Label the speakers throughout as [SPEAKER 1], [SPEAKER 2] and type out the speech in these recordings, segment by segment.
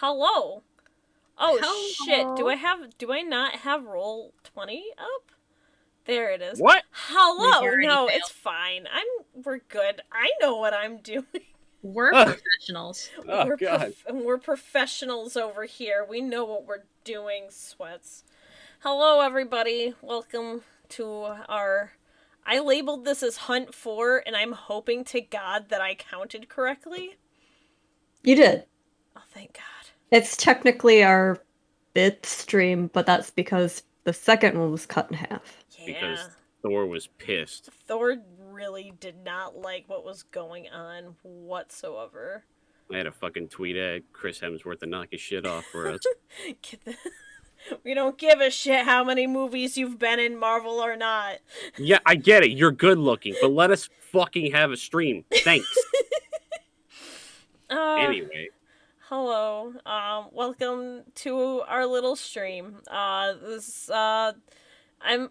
[SPEAKER 1] Hello. Oh shit.
[SPEAKER 2] Hello.
[SPEAKER 1] Do I not have roll 20 up? There it is.
[SPEAKER 3] What?
[SPEAKER 2] We've
[SPEAKER 1] Hello.
[SPEAKER 2] already
[SPEAKER 1] No, it's
[SPEAKER 2] failed.
[SPEAKER 1] fine. We're good. I know what I'm doing.
[SPEAKER 2] We're
[SPEAKER 3] Ugh.
[SPEAKER 2] professionals.
[SPEAKER 3] Oh, God.
[SPEAKER 1] We're professionals over here. We know what we're doing, sweats. Hello everybody. Welcome to our I labeled this as Hunt 4 and I'm hoping to God that I counted correctly.
[SPEAKER 4] You did.
[SPEAKER 1] Oh, thank God.
[SPEAKER 4] It's technically our fifth stream, but that's because the second one was cut in half.
[SPEAKER 1] Yeah.
[SPEAKER 3] Because Thor was pissed.
[SPEAKER 1] Thor really did not like what was going on whatsoever.
[SPEAKER 3] I had a fucking tweet at Chris Hemsworth to knock his shit off for us.
[SPEAKER 1] We don't give a shit how many movies you've been in, Marvel or not.
[SPEAKER 3] Yeah, I get it. You're good looking, but let us fucking have a stream. Thanks. Anyway.
[SPEAKER 1] Hello. Welcome to our little stream. I'm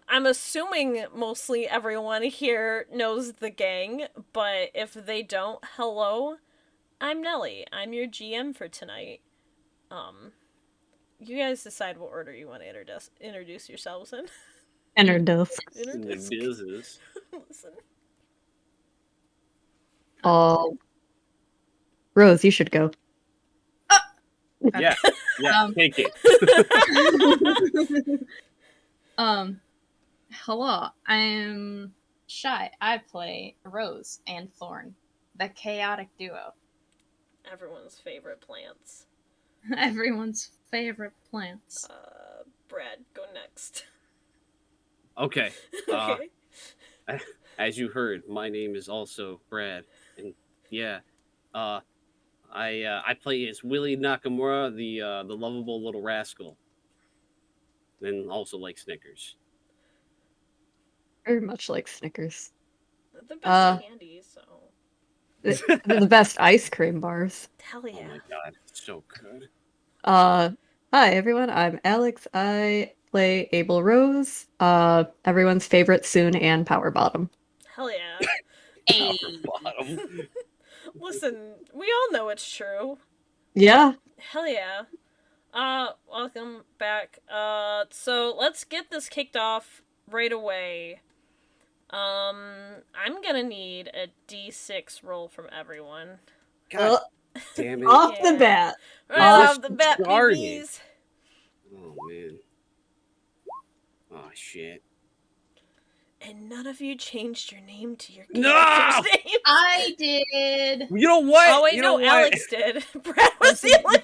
[SPEAKER 1] assuming mostly everyone here knows the gang, but if they don't, hello. I'm Nelly. I'm your GM for tonight. You guys decide what order you want to introduce yourselves in.
[SPEAKER 4] Introduce.
[SPEAKER 3] Business.
[SPEAKER 1] Listen.
[SPEAKER 4] Rose, you should go.
[SPEAKER 3] Yeah, take it.
[SPEAKER 2] Hello. I'm Shy. I play Rose and Thorn, the chaotic duo.
[SPEAKER 1] Everyone's favorite plants.
[SPEAKER 2] Everyone's favorite plants.
[SPEAKER 1] Brad, go next.
[SPEAKER 3] Okay.
[SPEAKER 1] Okay.
[SPEAKER 3] As you heard, my name is also Brad, and yeah, I play as Willie Nakamura, the lovable little rascal, and also like Snickers.
[SPEAKER 4] Very much like Snickers.
[SPEAKER 1] The best candy, so.
[SPEAKER 4] They're the best ice cream bars.
[SPEAKER 1] Hell yeah.
[SPEAKER 3] Oh my god, it's so good.
[SPEAKER 4] Hi everyone, I'm Alex. I play Abel Rose, everyone's favorite Soon and Power Bottom.
[SPEAKER 1] Hell yeah.
[SPEAKER 2] Hey.
[SPEAKER 3] Bottom.
[SPEAKER 1] Listen, we all know it's true.
[SPEAKER 4] Yeah.
[SPEAKER 1] Hell yeah. Welcome back. So let's get this kicked off right away. I'm gonna need a D6 roll from everyone.
[SPEAKER 3] God damn it.
[SPEAKER 4] Off the bat.
[SPEAKER 1] Right off the bat,
[SPEAKER 3] started.
[SPEAKER 1] babies.
[SPEAKER 3] Oh man. Oh shit.
[SPEAKER 1] And none of you changed your name to your
[SPEAKER 3] No!
[SPEAKER 1] character's name.
[SPEAKER 2] I did.
[SPEAKER 3] You know what?
[SPEAKER 1] Oh wait,
[SPEAKER 3] you
[SPEAKER 1] no,
[SPEAKER 3] know
[SPEAKER 1] Alex did. Brad was the only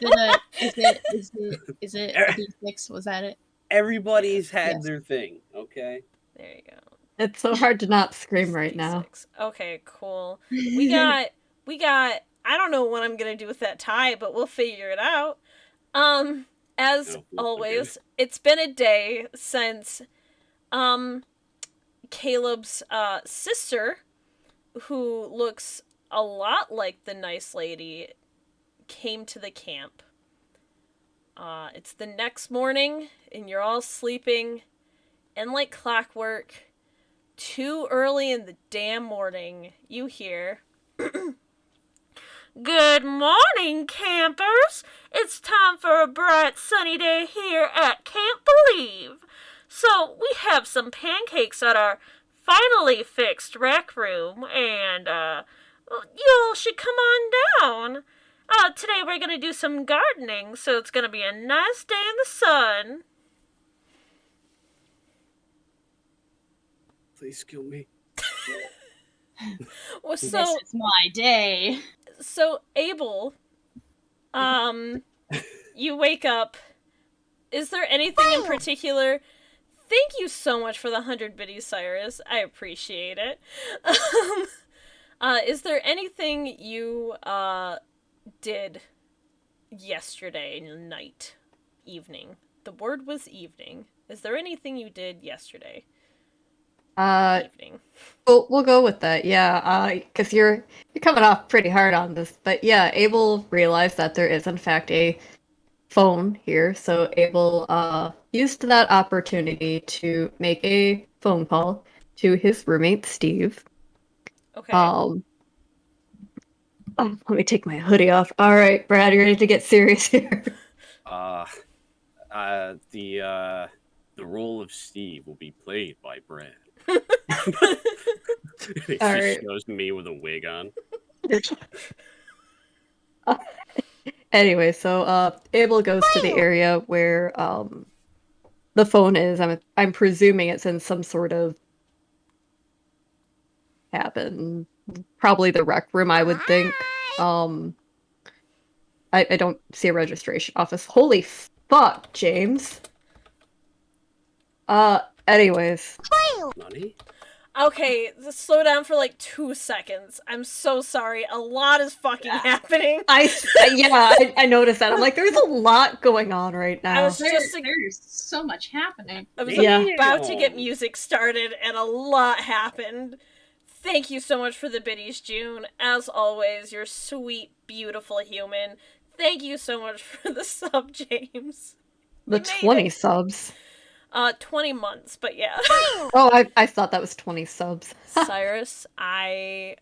[SPEAKER 2] Is it a D6? Was that it?
[SPEAKER 3] Everybody's had
[SPEAKER 2] Yes.
[SPEAKER 3] their thing, okay?
[SPEAKER 1] There you go.
[SPEAKER 4] It's so hard to not scream right now.
[SPEAKER 1] D6. Okay, cool. We got I don't know what I'm gonna do with that tie, but we'll figure it out. As always, it's been a day since Caleb's sister, who looks a lot like the nice lady, came to the camp. It's the next morning, and you're all sleeping, and like clockwork, too early in the damn morning, you hear, "Good morning, campers! It's time for a bright sunny day here at Camp Boo-Lieve. So we have some pancakes at our finally fixed rec room, and you all should come on down. Today we're gonna do some gardening, so it's gonna be a nice day in the sun."
[SPEAKER 3] Please kill me.
[SPEAKER 1] Well,
[SPEAKER 2] This is my day.
[SPEAKER 1] So Abel, you wake up. Is there anything in particular? Thank you so much for the 100 biddies, Cyrus. I appreciate it. Is there anything you did yesterday night, evening? The word was evening. Is there anything you did yesterday? Evening.
[SPEAKER 4] We'll go with that, yeah, because you're coming off pretty hard on this, but yeah, Abel realized that there is in fact a phone here, so Abel used that opportunity to make a phone call to his roommate Steve.
[SPEAKER 1] Okay.
[SPEAKER 4] let me take my hoodie off. All right, Brad, you're ready to get serious here.
[SPEAKER 3] Uh, the role of Steve will be played by Brad. It
[SPEAKER 4] All
[SPEAKER 3] just
[SPEAKER 4] right.
[SPEAKER 3] shows me with a wig on.
[SPEAKER 4] Anyway, so Abel goes to the area where the phone is. I'm presuming it's in some sort of cabin, probably the rec room, I would think. I don't see a registration office. Holy fuck, James. Anyways,
[SPEAKER 3] Nani?
[SPEAKER 1] Okay, just slow down for like 2 seconds. I'm so sorry. A lot is fucking happening.
[SPEAKER 4] I noticed that. I'm like, there's a lot going on right
[SPEAKER 1] I
[SPEAKER 4] now.
[SPEAKER 1] was just
[SPEAKER 2] There's so much happening.
[SPEAKER 1] I was
[SPEAKER 4] Yeah.
[SPEAKER 1] about to get music started, and a lot happened. Thank you so much for the biddies, June. As always, you're sweet, beautiful human. Thank you so much for the sub, James.
[SPEAKER 4] The
[SPEAKER 1] You made
[SPEAKER 4] 20
[SPEAKER 1] it.
[SPEAKER 4] subs.
[SPEAKER 1] 20 months, but yeah.
[SPEAKER 4] Oh, I thought that was 20 subs.
[SPEAKER 1] Cyrus,
[SPEAKER 3] God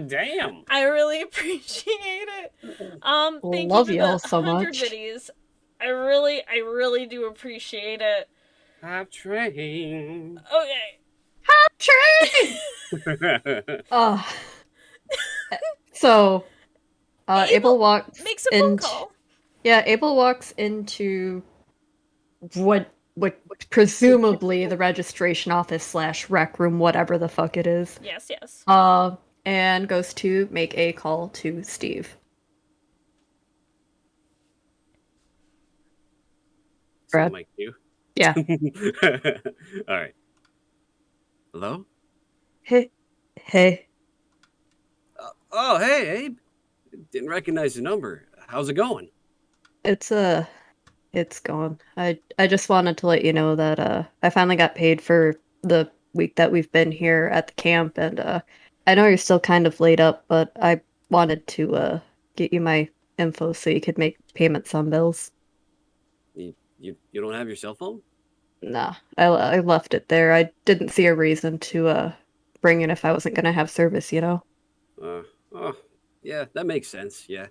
[SPEAKER 3] damn.
[SPEAKER 1] I really appreciate it. Thank
[SPEAKER 4] Love
[SPEAKER 1] you for
[SPEAKER 4] y'all
[SPEAKER 1] the
[SPEAKER 4] so
[SPEAKER 1] 100
[SPEAKER 4] much.
[SPEAKER 1] biddies. I really do appreciate it.
[SPEAKER 3] Hop train.
[SPEAKER 1] Okay.
[SPEAKER 4] Train! So, Abel walks
[SPEAKER 1] Makes a phone
[SPEAKER 4] into
[SPEAKER 1] call.
[SPEAKER 4] Abel walks into what presumably the registration office slash rec room, whatever the fuck it is.
[SPEAKER 1] Yes.
[SPEAKER 4] And goes to make a call to Steve. Brad?
[SPEAKER 3] Like you?
[SPEAKER 4] Yeah.
[SPEAKER 3] All right. Hello?
[SPEAKER 4] Hey.
[SPEAKER 3] Oh, hey, Abe. Didn't recognize the number. How's it going?
[SPEAKER 4] It's gone. I just wanted to let you know that I finally got paid for the week that we've been here at the camp, and I know you're still kind of laid up, but I wanted to get you my info so you could make payments on bills.
[SPEAKER 3] You don't have your cell phone?
[SPEAKER 4] Nah, I left it there. I didn't see a reason to bring it if I wasn't gonna have service, you know.
[SPEAKER 3] Oh, yeah, that makes sense. Yeah.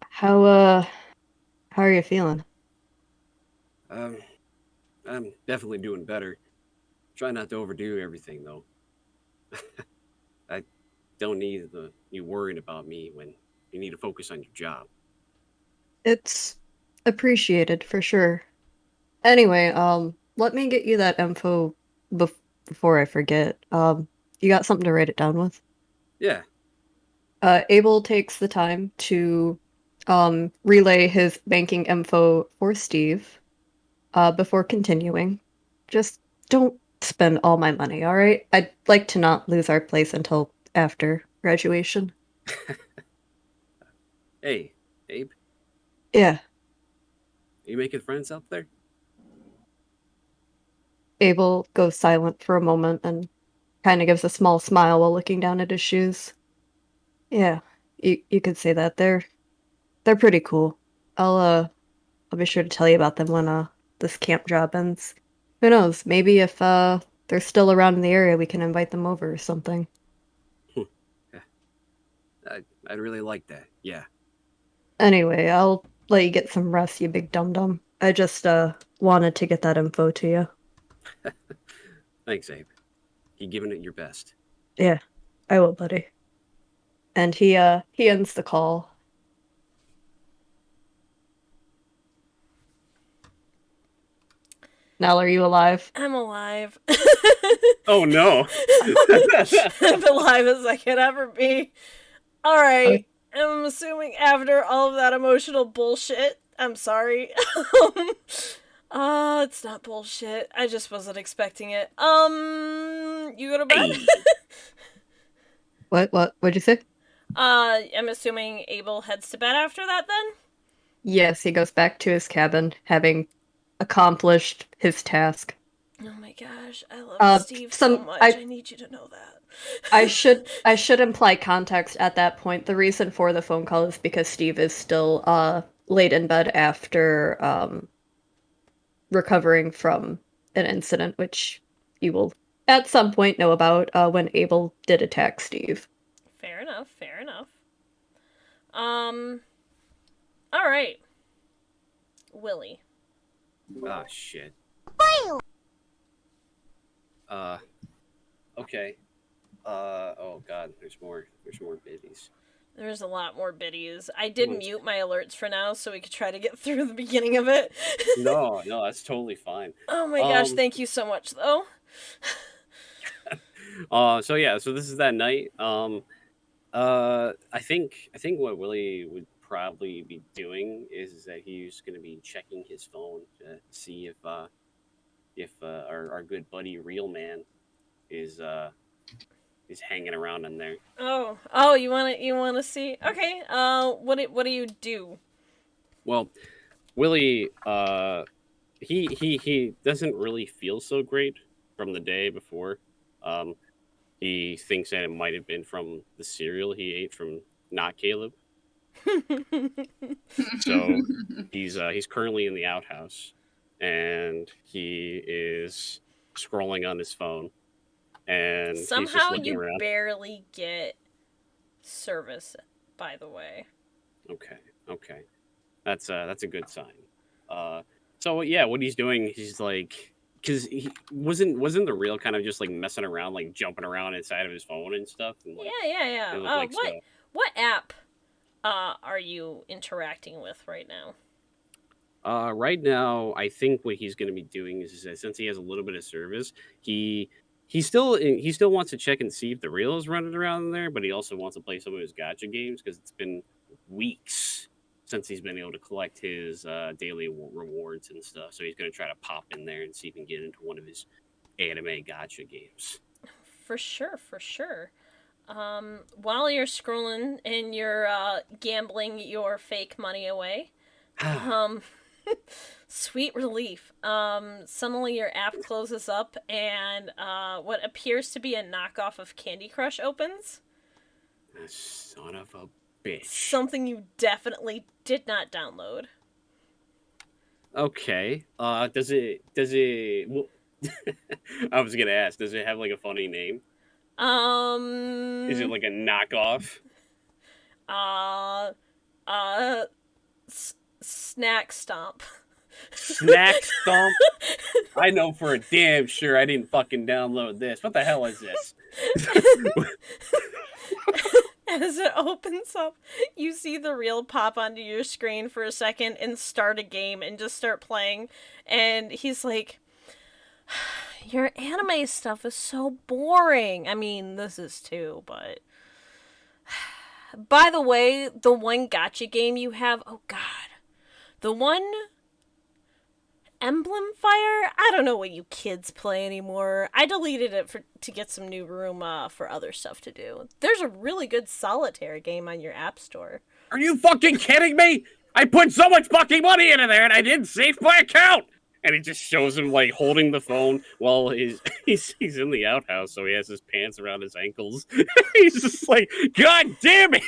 [SPEAKER 4] How are you feeling?
[SPEAKER 3] Um, I'm definitely doing better. Try not to overdo everything though. I don't need you worrying about me when you need to focus on your job.
[SPEAKER 4] It's appreciated for sure. Anyway, let me get you that info before I forget. You got something to write it down with?
[SPEAKER 3] Yeah.
[SPEAKER 4] Abel takes the time to relay his banking info for Steve before continuing. Just don't spend all my money, all right? I'd like to not lose our place until after graduation.
[SPEAKER 3] Hey, Abe,
[SPEAKER 4] Yeah.
[SPEAKER 3] are you making friends out there?
[SPEAKER 4] Abel goes silent for a moment and kind of gives a small smile while looking down at his shoes. Yeah, you could say that. They're pretty cool. I'll be sure to tell you about them when this camp job ends. Who knows? Maybe if they're still around in the area, we can invite them over or something.
[SPEAKER 3] Yeah. I'd really like that. Yeah.
[SPEAKER 4] Anyway, I'll let you get some rest, you big dum dum. I just wanted to get that info to you.
[SPEAKER 3] Thanks, Abe. Keep giving it your best.
[SPEAKER 4] Yeah, I will, buddy. And he ends the call. Nell, are you alive?
[SPEAKER 1] I'm alive.
[SPEAKER 3] Oh no.
[SPEAKER 1] I'm alive as I can ever be. Alright. I'm assuming after all of that emotional bullshit, I'm sorry. It's not bullshit. I just wasn't expecting it. You go to bed?
[SPEAKER 3] Hey.
[SPEAKER 4] What'd you say?
[SPEAKER 1] I'm assuming Abel heads to bed after that then?
[SPEAKER 4] Yes, he goes back to his cabin, having accomplished his task.
[SPEAKER 1] Oh my gosh, I love Steve so much. I need you to know that.
[SPEAKER 4] I should imply context at that point. The reason for the phone call is because Steve is still late in bed after recovering from an incident which you will at some point know about when Abel did attack Steve.
[SPEAKER 1] Fair enough. Fair enough. All right, Willie.
[SPEAKER 3] Ah, shit. Okay. Oh god, there's more biddies.
[SPEAKER 1] There's a lot more biddies. I did mute my alerts for now so we could try to get through the beginning of it.
[SPEAKER 3] No, that's totally fine.
[SPEAKER 1] Oh my gosh, thank you so much, though.
[SPEAKER 3] So yeah, so this is that night. I think what Willie would probably be doing is that he's going to be checking his phone to see if our good buddy Real Man is hanging around in there.
[SPEAKER 1] Oh, you wanna see? Okay. What do you do?
[SPEAKER 3] Well, Willie, he doesn't really feel so great from the day before. He thinks that it might have been from the cereal he ate from not Caleb. So he's currently in the outhouse, and he is scrolling on his phone, and he's just
[SPEAKER 1] Somehow
[SPEAKER 3] looking
[SPEAKER 1] you
[SPEAKER 3] around.
[SPEAKER 1] barely get service, by the way.
[SPEAKER 3] Okay, that's a good sign. So yeah, what he's doing, he's like, because he wasn't the real kind of just like messing around, like jumping around inside of his phone and stuff, and like
[SPEAKER 1] Yeah.
[SPEAKER 3] it looked like so.
[SPEAKER 1] What app are you interacting with right now?
[SPEAKER 3] Right now, I think what he's going to be doing is that since he has a little bit of service, he still wants to check and see if the real is running around in there, but he also wants to play some of his gacha games because it's been weeks since he's been able to collect his daily rewards and stuff. So he's going to try to pop in there and see if he can get into one of his anime gacha games.
[SPEAKER 1] For sure. While you're scrolling and you're gambling your fake money away, sweet relief. Suddenly your app closes up and what appears to be a knockoff of Candy Crush opens.
[SPEAKER 3] Son of a bitch.
[SPEAKER 1] Something you definitely did not download.
[SPEAKER 3] Okay. Does it? Well, I was gonna ask. Does it have like a funny name? Is it like a knockoff?
[SPEAKER 1] Snack Stomp.
[SPEAKER 3] Snack Stomp? I know for a damn sure I didn't fucking download this. What the hell is this?
[SPEAKER 1] As it opens up, you see the reel pop onto your screen for a second and start a game and just start playing. And he's like, your anime stuff is so boring. I mean, this is too, but... By the way, the one gacha game you have, oh god. The one... Emblem Fire? I don't know what you kids play anymore. I deleted it to get some new room for other stuff to do. There's a really good solitaire game on your app store.
[SPEAKER 3] Are you fucking kidding me? I put so much fucking money into there and I didn't save my account! And he just shows him like holding the phone while he's in the outhouse, so he has his pants around his ankles. He's just like, God damn it!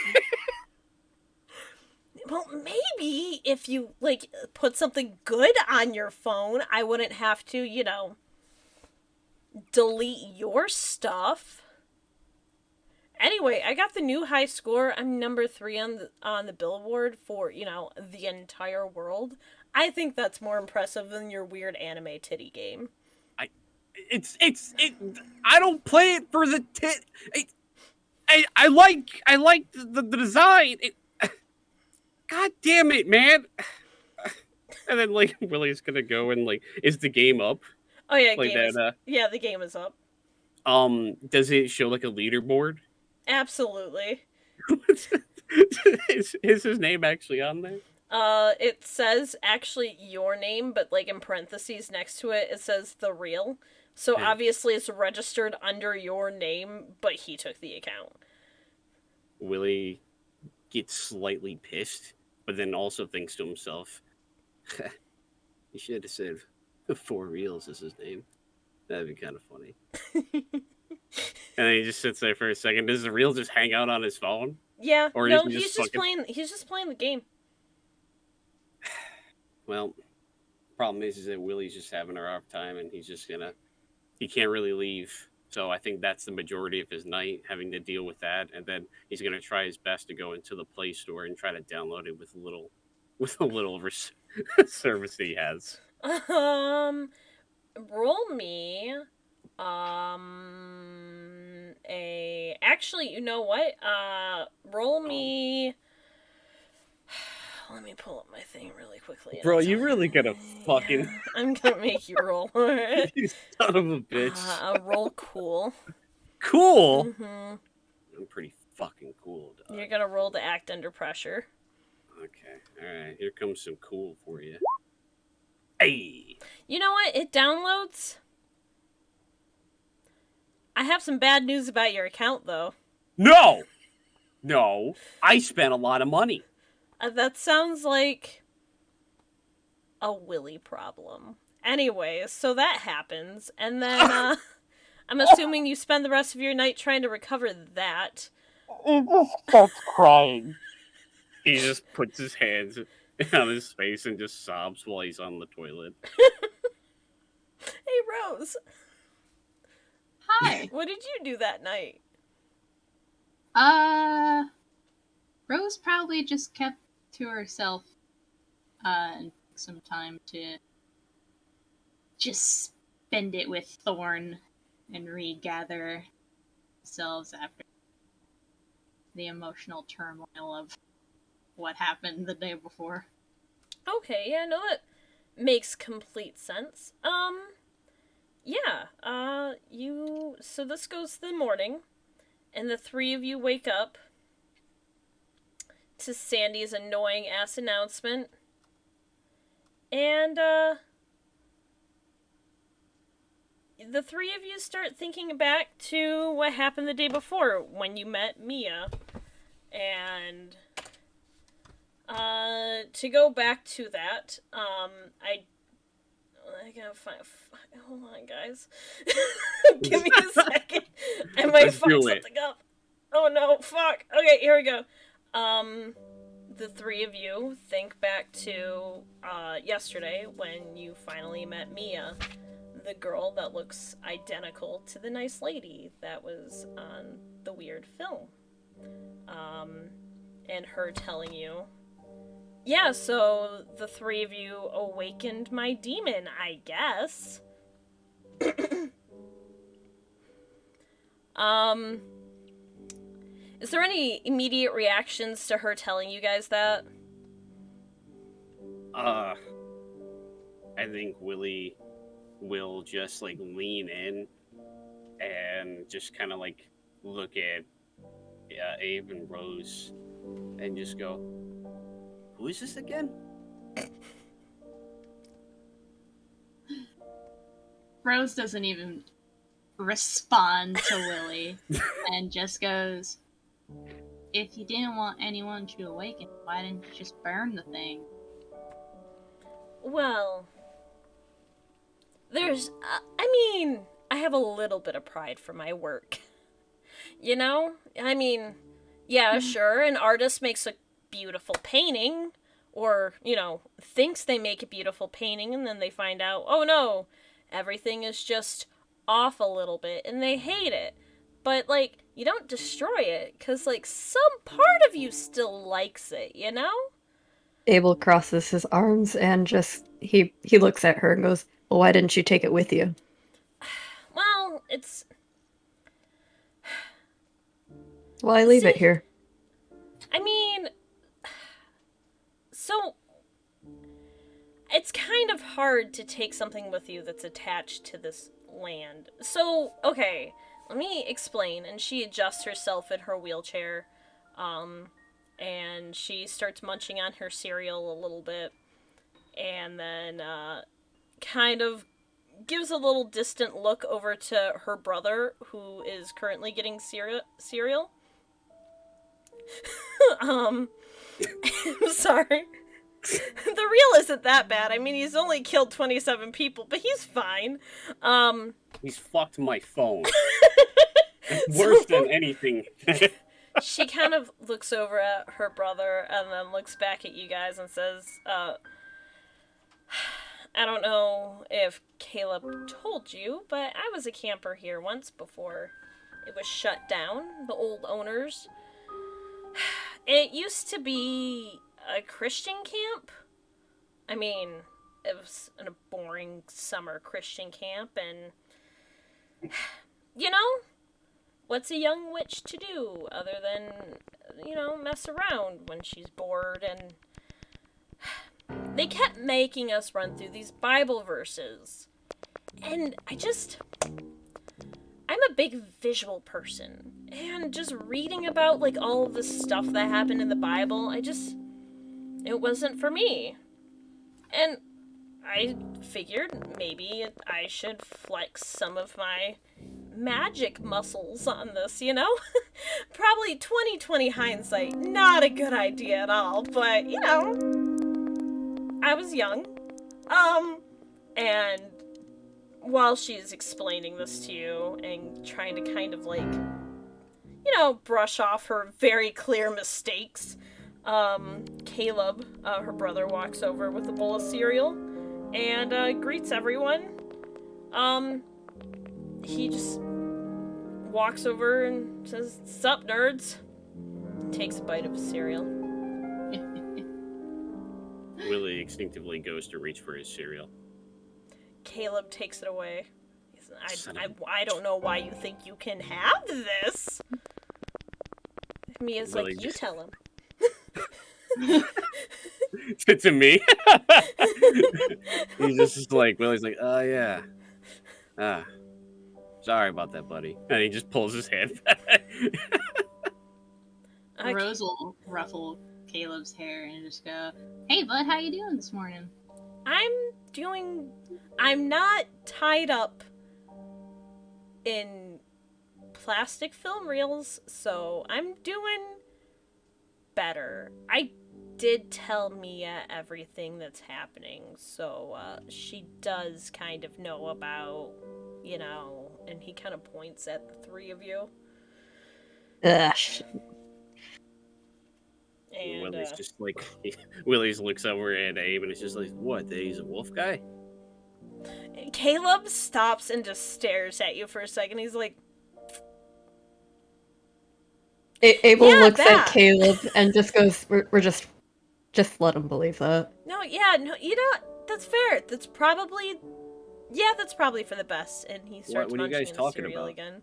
[SPEAKER 1] Well, maybe if you, like, put something good on your phone, I wouldn't have to, delete your stuff. Anyway, I got the new high score. I'm number 3 on the billboard for, the entire world. I think that's more impressive than your weird anime titty game.
[SPEAKER 3] I don't play it for the tit. I like the design. God damn it, man! And then like Willie's gonna go and like, is the game up?
[SPEAKER 1] Oh yeah,
[SPEAKER 3] like that.
[SPEAKER 1] Yeah, the game is up.
[SPEAKER 3] Does it show like a leaderboard?
[SPEAKER 1] Absolutely.
[SPEAKER 3] is his name actually on there?
[SPEAKER 1] It says actually your name, but like in parentheses next to it, it says the real. So obviously it's registered under your name, but he took the account.
[SPEAKER 3] Willie gets slightly pissed, but then also thinks to himself, he should have said 4 Reals is his name. That'd be kind of funny. And then he just sits there for a second. Does the Real just hang out on his phone?
[SPEAKER 1] Yeah,
[SPEAKER 3] or
[SPEAKER 1] no, he's just playing the game.
[SPEAKER 3] Well, problem is that Willie's just having a rough time, and he can't really leave So I think that's the majority of his night, having to deal with that, and then he's gonna try his best to go into the Play Store and try to download it with a little, service that he has.
[SPEAKER 1] Um, roll me, actually, you know what? Roll
[SPEAKER 3] Um,
[SPEAKER 1] me. Let me pull up my thing really quickly. And
[SPEAKER 3] Bro,
[SPEAKER 1] I'll
[SPEAKER 3] you
[SPEAKER 1] tell
[SPEAKER 3] really gonna fucking
[SPEAKER 1] Yeah, I'm gonna make you roll.
[SPEAKER 3] you son of a bitch.
[SPEAKER 1] Roll cool.
[SPEAKER 3] Cool.
[SPEAKER 1] Mm-hmm.
[SPEAKER 3] I'm pretty fucking cool, dog.
[SPEAKER 1] You're gonna roll to act under pressure.
[SPEAKER 3] Okay, all right. Here comes some cool for you. Hey.
[SPEAKER 1] You know what? It downloads. I have some bad news about your account, though.
[SPEAKER 3] No. No. I spent a lot of money.
[SPEAKER 1] That sounds like a Willy problem. Anyways, so that happens, and then I'm assuming you spend the rest of your night trying to recover that.
[SPEAKER 3] He just starts crying. He just puts his hands on his face and just sobs while he's on the toilet.
[SPEAKER 1] Hey, Rose.
[SPEAKER 2] Hi.
[SPEAKER 1] What did you do that night?
[SPEAKER 2] Rose probably just kept to herself, and took some time to just spend it with Thorn and regather themselves after the emotional turmoil of what happened the day before.
[SPEAKER 1] Okay, yeah, no, that makes complete sense. So this goes to the morning, and the three of you wake up to Sandy's annoying ass announcement, and, the three of you start thinking back to what happened the day before when you met Mia, and, to go back to that, I gotta find. Hold on, guys. Give me a second. I might
[SPEAKER 3] Let's
[SPEAKER 1] fuck
[SPEAKER 3] do it.
[SPEAKER 1] something up. Oh no, fuck. Okay, here we go. The three of you think back to yesterday when you finally met Mia, the girl that looks identical to the nice lady that was on the weird film. And her telling you, yeah, so the three of you awakened my demon, I guess. Is there any immediate reactions to her telling you guys that?
[SPEAKER 3] I think Willie will just like lean in and just kind of like look at Abe and Rose and just go, "Who is this again?"
[SPEAKER 2] Rose doesn't even respond to Willie and just goes, "If you didn't want anyone to awaken, why didn't you just burn the thing?"
[SPEAKER 1] Well, I have a little bit of pride for my work. You know? Yeah, sure, an artist makes a beautiful painting, or, thinks they make a beautiful painting, and then they find out, oh no, everything is just off a little bit, and they hate it. But, you don't destroy it, because, some part of you still likes it, you know?
[SPEAKER 4] Abel crosses his arms and just he looks at her and goes, "Well, why didn't you take it with you?"
[SPEAKER 1] Well, it's...
[SPEAKER 4] Well, I leave it here.
[SPEAKER 1] So, it's kind of hard to take something with you that's attached to this land. So, okay, let me explain. And she adjusts herself in her wheelchair, and she starts munching on her cereal a little bit, and then, kind of gives a little distant look over to her brother, who is currently getting cereal. I'm sorry. The reel isn't that bad. He's only killed 27 people, but he's fine.
[SPEAKER 3] He's fucked my phone. Worse than anything.
[SPEAKER 1] She kind of looks over at her brother and then looks back at you guys and says, I don't know if Caleb told you, but I was a camper here once before it was shut down, the old owners. It used to be a Christian camp. I mean, it was a boring summer Christian camp, and you know, what's a young witch to do other than, mess around when she's bored? And they kept making us run through these Bible verses. And I'm a big visual person. And just reading about, like, all of the stuff that happened in the Bible, it wasn't for me. And I figured maybe I should flex some of my magic muscles on this, Probably 2020 hindsight, not a good idea at all, but, I was young. And while she's explaining this to you and trying to kind of, like, brush off her very clear mistakes, Caleb, her brother, walks over with a bowl of cereal and greets everyone. He just walks over and says, "Sup, nerds?" Takes a bite of his cereal.
[SPEAKER 3] Willie instinctively goes to reach for his cereal.
[SPEAKER 1] Caleb takes it away. I don't know why you think you can have this. Mia's
[SPEAKER 3] Willie
[SPEAKER 1] like, you
[SPEAKER 3] just...
[SPEAKER 1] tell him.
[SPEAKER 3] To me? Willie's like, oh yeah. Sorry about that, buddy. And he just pulls his head back.
[SPEAKER 2] Rose will ruffle Caleb's hair and just go, "Hey bud, how you doing this morning?"
[SPEAKER 1] I'm not tied up in plastic film reels, so I'm doing better. I did tell Mia everything that's happening, so she does kind of know about, and he kind of points at the three of you.
[SPEAKER 4] Ugh.
[SPEAKER 1] And
[SPEAKER 3] Willie's just like, Willie's looks over at Abe and it's just like, what, that he's a wolf guy?
[SPEAKER 1] Caleb stops and just stares at you for a second. He's like,
[SPEAKER 4] Abel
[SPEAKER 1] yeah,
[SPEAKER 4] looks
[SPEAKER 1] that.
[SPEAKER 4] at Caleb and just goes, we're just let him believe that.
[SPEAKER 1] No, that's fair. That's probably for the best. And he starts
[SPEAKER 3] what are you
[SPEAKER 1] munching
[SPEAKER 3] guys
[SPEAKER 1] in the
[SPEAKER 3] talking
[SPEAKER 1] cereal
[SPEAKER 3] about?
[SPEAKER 1] again.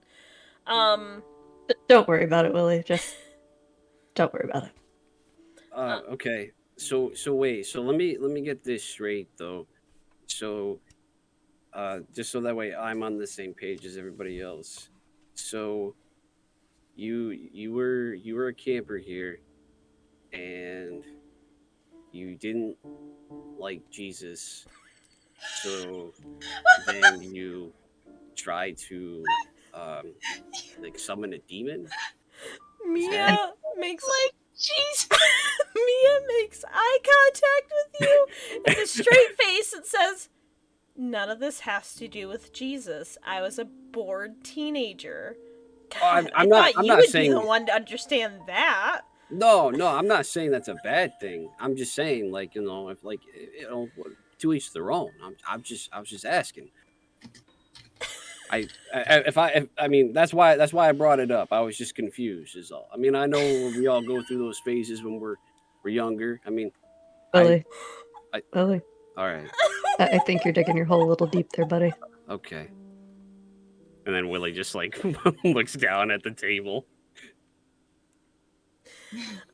[SPEAKER 4] Don't worry about it, Willie. Just don't worry about it.
[SPEAKER 3] Okay. So wait. So let me get this straight though. So, just so that way I'm on the same page as everybody else. So, you were a camper here, and you didn't like Jesus, so then you tried to like summon a demon.
[SPEAKER 1] Mia makes
[SPEAKER 2] jeez.
[SPEAKER 1] Mia makes eye contact with you with a straight face and says, "None of this has to do with Jesus. I was a bored teenager." God,
[SPEAKER 3] I'm
[SPEAKER 1] I thought
[SPEAKER 3] not
[SPEAKER 1] you would
[SPEAKER 3] saying...
[SPEAKER 1] be the one to understand that.
[SPEAKER 3] No, I'm not saying that's a bad thing. I'm just saying, like, if to each their own. I was just asking. I mean, that's why I brought it up. I was just confused, is all. I mean, I know we all go through those phases when we're younger. I mean,
[SPEAKER 4] Willie.
[SPEAKER 3] Willie. All right.
[SPEAKER 4] I think you're digging your hole a little deep there, buddy.
[SPEAKER 3] Okay. And then Willie just like looks down at the table.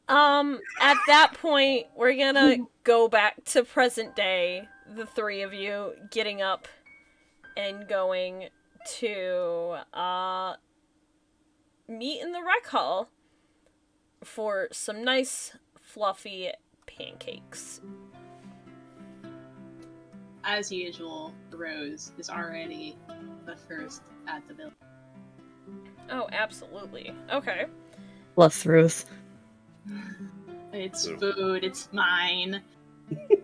[SPEAKER 1] At that point, we're gonna go back to present day. The three of you getting up and going to meet in the rec hall for some nice fluffy pancakes.
[SPEAKER 2] As usual, Rose is already the first at the building.
[SPEAKER 1] Oh, absolutely. Okay.
[SPEAKER 4] Bless Rose.
[SPEAKER 2] It's food, it's mine.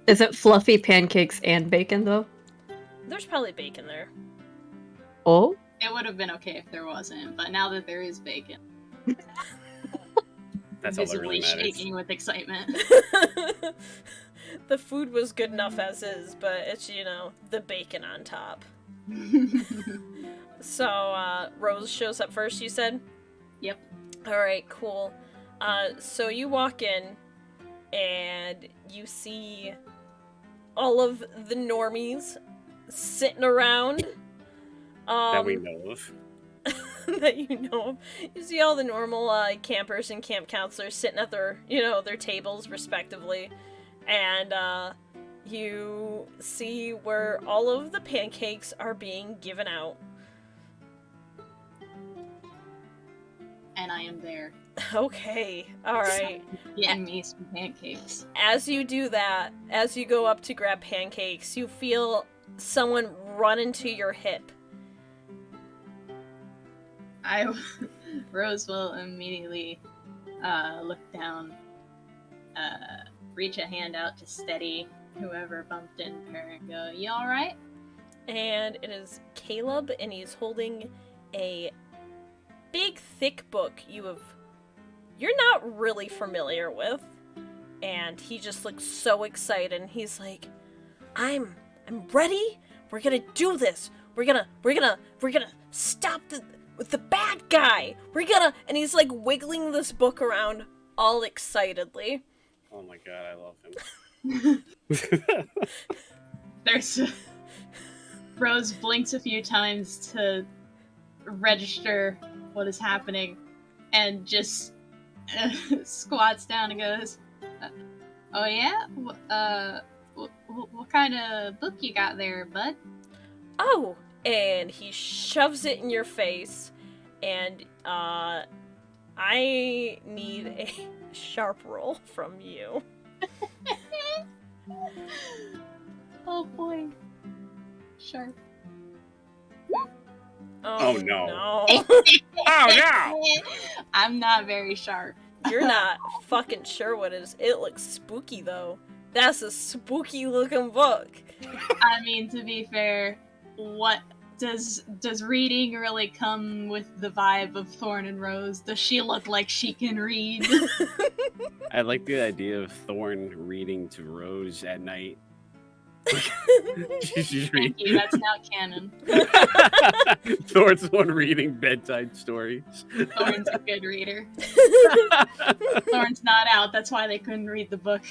[SPEAKER 4] Is it fluffy pancakes and bacon, though?
[SPEAKER 1] There's probably bacon there.
[SPEAKER 4] Oh?
[SPEAKER 2] It would have been okay if there wasn't, but now that there is bacon,
[SPEAKER 3] that's all that really
[SPEAKER 2] visibly
[SPEAKER 3] matters.
[SPEAKER 2] shaking with excitement.
[SPEAKER 1] The food was good enough as is, but it's, the bacon on top. So, Rose shows up first, you said?
[SPEAKER 2] Yep.
[SPEAKER 1] Alright, cool. So you walk in, and you see all of the normies sitting around.
[SPEAKER 3] That we know of.
[SPEAKER 1] That you know of. You see all the normal campers and camp counselors sitting at their, their tables respectively. And you see where all of the pancakes are being given out.
[SPEAKER 2] And I am there.
[SPEAKER 1] Okay, alright.
[SPEAKER 2] Getting me some pancakes.
[SPEAKER 1] As you do that, as you go up to grab pancakes, you feel someone run into your hip.
[SPEAKER 2] Rose will immediately look down, reach a hand out to steady whoever bumped into her and go, "You alright?"
[SPEAKER 1] And it is Caleb, and he's holding a big, thick book you're not really familiar with. And he just looks so excited, and he's like, I'm ready. We're gonna do this. We're gonna stop the bad guy. And he's like wiggling this book around all excitedly.
[SPEAKER 3] Oh my god, I love him.
[SPEAKER 2] There's Rose blinks a few times to register what is happening, and just squats down and goes, "Oh yeah, what kind of book you got there, bud?"
[SPEAKER 1] Oh, and he shoves it in your face, and I need a sharp roll from you.
[SPEAKER 2] Oh boy. Sharp.
[SPEAKER 3] Oh, no.
[SPEAKER 1] Oh
[SPEAKER 3] no!
[SPEAKER 2] I'm not very sharp.
[SPEAKER 1] You're not fucking sure what it is. It looks spooky though. That's a spooky looking book.
[SPEAKER 2] I mean, to be fair, what does reading really come with the vibe of Thorn and Rose? Does she look like she can read?
[SPEAKER 3] I like the idea of Thorn reading to Rose at night. She's
[SPEAKER 2] Thank you, that's now canon.
[SPEAKER 3] Thorn's the one reading bedtime stories.
[SPEAKER 2] Thorn's a good reader. Thorn's not out, that's why they couldn't read the book.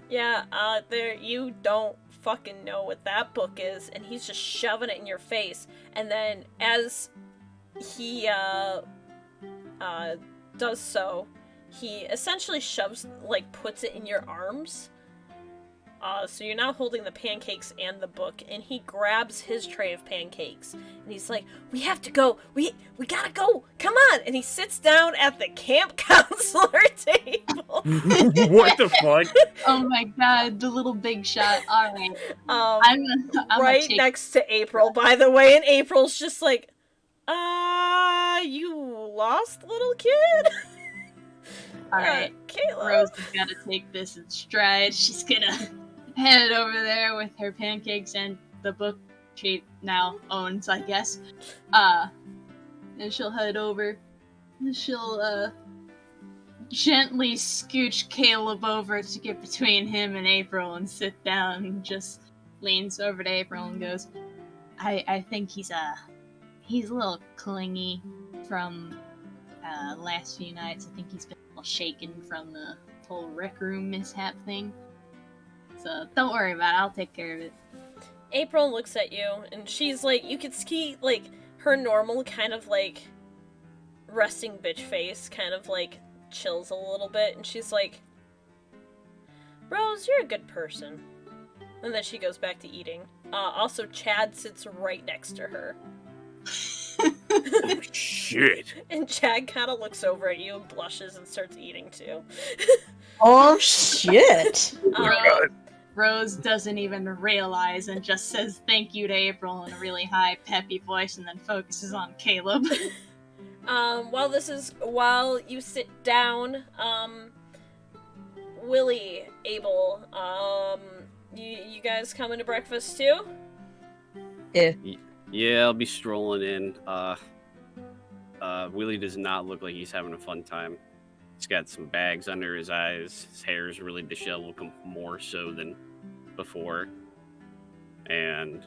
[SPEAKER 1] Yeah, you don't fucking know what that book is, and he's just shoving it in your face. And then as he does so, he essentially puts it in your arms. So you're now holding the pancakes and the book, and he grabs his tray of pancakes, and he's like, "We have to go. We gotta go. Come on!" And he sits down at the camp counselor table.
[SPEAKER 3] What the fuck?
[SPEAKER 2] Oh my god, the little big shot. Alright. I'm
[SPEAKER 1] right next to April, by the way, and April's just like, you lost, little kid?
[SPEAKER 2] Alright.
[SPEAKER 1] Caleb.
[SPEAKER 2] Rose has gotta take this in stride. She's gonna head over there with her pancakes and the book she now owns, I guess. And she'll head over. And she'll, gently scooch Caleb over to get between him and April and sit down, and just leans over to April and goes, I think he's a little clingy from, last few nights. I think he's been a little shaken from the whole rec room mishap thing. So don't worry about it, I'll take care of it.
[SPEAKER 1] April looks at you, and she's like, you could see, like, her normal kind of, like, resting bitch face kind of, like, chills a little bit, and she's like, "Rose, you're a good person." And then she goes back to eating. Also, Chad sits right next to her.
[SPEAKER 3] Oh, shit.
[SPEAKER 1] And Chad kind of looks over at you and blushes and starts eating too.
[SPEAKER 4] Oh shit!
[SPEAKER 2] Rose doesn't even realize and just says thank you to April in a really high, peppy voice, and then focuses on Caleb.
[SPEAKER 1] While you sit down, Willie, Abel, you guys coming to breakfast too?
[SPEAKER 4] Yeah.
[SPEAKER 3] Yeah, I'll be strolling in. Willie does not look like he's having a fun time. He's got some bags under his eyes. His hair is really disheveled, more so than before. And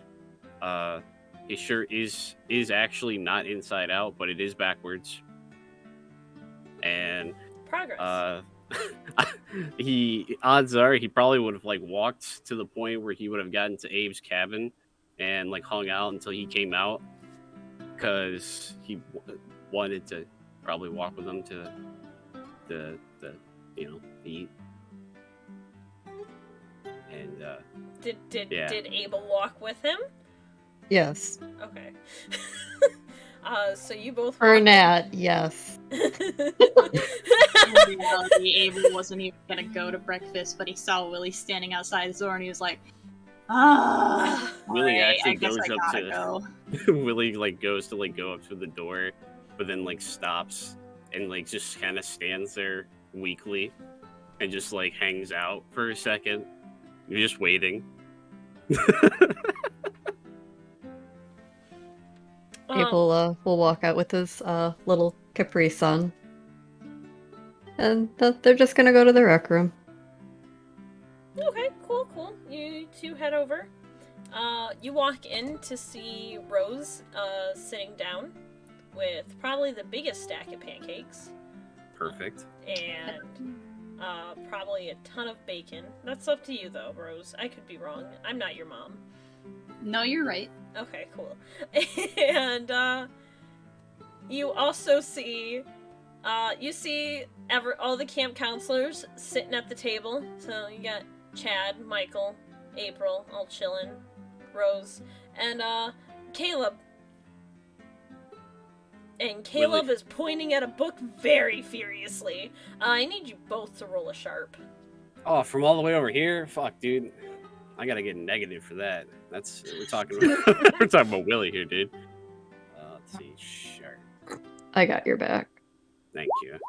[SPEAKER 3] his shirt is actually not inside out, but it is backwards. And
[SPEAKER 1] Progress.
[SPEAKER 3] odds are he probably would have like walked to the point where he would have gotten to Abe's cabin and like hung out until he came out, because he wanted to probably walk with him to the eat. And
[SPEAKER 1] Did Abel walk with him?
[SPEAKER 4] Yes.
[SPEAKER 1] Okay. So you both
[SPEAKER 4] For
[SPEAKER 1] walk-
[SPEAKER 4] Nat, yes.
[SPEAKER 2] In reality, Abel wasn't even gonna go to breakfast, but he saw Willie standing outside his door, and he was like,
[SPEAKER 3] Willie
[SPEAKER 2] alright,
[SPEAKER 3] actually
[SPEAKER 2] I guess
[SPEAKER 3] goes
[SPEAKER 2] I
[SPEAKER 3] up
[SPEAKER 2] gotta
[SPEAKER 3] to
[SPEAKER 2] go.
[SPEAKER 3] Willie like goes to like go up to the door, but then like stops and like just kind of stands there weakly and just like hangs out for a second. You're just waiting.
[SPEAKER 4] Abel will walk out with his little Capri Sun. And they're just gonna go to the rec room.
[SPEAKER 1] Okay, cool. You two head over. You walk in to see Rose sitting down with probably the biggest stack of pancakes.
[SPEAKER 3] Perfect.
[SPEAKER 1] And probably a ton of bacon. That's up to you though, Rose. I could be wrong. I'm not your mom.
[SPEAKER 2] No, you're right.
[SPEAKER 1] Okay, cool. And you also see all the camp counselors sitting at the table. So you got Chad, Michael, April, all chilling, Rose, and Caleb. And Caleb is pointing at a book very furiously. I need you both to roll a sharp.
[SPEAKER 3] Oh, from all the way over here? Fuck, dude. I gotta get negative for that. We're talking about Willie here, dude. Let's see, sharp.
[SPEAKER 4] I got your back.
[SPEAKER 3] Thank you.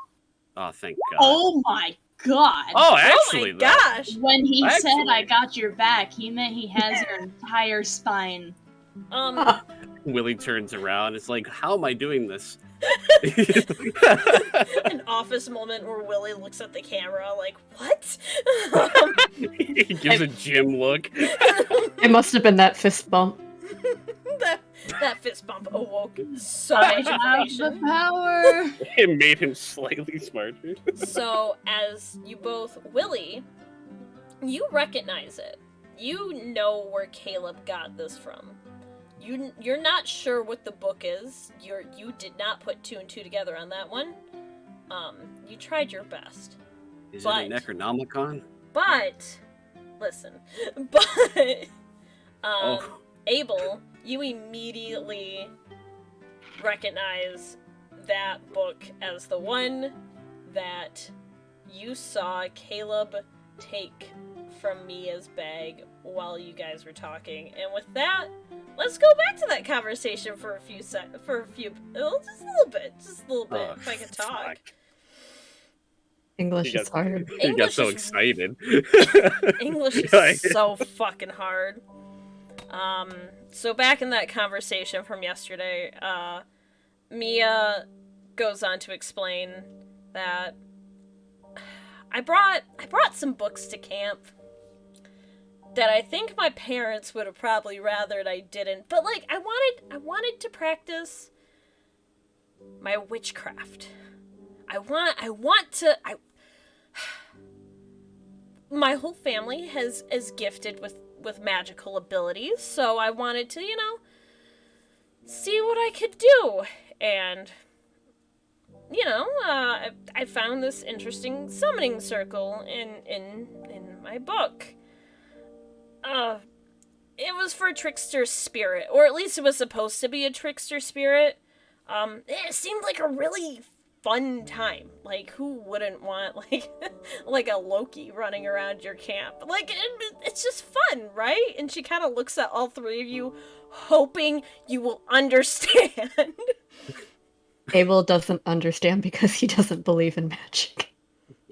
[SPEAKER 3] Oh, thank God.
[SPEAKER 2] Oh my god!
[SPEAKER 3] Oh, actually,
[SPEAKER 1] oh my gosh!
[SPEAKER 2] When he said
[SPEAKER 3] Actually.
[SPEAKER 2] I got your back, he meant he has your entire spine.
[SPEAKER 3] Willie turns around. It's like, how am I doing this?
[SPEAKER 1] An office moment where Willie looks at the camera like, what?
[SPEAKER 3] He gives a Jim look.
[SPEAKER 4] It must have been that fist bump.
[SPEAKER 1] that fist bump awoke so
[SPEAKER 2] I
[SPEAKER 1] much
[SPEAKER 2] have the
[SPEAKER 1] information.
[SPEAKER 2] power!
[SPEAKER 3] It made him slightly smarter.
[SPEAKER 1] So, as you both, Willie, you recognize it. You know where Caleb got this from. You're not sure what the book is. You did not put two and two together on that one. You tried your best.
[SPEAKER 3] Is
[SPEAKER 1] But-
[SPEAKER 3] it a Necronomicon?
[SPEAKER 1] But listen. Abel, you immediately recognize that book as the one that you saw Caleb take from Mia's bag while you guys were talking. And with that, let's go back to that conversation for a few just a little bit, if I could talk.
[SPEAKER 3] Fuck.
[SPEAKER 4] English
[SPEAKER 3] You
[SPEAKER 4] is hard.
[SPEAKER 3] He got
[SPEAKER 1] English
[SPEAKER 3] so
[SPEAKER 1] is-
[SPEAKER 3] excited.
[SPEAKER 1] English
[SPEAKER 3] Like-
[SPEAKER 1] is so fucking hard. So back in that conversation from yesterday, Mia goes on to explain that I brought some books to camp that I think my parents would have probably rathered I didn't, but like I wanted to practice my witchcraft. My whole family is gifted with magical abilities, so I wanted to, see what I could do. And, I found this interesting summoning circle in my book. It was for a trickster spirit, or at least it was supposed to be a trickster spirit. It seemed like a really fun time. Like, who wouldn't want, like a Loki running around your camp? Like, it's just fun, right? And she kind of looks at all three of you, hoping you will understand.
[SPEAKER 4] Abel doesn't understand because he doesn't believe in magic.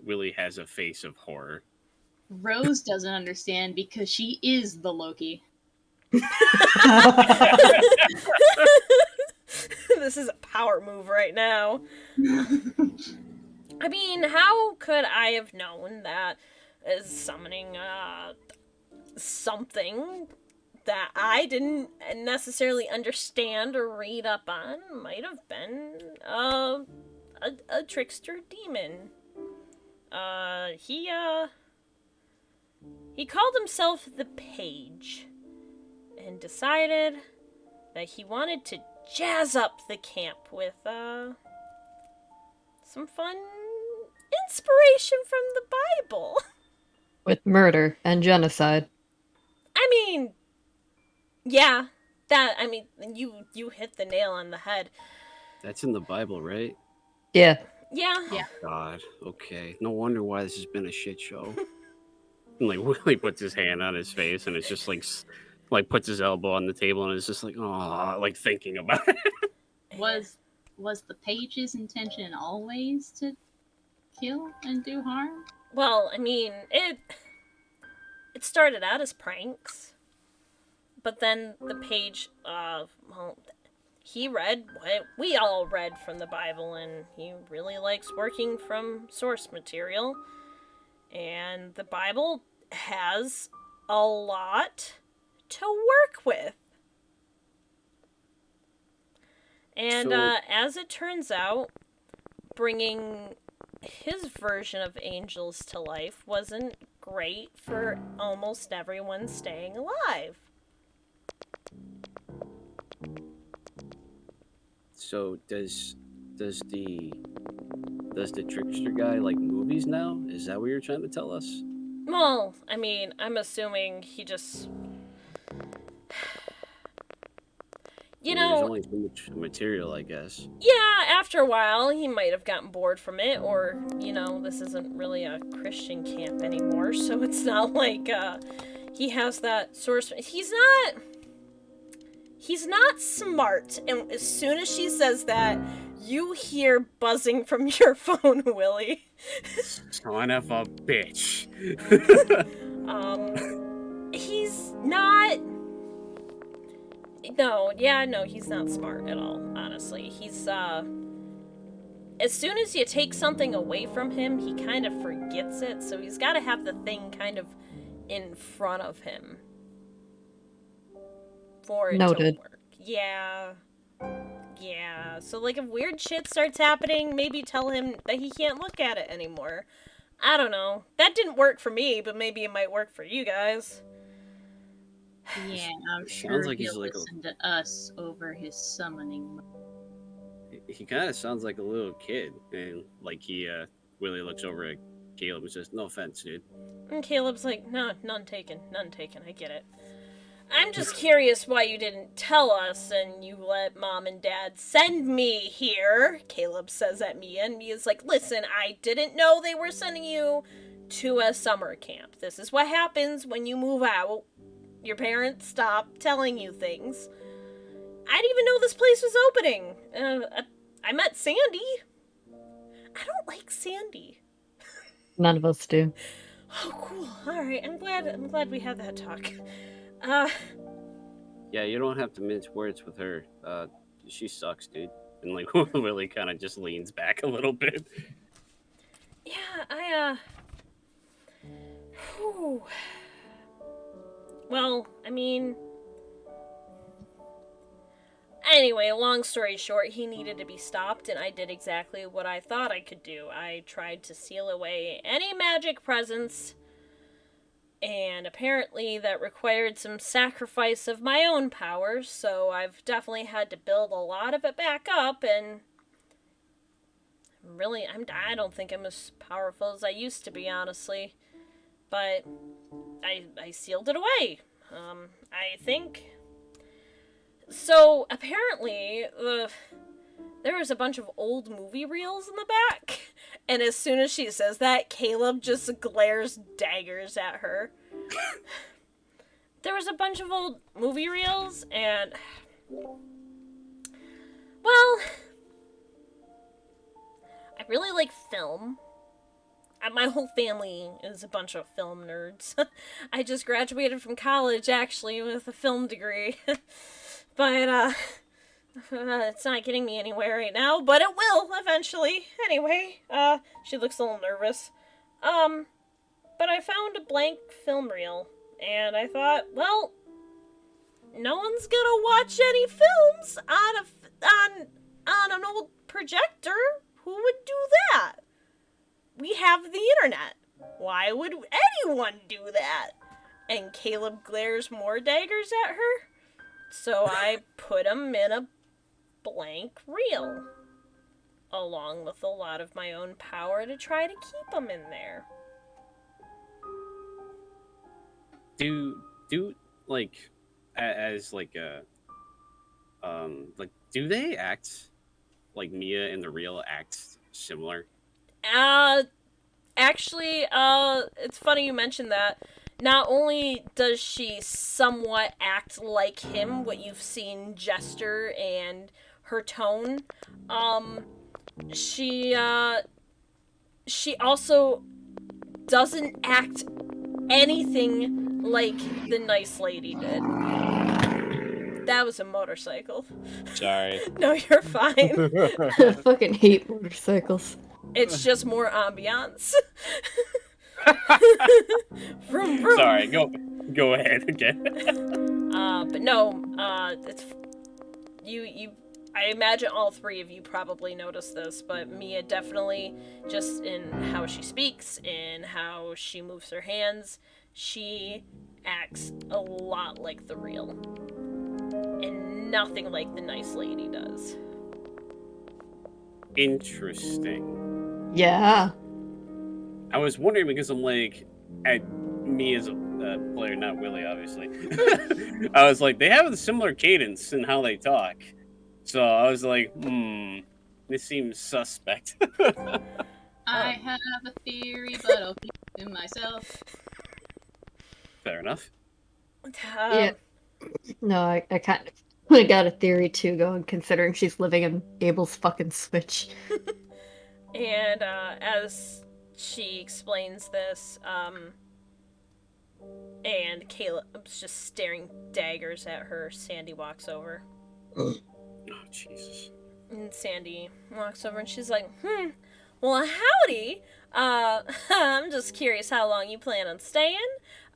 [SPEAKER 3] Willie has a face of horror.
[SPEAKER 2] Rose doesn't understand because she is the Loki.
[SPEAKER 1] This is a power move right now. I mean, how could I have known that summoning something that I didn't necessarily understand or read up on might have been a trickster demon. He called himself the Page and decided that he wanted to jazz up the camp with some fun inspiration from the Bible.
[SPEAKER 4] With murder and genocide.
[SPEAKER 1] I mean, yeah, you hit the nail on the head.
[SPEAKER 3] That's in the Bible, right?
[SPEAKER 4] Yeah.
[SPEAKER 1] Yeah.
[SPEAKER 2] Yeah.
[SPEAKER 3] God. Okay. No wonder why this has been a shit show. And like Willie puts his hand on his face, and it's just like puts his elbow on the table, and it's just like, oh, like thinking about it.
[SPEAKER 2] Was the page's intention always to kill and do harm?
[SPEAKER 1] Well, I mean, it started out as pranks, but then the Page, well, he read what we all read from the Bible, and he really likes working from source material. And the Bible has a lot to work with. And
[SPEAKER 3] So-
[SPEAKER 1] as it turns out, bringing his version of angels to life wasn't great for almost everyone staying alive.
[SPEAKER 3] So does the trickster guy like movies now? Is that what you're trying to tell us?
[SPEAKER 1] Well, I mean, I'm assuming he just. You
[SPEAKER 3] There's
[SPEAKER 1] know,
[SPEAKER 3] only so much material, I guess.
[SPEAKER 1] yeah, after a while, he might have gotten bored from it, or, this isn't really a Christian camp anymore, so it's not like, he has that source. He's not smart, and as soon as she says that, you hear buzzing from your phone, Willie.
[SPEAKER 3] Son of a bitch.
[SPEAKER 1] He's not. No, he's not smart at all, honestly. He's, as soon as you take something away from him, he kind of forgets it, so he's gotta have the thing kind of in front of him for it
[SPEAKER 4] Noted.
[SPEAKER 1] to work. Yeah. So, like, if weird shit starts happening, maybe tell him that he can't look at it anymore. I don't know. That didn't work for me, but maybe it might work for you guys.
[SPEAKER 2] Yeah, I'm
[SPEAKER 3] It
[SPEAKER 2] sure
[SPEAKER 3] sounds like
[SPEAKER 2] he'll
[SPEAKER 3] he's like
[SPEAKER 2] listen to us over his summoning.
[SPEAKER 3] he kind of sounds like a little kid, and like Willie looks over at Caleb and says, "No offense, dude."
[SPEAKER 1] And Caleb's like, no, none taken, I get it. I'm just curious why you didn't tell us and you let Mom and Dad send me here, Caleb says at Mia, and Mia's like, listen, I didn't know they were sending you to a summer camp. This is what happens when you move out. Your parents stop telling you things. I didn't even know this place was opening. I met Sandy. I don't like Sandy.
[SPEAKER 4] None of us do.
[SPEAKER 1] Oh, cool. All right. I'm glad we had that talk.
[SPEAKER 3] Yeah, you don't have to mince words with her. She sucks, dude. And like Willie kind of just leans back a little bit.
[SPEAKER 1] Yeah, whew. Well, I mean... Anyway, long story short, he needed to be stopped, and I did exactly what I thought I could do. I tried to seal away any magic presence, and apparently that required some sacrifice of my own powers, so I've definitely had to build a lot of it back up, and really, I don't think I'm as powerful as I used to be, honestly. But I sealed it away. I think... So, apparently, there was a bunch of old movie reels in the back, and as soon as she says that, Caleb just glares daggers at her. There was a bunch of old movie reels, and... Well... I really like film. My whole family is a bunch of film nerds. I just graduated from college, actually, with a film degree. But, It's not getting me anywhere right now, but it will eventually. Anyway, she looks a little nervous. But I found a blank film reel, and I thought, well, no one's gonna watch any films on an old projector. Who would do that? We have the internet. Why would anyone do that? And Caleb glares more daggers at her. So I put them in a blank reel, along with a lot of my own power to try to keep them in there.
[SPEAKER 3] Do like as like a do they act like Mia and the real act similar?
[SPEAKER 1] Actually, it's funny you mentioned that. Not only does she somewhat act like him, what you've seen gesture and her tone, she also doesn't act anything like the nice lady did. That was a motorcycle.
[SPEAKER 5] Sorry.
[SPEAKER 1] No, you're fine.
[SPEAKER 4] I fucking hate motorcycles.
[SPEAKER 1] It's just more ambiance. Vroom, vroom.
[SPEAKER 3] Sorry, go ahead again.
[SPEAKER 1] But no, it's you. I imagine all three of you probably noticed this, but Mia definitely, just in how she speaks, in how she moves her hands, she acts a lot like the real, and nothing like the nice lady does.
[SPEAKER 3] Interesting.
[SPEAKER 4] Yeah.
[SPEAKER 3] I was wondering because I'm like, me as a player, not Willie, obviously. I was like, they have a similar cadence in how they talk. So I was like, this seems suspect.
[SPEAKER 2] I have a theory, but I'll keep it to myself.
[SPEAKER 3] Fair enough.
[SPEAKER 4] Yeah. No, I kind of got a theory too going, considering she's living in Abel's fucking Switch.
[SPEAKER 1] And as she explains this, and Caleb's just staring daggers at her, Sandy walks over.
[SPEAKER 3] Oh, Jesus.
[SPEAKER 1] And Sandy walks over and she's like, well, howdy. I'm just curious how long you plan on staying.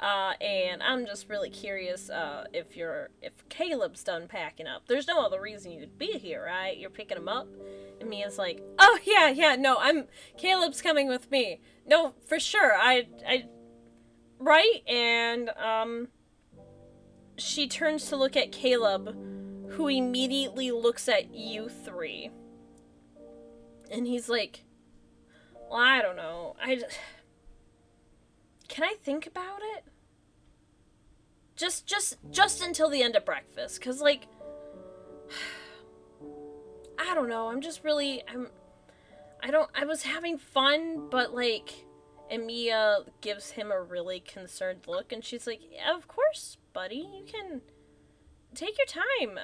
[SPEAKER 1] And I'm just really curious, if Caleb's done packing up. There's no other reason you'd be here, right? You're picking him up? And Mia's like, oh, yeah, no, Caleb's coming with me. No, for sure, right? And, she turns to look at Caleb, who immediately looks at you three. And he's like, well, I don't know. Can I think about it? Just until the end of breakfast, cause like, I don't know. I was having fun, but like, and Mia gives him a really concerned look, and she's like, yeah, of course, buddy, you can take your time.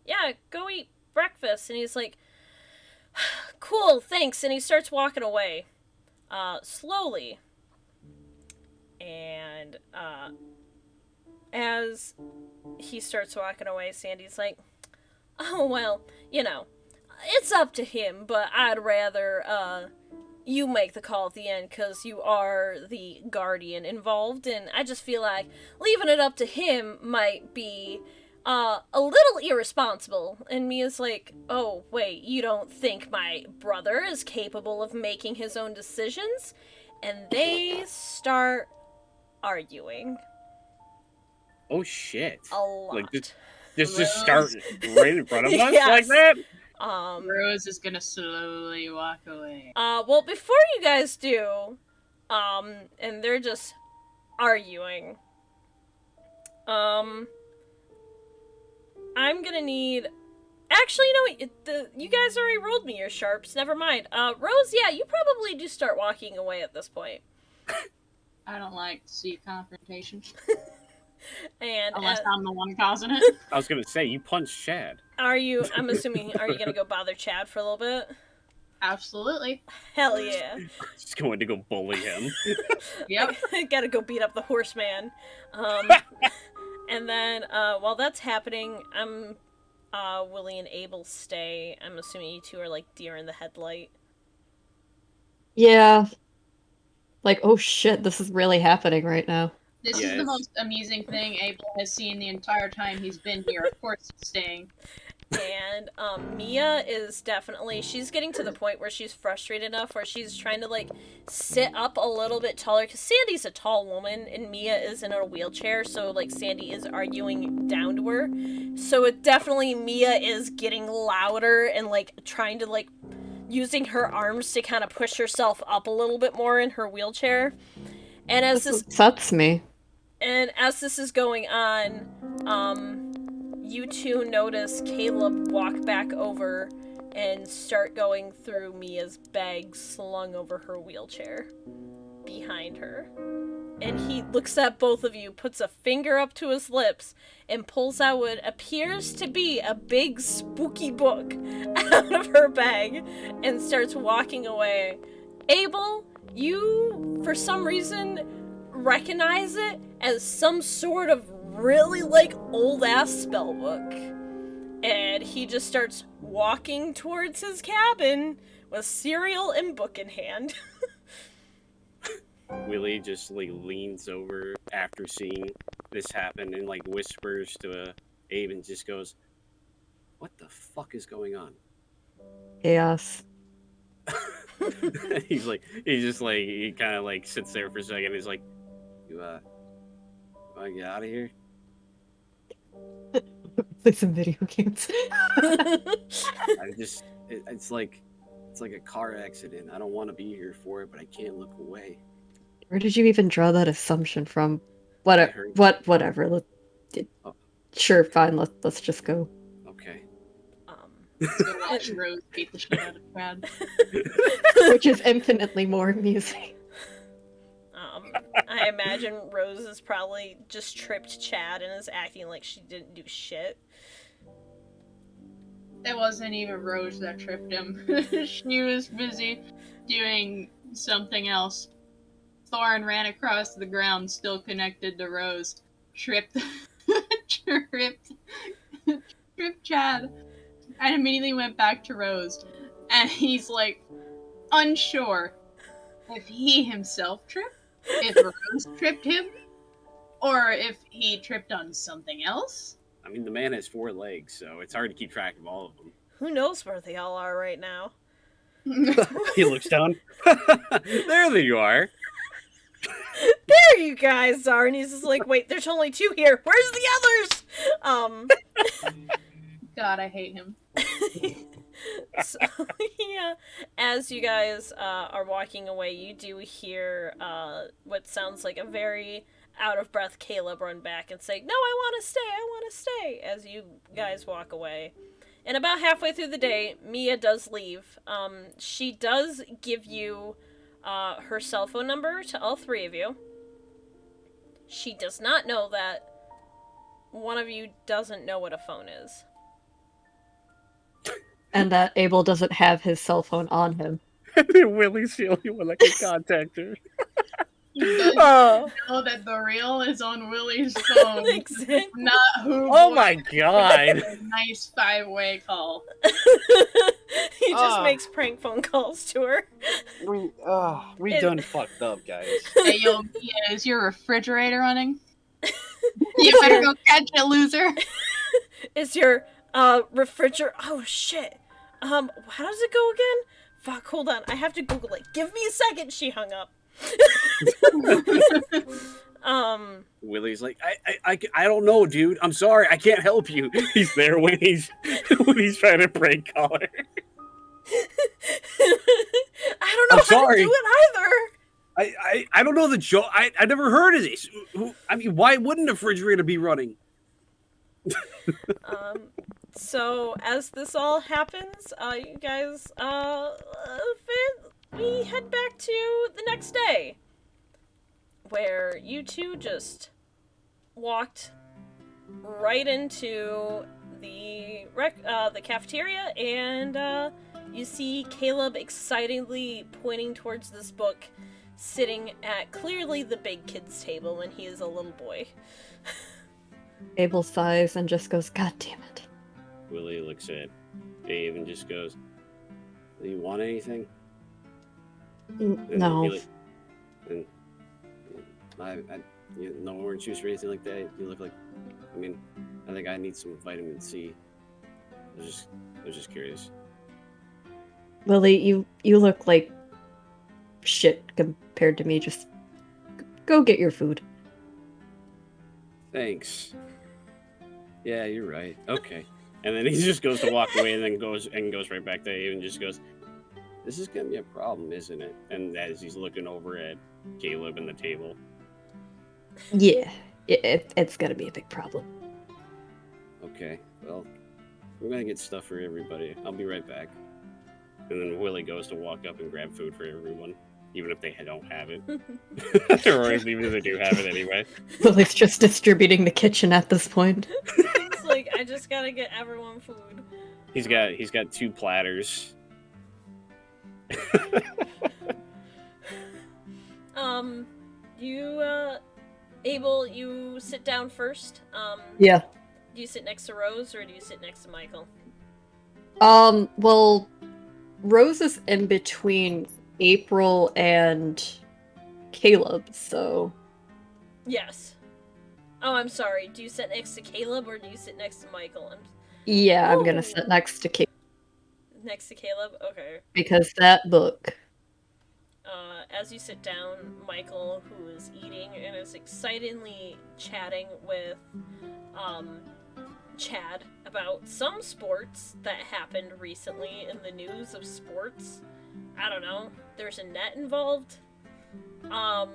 [SPEAKER 1] Yeah, go eat breakfast. And he's like, cool, thanks. And he starts walking away, slowly. And, as he starts walking away, Sandy's like, oh, well, it's up to him, but I'd rather, you make the call at the end, because you are the guardian involved, and I just feel like leaving it up to him might be, a little irresponsible. And Mia's like, oh, wait, you don't think my brother is capable of making his own decisions? And they start arguing.
[SPEAKER 3] Oh, shit.
[SPEAKER 1] A lot.
[SPEAKER 3] Like, just start right in front of us like that?
[SPEAKER 2] Rose is gonna slowly walk away.
[SPEAKER 1] Well, before you guys do, and they're just arguing, I'm gonna need... Actually, you guys already rolled me your sharps, never mind. Rose, yeah, you probably do start walking away at this point.
[SPEAKER 2] I don't like to see confrontation.
[SPEAKER 1] And
[SPEAKER 2] unless I'm the one causing it.
[SPEAKER 3] I was gonna say, you punched Chad.
[SPEAKER 1] I'm assuming, are you gonna go bother Chad for a little bit?
[SPEAKER 2] Absolutely.
[SPEAKER 1] Hell yeah.
[SPEAKER 3] Just going to go bully him.
[SPEAKER 2] Yep.
[SPEAKER 1] Gotta go beat up the horseman. And then, while that's happening, I'm Willie and Abel stay. I'm assuming you two are like deer in the headlight.
[SPEAKER 4] Yeah. Like, oh shit, this is really happening right now.
[SPEAKER 2] This is the
[SPEAKER 3] Yes.
[SPEAKER 2] most amusing thing Abel has seen the entire time he's been here. Of course he's staying.
[SPEAKER 1] And Mia is definitely, she's getting to the point where she's frustrated enough where she's trying to like sit up a little bit taller, because Sandy's a tall woman and Mia is in a wheelchair, so like Sandy is arguing down to her. So it definitely, Mia is getting louder and like trying to like using her arms to kind of push herself up a little bit more in her wheelchair. And as
[SPEAKER 4] This
[SPEAKER 1] this
[SPEAKER 4] upsets me.
[SPEAKER 1] is going on, you two notice Caleb walk back over and start going through Mia's bag slung over her wheelchair behind her. And he looks at both of you, puts a finger up to his lips, and pulls out what appears to be a big spooky book out of her bag and starts walking away. Abel, you, for some reason, recognize it as some sort of really like old ass spell book, and he just starts walking towards his cabin with cereal and book in hand.
[SPEAKER 3] Willie just like leans over after seeing this happen and like whispers to Abe and just goes, "What the fuck is going on?"
[SPEAKER 4] Chaos.
[SPEAKER 3] He kind of like sits there for a second. He's like, "You want to get out of here?"
[SPEAKER 4] Play some video games.
[SPEAKER 3] It's like a car accident. I don't want to be here for it, but I can't look away.
[SPEAKER 4] Where did you even draw that assumption from?
[SPEAKER 3] I heard-
[SPEAKER 4] Whatever.
[SPEAKER 3] Oh.
[SPEAKER 4] Sure, fine. Let's just go.
[SPEAKER 3] Okay.
[SPEAKER 2] Let's go watch Rose beat the shit out of Brad.
[SPEAKER 4] Which is infinitely more amusing.
[SPEAKER 1] I imagine Rose has probably just tripped Chad and is acting like she didn't do shit.
[SPEAKER 2] It wasn't even Rose that tripped him. She was busy doing something else. Thorin ran across the ground, still connected to Rose. Tripped Chad. And immediately went back to Rose. And he's like, unsure if he himself tripped, if Rose tripped him, or if he tripped on something else.
[SPEAKER 3] I mean, the man has 4 legs, so it's hard to keep track of all of them.
[SPEAKER 1] Who knows where they all are right now?
[SPEAKER 3] He looks down. There you are.
[SPEAKER 1] There you guys are, and he's just like, wait, there's only 2 here. Where's the others?
[SPEAKER 2] God, I hate him.
[SPEAKER 1] So, yeah, as you guys are walking away, you do hear what sounds like a very out-of-breath Caleb run back and say, "No, I want to stay, as you guys walk away. And about halfway through the day, Mia does leave. She does give you her cell phone number to all 3 of you. She does not know that one of you doesn't know what a phone is.
[SPEAKER 4] And that Abel doesn't have his cell phone on him.
[SPEAKER 3] Willie's the only one that can contact her.
[SPEAKER 2] He does
[SPEAKER 1] Oh,
[SPEAKER 2] know that the reel is on Willie's phone,
[SPEAKER 1] exactly.
[SPEAKER 2] not who.
[SPEAKER 3] Oh my god!
[SPEAKER 2] A nice 5-way call.
[SPEAKER 1] He just makes prank phone calls to her.
[SPEAKER 3] We done fucked up, guys.
[SPEAKER 2] Hey, yo, Mia, is your refrigerator running? You better go catch it, loser.
[SPEAKER 1] Is your refrigerator? Oh shit. How does it go again? Fuck, hold on. I have to Google it. Give me a second. She hung up.
[SPEAKER 3] Willie's like, I don't know, dude. I'm sorry, I can't help you. He's there when he's trying to prank call her.
[SPEAKER 1] I don't know how
[SPEAKER 3] sorry.
[SPEAKER 1] to do it either.
[SPEAKER 3] I don't know the joke. I never heard of this. I mean, why wouldn't a refrigerator be running?
[SPEAKER 1] So as this all happens, you guys, we head back to the next day, where you two just walked right into the cafeteria, and you see Caleb excitedly pointing towards this book, sitting at clearly the big kids' table when he is a little boy.
[SPEAKER 4] Abel sighs and just goes, "God damn it."
[SPEAKER 3] Willie looks at Dave and just goes, "Do you want anything?" And
[SPEAKER 4] No.
[SPEAKER 3] he and no orange juice or anything like that. You look like, I think I need some vitamin C. I was just curious.
[SPEAKER 4] Lily, you look like shit compared to me. Just go get your food.
[SPEAKER 3] Thanks. Yeah, you're right. Okay. And then he just goes to walk away and then goes right back to Dave and just goes, "This is gonna be a problem, isn't it?" And as he's looking over at Caleb and the table.
[SPEAKER 4] Yeah, it's gonna be a big problem.
[SPEAKER 3] Okay, well, we're gonna get stuff for everybody. I'll be right back. And then Willie goes to walk up and grab food for everyone, even if they don't have it. Or even if they do have it anyway.
[SPEAKER 4] Lily's just distributing the kitchen at this point.
[SPEAKER 1] It's like, I just gotta get everyone food.
[SPEAKER 3] He's got 2 platters.
[SPEAKER 1] You sit down first.
[SPEAKER 4] Yeah.
[SPEAKER 1] Do you sit next to Rose or do you sit next to Michael?
[SPEAKER 4] Well, Rose is in between April and Caleb, so...
[SPEAKER 1] Yes. Oh, I'm sorry. Do you sit next to Caleb or do you sit next to Michael?
[SPEAKER 4] Yeah, I'm gonna
[SPEAKER 1] Ooh.
[SPEAKER 4] sit next to Caleb.
[SPEAKER 1] Next to Caleb? Okay.
[SPEAKER 4] Because that book...
[SPEAKER 1] As you sit down, Michael, who is eating and is excitedly chatting with Chad about some sports that happened recently in the news of sports. I don't know. There's a net involved.
[SPEAKER 3] That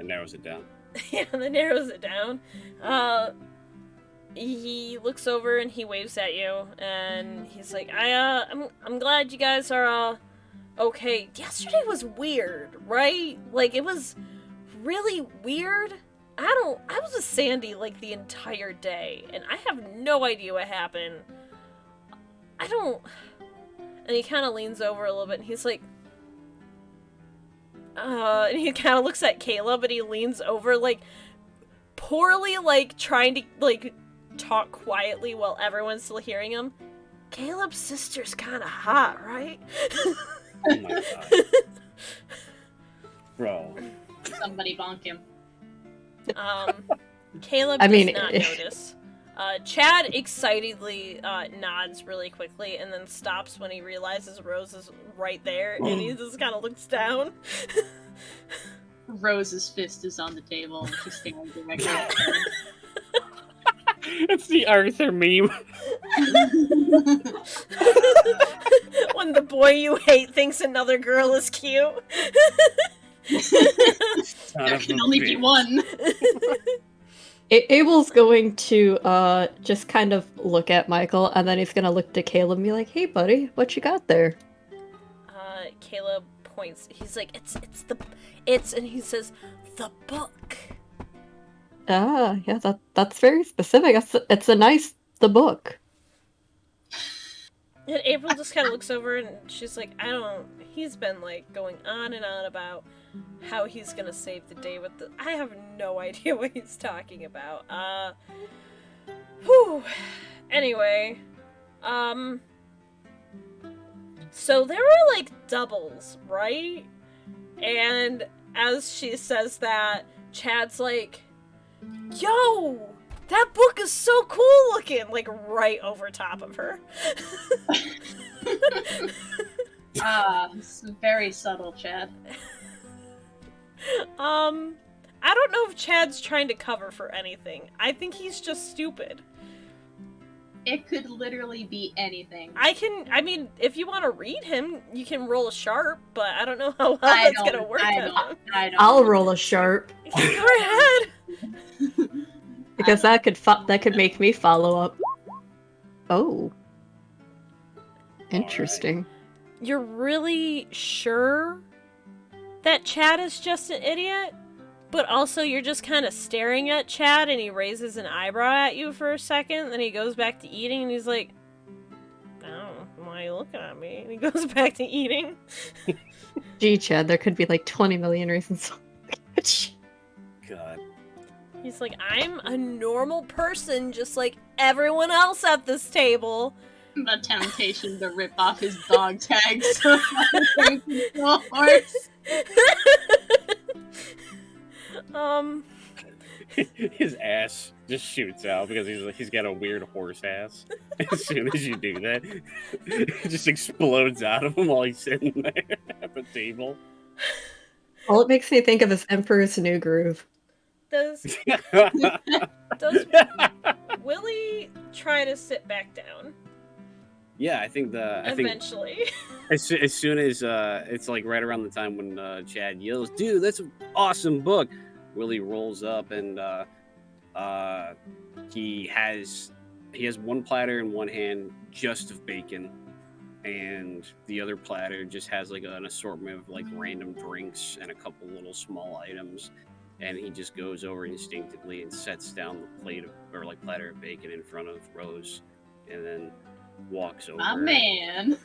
[SPEAKER 3] narrows it down.
[SPEAKER 1] Yeah, that narrows it down. He looks over and he waves at you, and he's like, I'm glad you guys are, okay. Yesterday was weird, right? Like, it was really weird. I was with Sandy, like, the entire day, and I have no idea what happened. And he kind of leans over a little bit, and he's like, and he kind of looks at Caleb, and he leans over, like, poorly, like, trying to, like, talk quietly while everyone's still hearing him. Caleb's sister's kind of hot, right?
[SPEAKER 3] Oh my god. Bro.
[SPEAKER 2] Somebody bonk him.
[SPEAKER 1] Caleb does not notice. Chad excitedly nods really quickly and then stops when he realizes Rose is right there, and he just kind of looks down.
[SPEAKER 2] Rose's fist is on the table and she's staring directly at him.
[SPEAKER 3] It's the Arthur meme.
[SPEAKER 1] When the boy you hate thinks another girl is cute.
[SPEAKER 2] There can only be one.
[SPEAKER 4] Abel's going to just kind of look at Michael, and then he's gonna look to Caleb and be like, "Hey, buddy, what you got there?"
[SPEAKER 1] Caleb points. He's like, and he says, "The book."
[SPEAKER 4] Ah, yeah, that's very specific. It's the book.
[SPEAKER 1] And April just kind of looks over and she's like, he's been like going on and on about how he's gonna save the day with I have no idea what he's talking about. Anyway, so there were like doubles, right? And as she says that, Chad's like, "Yo, that book is so cool looking," like right over top of her.
[SPEAKER 2] It's very subtle, Chad.
[SPEAKER 1] I don't know if Chad's trying to cover for anything. I think he's just stupid.
[SPEAKER 2] It could literally be anything.
[SPEAKER 1] If you want to read him, you can roll a sharp, but I don't know how well that's gonna work out.
[SPEAKER 4] I'll roll a sharp.
[SPEAKER 1] Go ahead.
[SPEAKER 4] Because that could make me follow up. Oh. Interesting.
[SPEAKER 1] Right. You're really sure that Chad is just an idiot? But also you're just kind of staring at Chad and he raises an eyebrow at you for a second, then he goes back to eating and he's like, "Oh, why are you looking at me?" And he goes back to eating.
[SPEAKER 4] Gee, Chad, there could be like 20 million reasons.
[SPEAKER 3] God.
[SPEAKER 1] He's like, I'm a normal person just like everyone else at this table.
[SPEAKER 2] The temptation to rip off his dog tags so he can go horse.
[SPEAKER 3] His ass just shoots out because he's got a weird horse ass. As soon as you do that, it just explodes out of him while he's sitting there at the table.
[SPEAKER 4] All it makes me think of is Emperor's New Groove.
[SPEAKER 1] Does Willie try to sit back down?
[SPEAKER 3] Yeah, I think
[SPEAKER 1] eventually.
[SPEAKER 3] As soon as it's like right around the time when Chad yells, "Dude, that's an awesome book!" Willie rolls up and he has one platter in one hand just of bacon, and the other platter just has like an assortment of like random drinks and a couple little small items. And he just goes over instinctively and sets down the platter of bacon in front of Rose, and then walks over.
[SPEAKER 2] My man.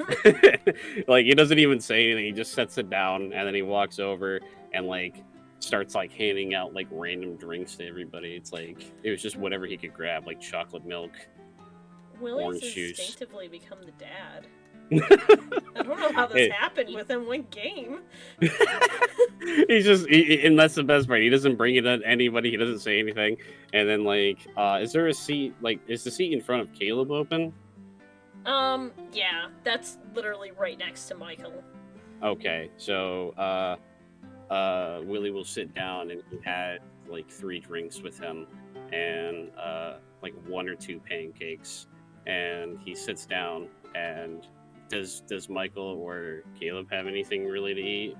[SPEAKER 3] Like, he doesn't even say anything. He just sets it down, and then he walks over and like starts like handing out like random drinks to everybody. It's like it was just whatever he could grab, like chocolate milk.
[SPEAKER 1] Willie's
[SPEAKER 3] orange juice.
[SPEAKER 1] instinctively become the dad. I don't know how this happened within one game.
[SPEAKER 3] He's just, and that's the best part. He doesn't bring it to anybody. He doesn't say anything. And then, like, is there a seat? Like, is the seat in front of Caleb open?
[SPEAKER 1] Yeah, that's literally right next to Michael.
[SPEAKER 3] Okay, so, Willie will sit down, and he had like 3 drinks with him, and like 1 or 2 pancakes, and he sits down and. Does Michael or Caleb have anything really to eat?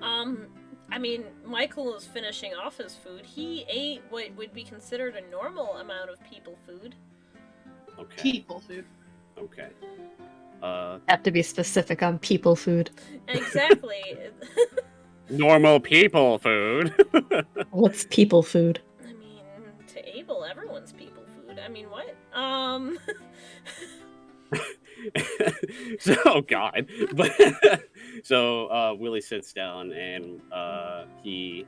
[SPEAKER 1] I mean, Michael is finishing off his food. He ate what would be considered a normal amount of people food.
[SPEAKER 3] Okay.
[SPEAKER 2] People food.
[SPEAKER 3] Okay.
[SPEAKER 4] Have to be specific on people food.
[SPEAKER 1] Exactly.
[SPEAKER 3] Normal people food.
[SPEAKER 4] What's people food?
[SPEAKER 1] I mean, to Abel, everyone's people food. I mean, what?
[SPEAKER 3] So, oh God. But so Willie sits down and he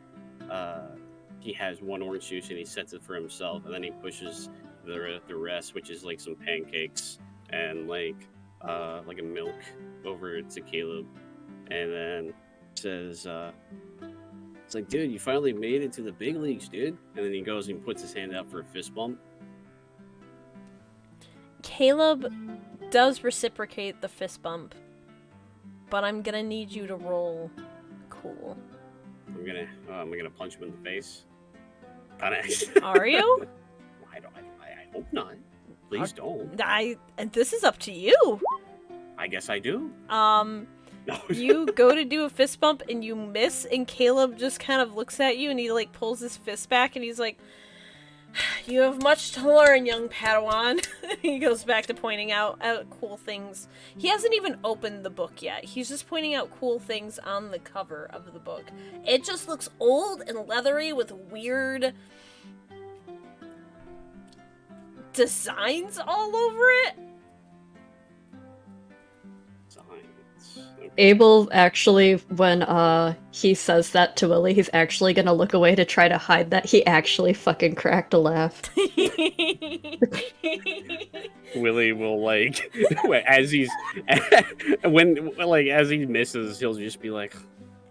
[SPEAKER 3] has 1 orange juice and he sets it for himself, and then he pushes the rest, which is like some pancakes and like a milk, over to Caleb, and then says it's like, dude, you finally made it to the big leagues, dude. And then he goes and puts his hand out for a fist bump.
[SPEAKER 1] Caleb does reciprocate the fist bump, but I'm gonna need you to roll cool.
[SPEAKER 3] I'm gonna punch him in the face.
[SPEAKER 1] Are you?
[SPEAKER 3] I hope not. Please don't.
[SPEAKER 1] This is up to you.
[SPEAKER 3] I guess I do.
[SPEAKER 1] No. You go to do a fist bump and you miss, and Caleb just kind of looks at you and he like pulls his fist back and he's like, "You have much to learn, young Padawan." He goes back to pointing out cool things. He hasn't even opened the book yet. He's just pointing out cool things on the cover of the book. It just looks old and leathery with weird designs all over it.
[SPEAKER 4] Abel actually, when he says that to Willie, he's actually gonna look away to try to hide that he actually fucking cracked a laugh.
[SPEAKER 3] Willie will like as he misses, he'll just be like,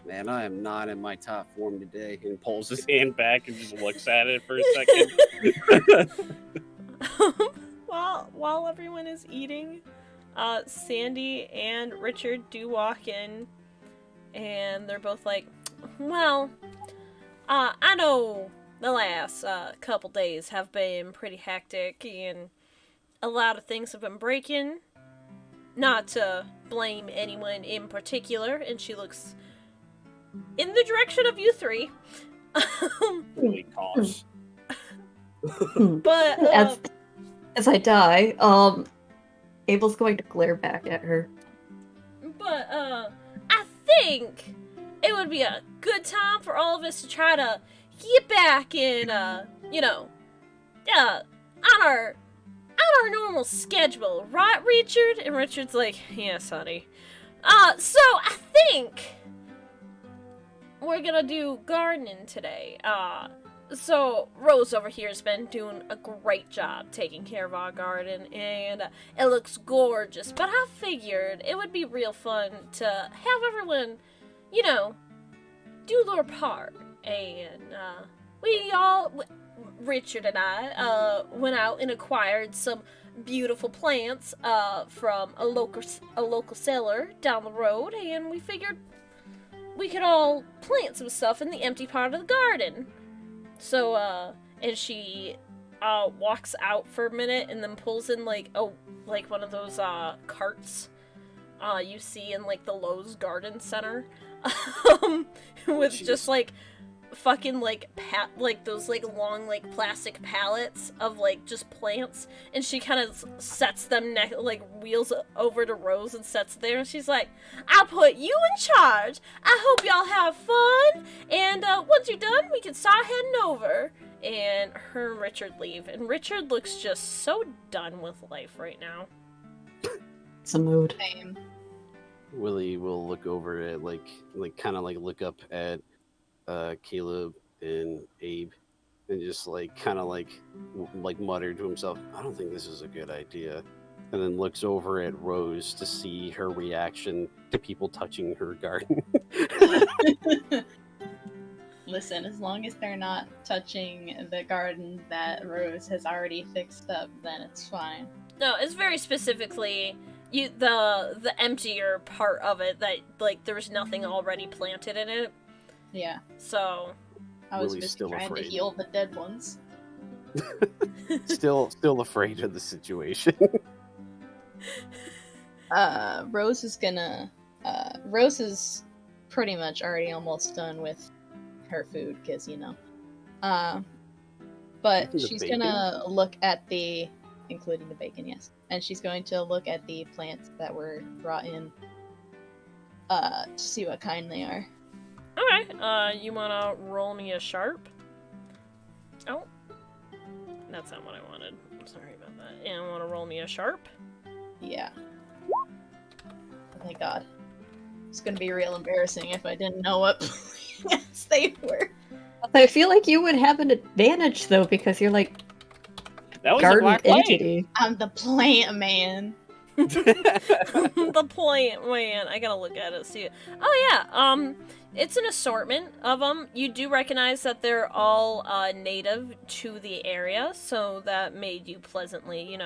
[SPEAKER 3] "Man, I am not in my top form today," and pulls his hand back and just looks at it for a second.
[SPEAKER 1] While everyone is eating, Sandy and Richard do walk in, and they're both like, "Well, I know the last couple days have been pretty hectic, and a lot of things have been breaking. Not to blame anyone in particular," and she looks in the direction of you 3.
[SPEAKER 3] Willie coughs.
[SPEAKER 1] But
[SPEAKER 4] as I die, Abel's going to glare back at her.
[SPEAKER 1] But, I think it would be a good time for all of us to try to get back in, on our normal schedule, right, Richard? And Richard's like, "Yes, honey. So I think we're gonna do gardening today. So, Rose over here has been doing a great job taking care of our garden, and it looks gorgeous. But I figured it would be real fun to have everyone, you know, do their part. And Richard and I, went out and acquired some beautiful plants from a local seller down the road, and we figured we could all plant some stuff in the empty part of the garden. So, and she, walks out for a minute and then pulls in, like, one of those, carts, you see in, like, the Lowe's Garden Center, with just, like, fucking, like, those, like, long, like, plastic pallets of, like, just plants, and she kind of sets them, wheels over to Rose and sets it there, and she's like, I'll put you in charge. I hope y'all have fun, and, once you're done, we can start heading over. And her and Richard leave, and Richard looks just so done with life right now.
[SPEAKER 4] It's a mood.
[SPEAKER 2] Same.
[SPEAKER 3] Willie will look over at kind of look up at Caleb and Abe, and just kind of mutter to himself, I don't think this is a good idea. And then looks over at Rose to see her reaction to people touching her garden.
[SPEAKER 2] Listen, as long as they're not touching the garden that Rose has already fixed up, then it's fine.
[SPEAKER 1] No, it's very specifically the emptier part of it that there's nothing already planted in it.
[SPEAKER 2] Yeah.
[SPEAKER 1] So
[SPEAKER 2] I was
[SPEAKER 3] Willie's
[SPEAKER 2] just
[SPEAKER 3] still
[SPEAKER 2] trying
[SPEAKER 3] afraid.
[SPEAKER 2] to heal the dead ones.
[SPEAKER 3] still afraid of the situation.
[SPEAKER 2] Rose is gonna. Rose is pretty much already almost done with her food, because but
[SPEAKER 3] The
[SPEAKER 2] she's
[SPEAKER 3] bacon?
[SPEAKER 2] gonna look at including the bacon, yes, and she's going to look at the plants that were brought in, to see what kind they are.
[SPEAKER 1] okay, you wanna roll me a sharp? Oh, that's not what I wanted. I'm sorry about that. And wanna roll me a sharp?
[SPEAKER 2] Yeah. Oh my god. It's gonna be real embarrassing if I didn't know what plants they were.
[SPEAKER 4] I feel like you would have an advantage though, because you're like
[SPEAKER 3] That was a
[SPEAKER 4] garden
[SPEAKER 3] black light.
[SPEAKER 4] entity.
[SPEAKER 2] I'm the plant man.
[SPEAKER 1] The plant, man. I gotta look at it. See it. Oh yeah. It's an assortment of them. You do recognize that they're all native to the area, so that made you pleasantly,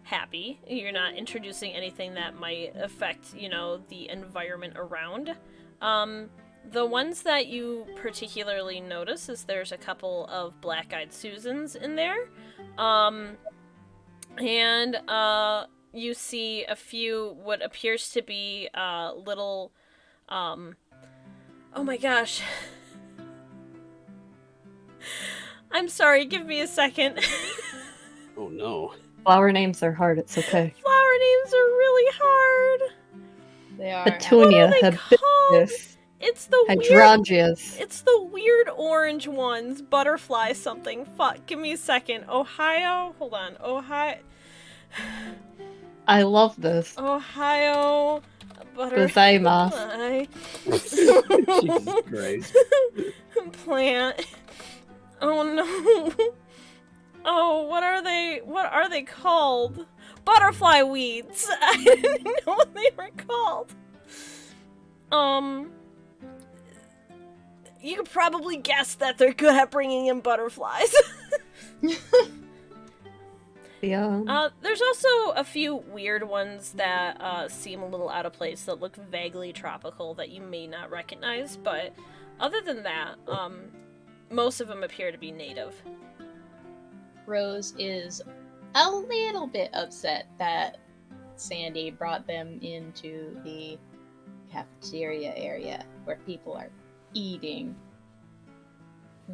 [SPEAKER 1] happy. You're not introducing anything that might affect, the environment around. The ones that you particularly notice is there's a couple of black-eyed Susans in there. And you see a few what appears to be little oh my gosh. I'm sorry, give me a second.
[SPEAKER 3] Oh no.
[SPEAKER 4] Flower names are hard, it's okay.
[SPEAKER 1] Flower names are really hard.
[SPEAKER 2] They are.
[SPEAKER 4] Petunia,
[SPEAKER 1] What are they
[SPEAKER 4] hibiscus,
[SPEAKER 1] It's the weird
[SPEAKER 4] hydrangeas.
[SPEAKER 1] It's the weird orange ones. Butterfly something. Fuck, give me a second. Ohio? Hold on. Ohio.
[SPEAKER 4] I love this.
[SPEAKER 1] Ohio. Butterfly.
[SPEAKER 4] Gozaimasu.
[SPEAKER 3] Jesus Christ.
[SPEAKER 1] Plant. Oh no. Oh, what are they? What are they called? Butterfly weeds. I didn't know what they were called. You could probably guess that they're good at bringing in butterflies.
[SPEAKER 4] Yeah.
[SPEAKER 1] There's also a few weird ones that seem a little out of place that look vaguely tropical that you may not recognize, but other than that, most of them appear to be native.
[SPEAKER 2] Rose is a little bit upset that Sandy brought them into the cafeteria area where people are eating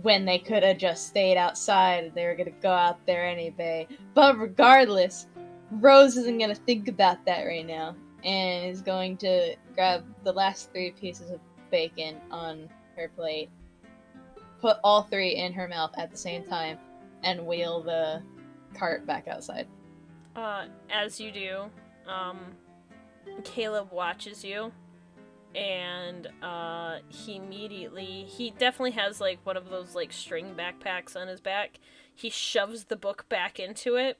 [SPEAKER 2] when they could have just stayed outside and they were gonna go out there anyway. But regardless, Rose isn't gonna think about that right now and is going to grab the last 3 pieces of bacon on her plate, put all 3 in her mouth at the same time, and wheel the cart back outside.
[SPEAKER 1] As you do, Caleb watches you and he definitely has like one of those like string backpacks on his back. He shoves the book back into it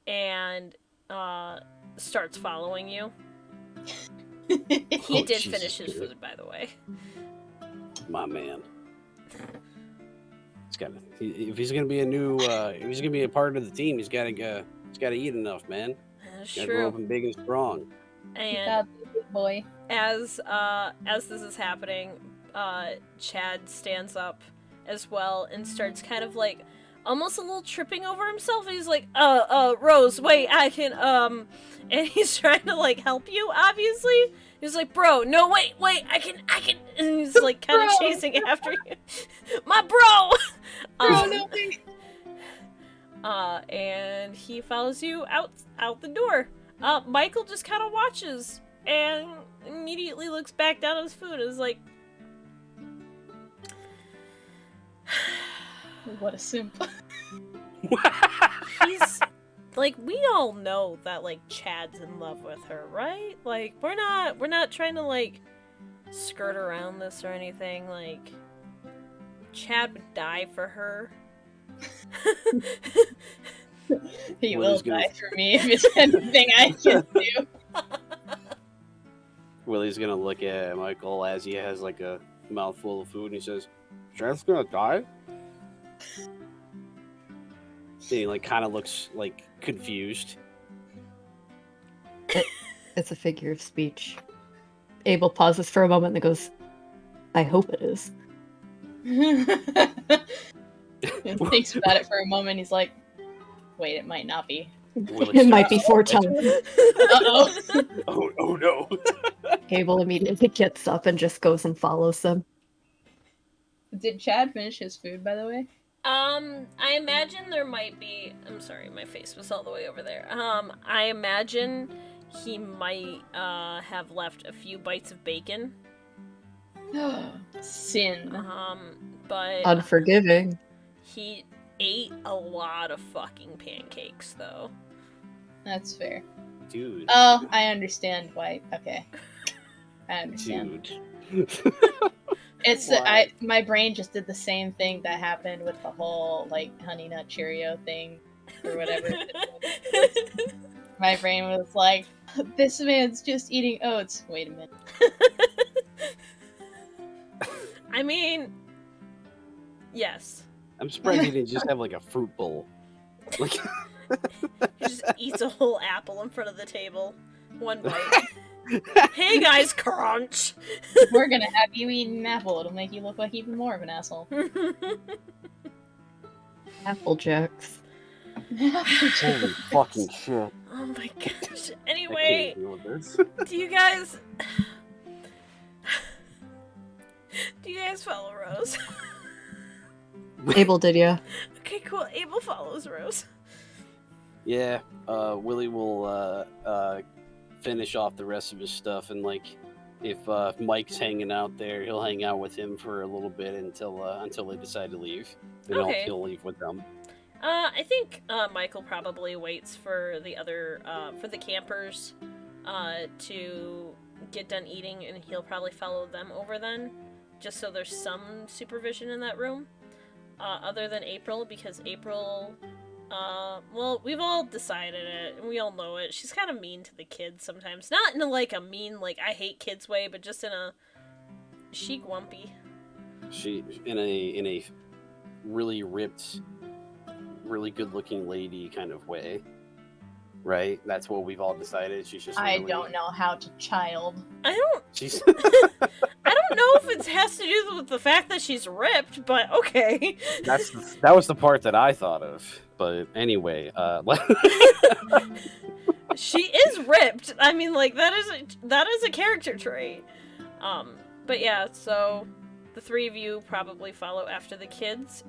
[SPEAKER 1] and starts following you. He
[SPEAKER 3] Oh,
[SPEAKER 1] did
[SPEAKER 3] Jesus
[SPEAKER 1] finish his
[SPEAKER 3] Christ.
[SPEAKER 1] food, by the way.
[SPEAKER 3] My man. If he's gonna be if he's gonna be a part of the team, he's gotta eat enough, man.
[SPEAKER 1] That's
[SPEAKER 3] Gotta grow up
[SPEAKER 1] true.
[SPEAKER 3] and big and strong.
[SPEAKER 1] And
[SPEAKER 2] God, big boy.
[SPEAKER 1] as this is happening, Chad stands up as well and starts kind of like almost a little tripping over himself. He's like, Rose, wait, I can and he's trying to like help you, obviously. He's like, bro, no, wait, I can, and he's like kind of
[SPEAKER 2] Bro.
[SPEAKER 1] chasing after you. My bro!
[SPEAKER 2] No, wait.
[SPEAKER 1] And he follows you out the door. Michael just kind of watches and immediately looks back down at his food and is like,
[SPEAKER 2] What a simp.
[SPEAKER 1] he's like, we all know that like Chad's in love with her, right? Like we're not trying to like skirt around this or anything. Like Chad would die for her.
[SPEAKER 2] He
[SPEAKER 3] Well,
[SPEAKER 2] will
[SPEAKER 3] he's gonna-
[SPEAKER 2] die for me if it's anything I can do.
[SPEAKER 3] Willie's gonna look at Michael as he has like a mouthful of food and he says, Chad's gonna die? He like kind of looks like confused.
[SPEAKER 4] It's a figure of speech. Abel pauses for a moment and goes, I hope it is.
[SPEAKER 2] And thinks about it for a moment. He's like, wait, it might not be.
[SPEAKER 4] It might be foretelling.
[SPEAKER 2] Uh-oh.
[SPEAKER 3] Oh no.
[SPEAKER 4] Abel immediately gets up and just goes and follows them.
[SPEAKER 2] Did Chad finish his food, by the way?
[SPEAKER 1] I imagine there might be. I'm sorry, my face was all the way over there. I imagine he might have left a few bites of bacon.
[SPEAKER 2] Sin.
[SPEAKER 1] But
[SPEAKER 4] Unforgiving.
[SPEAKER 1] he ate a lot of fucking pancakes, though.
[SPEAKER 2] That's fair.
[SPEAKER 3] Dude.
[SPEAKER 2] Oh, I understand why. Okay. I understand.
[SPEAKER 3] Dude.
[SPEAKER 2] It's
[SPEAKER 3] Why?
[SPEAKER 2] my brain just did the same thing that happened with the whole like Honey Nut Cheerio thing or whatever. My brain was like, this man's just eating oats. Wait a minute.
[SPEAKER 1] I mean, yes.
[SPEAKER 3] I'm surprised he didn't just have like a fruit bowl. Like
[SPEAKER 1] He just eats a whole apple in front of the table. One bite. Hey guys, crunch!
[SPEAKER 2] We're gonna have you eat an apple. It'll make you look like even more of an asshole.
[SPEAKER 4] Applejacks.
[SPEAKER 3] holy fucking shit.
[SPEAKER 1] Oh my gosh.
[SPEAKER 3] I
[SPEAKER 1] Anyway,
[SPEAKER 3] can't deal with this.
[SPEAKER 1] do you guys follow Rose?
[SPEAKER 4] Abel, did ya?
[SPEAKER 1] Okay, cool. Abel follows Rose.
[SPEAKER 3] Yeah, Willie will finish off the rest of his stuff, and like if Mike's hanging out there, he'll hang out with him for a little bit until they decide to leave. Then
[SPEAKER 1] Okay.
[SPEAKER 3] he'll leave with them.
[SPEAKER 1] I think Michael probably waits for the campers to get done eating, and he'll probably follow them over then, just so there's some supervision in that room. Other than April, because April, well, we've all decided it, and we all know it. She's kind of mean to the kids sometimes. Not in a, like, a mean, like, I hate kids way, but just in a, she grumpy.
[SPEAKER 3] She in a really ripped, really good-looking lady kind of way, right? That's what we've all decided. She's just.
[SPEAKER 2] I
[SPEAKER 3] really,
[SPEAKER 2] don't know how to child.
[SPEAKER 3] She's.
[SPEAKER 1] I don't know if it has to do with the fact that she's ripped, but okay.
[SPEAKER 3] That was the part that I thought of. But anyway,
[SPEAKER 1] She is ripped. I mean, like, that is a character trait. But yeah, so the three of you probably follow after the kids.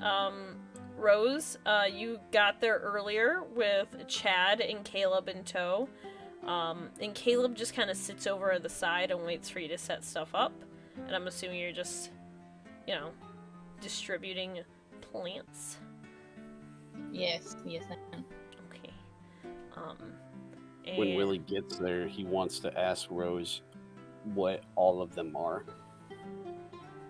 [SPEAKER 1] Rose, you got there earlier with Chad and Caleb in tow. And Caleb just kind of sits over at the side and waits for you to set stuff up. And I'm assuming you're just, distributing plants.
[SPEAKER 2] Yes, I am.
[SPEAKER 1] Okay.
[SPEAKER 3] when
[SPEAKER 1] And
[SPEAKER 3] Willie gets there, he wants to ask Rose, what all of them are.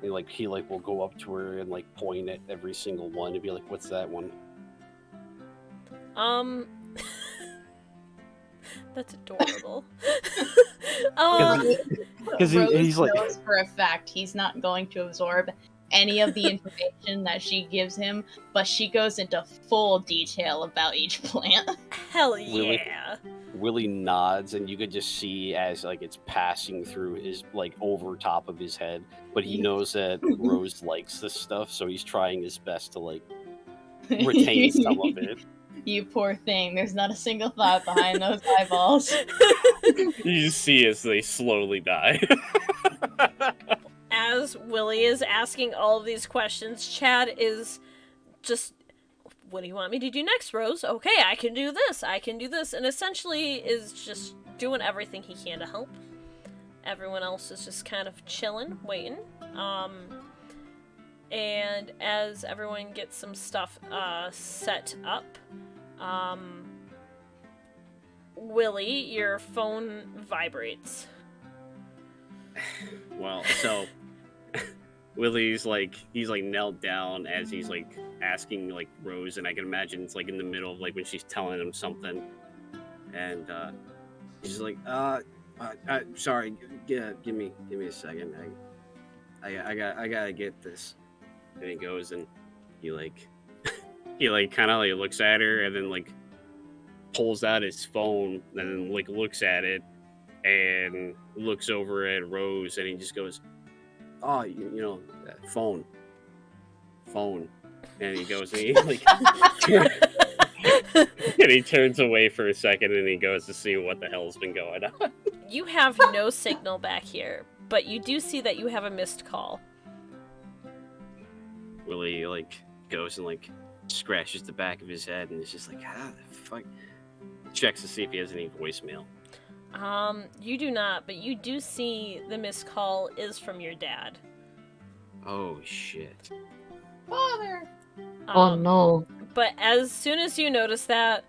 [SPEAKER 3] And, like, he like will go up to her and like point at every single one and be like, "What's that one?"
[SPEAKER 1] That's adorable.
[SPEAKER 3] Because he's like,
[SPEAKER 2] knows for a fact he's not going to absorb any of the information that she gives him, but she goes into full detail about each plant.
[SPEAKER 1] Hell
[SPEAKER 3] Willie-
[SPEAKER 1] yeah.
[SPEAKER 3] Willie nods, and you could just see as like it's passing through his like over top of his head. But he knows that Rose likes this stuff, so he's trying his best to like retain some of it.
[SPEAKER 2] You poor thing. There's not a single thought behind those eyeballs.
[SPEAKER 5] You just see as they slowly die.
[SPEAKER 1] As Willie is asking all of these questions, Chad is just, what do you want me to do next, Rose? Okay, I can do this, and essentially is just doing everything he can to help. Everyone else is just kind of chilling, waiting. And as everyone gets some stuff set up, Willie, your phone vibrates.
[SPEAKER 5] Well, so Willie's like, he's like knelt down as he's like asking like Rose, and I can imagine it's like in the middle of like when she's telling him something, and he's like, sorry, give me a second, I gotta get this. And he goes and he like kind of like looks at her and then like pulls out his phone and then like looks at it and looks over at Rose and he just goes, "Oh, you know, phone," and he goes and he like and he turns away for a second and he goes to see what the hell's been going on.
[SPEAKER 1] You have no signal back here, but you do see that you have a missed call.
[SPEAKER 3] Willie like goes and like scratches the back of his head and is just like, "How the fuck?" Checks to see if he has any voicemail.
[SPEAKER 1] You do not, but you do see the missed call is from your dad.
[SPEAKER 3] Oh shit!
[SPEAKER 2] Father!
[SPEAKER 4] Oh no.
[SPEAKER 1] But as soon as you notice that,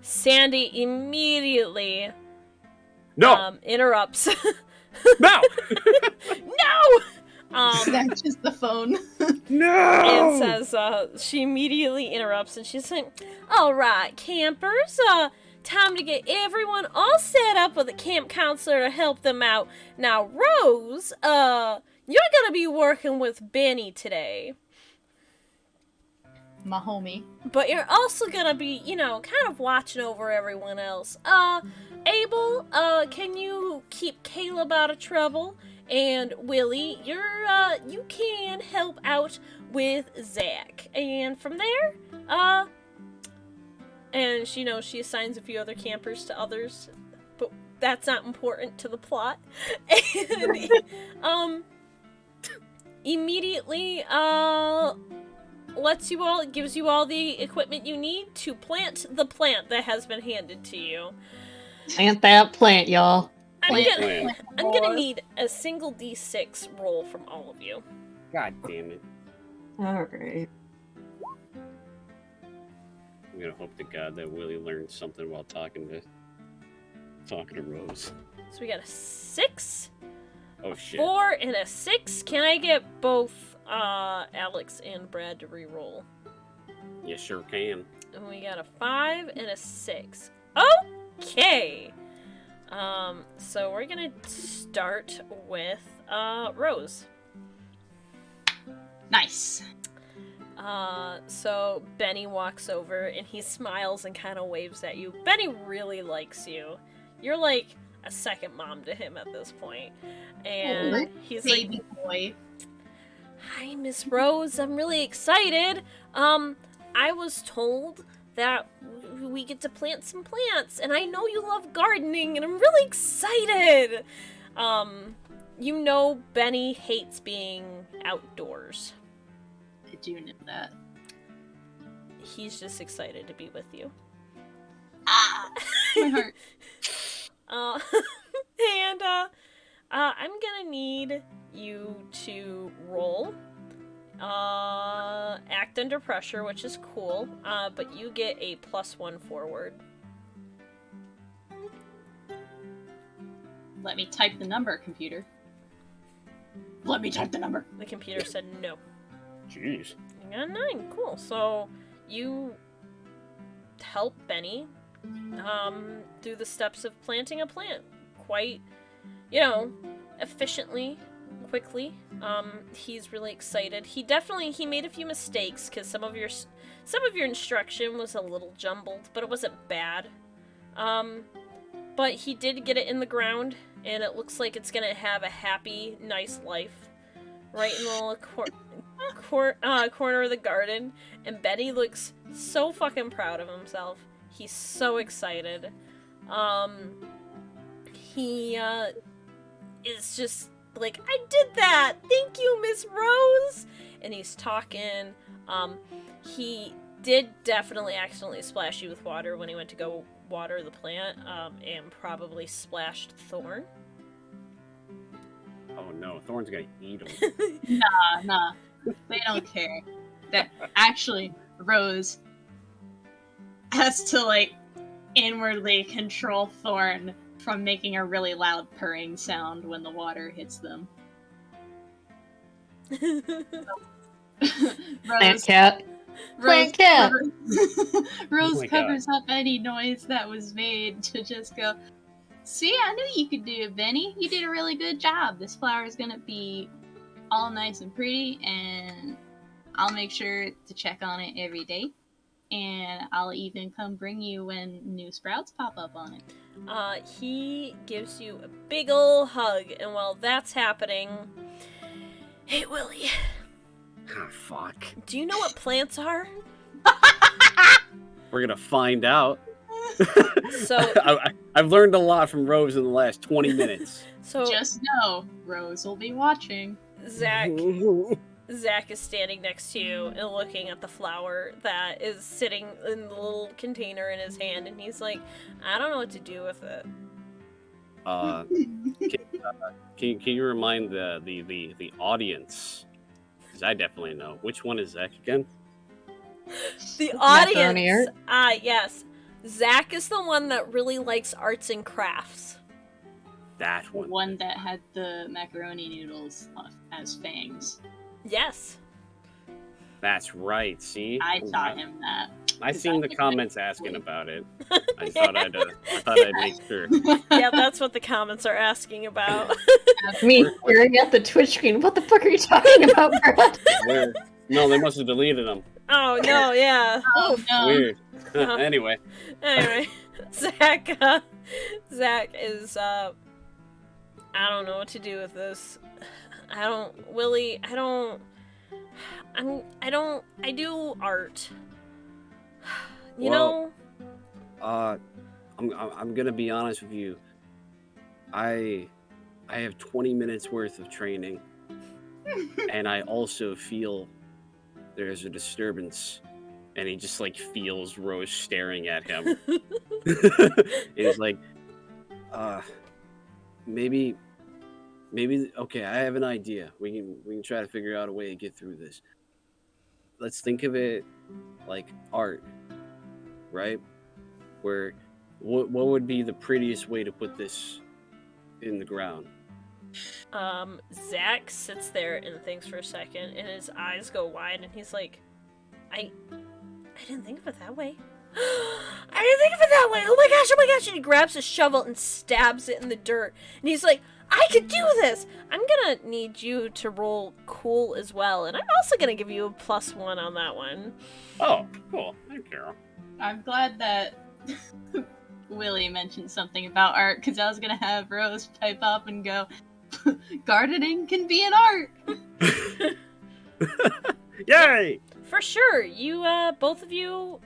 [SPEAKER 1] Sandy immediately
[SPEAKER 5] No,
[SPEAKER 1] interrupts.
[SPEAKER 5] no,
[SPEAKER 1] No!
[SPEAKER 2] Snatches the phone.
[SPEAKER 5] no!
[SPEAKER 1] And says, she immediately interrupts and she's like, "Alright, campers, time to get everyone all set up with a camp counselor to help them out. Now, Rose, you're gonna be working with Benny today.
[SPEAKER 2] My homie.
[SPEAKER 1] But you're also gonna be, you know, kind of watching over everyone else. Abel, can you keep Caleb out of trouble? And Willie, you can help out with Zach. And from there, and she assigns a few other campers to others, but that's not important to the plot. And, immediately, gives you all the equipment you need to plant the plant that has been handed to you.
[SPEAKER 4] Plant that plant, y'all.
[SPEAKER 1] I'm
[SPEAKER 5] Plant.
[SPEAKER 1] gonna need a single D6 roll from all of you.
[SPEAKER 3] God damn it!
[SPEAKER 4] Alright.
[SPEAKER 3] I'm gonna hope to God that Willie learned something while talking to Rose.
[SPEAKER 1] So we got a 6,
[SPEAKER 3] Oh
[SPEAKER 1] a
[SPEAKER 3] shit!
[SPEAKER 1] 4, and a 6. Can I get both Alex and Brad to re-roll?
[SPEAKER 3] You sure can.
[SPEAKER 1] And we got a 5 and a 6. Okay. So we're gonna start with Rose.
[SPEAKER 2] Nice.
[SPEAKER 1] So Benny walks over and he smiles and kind of waves at you. Benny really likes you. You're like a second mom to him at this point. And he's
[SPEAKER 2] Baby
[SPEAKER 1] like,
[SPEAKER 2] boy.
[SPEAKER 1] "Hi, Miss Rose. I'm really excited. I was told that we get to plant some plants, and I know you love gardening, and I'm really excited." You know Benny hates being outdoors.
[SPEAKER 2] I do know that.
[SPEAKER 1] He's just excited to be with you.
[SPEAKER 2] Ah! My heart.
[SPEAKER 1] And I'm gonna need you to roll act under pressure, which is cool, but you get a +1 forward.
[SPEAKER 2] Let me type the number, computer. Let me type the number.
[SPEAKER 1] The computer said no.
[SPEAKER 5] Jeez.
[SPEAKER 1] You got a 9. Cool. So you help Benny do the steps of planting a plant quite, efficiently, quickly. He's really excited. He made a few mistakes because some of your instruction was a little jumbled, but it wasn't bad. But he did get it in the ground, and it looks like it's gonna have a happy, nice life right in the little corner of the garden. And Benny looks so fucking proud of himself. He's so excited. He is just like, I did that! Thank you, Miss Rose! And he's talking. He did definitely accidentally splash you with water when he went to go water the plant, and probably splashed Thorn.
[SPEAKER 5] Oh no, Thorn's gonna eat him.
[SPEAKER 2] Nah. They don't care. That actually, Rose has to, inwardly control Thorn from making a really loud purring sound when the water hits them.
[SPEAKER 4] Plant cat.
[SPEAKER 2] Rose,
[SPEAKER 4] Plant cat.
[SPEAKER 2] Rose
[SPEAKER 5] Oh my
[SPEAKER 2] covers up any noise that was made to just go, see, I knew you could do it, Benny. You did a really good job. This flower is gonna be all nice and pretty, and I'll make sure to check on it every day. And I'll even come bring you when new sprouts pop up on it.
[SPEAKER 1] He gives you a big ol' hug, and while that's happening, hey, Willie,
[SPEAKER 3] Ah, fuck.
[SPEAKER 1] do you know what plants are?
[SPEAKER 5] We're gonna find out.
[SPEAKER 1] So,
[SPEAKER 5] I've learned a lot from Rose in the last 20 minutes.
[SPEAKER 1] so
[SPEAKER 2] Just know, Rose will be watching.
[SPEAKER 1] Zach is standing next to you and looking at the flower that is sitting in the little container in his hand, and he's like, I don't know what to do with it.
[SPEAKER 5] Can you remind the audience? Because I definitely know. Which one is Zach again?
[SPEAKER 1] The
[SPEAKER 4] Macaroni
[SPEAKER 1] audience.
[SPEAKER 4] art?
[SPEAKER 1] Yes. Zach is the one that really likes arts and crafts.
[SPEAKER 5] That
[SPEAKER 2] The
[SPEAKER 5] one.
[SPEAKER 2] one that had the macaroni noodles as fangs.
[SPEAKER 1] Yes.
[SPEAKER 5] That's right. See,
[SPEAKER 2] I taught him that.
[SPEAKER 5] I seen the comments asking about it. I thought I'd make sure.
[SPEAKER 1] Yeah, that's what the comments are asking about.
[SPEAKER 4] Me staring at the Twitch screen. What the fuck are you talking about, Brad?
[SPEAKER 5] Where? No, they must have deleted them.
[SPEAKER 1] Oh, no, yeah.
[SPEAKER 2] Oh no.
[SPEAKER 5] Weird.
[SPEAKER 1] Uh-huh.
[SPEAKER 5] Anyway,
[SPEAKER 1] Zach is, I don't know what to do with this. Willie, I do art. You
[SPEAKER 3] Well-
[SPEAKER 1] know?
[SPEAKER 3] I'm gonna be honest with you. I have 20 minutes worth of training, and I also feel there's a disturbance. And he just feels Rose staring at him. He's like, maybe. Okay, I have an idea. We can try to figure out a way to get through this. Let's think of it like art, right? Where what would be the prettiest way to put this in the ground?
[SPEAKER 1] Zach sits there and thinks for a second, and his eyes go wide, and he's like, I didn't think of it that way. I didn't think of it that way! Oh my gosh! And he grabs a shovel and stabs it in the dirt. And he's like, I could do this! I'm gonna need you to roll cool as well, and I'm also gonna give you a +1 on that one.
[SPEAKER 5] oh, cool. Thank you.
[SPEAKER 2] I'm glad that Willie mentioned something about art, because I was gonna have Rose pipe up and go, gardening can be an art!
[SPEAKER 5] Yay!
[SPEAKER 1] For sure, you, both of you,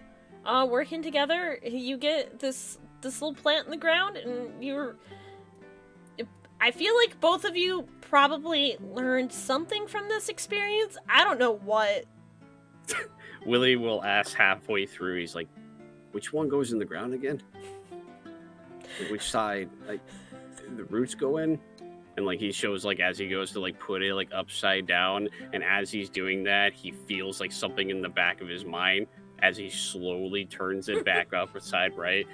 [SPEAKER 1] working together, you get this little plant in the ground, and I feel like both of you probably learned something from this experience. I don't know what.
[SPEAKER 5] Willie will ask halfway through. He's like,
[SPEAKER 3] Which one goes in the ground again? Which side? The roots go in?
[SPEAKER 5] and he shows as he goes to put it upside down, and as he's doing that, he feels something in the back of his mind as he slowly turns it back up side right,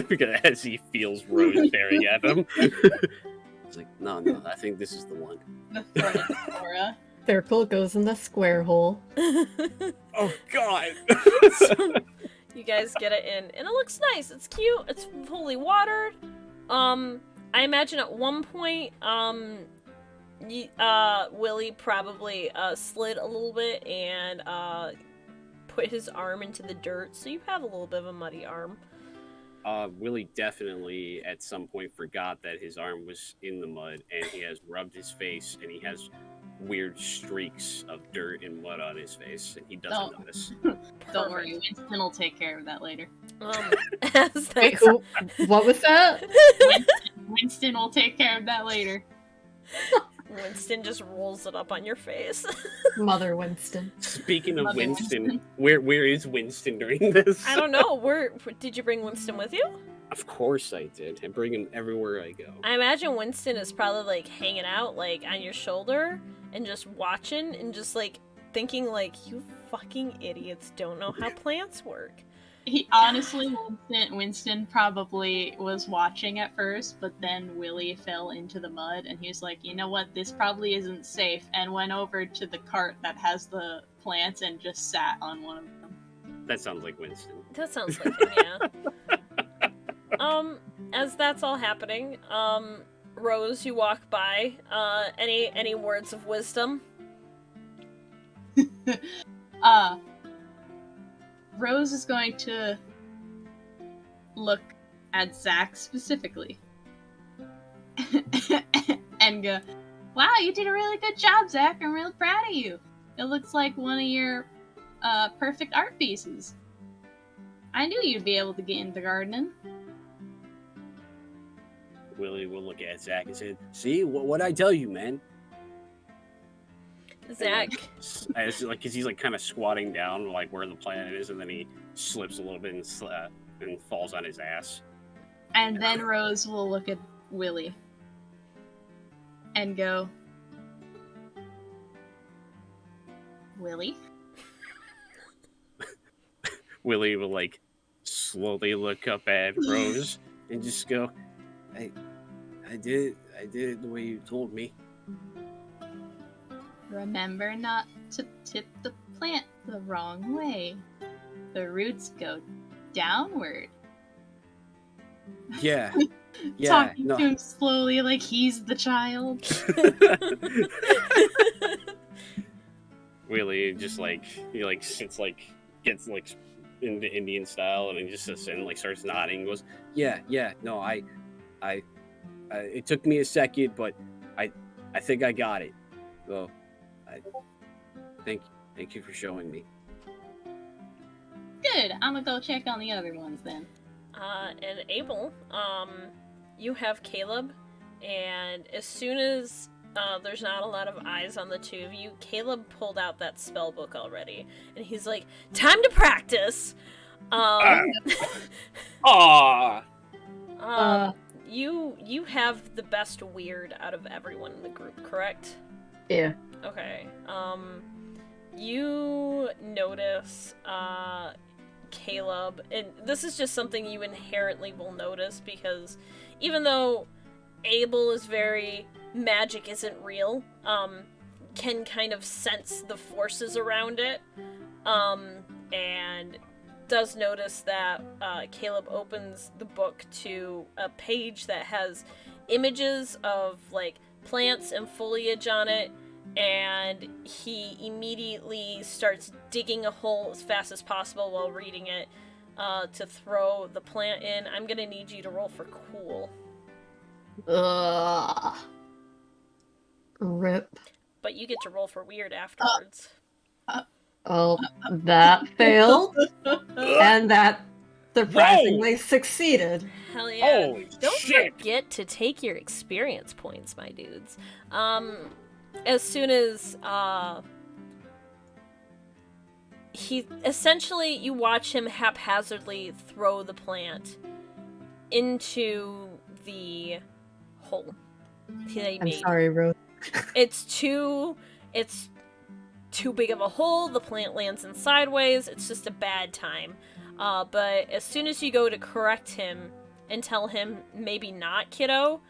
[SPEAKER 5] because as he feels Rose staring at him.
[SPEAKER 3] It's like, no, I think this is the one.
[SPEAKER 2] The thread aura.
[SPEAKER 4] Circle goes in the square hole.
[SPEAKER 3] Oh God!
[SPEAKER 1] You guys get it in, and it looks nice. It's cute. It's fully watered. I imagine at one point, Willie probably slid a little bit and put his arm into the dirt, so you have a little bit of a muddy arm.
[SPEAKER 5] Willie definitely at some point forgot that his arm was in the mud, and he has rubbed his face, and he has weird streaks of dirt and mud on his face, and he doesn't notice.
[SPEAKER 2] Don't worry, Winston will take care of that later.
[SPEAKER 1] As
[SPEAKER 4] Wait,
[SPEAKER 1] that's...
[SPEAKER 4] who? What was that?
[SPEAKER 2] Winston will take care of that later.
[SPEAKER 1] Winston just rolls it up on your face.
[SPEAKER 4] Mother Winston.
[SPEAKER 5] Speaking of
[SPEAKER 2] Mother
[SPEAKER 5] Winston,
[SPEAKER 2] Winston.
[SPEAKER 5] where is Winston during this?
[SPEAKER 1] I don't know. Where did you bring Winston with you?
[SPEAKER 5] Of course I did. I bring him everywhere I go.
[SPEAKER 1] I imagine Winston is probably like hanging out like on your shoulder and just watching and just like thinking like, you fucking idiots don't know how plants work.
[SPEAKER 2] He honestly, Winston probably was watching at first, but then Willie fell into the mud, and he was like, "You know what? This probably isn't safe," and went over to the cart that has the plants and just sat on one of them.
[SPEAKER 5] That sounds like Winston.
[SPEAKER 1] That sounds like him, yeah. As that's all happening, Rose, you walk by. Any words of wisdom?
[SPEAKER 2] Rose is going to look at Zach specifically and go, "Wow, you did a really good job, Zach. I'm really proud of you. It looks like one of your perfect art pieces. I knew you'd be able to get into gardening."
[SPEAKER 5] Willie will look at Zach and say,
[SPEAKER 3] See what I tell you, man.
[SPEAKER 1] Zach,
[SPEAKER 5] as like, cause he's like kind of squatting down, like where the plant is, and then he slips a little bit and falls on his ass.
[SPEAKER 2] And then Rose will look at Willie and go, "Willie?"
[SPEAKER 5] Willie will like slowly look up at Rose
[SPEAKER 3] And just go, I did it the way you told me.
[SPEAKER 2] Remember not to tip the plant the wrong way. The roots go downward.
[SPEAKER 3] Yeah. Yeah.
[SPEAKER 2] Talking
[SPEAKER 3] No.
[SPEAKER 2] to him slowly like he's the child.
[SPEAKER 5] Willie just like he like sits like gets like into Indian style, and he just sits and like starts nodding. Goes,
[SPEAKER 3] Yeah. No, I it took me a second, but I think I got it. So, thank you for showing me.
[SPEAKER 2] Good. I'm gonna go check on the other ones then.
[SPEAKER 1] and Abel, you have Caleb, and as soon as there's not a lot of eyes on the two of you, Caleb pulled out that spell book already, and he's like, "Time to practice." You have the best weird out of everyone in the group, correct?
[SPEAKER 4] Yeah.
[SPEAKER 1] Okay. You notice Caleb, and this is just something you inherently will notice because even though Abel is very magic isn't real, can kind of sense the forces around it, and does notice that Caleb opens the book to a page that has images of like plants and foliage on it, and he immediately starts digging a hole as fast as possible while reading it to throw the plant in. I'm gonna need you to roll for cool.
[SPEAKER 4] Ugh. Rip.
[SPEAKER 1] But you get to roll for weird afterwards.
[SPEAKER 4] Oh, that failed. And that surprisingly succeeded.
[SPEAKER 1] Hell yeah.
[SPEAKER 5] Holy
[SPEAKER 1] Don't
[SPEAKER 5] shit.
[SPEAKER 1] forget to take your experience points, my dudes. As soon as you watch him haphazardly throw the plant into the hole that he
[SPEAKER 4] I'm
[SPEAKER 1] made.
[SPEAKER 4] sorry, Rose.
[SPEAKER 1] It's too big of a hole. The plant lands in sideways. It's just a bad time. But as soon as you go to correct him and tell him maybe not, kiddo,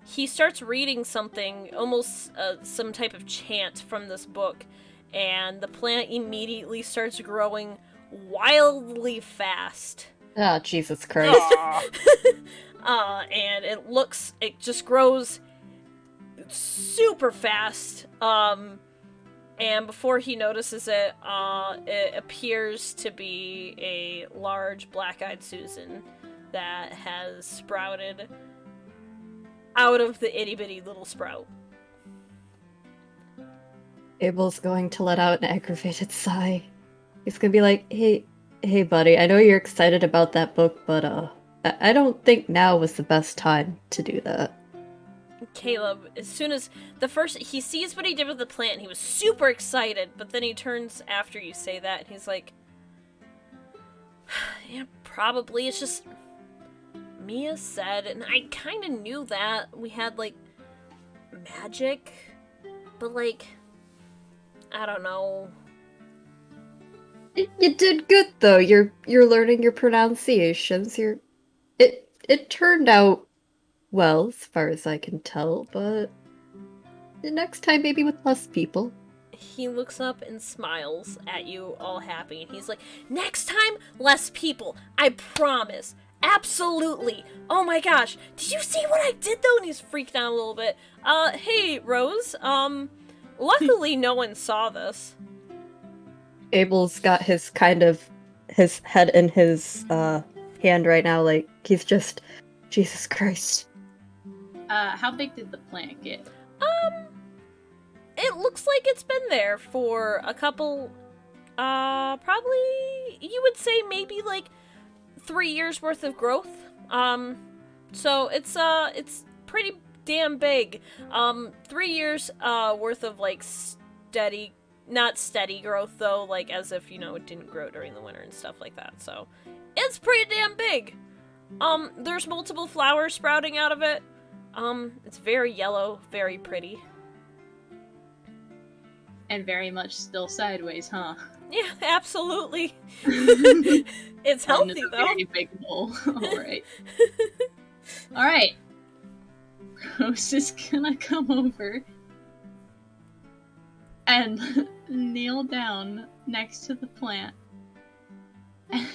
[SPEAKER 1] he starts reading something, almost some type of chant from this book, and the plant immediately starts growing wildly fast.
[SPEAKER 4] Ah, Jesus Christ.
[SPEAKER 1] And it just grows super fast. And before he notices it, it appears to be a large black-eyed Susan that has sprouted out of the itty-bitty little sprout.
[SPEAKER 4] Abel's going to let out an aggravated sigh. He's gonna be like, hey buddy, I know you're excited about that book, but I don't think now was the best time to do that.
[SPEAKER 1] Caleb, as soon as he sees what he did with the plant, and he was super excited, but then he turns after you say that, and he's like, yeah, probably, it's just, Mia said, and I kind of knew that, we had, like, magic, but, like, I don't know.
[SPEAKER 4] You did good though. You're learning your pronunciations. It turned out well, as far as I can tell, but the next time maybe with less people.
[SPEAKER 1] He looks up and smiles at you, all happy, and he's like, next time, less people. I promise. Absolutely. Oh my gosh. Did you see what I did, though? And he's freaked out a little bit. Hey, Rose. Luckily no one saw this.
[SPEAKER 4] Abel's got his head in his hand right now, like he's just, Jesus Christ.
[SPEAKER 2] How big did the plant get?
[SPEAKER 1] It looks like it's been there for a couple, probably, you would say maybe like 3 years worth of growth. So it's pretty damn big. 3 years, worth of like not steady growth though, like as if, it didn't grow during the winter and stuff like that. So it's pretty damn big. There's multiple flowers sprouting out of it. It's very yellow, very pretty.
[SPEAKER 2] And very much still sideways, huh?
[SPEAKER 1] Yeah, absolutely. It's healthy,
[SPEAKER 2] a
[SPEAKER 1] though.
[SPEAKER 2] Very big bowl. Alright. Alright. Rose is gonna come over and kneel down next to the plant and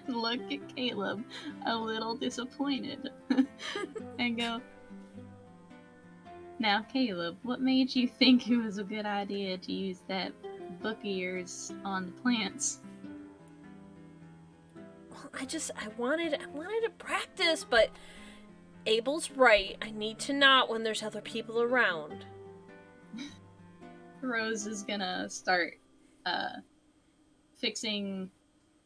[SPEAKER 2] look at Caleb a little disappointed and go, now Caleb, what made you think it was a good idea to use that book of yours on the plants?
[SPEAKER 1] Well, I wanted to practice, but Abel's right. I need to not when there's other people around.
[SPEAKER 2] Rose is gonna start fixing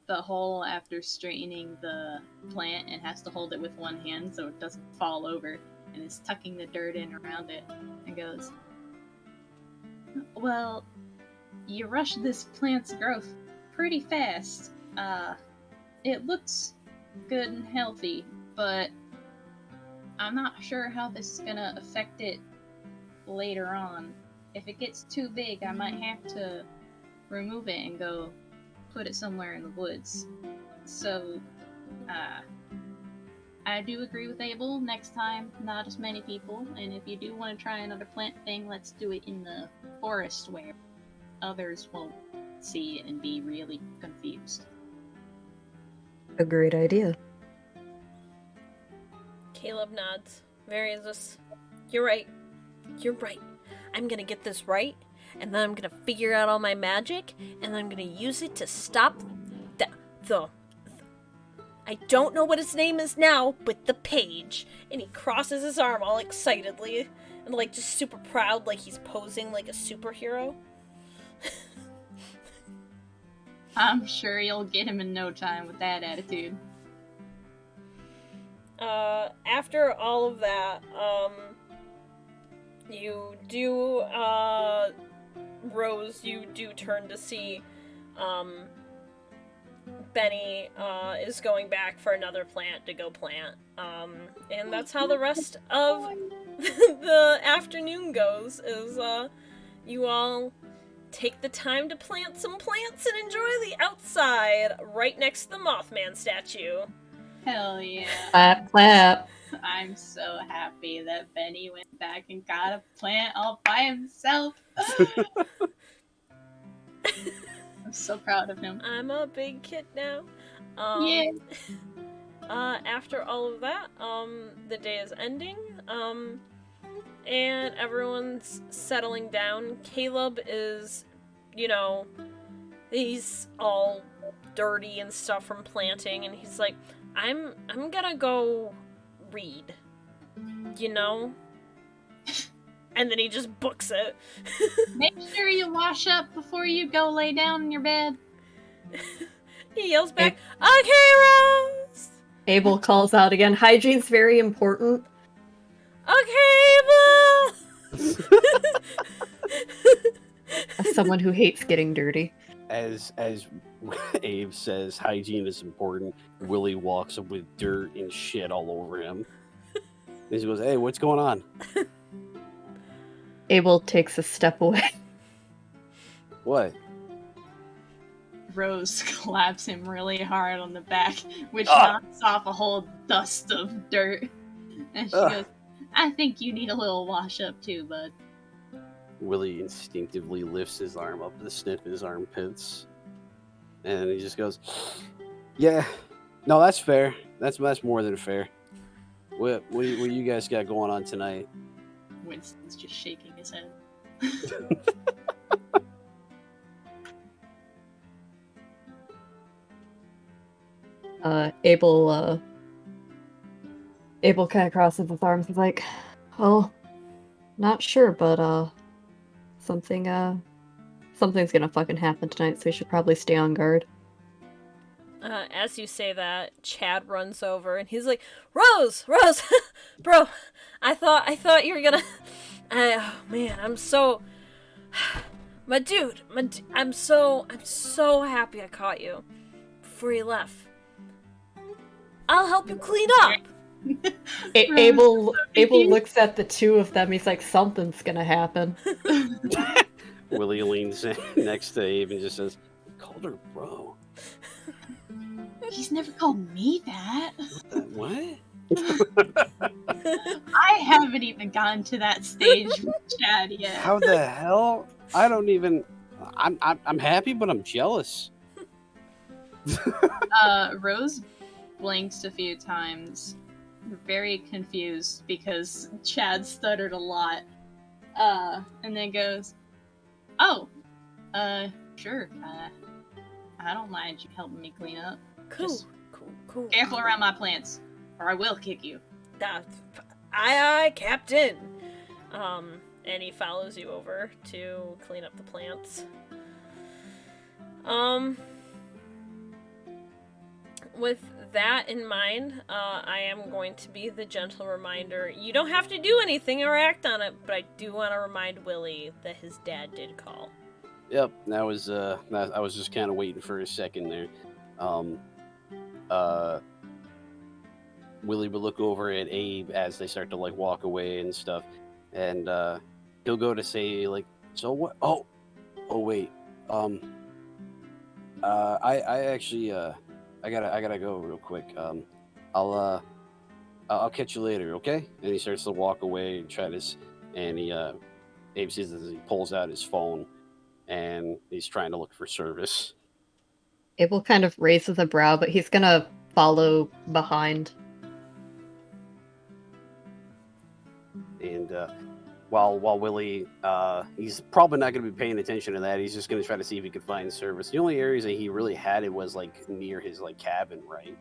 [SPEAKER 2] the hole after straightening the plant and has to hold it with one hand so it doesn't fall over, and is tucking the dirt in around it and goes, well, you rushed this plant's growth pretty fast. It looks good and healthy, but I'm not sure how this is gonna affect it later on. If it gets too big, I might have to remove it and go put it somewhere in the woods. So, I do agree with Abel. Next time, not as many people. And if you do want to try another plant thing, let's do it in the forest where others won't see it and be really confused.
[SPEAKER 4] A great idea.
[SPEAKER 1] Caleb nods. Various, you're right. You're right. I'm gonna get this right, and then I'm gonna figure out all my magic, and then I'm gonna use it to stop the I don't know what his name is now, but the page. And he crosses his arm all excitedly, and like just super proud, like he's posing like a superhero.
[SPEAKER 2] I'm sure you'll get him in no time with that attitude.
[SPEAKER 1] After all of that, you do, Rose, you do turn to see, Benny, is going back for another plant to go plant. And that's how the rest of the afternoon goes, is, you all take the time to plant some plants and enjoy the outside right next to the Mothman statue.
[SPEAKER 2] Hell yeah.
[SPEAKER 4] Clap, clap.
[SPEAKER 2] I'm so happy that Benny went back and got a plant all by himself. I'm so proud of him.
[SPEAKER 1] I'm a big kid now.
[SPEAKER 2] Yeah.
[SPEAKER 1] After all of that, the day is ending, and everyone's settling down. Caleb is, he's all dirty and stuff from planting, and he's like, I'm gonna go read, and then he just books it.
[SPEAKER 2] Make sure you wash up before you go lay down in your bed.
[SPEAKER 1] He yells back, okay, Rose!
[SPEAKER 4] Abel calls out again. Hygiene's very important.
[SPEAKER 1] Okay, Abel!
[SPEAKER 4] As someone who hates getting dirty.
[SPEAKER 5] As Abe says, hygiene is important. Willie walks up with dirt and shit all over him. And he goes, "Hey, what's going on?"
[SPEAKER 4] Abel takes a step away.
[SPEAKER 5] What?
[SPEAKER 2] Rose claps him really hard on the back, which knocks off a whole dust of dirt. And she goes, I think you need a little wash up too, bud.
[SPEAKER 5] Willie instinctively lifts his arm up to sniff his armpits. And he just goes, "Yeah, no, that's fair. That's more than fair. What you guys got going on tonight?"
[SPEAKER 2] Winston's just shaking his head.
[SPEAKER 4] Abel kind of crosses his arms. He's like, "Oh, not sure, but something's gonna fucking happen tonight, so we should probably stay on guard."
[SPEAKER 1] As you say that, Chad runs over and he's like, Rose, bro, I thought you were gonna. Oh man, I'm so. My dude, I'm so happy I caught you before you left. I'll help you clean up.
[SPEAKER 4] Abel looks at the two of them. He's like, something's gonna happen.
[SPEAKER 5] Willie leans in next to Abe and just says, "Called her bro."
[SPEAKER 2] He's never called me that.
[SPEAKER 5] What?
[SPEAKER 2] I haven't even gotten to that stage with Chad yet.
[SPEAKER 5] How the hell? I don't even. I'm happy, but I'm jealous.
[SPEAKER 2] Rose blinks a few times, very confused because Chad stuttered a lot. And then goes, "Oh, sure. I don't mind you helping me clean up.
[SPEAKER 1] Cool.
[SPEAKER 2] Careful around my plants, or I will kick you."
[SPEAKER 1] Aye, Captain. And he follows you over to clean up the plants. With that in mind, I am going to be the gentle reminder. You don't have to do anything or act on it, but I do want to remind Willie that his dad did call.
[SPEAKER 5] Yep, I was just kind of waiting for a second there. Willie would look over at Abe as they start to like walk away and stuff, and he'll go to say like, "So what? Oh wait, I actually I gotta go real quick. I'll catch you later, okay?" And he starts to walk away and Abe sees as he pulls out his phone and he's trying to look for service.
[SPEAKER 4] Abel kind of raises a brow, but he's gonna follow behind.
[SPEAKER 5] And while Willie, he's probably not going to be paying attention to that. He's just going to try to see if he can find service. The only areas that he really had it was like near his like cabin, right?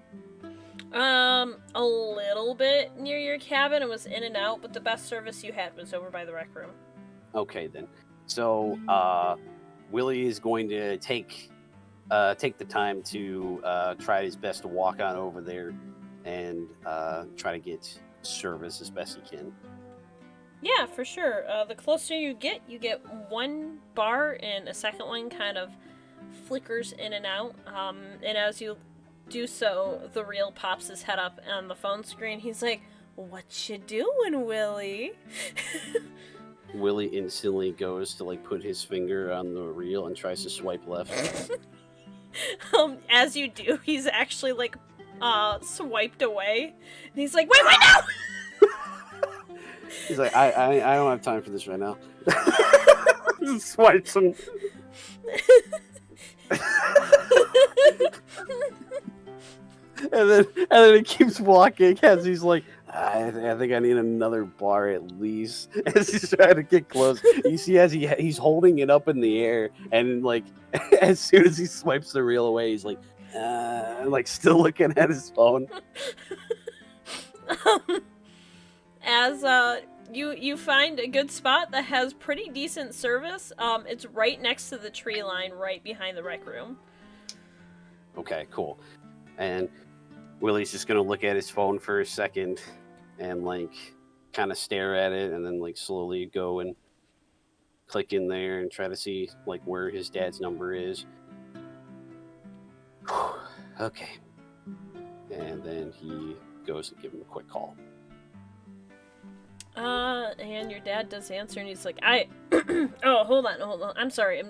[SPEAKER 1] A little bit near your cabin. It was in and out, but the best service you had was over by the rec room.
[SPEAKER 5] Okay, then. So Willie is going to take the time to try his best to walk on over there and try to get service as best he can.
[SPEAKER 1] Yeah, for sure. The closer you get one bar, and a second one kind of flickers in and out. And as you do so, the reel pops his head up on the phone screen. He's like, "What you doing, Willie?"
[SPEAKER 5] Willie instantly goes to like put his finger on the reel and tries to swipe left.
[SPEAKER 1] As you do, he's actually like swiped away. And he's like, wait, no!
[SPEAKER 3] He's like, I don't have time for this right now. Just swipes him. And then he keeps walking as he's like, I think I need another bar at least. As he's trying to get close, you see as he's holding it up in the air, and like as soon as he swipes the reel away, he's like still looking at his phone.
[SPEAKER 1] As you find a good spot that has pretty decent service. It's right next to the tree line, right behind the rec room.
[SPEAKER 3] Okay, cool. And Willie's just gonna look at his phone for a second and like kind of stare at it, and then like slowly go and click in there and try to see like where his dad's number is. Okay. And then he goes to give him a quick call.
[SPEAKER 1] And your dad does answer, and he's like, oh, hold on. I'm sorry.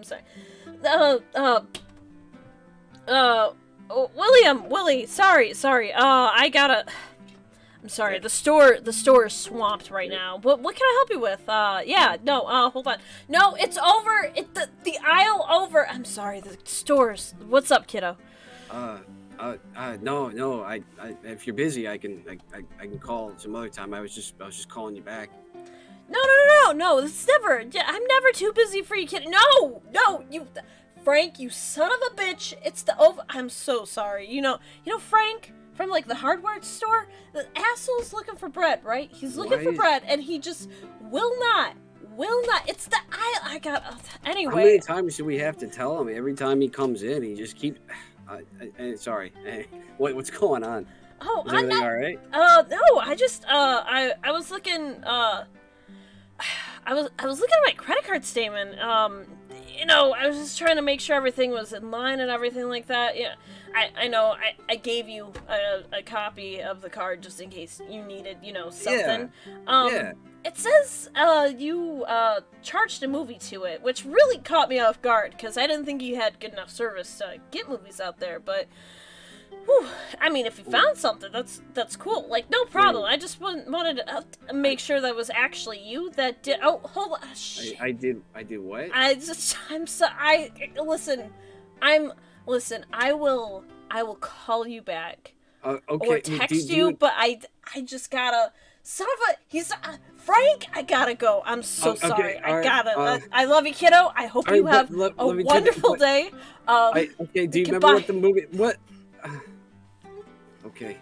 [SPEAKER 1] Willie, sorry. I'm sorry. The store is swamped right now. What can I help you with? Hold on. No, it's over. The aisle over. I'm sorry. The stores. What's up, kiddo?
[SPEAKER 3] No. I if you're busy, I can call some other time. I was just calling you back.
[SPEAKER 1] No. It's never. I'm never too busy for you, kid. No, you. Frank, you son of a bitch! It's the over. I'm so sorry. You know Frank from like the hardware store. The asshole's looking for bread, right? He's looking for bread, and he just will not. It's the I got. Anyway.
[SPEAKER 3] How many times do we have to tell him? Every time he comes in, he just keeps. Sorry. What's going on?
[SPEAKER 1] Oh,
[SPEAKER 3] is everything all right?
[SPEAKER 1] No. I just I was looking. I was looking at my credit card statement. I was just trying to make sure everything was in line and everything like that. Yeah, I know. I gave you a copy of the card just in case you needed, something.
[SPEAKER 3] Yeah.
[SPEAKER 1] It says you charged a movie to it, which really caught me off guard because I didn't think you had good enough service to get movies out there. But whew, I mean, if you found something, that's cool. Like, no problem. I just wanted to make sure that was actually you that did. Oh, hold on.
[SPEAKER 3] I did what?
[SPEAKER 1] Listen. I will call you back.
[SPEAKER 3] Okay.
[SPEAKER 1] Or text you, but I just gotta. Son of a, he's Frank. I gotta go. I'm so sorry. I gotta. I love you, kiddo. I hope you have a wonderful day.
[SPEAKER 3] Okay. Do you remember what the movie? What? Okay.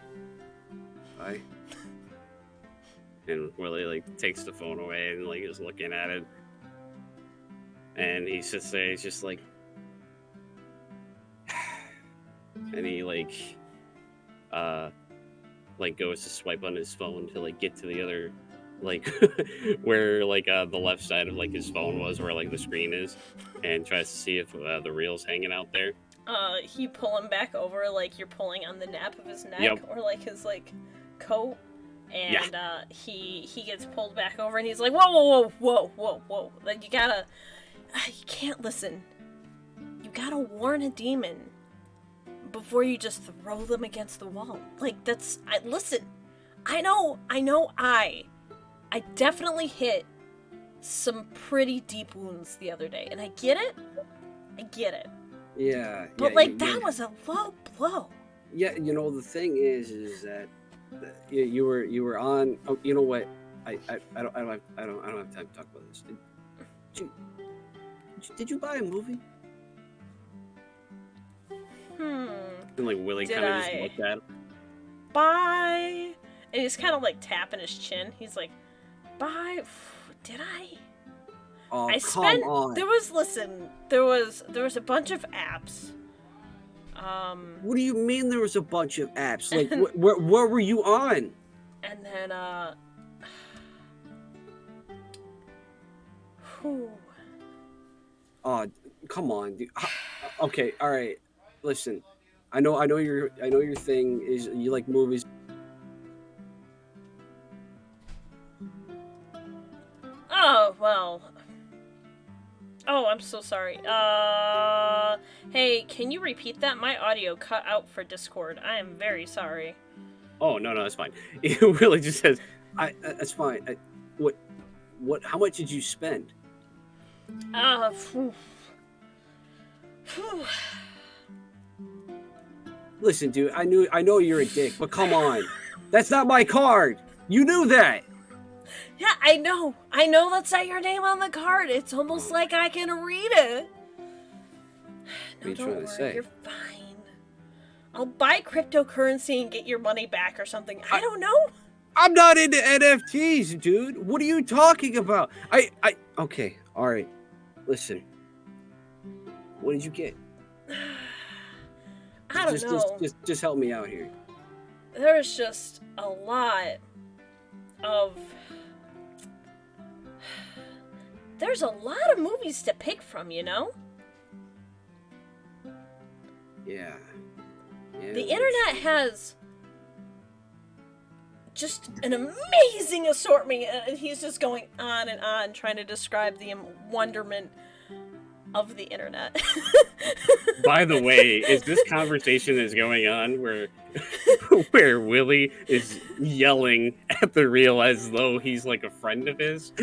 [SPEAKER 3] Bye.
[SPEAKER 5] And Willie like takes the phone away and like is looking at it, and he sits there. He's just like, and he like goes to swipe on his phone to like get to the other like where like the left side of like his phone was, where like the screen is, and tries to see if the reel's hanging out there.
[SPEAKER 1] You pull him back over like you're pulling on the nape of his neck.
[SPEAKER 5] Yep.
[SPEAKER 1] Or like his like coat, and he gets pulled back over, and he's like, whoa, like you can't listen. You gotta warn a demon before you just throw them against the wall. Like listen, I know I definitely hit some pretty deep wounds the other day, and I get it.
[SPEAKER 3] Yeah.
[SPEAKER 1] But that was a low blow.
[SPEAKER 3] Yeah, the thing is that you were on. Oh, you know what? I don't have time to talk about this. Did you buy a movie?
[SPEAKER 5] And like Willie kind of just looked at him.
[SPEAKER 1] Bye. And he's kind of like tapping his chin. He's like, bye. Did I?
[SPEAKER 3] Oh,
[SPEAKER 1] come
[SPEAKER 3] on.
[SPEAKER 1] There was a bunch of apps.
[SPEAKER 3] What do you mean there was a bunch of apps? Like, where were you on?
[SPEAKER 1] And then, whew.
[SPEAKER 3] Oh, come on, dude. Okay, all right. Listen, I know your thing is you like movies.
[SPEAKER 1] Oh well. Oh, I'm so sorry. Hey, can you repeat that? My audio cut out for Discord. I am very sorry.
[SPEAKER 5] Oh no, that's fine. Willie just says, that's fine. What? How much did you spend?
[SPEAKER 1] Phew. Phew.
[SPEAKER 5] Listen, dude, I know you're a dick, but come on, that's not my card. You knew that.
[SPEAKER 1] Yeah, I know. I know that's not your name on the card. It's almost
[SPEAKER 5] Oh,
[SPEAKER 1] like I can read it.
[SPEAKER 5] what are
[SPEAKER 1] No,
[SPEAKER 5] you
[SPEAKER 1] don't
[SPEAKER 5] trying to
[SPEAKER 1] worry.
[SPEAKER 5] say?
[SPEAKER 1] You're fine. I'll buy cryptocurrency and get your money back or something. I don't know.
[SPEAKER 5] I'm not into NFTs, dude. What are you talking about? Okay, all right. Listen, what did you get?
[SPEAKER 1] I don't know.
[SPEAKER 5] Just help me out here.
[SPEAKER 1] There's just a lot of. There's a lot of movies to pick from, you know?
[SPEAKER 5] Yeah.
[SPEAKER 1] The internet has just an amazing assortment, and he's just going on and on trying to describe the wonderment of the internet.
[SPEAKER 5] By the way, is this conversation is going on where where Willie is yelling at the reel as though he's like a friend of his?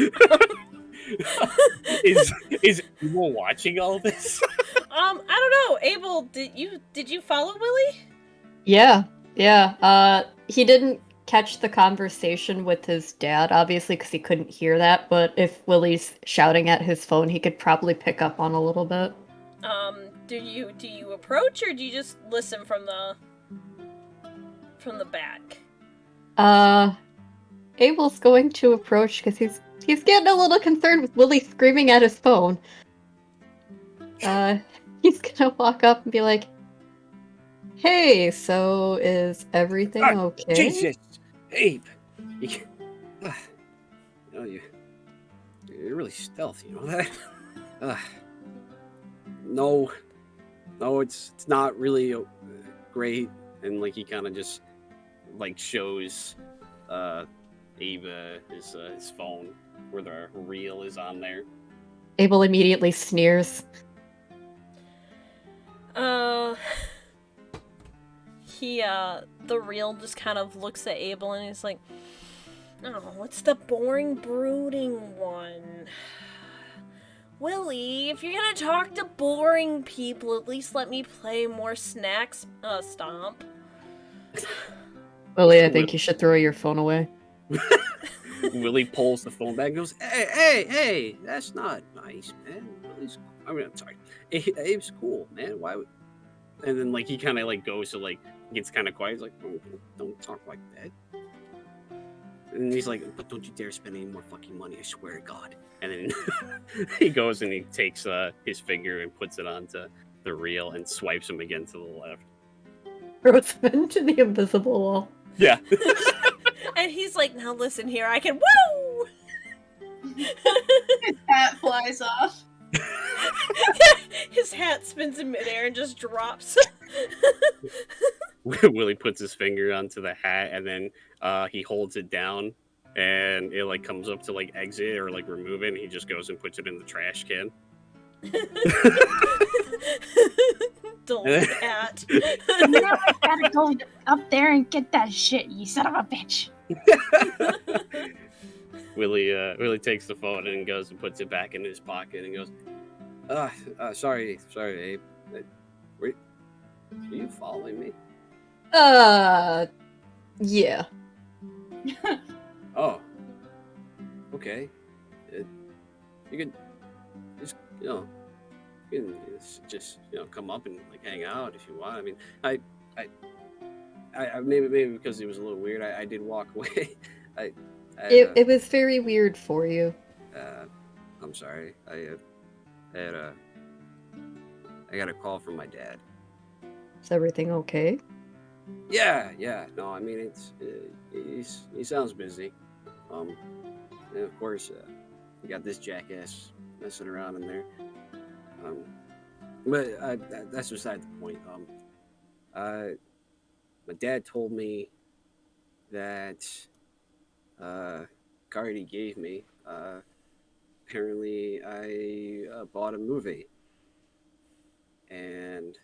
[SPEAKER 5] Is Abel watching all this?
[SPEAKER 1] I don't know. Abel, did you follow Willie?
[SPEAKER 4] Yeah, yeah. He didn't catch the conversation with his dad, obviously, because he couldn't hear that. But if Willie's shouting at his phone, he could probably pick up on a little bit.
[SPEAKER 1] Do you approach or do you just listen from the back?
[SPEAKER 4] Abel's going to approach because he's getting a little concerned with Willie screaming at his phone. He's gonna walk up and be like, "Hey, so is everything okay?"
[SPEAKER 5] Jesus, Abe, you know you're really stealthy. You know that? No, it's not really great. And like he kind of just like shows Abe his phone where the reel is on there.
[SPEAKER 4] Abel immediately sneers.
[SPEAKER 1] The reel just kind of looks at Abel and he's like, oh, it's the boring, brooding one. Willie, if you're gonna talk to boring people, at least let me play more snacks, Stomp.
[SPEAKER 4] Willie, I think you should throw your phone away.
[SPEAKER 5] Willie pulls the phone back and goes, hey, that's not nice, man. I'm sorry. Abe's cool, man. Why would... And then, like, he kind of, like, goes to, like, gets kind of quiet. He's like, oh, don't talk like that. And he's like, but don't you dare spend any more fucking money, I swear to God. And then he goes and he takes his finger and puts it onto the reel and swipes him again to the left.
[SPEAKER 4] Throws him into the invisible wall.
[SPEAKER 5] Yeah.
[SPEAKER 1] And he's like, now listen here, I can woo!
[SPEAKER 2] His hat flies off.
[SPEAKER 1] His hat spins in midair and just drops.
[SPEAKER 5] Willie puts his finger onto the hat and then he holds it down and it like comes up to like exit or like remove it and he just goes and puts it in the trash can.
[SPEAKER 1] Don't look at.
[SPEAKER 2] Now I gotta go up there and get that shit, you son of a bitch.
[SPEAKER 5] Willie takes the phone and goes and puts it back in his pocket and goes, sorry, Abe. Were you following me?
[SPEAKER 4] Yeah.
[SPEAKER 5] Oh. Okay. You can just, just come up and like hang out if you want. I mean, I maybe because it was a little weird. I did walk away.
[SPEAKER 4] It was very weird for you.
[SPEAKER 5] I'm sorry. I got a call from my dad.
[SPEAKER 4] Is everything okay?
[SPEAKER 5] Yeah. No, I mean he sounds busy. And of course, you got this jackass messing around in there. But that's beside the point. My dad told me that card he gave me. Apparently, I
[SPEAKER 3] bought a movie. And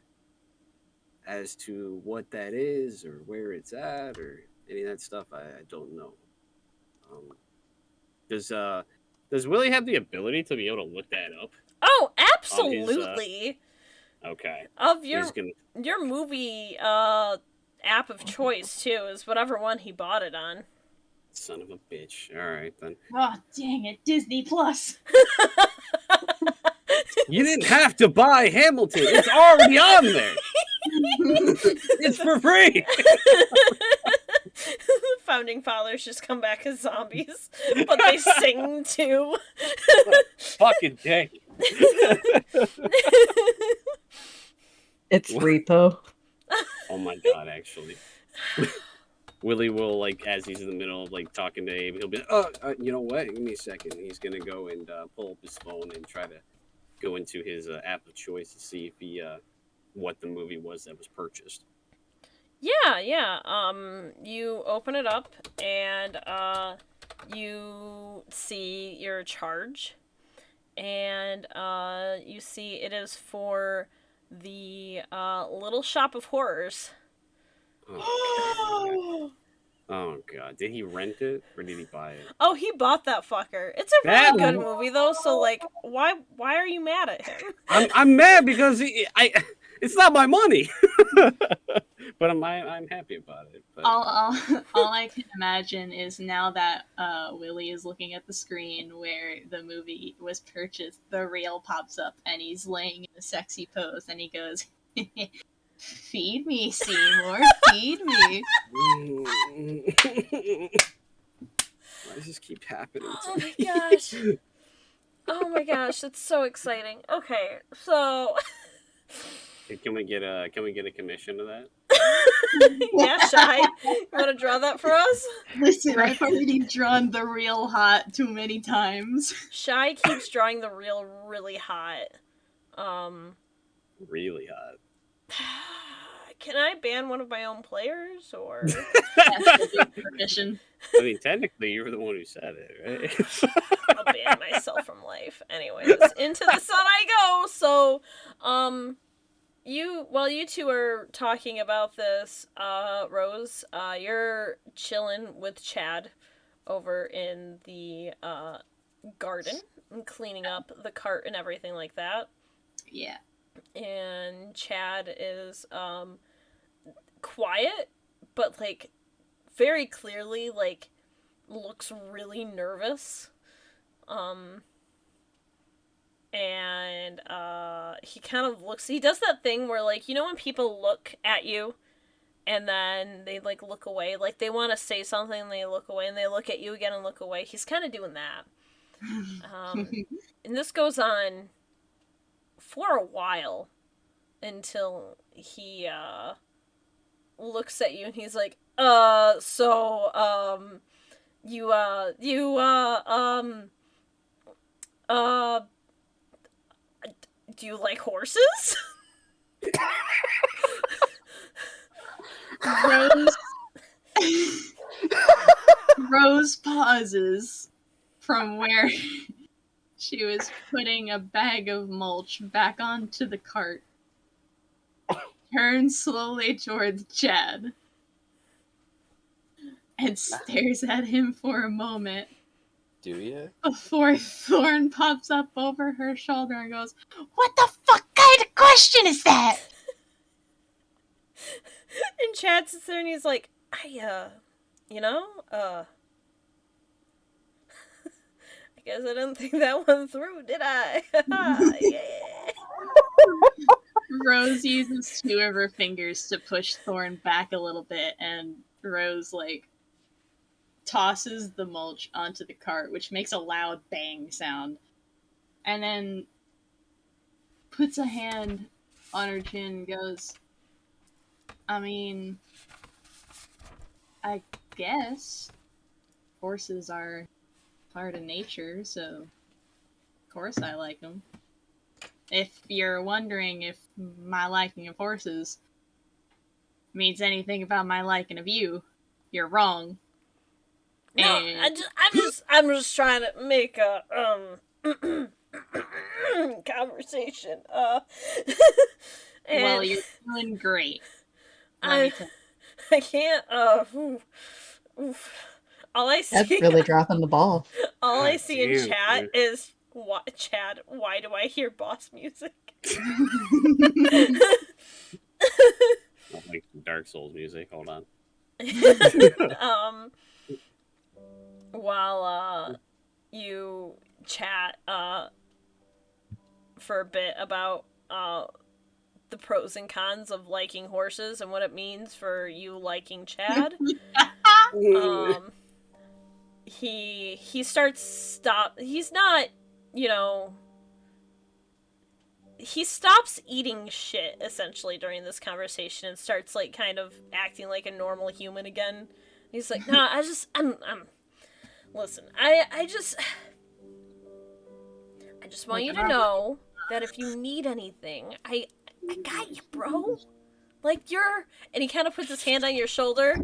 [SPEAKER 3] as to what that is or where it's at or any of that stuff, I don't know. Um, does Willie have the ability to be able to look that up
[SPEAKER 1] Oh,
[SPEAKER 3] on his?
[SPEAKER 1] absolutely.
[SPEAKER 3] Okay,
[SPEAKER 1] Of
[SPEAKER 3] he's gonna.
[SPEAKER 1] your movie app of choice too is whatever one he bought it on.
[SPEAKER 3] Son of a bitch. All right then.
[SPEAKER 2] Oh, dang it, Disney Plus.
[SPEAKER 3] You didn't have to buy Hamilton. It's already on there. It's for free.
[SPEAKER 1] Founding fathers just come back as zombies, but they sing too.
[SPEAKER 3] Fucking day.
[SPEAKER 4] It's repo.
[SPEAKER 3] Oh my god, actually. Willie will, like, as he's in the middle of, like, talking to Abe, he'll be, you know what? Give me a second. He's gonna go and pull up his phone and try to go into his app of choice to see if he, what the movie was that was purchased.
[SPEAKER 1] Yeah. You open it up and you see your charge, and you see it is for the Little Shop of Horrors.
[SPEAKER 3] Oh, oh god. Did he rent it or did he buy it?
[SPEAKER 1] Oh, he bought that fucker. It's a really good movie though. So like, why are you mad at him?
[SPEAKER 3] I'm mad because it's not my money. But I'm happy about it. But...
[SPEAKER 2] All I can imagine is now that Willie is looking at the screen where the movie was purchased, the reel pops up and he's laying in a sexy pose and he goes, "Feed me, Seymour, feed me."
[SPEAKER 3] Why does this keep happening to
[SPEAKER 1] Oh
[SPEAKER 3] me?
[SPEAKER 1] my gosh. Oh my gosh, that's so exciting. Okay, so
[SPEAKER 3] Can we get a commission to that?
[SPEAKER 1] yeah, Shy, you want to draw that for us?
[SPEAKER 2] Listen, I've already drawn the real hot too many times.
[SPEAKER 1] Shy keeps drawing the reel really hot.
[SPEAKER 3] Really hot.
[SPEAKER 1] Can I ban one of my own players, or?
[SPEAKER 2] Permission.
[SPEAKER 3] I mean, technically, you were the one who said it, right?
[SPEAKER 1] I'll ban myself from life. Anyways, into the sun I go. So, while you two are talking about this, Rose, you're chilling with Chad over in the garden and cleaning up the cart and everything like that.
[SPEAKER 2] Yeah.
[SPEAKER 1] And Chad is quiet, but like very clearly like looks really nervous. And he kind of looks, he does that thing where, like, you know when people look at you and then they like look away, like they want to say something and they look away and they look at you again and look away. He's kind of doing that. And this goes on for a while until he looks at you and he's like, do you like horses?
[SPEAKER 2] Rose pauses from where she was putting a bag of mulch back onto the cart, turns slowly towards Chad, and stares at him for a moment.
[SPEAKER 6] Do you?
[SPEAKER 2] Before Thorn pops up over her shoulder and goes, "What the fuck kind of question is that?"
[SPEAKER 1] And Chad sits there and he's like, I guess I didn't think that one through, did I? Yeah.
[SPEAKER 2] Rose uses two of her fingers to push Thorn back a little bit, and Rose, like, tosses the mulch onto the cart, which makes a loud bang sound, and then puts a hand on her chin and goes, I mean, I guess horses are part of nature, so of course I like them. If you're wondering if my liking of horses means anything about my liking of you, you're wrong.
[SPEAKER 1] No, I'm just trying to make a conversation.
[SPEAKER 2] Well,
[SPEAKER 1] And
[SPEAKER 2] you're doing great. Let me tell
[SPEAKER 1] I can't. Oof. All I
[SPEAKER 4] That's
[SPEAKER 1] see,
[SPEAKER 4] really dropping the ball.
[SPEAKER 1] all I
[SPEAKER 3] God
[SPEAKER 1] see in
[SPEAKER 3] damn,
[SPEAKER 1] chat
[SPEAKER 3] dude.
[SPEAKER 1] is Chad. Why do I hear boss music?
[SPEAKER 2] you.
[SPEAKER 5] Not like some Dark Souls music. Hold on.
[SPEAKER 1] um, while you chat for a bit about the pros and cons of liking horses and what it means for you liking Chad. He starts he's not, you know, he stops eating shit essentially during this conversation and starts like kind of acting like a normal human again. He's like, "Nah, I'm listen, I just want you to know that if you need anything, I got you, bro. Like you're," and he kind of puts his hand on your shoulder.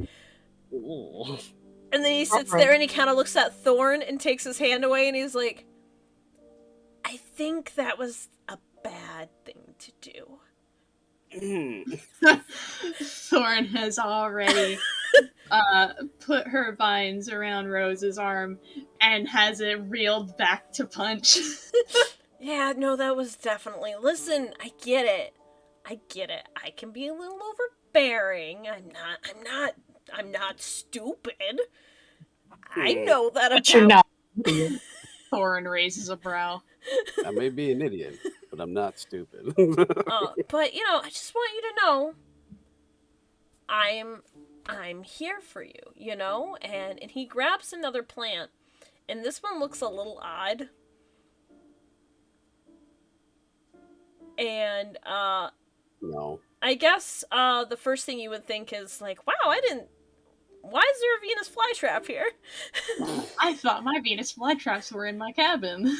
[SPEAKER 5] Ooh.
[SPEAKER 1] And then he sits there and he kind of looks at Thorn and takes his hand away and he's like, I think that was a bad thing to do.
[SPEAKER 2] Thorn has already put her vines around Rose's arm and has it reeled back to punch.
[SPEAKER 1] Yeah, no, that was definitely. Listen, I get it. I can be a little overbearing. I'm not stupid. I know that
[SPEAKER 4] But you're
[SPEAKER 1] about.
[SPEAKER 4] not.
[SPEAKER 2] Thorn raises a brow.
[SPEAKER 3] I may be an idiot, but I'm not stupid.
[SPEAKER 1] But you know, I just want you to know, I'm here for you. You know, and he grabs another plant, and this one looks a little odd. And
[SPEAKER 3] No.
[SPEAKER 1] I guess the first thing you would think is like, wow, why is there a Venus flytrap here?
[SPEAKER 2] I thought my Venus flytraps were in my cabin.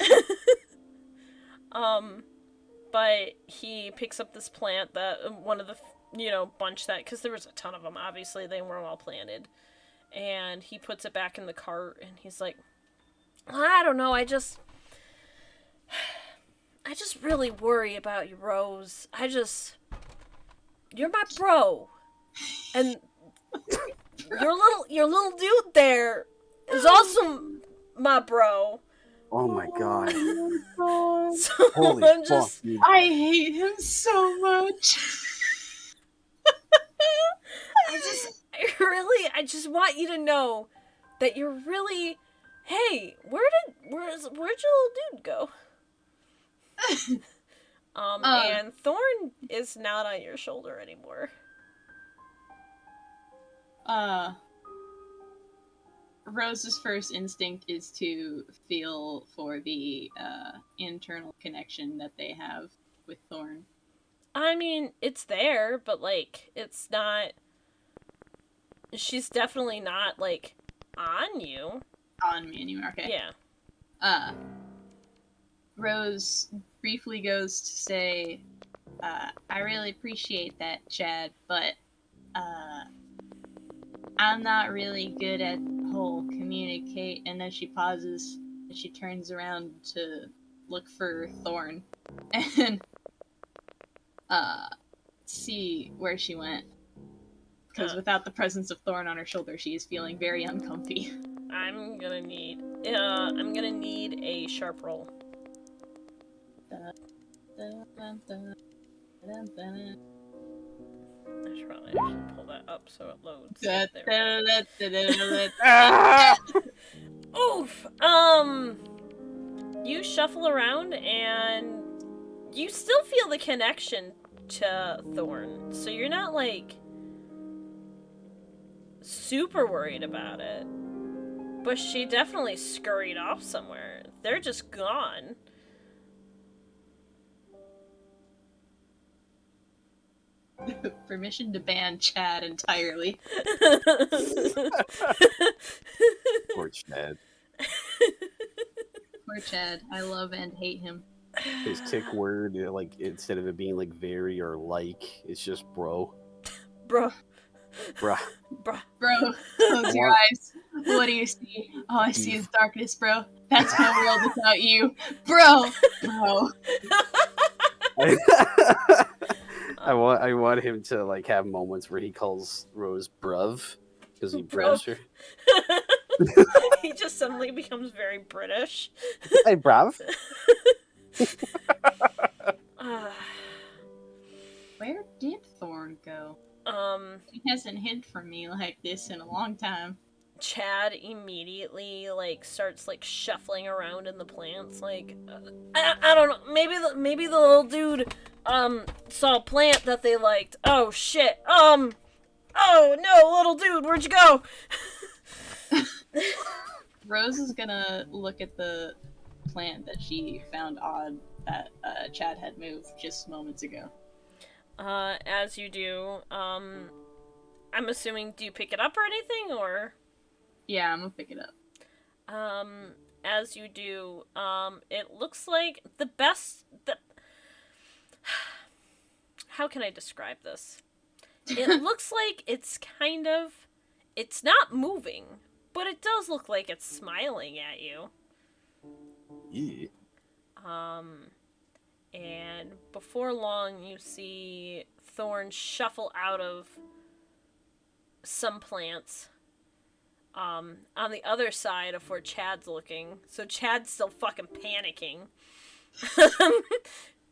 [SPEAKER 1] But he picks up this plant that one of the bunch that, because there was a ton of them. Obviously, they weren't all planted, and he puts it back in the cart, and he's like, I don't know, I just really worry about you, Rose. You're my bro, and your little dude there is also my bro.
[SPEAKER 3] Oh my god.
[SPEAKER 1] So
[SPEAKER 3] Holy
[SPEAKER 1] I'm
[SPEAKER 3] fuck,
[SPEAKER 1] just,
[SPEAKER 3] dude.
[SPEAKER 2] I hate him so much.
[SPEAKER 1] I just want you to know that you're really, hey, where'd your little dude go? And Thorn is not on your shoulder anymore.
[SPEAKER 2] Rose's first instinct is to feel for the internal connection that they have with Thorn.
[SPEAKER 1] I mean, it's there, but like, it's not. She's definitely not like on you.
[SPEAKER 2] On me anymore, okay.
[SPEAKER 1] Yeah.
[SPEAKER 2] Rose briefly goes to say, I really appreciate that, Chad, but I'm not really good at whole communicate. And then she pauses and she turns around to look for Thorn and see where she went. Because without the presence of Thorn on her shoulder, she is feeling very uncomfy.
[SPEAKER 1] I'm gonna need a sharp roll. I should probably actually pull that up so it loads. Oof. You shuffle around and you still feel the connection to Thorn, so you're not like super worried about it. But she definitely scurried off somewhere. They're just gone.
[SPEAKER 2] Permission to ban Chad entirely.
[SPEAKER 3] Poor Chad.
[SPEAKER 2] Poor Chad. I love and hate him.
[SPEAKER 3] His tick word, like, instead of it being like very or like, it's just bro.
[SPEAKER 1] Bro.
[SPEAKER 3] Bruh.
[SPEAKER 1] Bruh.
[SPEAKER 2] Bro, close your eyes. What do you see? All I see is darkness, bro. That's my world without you. Bro!
[SPEAKER 3] I want him to like have moments where he calls Rose bruv because he
[SPEAKER 2] Bruv.
[SPEAKER 3] bruvs her.
[SPEAKER 1] He just suddenly becomes very British.
[SPEAKER 3] Hey, bruv.
[SPEAKER 2] Where did Thorn go? He hasn't hid from me like this in a long time.
[SPEAKER 1] Chad immediately like starts like shuffling around in the plants. Like, I don't know. Maybe the little dude saw a plant that they liked. Oh shit. Oh no, little dude, where'd you go?
[SPEAKER 2] Rose is gonna look at the plant that she found odd that Chad had moved just moments ago.
[SPEAKER 1] As you do, I'm assuming, do you pick it up or anything, or?
[SPEAKER 2] Yeah, I'm gonna pick it up.
[SPEAKER 1] As you do, it looks like the best. How can I describe this? It looks like it's not moving, but it does look like it's smiling at you.
[SPEAKER 3] Yeah.
[SPEAKER 1] And before long, you see Thorn shuffle out of some plants. On the other side of where Chad's looking. So Chad's still fucking panicking.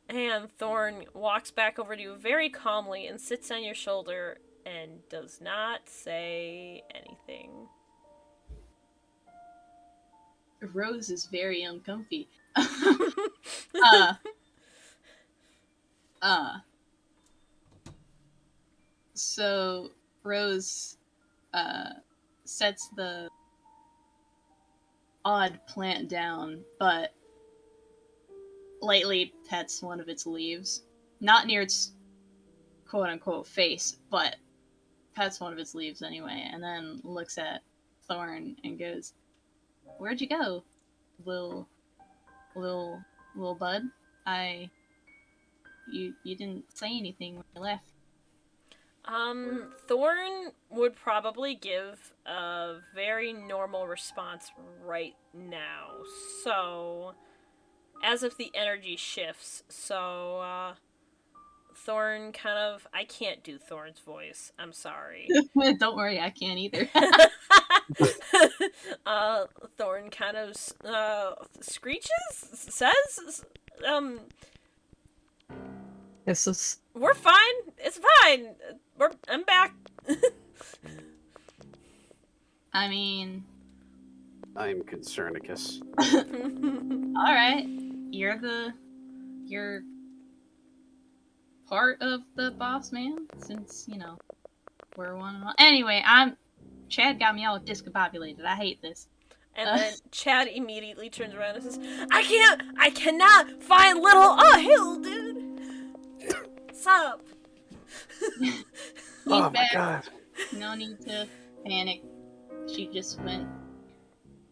[SPEAKER 1] And Thorn walks back over to you very calmly and sits on your shoulder and does not say anything.
[SPEAKER 2] Rose is very uncomfy. So Rose sets the odd plant down, but lightly pets one of its leaves. Not near its quote-unquote face, but pets one of its leaves anyway, and then looks at Thorn and goes, "Where'd you go, little bud? You didn't say anything when you left."
[SPEAKER 1] Thorn would probably give a very normal response right now. So, as if the energy shifts, so, Thorn kind of... I can't do Thorn's voice. I'm sorry.
[SPEAKER 2] Don't worry, I can't either.
[SPEAKER 1] Thorn kind of, screeches? Says?
[SPEAKER 4] This is
[SPEAKER 1] We're fine. It's fine. I'm back.
[SPEAKER 2] I mean,
[SPEAKER 3] I'm Concernicus.
[SPEAKER 2] alright. You're part of the boss man, since, we're one and all. Anyway, Chad got me all discombobulated. I hate this.
[SPEAKER 1] And then Chad immediately turns around and says, I cannot find little... Oh, hey, little dude. What's up?
[SPEAKER 2] He's
[SPEAKER 3] Oh my
[SPEAKER 2] back.
[SPEAKER 3] god.
[SPEAKER 2] No need to panic. She just went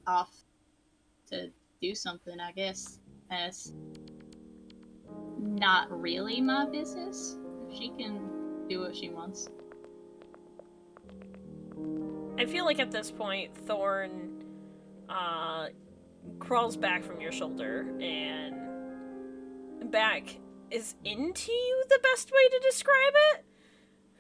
[SPEAKER 2] off to do something, I guess. That's not really my business. She can do what she wants.
[SPEAKER 1] I feel like at this point, Thorn crawls back from your shoulder and back is into you, the best way to describe it?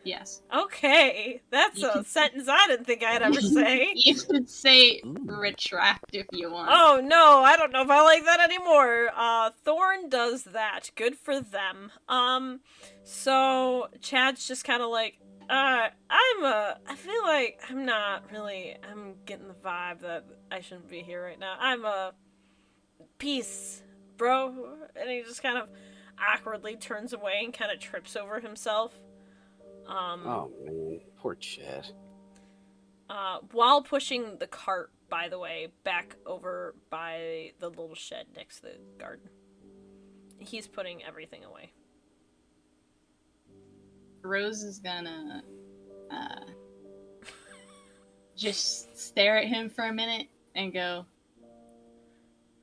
[SPEAKER 2] Yes.
[SPEAKER 1] Okay, that's a sentence I didn't think I'd ever say.
[SPEAKER 2] You could say retract if you want.
[SPEAKER 1] Oh no, I don't know if I like that anymore. Thorn does that. Good for them. So Chad's just kind of like, I feel like I'm getting the vibe that I shouldn't be here right now. Peace, bro. And he just kind of awkwardly turns away and kind of trips over himself.
[SPEAKER 3] Oh man, poor Chad.
[SPEAKER 1] While pushing the cart, by the way, back over by the little shed next to the garden. He's putting everything away.
[SPEAKER 2] Rose is gonna just stare at him for a minute and go,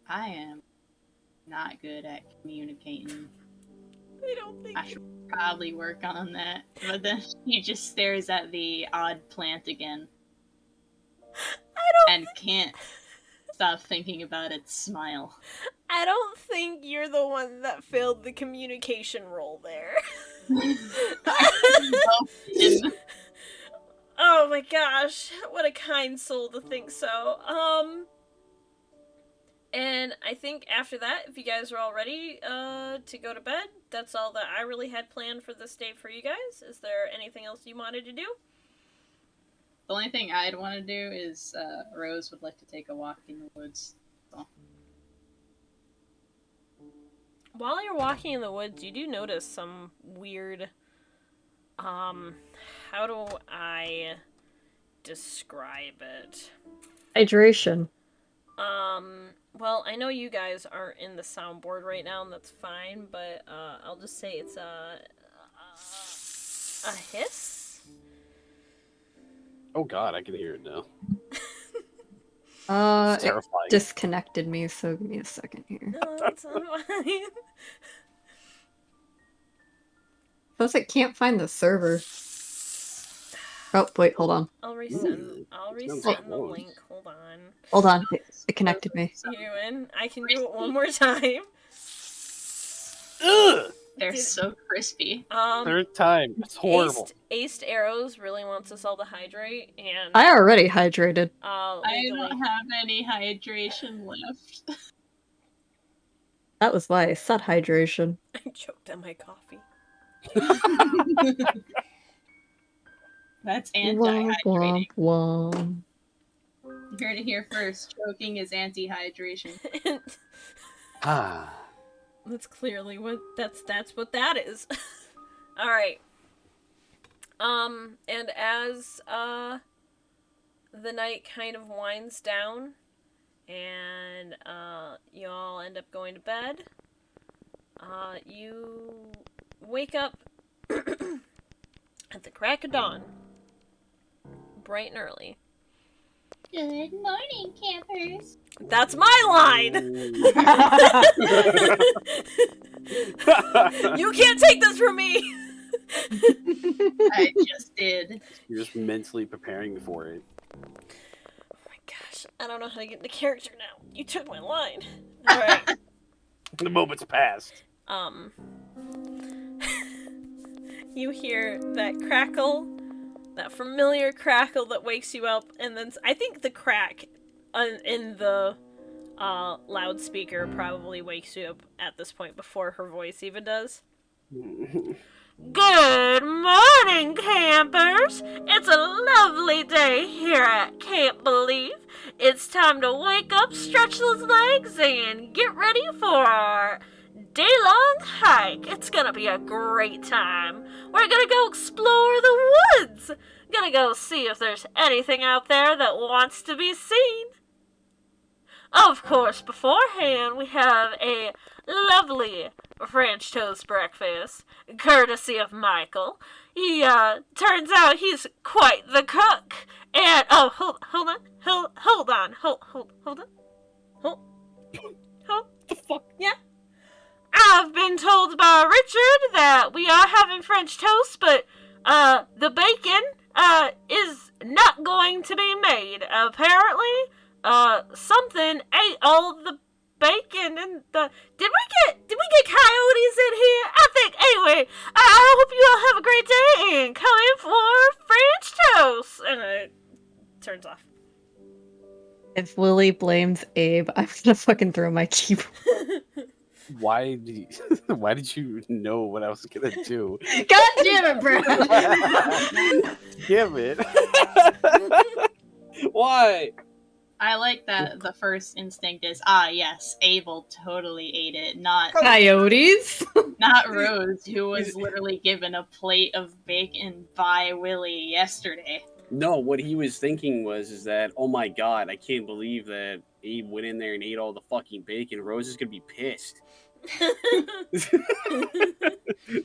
[SPEAKER 2] "I am not good at communicating.
[SPEAKER 1] I don't think
[SPEAKER 2] I should probably work on that. But then she just stares at the odd plant again. And can't stop thinking about its smile.
[SPEAKER 1] I don't think you're the one that failed the communication role there. Oh my gosh, what a kind soul to think so. And I think after that, if you guys are all ready to go to bed, that's all that I really had planned for this day for you guys. Is there anything else you wanted to do?
[SPEAKER 2] The only thing I'd want to do is Rose would like to take a walk in the woods. So.
[SPEAKER 1] While you're walking in the woods, you do notice some weird, how do I describe it?
[SPEAKER 4] Hydration.
[SPEAKER 1] Well, I know you guys aren't in the soundboard right now, and that's fine, but, I'll just say it's a hiss?
[SPEAKER 5] Oh god, I can hear it now. It's
[SPEAKER 4] It
[SPEAKER 5] terrifying.
[SPEAKER 4] disconnected me, so give me a second here.
[SPEAKER 1] No, that's not fine.
[SPEAKER 4] Plus, it can't find the server. Oh, wait, hold on.
[SPEAKER 1] I'll resend the
[SPEAKER 5] close.
[SPEAKER 1] link, hold on.
[SPEAKER 4] Hold on, it connected me.
[SPEAKER 1] You in? I can do it one more time.
[SPEAKER 5] Ugh!
[SPEAKER 2] They're so crispy.
[SPEAKER 5] Third time. It's horrible.
[SPEAKER 1] Aced Arrows really wants us all to hydrate, and
[SPEAKER 4] I already hydrated.
[SPEAKER 2] I
[SPEAKER 1] legally-
[SPEAKER 2] don't have any hydration left.
[SPEAKER 4] That was why I said hydration.
[SPEAKER 1] I choked on my coffee.
[SPEAKER 2] That's
[SPEAKER 4] Womp,
[SPEAKER 2] anti-hydrating.
[SPEAKER 4] womp, womp.
[SPEAKER 2] You heard it here first. Choking is anti-hydration.
[SPEAKER 5] Ah.
[SPEAKER 1] That's clearly what that's what that is. All right. And as the night kind of winds down and you all end up going to bed, you wake up at the crack of dawn, bright and early.
[SPEAKER 2] Good morning, campers.
[SPEAKER 1] That's my line. You can't take this from me.
[SPEAKER 2] I just did.
[SPEAKER 5] You're just mentally preparing for it.
[SPEAKER 1] Oh my gosh, I don't know how to get into character now. You took my line. All right.
[SPEAKER 5] The moment's passed.
[SPEAKER 1] You hear that crackle, that familiar crackle that wakes you up, and then I think the crack in the loudspeaker probably wakes you up at this point before her voice even does. Good morning, campers! It's a lovely day here at Camp Boo-Lieve. It's time to wake up, stretch those legs, and get ready for our day-long hike. It's gonna be a great time. We're gonna go explore the woods. Gonna go see if there's anything out there that wants to be seen. Of course, beforehand, we have a lovely French toast breakfast, courtesy of Michael. He, turns out he's quite the cook. And, oh, hold on.
[SPEAKER 5] The fuck?
[SPEAKER 1] Yeah. I've been told by Richard that we are having French toast, but, the bacon, is not going to be made. Apparently, something ate all the bacon and the... Did we get coyotes in here? I think, anyway, I hope you all have a great day and come in for French toast. And it turns off.
[SPEAKER 4] If Lily blames Abe, I'm gonna fucking throw my keyboard.
[SPEAKER 5] Why did you know what I was gonna do?
[SPEAKER 4] God damn it, bro!
[SPEAKER 5] Damn it. Why?
[SPEAKER 2] I like that the first instinct is, yes, Abel totally ate it, not
[SPEAKER 4] Coyotes?
[SPEAKER 2] Rose, who was literally given a plate of bacon by Willie yesterday.
[SPEAKER 5] No, what he was thinking is that, oh my god, I can't believe that Abe went in there and ate all the fucking bacon. Rose is gonna be pissed.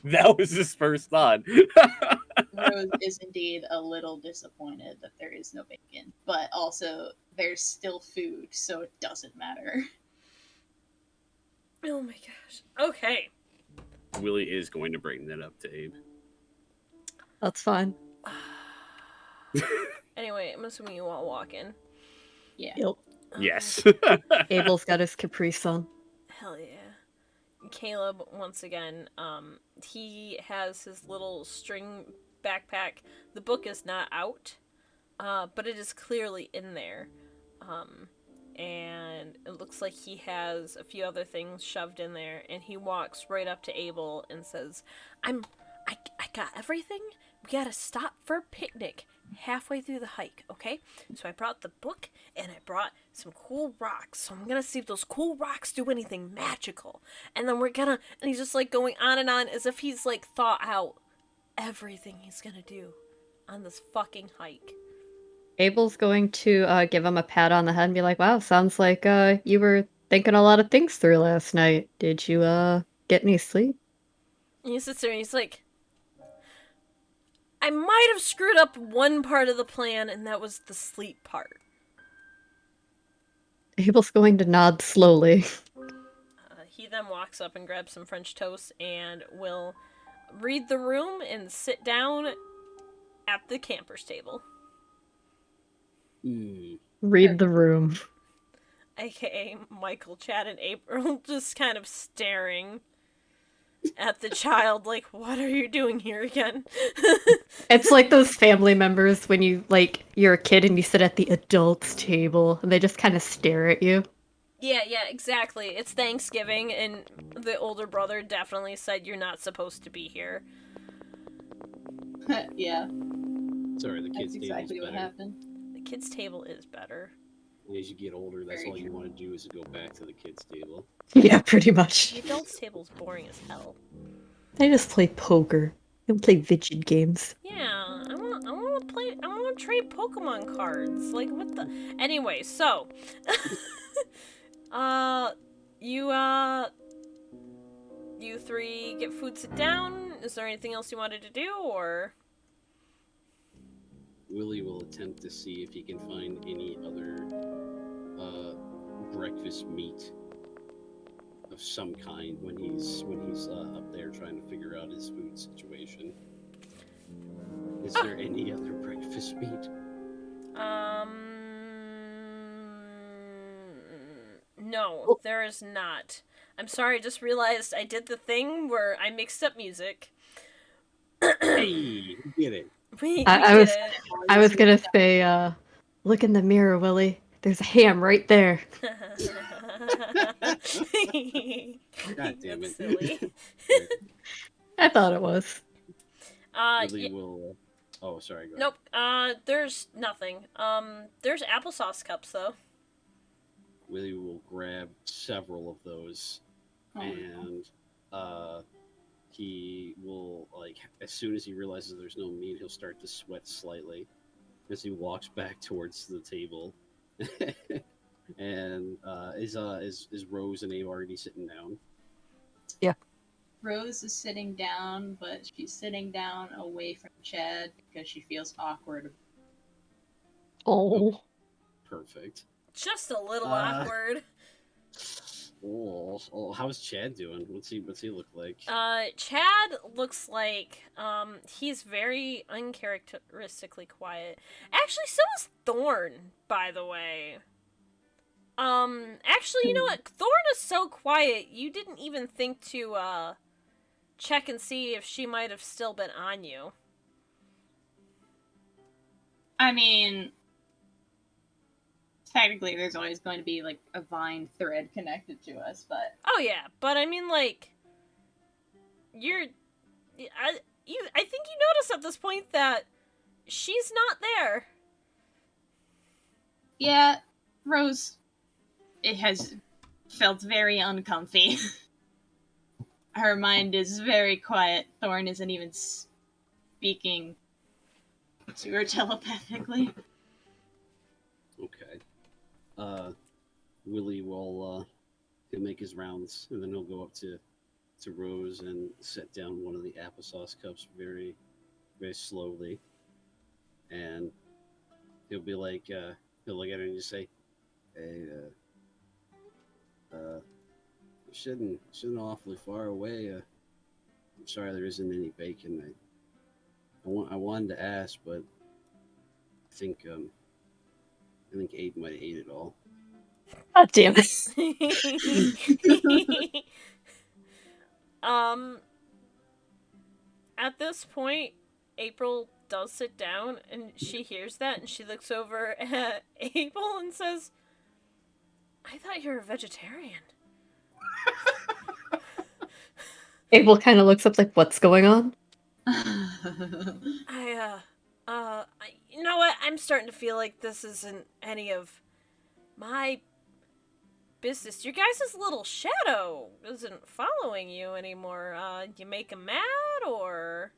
[SPEAKER 5] That was his first thought.
[SPEAKER 2] Rose is indeed a little disappointed that there is no bacon, but also there's still food, so it doesn't matter.
[SPEAKER 1] Oh my gosh. Okay.
[SPEAKER 5] Willie is going to bring that up to Abe.
[SPEAKER 4] That's fine.
[SPEAKER 1] Anyway, I'm assuming you all walk in.
[SPEAKER 2] Yeah.
[SPEAKER 4] Yep.
[SPEAKER 5] Yes.
[SPEAKER 4] Abel's got his Capri Sun.
[SPEAKER 1] Hell yeah. Caleb, once again, he has his little string backpack. The book is not out, but it is clearly in there. And it looks like he has a few other things shoved in there, and he walks right up to Abel and says, I got everything. We gotta stop for a picnic halfway through the hike, okay? So I brought the book, and I brought some cool rocks. So I'm gonna see if those cool rocks do anything magical. And then we're gonna, and he's just like going on and on as if he's like thought out everything he's gonna do on this fucking hike.
[SPEAKER 4] Abel's going to give him a pat on the head and be like, wow, sounds like you were thinking a lot of things through last night. Did you get any sleep?
[SPEAKER 1] And he sits there and he's like, I might have screwed up one part of the plan, and that was the sleep part.
[SPEAKER 4] Abel's going to nod slowly.
[SPEAKER 1] He then walks up and grabs some French toast and will read the room and sit down at the camper's table.
[SPEAKER 4] Read the room.
[SPEAKER 1] AKA Michael, Chad, and April just kind of staring at the child like, what are you doing here again?
[SPEAKER 4] It's like those family members when you're a kid and you sit at the adults table and they just kind of stare at you.
[SPEAKER 1] Yeah, exactly. It's Thanksgiving, and the older brother definitely said you're not supposed to be here.
[SPEAKER 2] Yeah,
[SPEAKER 5] Sorry, the
[SPEAKER 2] that's
[SPEAKER 5] kids'
[SPEAKER 2] exactly
[SPEAKER 5] table's
[SPEAKER 2] what
[SPEAKER 5] better.
[SPEAKER 2] happened.
[SPEAKER 1] The kids' table is better.
[SPEAKER 5] As you get older, that's
[SPEAKER 2] Very
[SPEAKER 5] all you
[SPEAKER 2] true.
[SPEAKER 5] want to do is go back to the kids' table.
[SPEAKER 4] Yeah, pretty much.
[SPEAKER 1] The adults' table's boring as hell.
[SPEAKER 4] They just play poker. They don't play video games.
[SPEAKER 1] Yeah, I want to trade Pokemon cards. Like, what the? Anyway, so, you three get food, sit down. Is there anything else you wanted to do, or?
[SPEAKER 5] Willie will attempt to see if he can find any other breakfast meat of some kind when he's up there trying to figure out his food situation. Is there any other breakfast meat?
[SPEAKER 1] No, there is not. I'm sorry, I just realized I did the thing where I mixed up music.
[SPEAKER 5] Hey, we get it.
[SPEAKER 1] We
[SPEAKER 4] I
[SPEAKER 1] did
[SPEAKER 4] was-
[SPEAKER 1] it.
[SPEAKER 4] I was gonna say, look in the mirror, Willie. There's a ham right there.
[SPEAKER 5] God damn
[SPEAKER 1] That's
[SPEAKER 5] it.
[SPEAKER 1] silly.
[SPEAKER 4] I thought it was.
[SPEAKER 5] Willie will. Oh, sorry. Go ahead.
[SPEAKER 1] Nope. There's nothing. There's applesauce cups though.
[SPEAKER 5] Willie will grab several of those,
[SPEAKER 2] Oh,
[SPEAKER 5] and he will, like, as soon as he realizes there's no meat, he'll start to sweat slightly as he walks back towards the table. And is Rose and Abe already sitting down?
[SPEAKER 2] Rose is sitting down, but she's sitting down away from Chad because she feels awkward.
[SPEAKER 4] Oh.
[SPEAKER 5] Perfect.
[SPEAKER 1] Just a little
[SPEAKER 5] Uh,
[SPEAKER 1] awkward.
[SPEAKER 5] Oh, how's Chad doing? What's he look like?
[SPEAKER 1] Chad looks like he's very uncharacteristically quiet. Actually, so is Thorn, by the way. Actually, you know what? Thorn is so quiet, you didn't even think to check and see if she might have still been on you.
[SPEAKER 2] I mean, technically, there's always going to be like a vine thread connected to us, but
[SPEAKER 1] Oh yeah, but I mean, like, I think you notice at this point that she's not there.
[SPEAKER 2] yeah, Rose, it has felt very uncomfy. Her mind is very quiet. Thorn isn't even speaking to her telepathically.
[SPEAKER 5] Okay. Willie will he'll make his rounds, and then he'll go up to Rose and set down one of the applesauce cups very, very slowly, and he'll be like, he'll look at her and just say, "Hey, you're sitting awfully far away.
[SPEAKER 3] I'm sorry there isn't any bacon. I wanted to ask, but I think Abe might have ate it all.
[SPEAKER 4] God damn it.
[SPEAKER 1] um, at this point, April does sit down and she hears that and she looks over at Abel and says, I thought you were a vegetarian.
[SPEAKER 4] Abel kind of looks up like, what's going on?
[SPEAKER 1] You know what? I'm starting to feel like this isn't any of my business. Your guys' little shadow isn't following you anymore. You make him mad, or?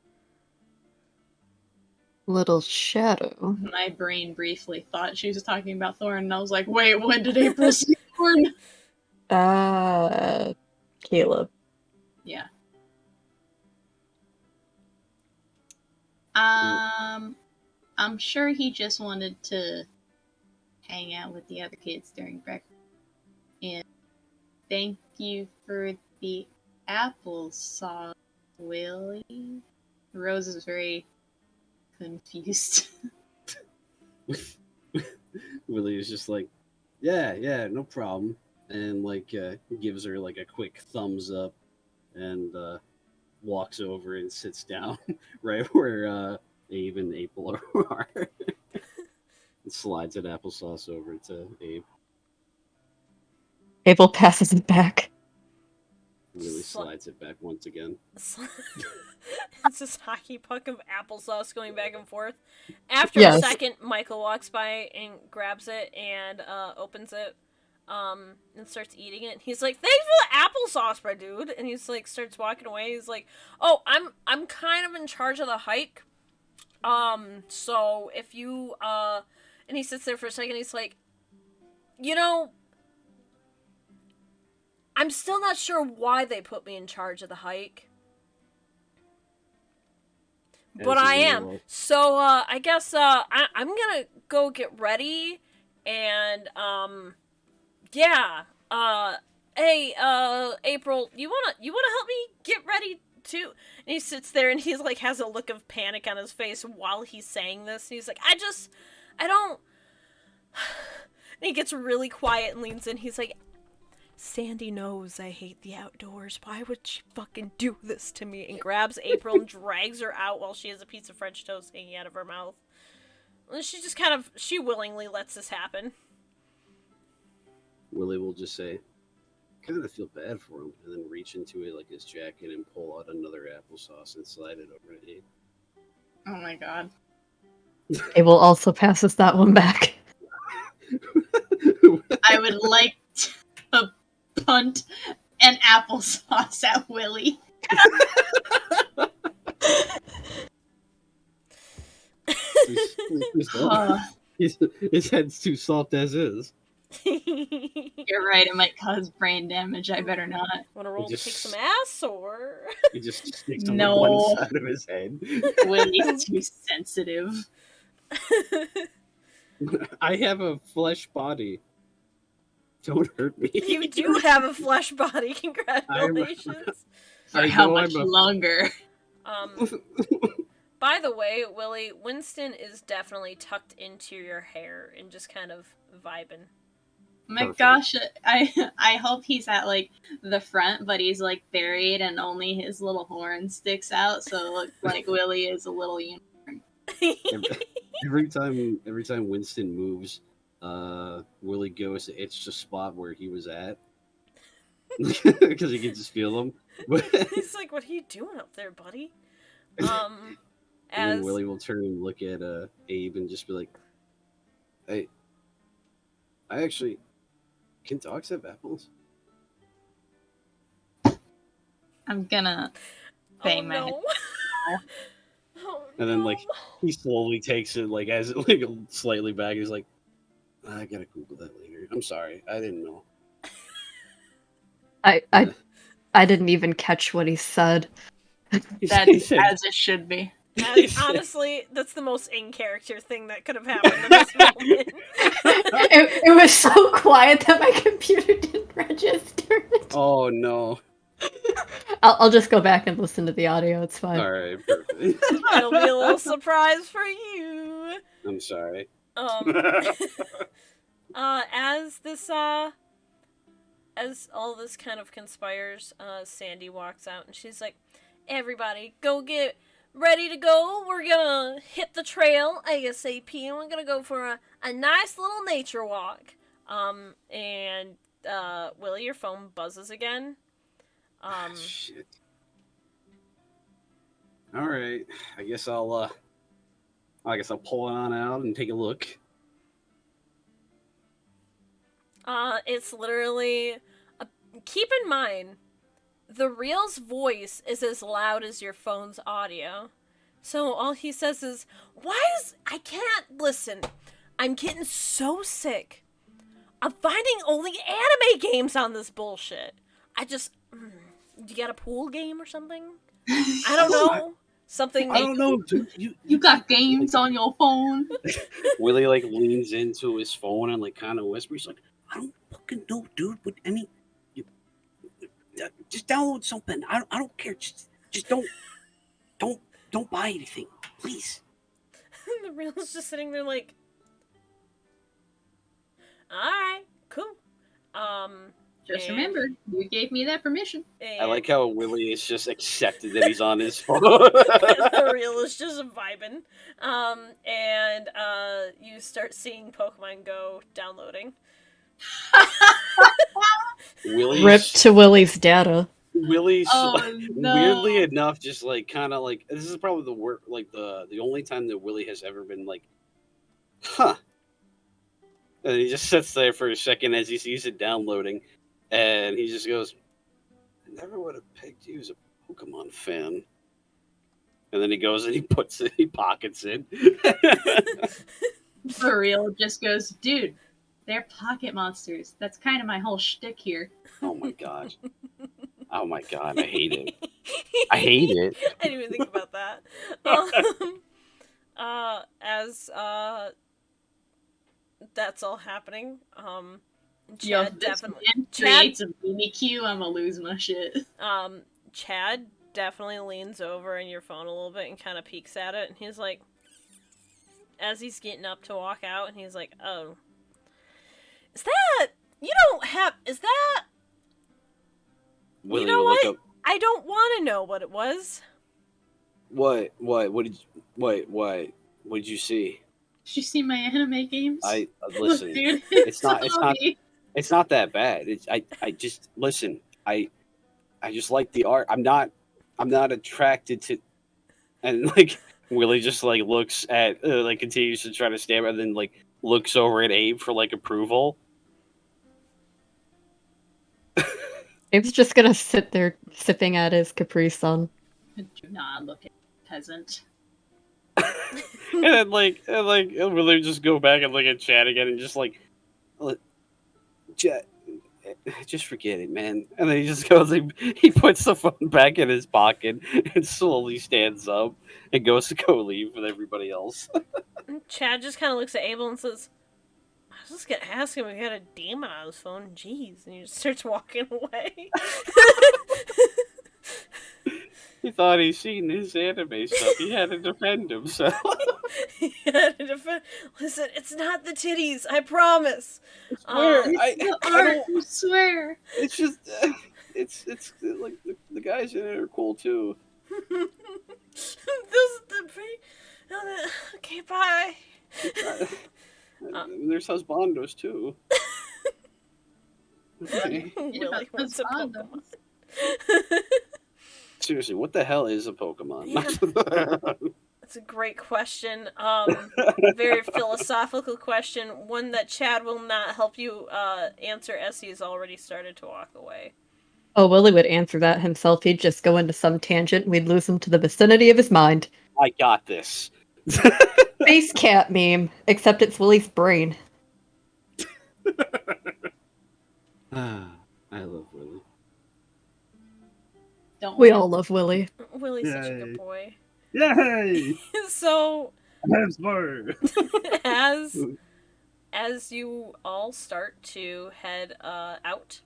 [SPEAKER 4] Little shadow.
[SPEAKER 2] My brain briefly thought she was talking about Thorn, and I was like, wait, when did April see Thorn?
[SPEAKER 4] Caleb.
[SPEAKER 2] Yeah. I'm sure he just wanted to hang out with the other kids during breakfast. And thank you for the applesauce, Willie. Rose is very confused.
[SPEAKER 3] Willie is just like, yeah, no problem, and like gives her like a quick thumbs up, and walks over and sits down right where Abe and April are, and slides an applesauce over to Abe.
[SPEAKER 4] Abel passes it back.
[SPEAKER 3] Willie slides it back once again.
[SPEAKER 1] It's this hockey puck of applesauce going back and forth. After
[SPEAKER 4] Yes.
[SPEAKER 1] a second, Michael walks by and grabs it and opens it and starts eating it. He's like, thanks for the applesauce, my dude. And he's like, starts walking away. He's like, oh, I'm kind of in charge of the hike. So if you, and he sits there for a second. He's like, you know, I'm still not sure why they put me in charge of the hike. But I am. So, I guess, I'm gonna go get ready. And, yeah. Hey, April, you wanna help me get ready too? And he sits there and he's like, has a look of panic on his face while he's saying this. And he's like, I don't. And he gets really quiet and leans in. He's like, Sandy knows I hate the outdoors. Why would she fucking do this to me? And grabs April and drags her out while she has a piece of French toast hanging out of her mouth. And she willingly lets this happen.
[SPEAKER 3] Willie will just say, kind of feel bad for him, and then reach into it like his jacket and pull out another applesauce and slide it over to Abe.
[SPEAKER 2] Oh my god.
[SPEAKER 4] Abel also passes that one back.
[SPEAKER 2] I would like to punt an applesauce at Willie.
[SPEAKER 3] His head's too soft as is.
[SPEAKER 2] You're right, it might cause brain damage. I better not.
[SPEAKER 1] Want to roll to kick some ass, or?
[SPEAKER 3] He just sticks on
[SPEAKER 2] No.
[SPEAKER 3] one side of his head.
[SPEAKER 2] Willie's too sensitive.
[SPEAKER 3] I have a flesh body. Don't hurt me.
[SPEAKER 1] You do have a flesh body. Congratulations.
[SPEAKER 2] For how much longer?
[SPEAKER 1] By the way, Willie, Winston is definitely tucked into your hair and just kind of vibing.
[SPEAKER 2] My
[SPEAKER 3] Perfect.
[SPEAKER 2] gosh, I hope he's at like the front, but he's like buried and only his little horn sticks out, so it looks like Willie is a little unicorn.
[SPEAKER 3] Every time Winston moves, Willie goes to itch the spot where he was at because he can just feel him.
[SPEAKER 1] He's like, "What are you doing up there, buddy?"
[SPEAKER 3] And then Willie will turn and look at Abe and just be like, "Hey, I actually can dogs have apples?"
[SPEAKER 2] I'm gonna bang my head.
[SPEAKER 1] Oh,
[SPEAKER 3] And then like
[SPEAKER 1] no.
[SPEAKER 3] he slowly takes it like as it like slightly back. He's like, "I gotta Google that later. I'm sorry, I didn't know."
[SPEAKER 4] I didn't even catch what he said.
[SPEAKER 2] That's as it should be.
[SPEAKER 1] Honestly, that's the most in-character thing that could have happened in this moment.
[SPEAKER 4] It was so quiet that my computer didn't register it.
[SPEAKER 3] Oh no.
[SPEAKER 4] I'll just go back and listen to the audio. It's fine.
[SPEAKER 3] All right, perfect.
[SPEAKER 1] It'll be a little surprise for you.
[SPEAKER 3] I'm sorry.
[SPEAKER 1] As this as all this kind of conspires, Sandy walks out and she's like, "Everybody, go get ready to go. We're gonna hit the trail ASAP, and we're gonna go for a nice little nature walk." And Willie, your phone buzzes again.
[SPEAKER 3] Shit. All right. I guess I'll pull it on out and take a look.
[SPEAKER 1] It's literally. Keep in mind, the real's voice is as loud as your phone's audio. So all he says is, I can't listen. I'm getting so sick. I'm finding only anime games on this bullshit. You got a pool game or something? I don't know. Something.
[SPEAKER 3] I don't know, dude.
[SPEAKER 2] You got games on your phone.
[SPEAKER 3] Willie like leans into his phone and like kind of whispers, like, "I don't fucking know, dude. But I mean, just download something. I don't care. Just don't buy anything, please."
[SPEAKER 1] The real's just sitting there like, alright, cool.
[SPEAKER 2] Just remember, you gave me that permission.
[SPEAKER 3] I like how Willie is just accepted that he's on his phone.
[SPEAKER 1] The real is just vibing. And you start seeing Pokemon Go downloading.
[SPEAKER 4] Rip to Willie's data.
[SPEAKER 3] Willie's
[SPEAKER 2] Oh, no.
[SPEAKER 3] weirdly enough, just like kind of like this is probably the only time that Willie has ever been like, huh. And he just sits there for a second as he sees it downloading, and he just goes, "I never would have picked you as a Pokemon fan." And then he goes and he pockets it.
[SPEAKER 2] For real, just goes, dude, they're pocket monsters. That's kind of my whole shtick here.
[SPEAKER 3] Oh my god. Oh my god, I hate it. I hate it.
[SPEAKER 1] I didn't even think about that. As that's all happening,
[SPEAKER 2] Yo,
[SPEAKER 1] Chad
[SPEAKER 2] if this
[SPEAKER 1] definitely
[SPEAKER 2] man creates a Mimikyu, I'm gonna lose my shit.
[SPEAKER 1] Chad definitely leans over in your phone a little bit and kind of peeks at it, and he's like, as he's getting up to walk out, and he's like, "Oh, is that
[SPEAKER 3] Willie
[SPEAKER 1] you know
[SPEAKER 3] will
[SPEAKER 1] what?
[SPEAKER 3] look up.
[SPEAKER 1] I don't want to know what it was."
[SPEAKER 3] What did you see?
[SPEAKER 2] Did you see my anime games?
[SPEAKER 3] Listen.
[SPEAKER 2] Dude,
[SPEAKER 3] It's not
[SPEAKER 2] Tommy.
[SPEAKER 3] it's not that bad. I just listen. I just like the art. I'm not attracted to, and like Willie just like looks at like continues to try to stammer and then like looks over at Abe for like approval.
[SPEAKER 4] Abe's just gonna sit there sipping at his Capri Sun.
[SPEAKER 2] Do not look at peasant.
[SPEAKER 3] and then Willie just go back and look at Chad again and just like, Chad, just forget it, man. And then he just goes, he puts the phone back in his pocket and slowly stands up and goes to go leave with everybody else.
[SPEAKER 1] Chad just kind of looks at Abel and says, "I was just gonna ask him if he had a demon on his phone." Jeez, and he just starts walking away.
[SPEAKER 3] He thought he'd seen his anime stuff. He had to defend himself.
[SPEAKER 1] He had to defend. Listen, it's not the titties, I promise.
[SPEAKER 3] Swear,
[SPEAKER 2] I swear.
[SPEAKER 3] It's just, it's like the guys in it are cool too.
[SPEAKER 1] This is the okay, bye.
[SPEAKER 3] There's husbandos too. Okay.
[SPEAKER 1] Willie wants a Pokemon.
[SPEAKER 3] Seriously, what the hell is a Pokemon?
[SPEAKER 1] Yeah. That's a great question. Very philosophical question. One that Chad will not help you answer as he has already started to walk away.
[SPEAKER 4] Oh, Willie would answer that himself. He'd just go into some tangent and we'd lose him to the vicinity of his mind.
[SPEAKER 3] I got this.
[SPEAKER 4] Space cat meme, except it's Willie's brain.
[SPEAKER 3] I love Willie.
[SPEAKER 2] Don't
[SPEAKER 4] We all love Willie.
[SPEAKER 1] Willie's such a
[SPEAKER 3] Yay.
[SPEAKER 1] good boy.
[SPEAKER 3] Yay!
[SPEAKER 1] So,
[SPEAKER 3] That's more.
[SPEAKER 1] as you all start to head out,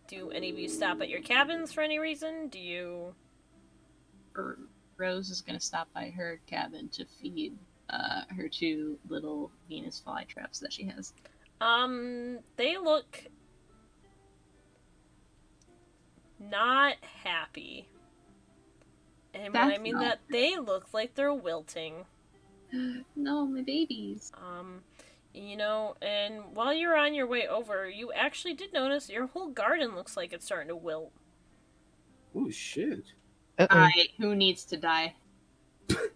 [SPEAKER 1] Do any of you stop at your cabins for any reason? Do you...
[SPEAKER 2] Rose is gonna stop by her cabin to feed her 2 little Venus flytraps that she has.
[SPEAKER 1] They look not happy. And when I
[SPEAKER 2] That's
[SPEAKER 1] mean
[SPEAKER 2] not
[SPEAKER 1] that, they look like they're wilting.
[SPEAKER 2] No, my babies.
[SPEAKER 1] You know, and while you're on your way over, you actually did notice your whole garden looks like it's starting to wilt.
[SPEAKER 3] Oh shit!
[SPEAKER 4] Uh-oh.
[SPEAKER 2] Who needs to die?
[SPEAKER 3] The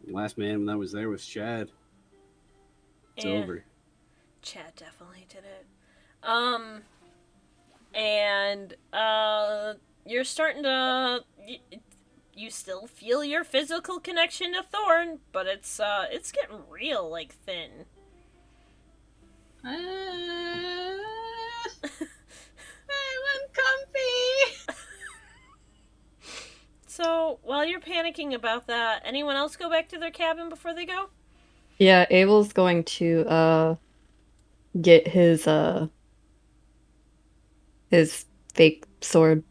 [SPEAKER 3] last man that was there was Chad. It's over.
[SPEAKER 1] Chad definitely did it. And you're starting to you still feel your physical connection to Thorn, but it's getting real like thin.
[SPEAKER 2] I'm uncomfy.
[SPEAKER 1] So, while you're panicking about that, anyone else go back to their cabin before they go?
[SPEAKER 4] Yeah, Abel's going to get his fake sword.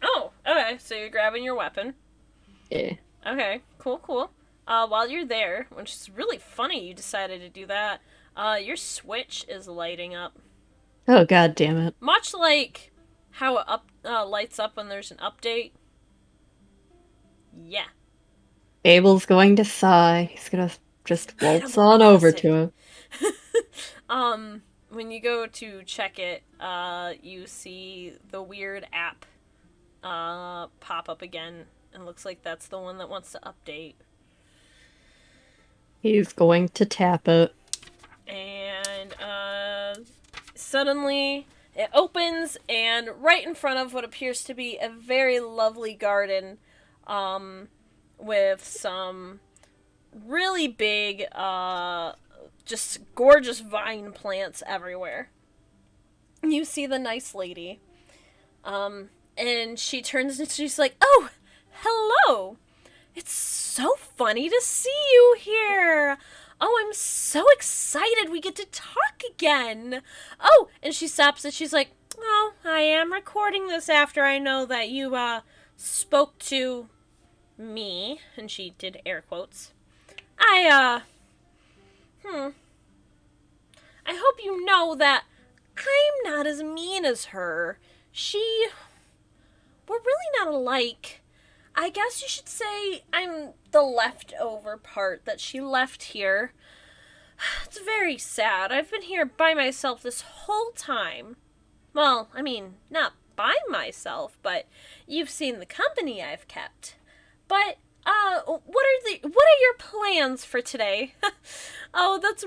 [SPEAKER 1] Oh, okay. So you're grabbing your weapon.
[SPEAKER 4] Yeah.
[SPEAKER 1] Okay, cool. While you're there, which is really funny you decided to do that, your switch is lighting up.
[SPEAKER 4] Oh, god damn it.
[SPEAKER 1] Much like how it lights up when there's an update. Yeah.
[SPEAKER 4] Abel's going to sigh. He's gonna just waltz
[SPEAKER 1] Animal
[SPEAKER 4] on over
[SPEAKER 1] Crossing.
[SPEAKER 4] to him.
[SPEAKER 1] When you go to check it, you see the weird app pop up again. It looks like that's the one that wants to update.
[SPEAKER 4] He's going to tap it.
[SPEAKER 1] And suddenly it opens, and right in front of what appears to be a very lovely garden, with some really big, just gorgeous vine plants everywhere. You see the nice lady, and she turns and she's like, "Oh, hello! It's so funny to see you here! Oh, I'm so excited we get to talk again! Oh," and she stops and she's like, "Oh, I am recording this after I know that you, spoke to me," and she did air quotes. I hope you know that I'm not as mean as her. We're really not alike. I guess you should say I'm the leftover part that she left here. It's very sad. I've been here by myself this whole time. Well, I mean, not by myself, but you've seen the company I've kept. But, what are your plans for today? Oh, that's...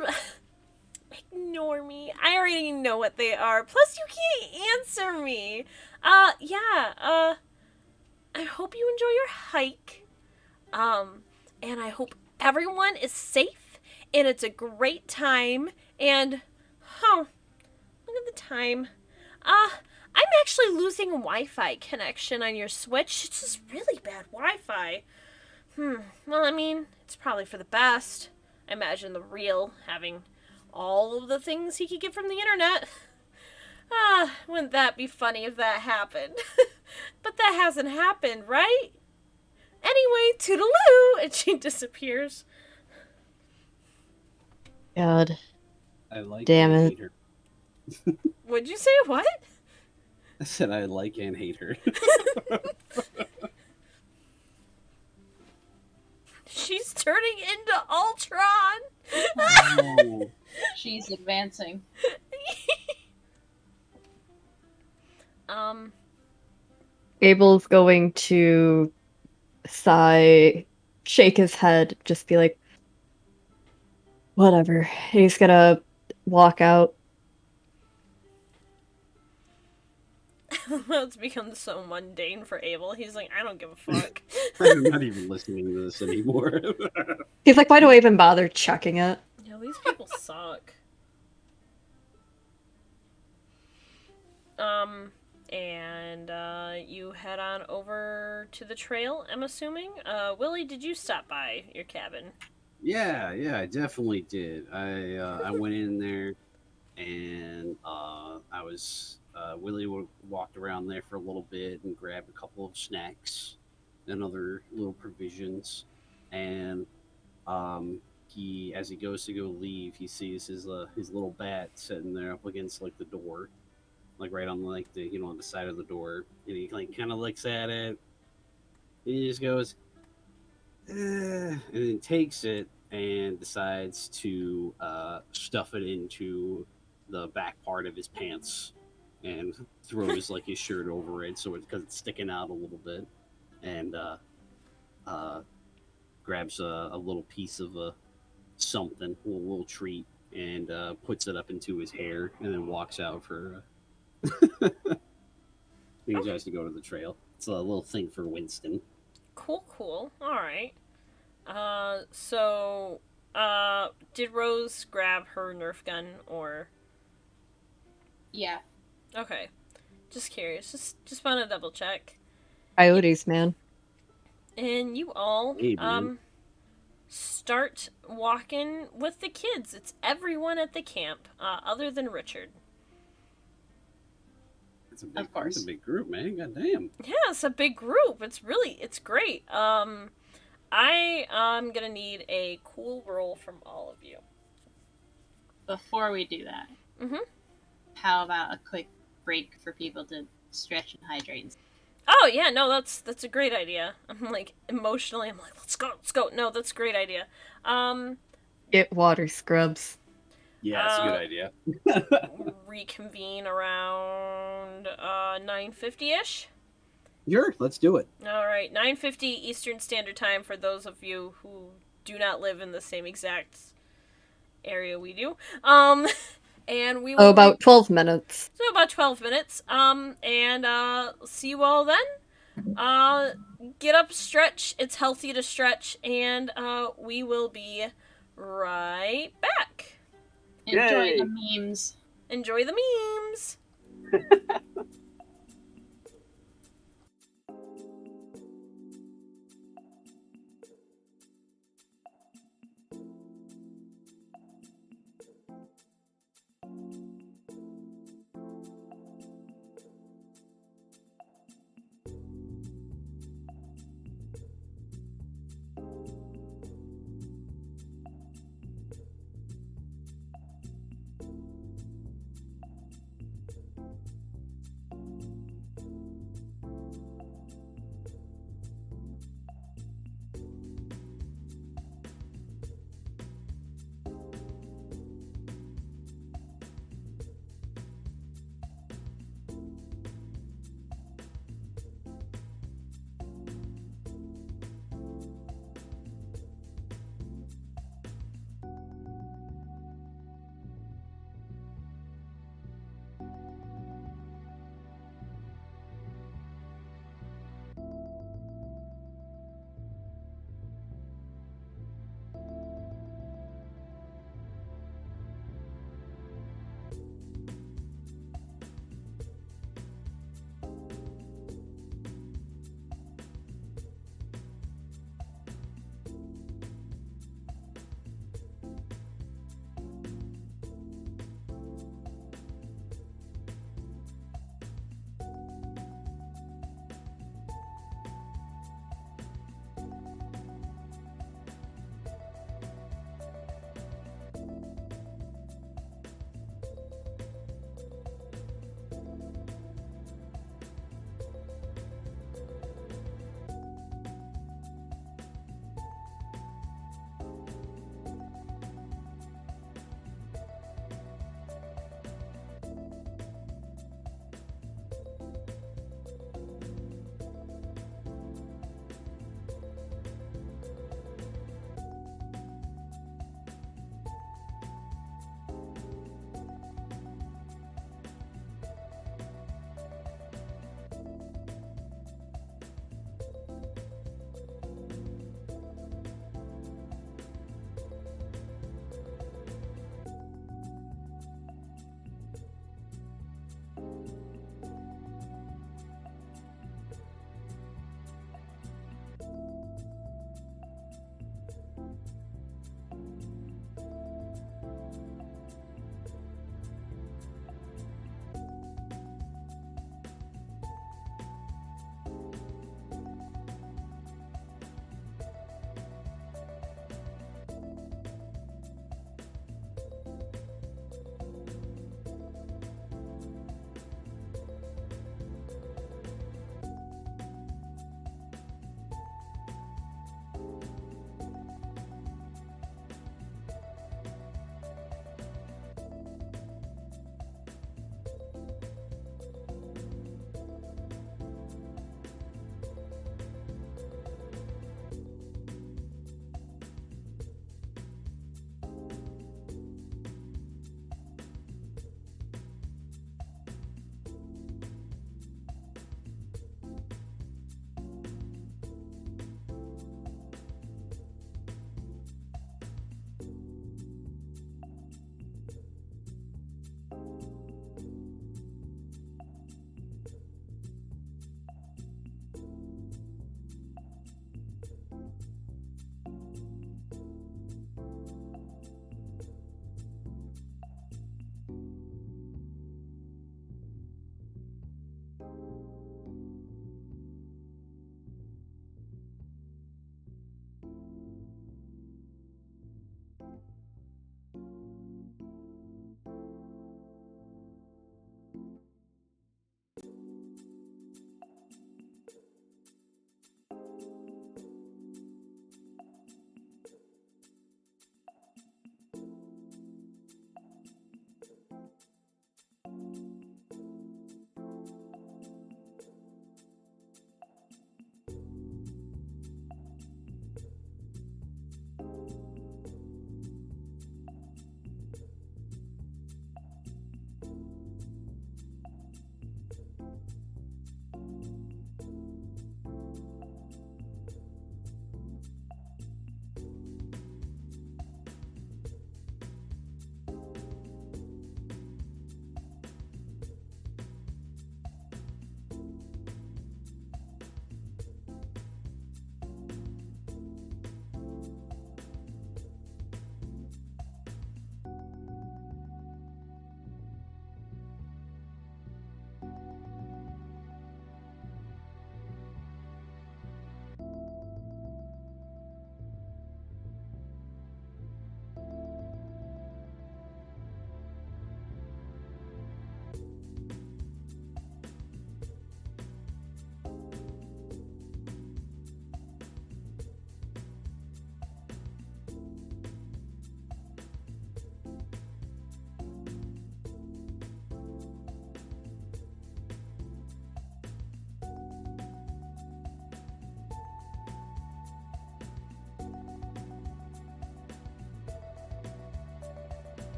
[SPEAKER 1] Ignore me. I already know what they are. Plus, you can't answer me. I hope you enjoy your hike. And I hope everyone is safe and it's a great time. And, look at the time. I'm actually losing Wi-Fi connection on your Switch. It's just really bad Wi-Fi. Well, I mean, it's probably for the best. I imagine the real having all of the things he could get from the internet. Wouldn't that be funny if that happened? But that hasn't happened, right? Anyway, toodaloo! And she disappears.
[SPEAKER 4] God.
[SPEAKER 3] I like
[SPEAKER 4] Damn
[SPEAKER 3] and
[SPEAKER 4] it.
[SPEAKER 3] hate her.
[SPEAKER 1] Would you say what?
[SPEAKER 3] I said I like and hate her.
[SPEAKER 1] She's turning into Ultron!
[SPEAKER 3] Oh.
[SPEAKER 2] She's advancing.
[SPEAKER 4] Abel's going to sigh, shake his head, just be like, whatever. He's gonna walk out.
[SPEAKER 1] It's become so mundane for Abel. He's like, I don't give a fuck.
[SPEAKER 3] I'm not even listening to this anymore.
[SPEAKER 4] He's like, why do I even bother checking it?
[SPEAKER 1] Yeah, these people suck. And you head on over to the trail, I'm assuming. Willie, did you stop by your cabin?
[SPEAKER 3] Yeah, I definitely did. I went in there,
[SPEAKER 5] and Willie walked around there for a little bit and grabbed a couple of snacks and other little provisions, and as he goes to go leave, he sees his little bat sitting there up against like the door, like right on like the on the side of the door, and he like kind of looks at it, and he just goes, and then takes it and decides to stuff it into the back part of his pants and throws like his shirt over it so because it's sticking out a little bit, and uh, grabs a little piece of something, a little treat, and puts it up into his hair, and then walks out for. He tries to go to the trail. It's a little thing for Winston.
[SPEAKER 1] Cool, cool. All right. So, did Rose grab her Nerf gun or?
[SPEAKER 2] Yeah.
[SPEAKER 1] Okay. Just curious. Just want to double check.
[SPEAKER 4] Coyotes, man.
[SPEAKER 1] And you all,
[SPEAKER 5] Hey, man.
[SPEAKER 1] start walking with the kids. It's everyone at the camp, other than Richard.
[SPEAKER 2] Of course.
[SPEAKER 5] It's a big group, man. God damn.
[SPEAKER 1] Yeah, it's a big group. It's great. I'm gonna need a cool roll from all of you.
[SPEAKER 2] Before we do that, how about a quick break for people to stretch and hydrate?
[SPEAKER 1] Oh yeah, no, that's a great idea. I'm like emotionally, I'm like, let's go. No, that's a great idea.
[SPEAKER 4] Get water scrubs.
[SPEAKER 5] Yeah, it's a good idea.
[SPEAKER 1] Reconvene around 9:50ish.
[SPEAKER 5] Sure, let's do it.
[SPEAKER 1] All right, 9:50 Eastern Standard Time for those of you who do not live in the same exact area we do. And we will
[SPEAKER 4] Oh, about 12 minutes.
[SPEAKER 1] So about 12 minutes. And see you all then. Get up, stretch. It's healthy to stretch, and we will be right back.
[SPEAKER 2] Enjoy
[SPEAKER 5] Yay.
[SPEAKER 2] the memes.
[SPEAKER 1] Enjoy the memes.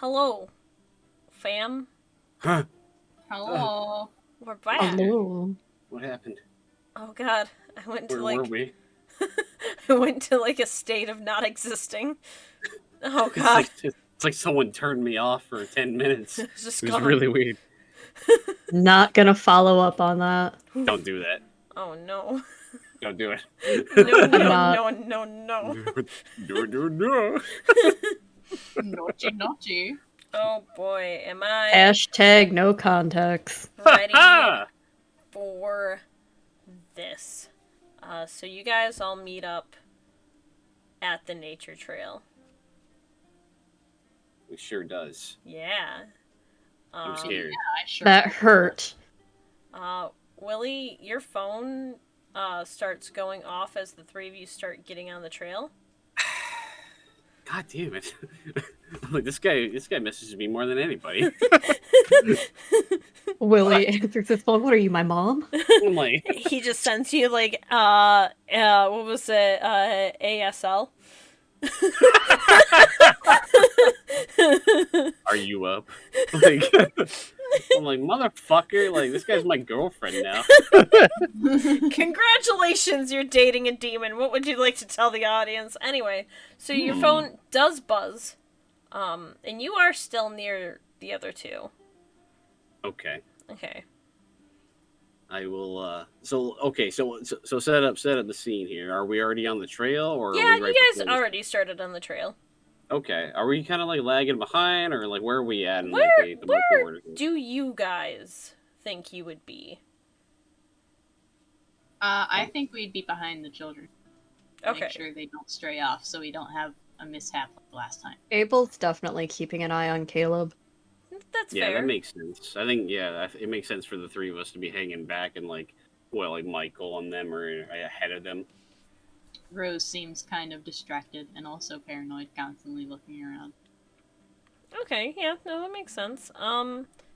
[SPEAKER 1] Hello, fam.
[SPEAKER 3] Huh?
[SPEAKER 2] Hello.
[SPEAKER 1] We're back.
[SPEAKER 4] Hello.
[SPEAKER 3] What happened?
[SPEAKER 1] Oh god, I went to
[SPEAKER 3] Where were we?
[SPEAKER 1] I went to like a state of not existing. Oh
[SPEAKER 3] It's
[SPEAKER 1] god.
[SPEAKER 3] like, it's like someone turned me off for 10 minutes. It
[SPEAKER 1] It's just
[SPEAKER 3] was
[SPEAKER 1] gone.
[SPEAKER 3] really weird.
[SPEAKER 4] Not gonna follow up on that.
[SPEAKER 3] Don't do that.
[SPEAKER 1] Oh no.
[SPEAKER 3] Don't do it.
[SPEAKER 1] No,
[SPEAKER 4] I'm
[SPEAKER 1] no,
[SPEAKER 4] not.
[SPEAKER 1] no, no.
[SPEAKER 3] No.
[SPEAKER 2] Naughty, naughty.
[SPEAKER 1] Oh boy, am I
[SPEAKER 4] Hashtag no contacts.
[SPEAKER 1] ready for this. So you guys all meet up at the nature trail.
[SPEAKER 3] It sure does.
[SPEAKER 1] Yeah.
[SPEAKER 3] I'm scared.
[SPEAKER 2] I sure
[SPEAKER 4] That hurt.
[SPEAKER 1] Willie, your phone starts going off as the three of you start getting on the trail.
[SPEAKER 3] God damn it. I'm like, this guy messages me more than anybody.
[SPEAKER 4] Willie answers his phone. What are you, my mom?
[SPEAKER 3] I'm like,
[SPEAKER 1] He just sends you like what was it? ASL.
[SPEAKER 3] are you up? Like, I'm like, motherfucker, like, this guy's my girlfriend now.
[SPEAKER 1] Congratulations, you're dating a demon. What would you like to tell the audience? Anyway, so your phone does buzz. And you are still near the other two.
[SPEAKER 3] Okay.
[SPEAKER 1] Okay.
[SPEAKER 3] I will, so set up the scene here. Are we already on the trail, or
[SPEAKER 1] Yeah,
[SPEAKER 3] are we right
[SPEAKER 1] you guys
[SPEAKER 3] before
[SPEAKER 1] already started on the trail.
[SPEAKER 3] Okay. Are we kind of, like, lagging behind, or, like, where are we at in,
[SPEAKER 1] Where-
[SPEAKER 3] like, the marching order?
[SPEAKER 1] Do you guys think you would be?
[SPEAKER 2] I think we'd be behind the children.
[SPEAKER 1] Okay.
[SPEAKER 2] Make sure they don't stray off so we don't have a mishap like last time.
[SPEAKER 4] Abel's definitely keeping an eye on Caleb.
[SPEAKER 1] That's
[SPEAKER 3] Yeah,
[SPEAKER 1] fair.
[SPEAKER 3] that makes sense. I think, it makes sense for the three of us to be hanging back and, like, like Michael and them are ahead of them.
[SPEAKER 2] Rose seems kind of distracted and also paranoid, constantly looking around.
[SPEAKER 1] Okay, yeah, no, that makes sense.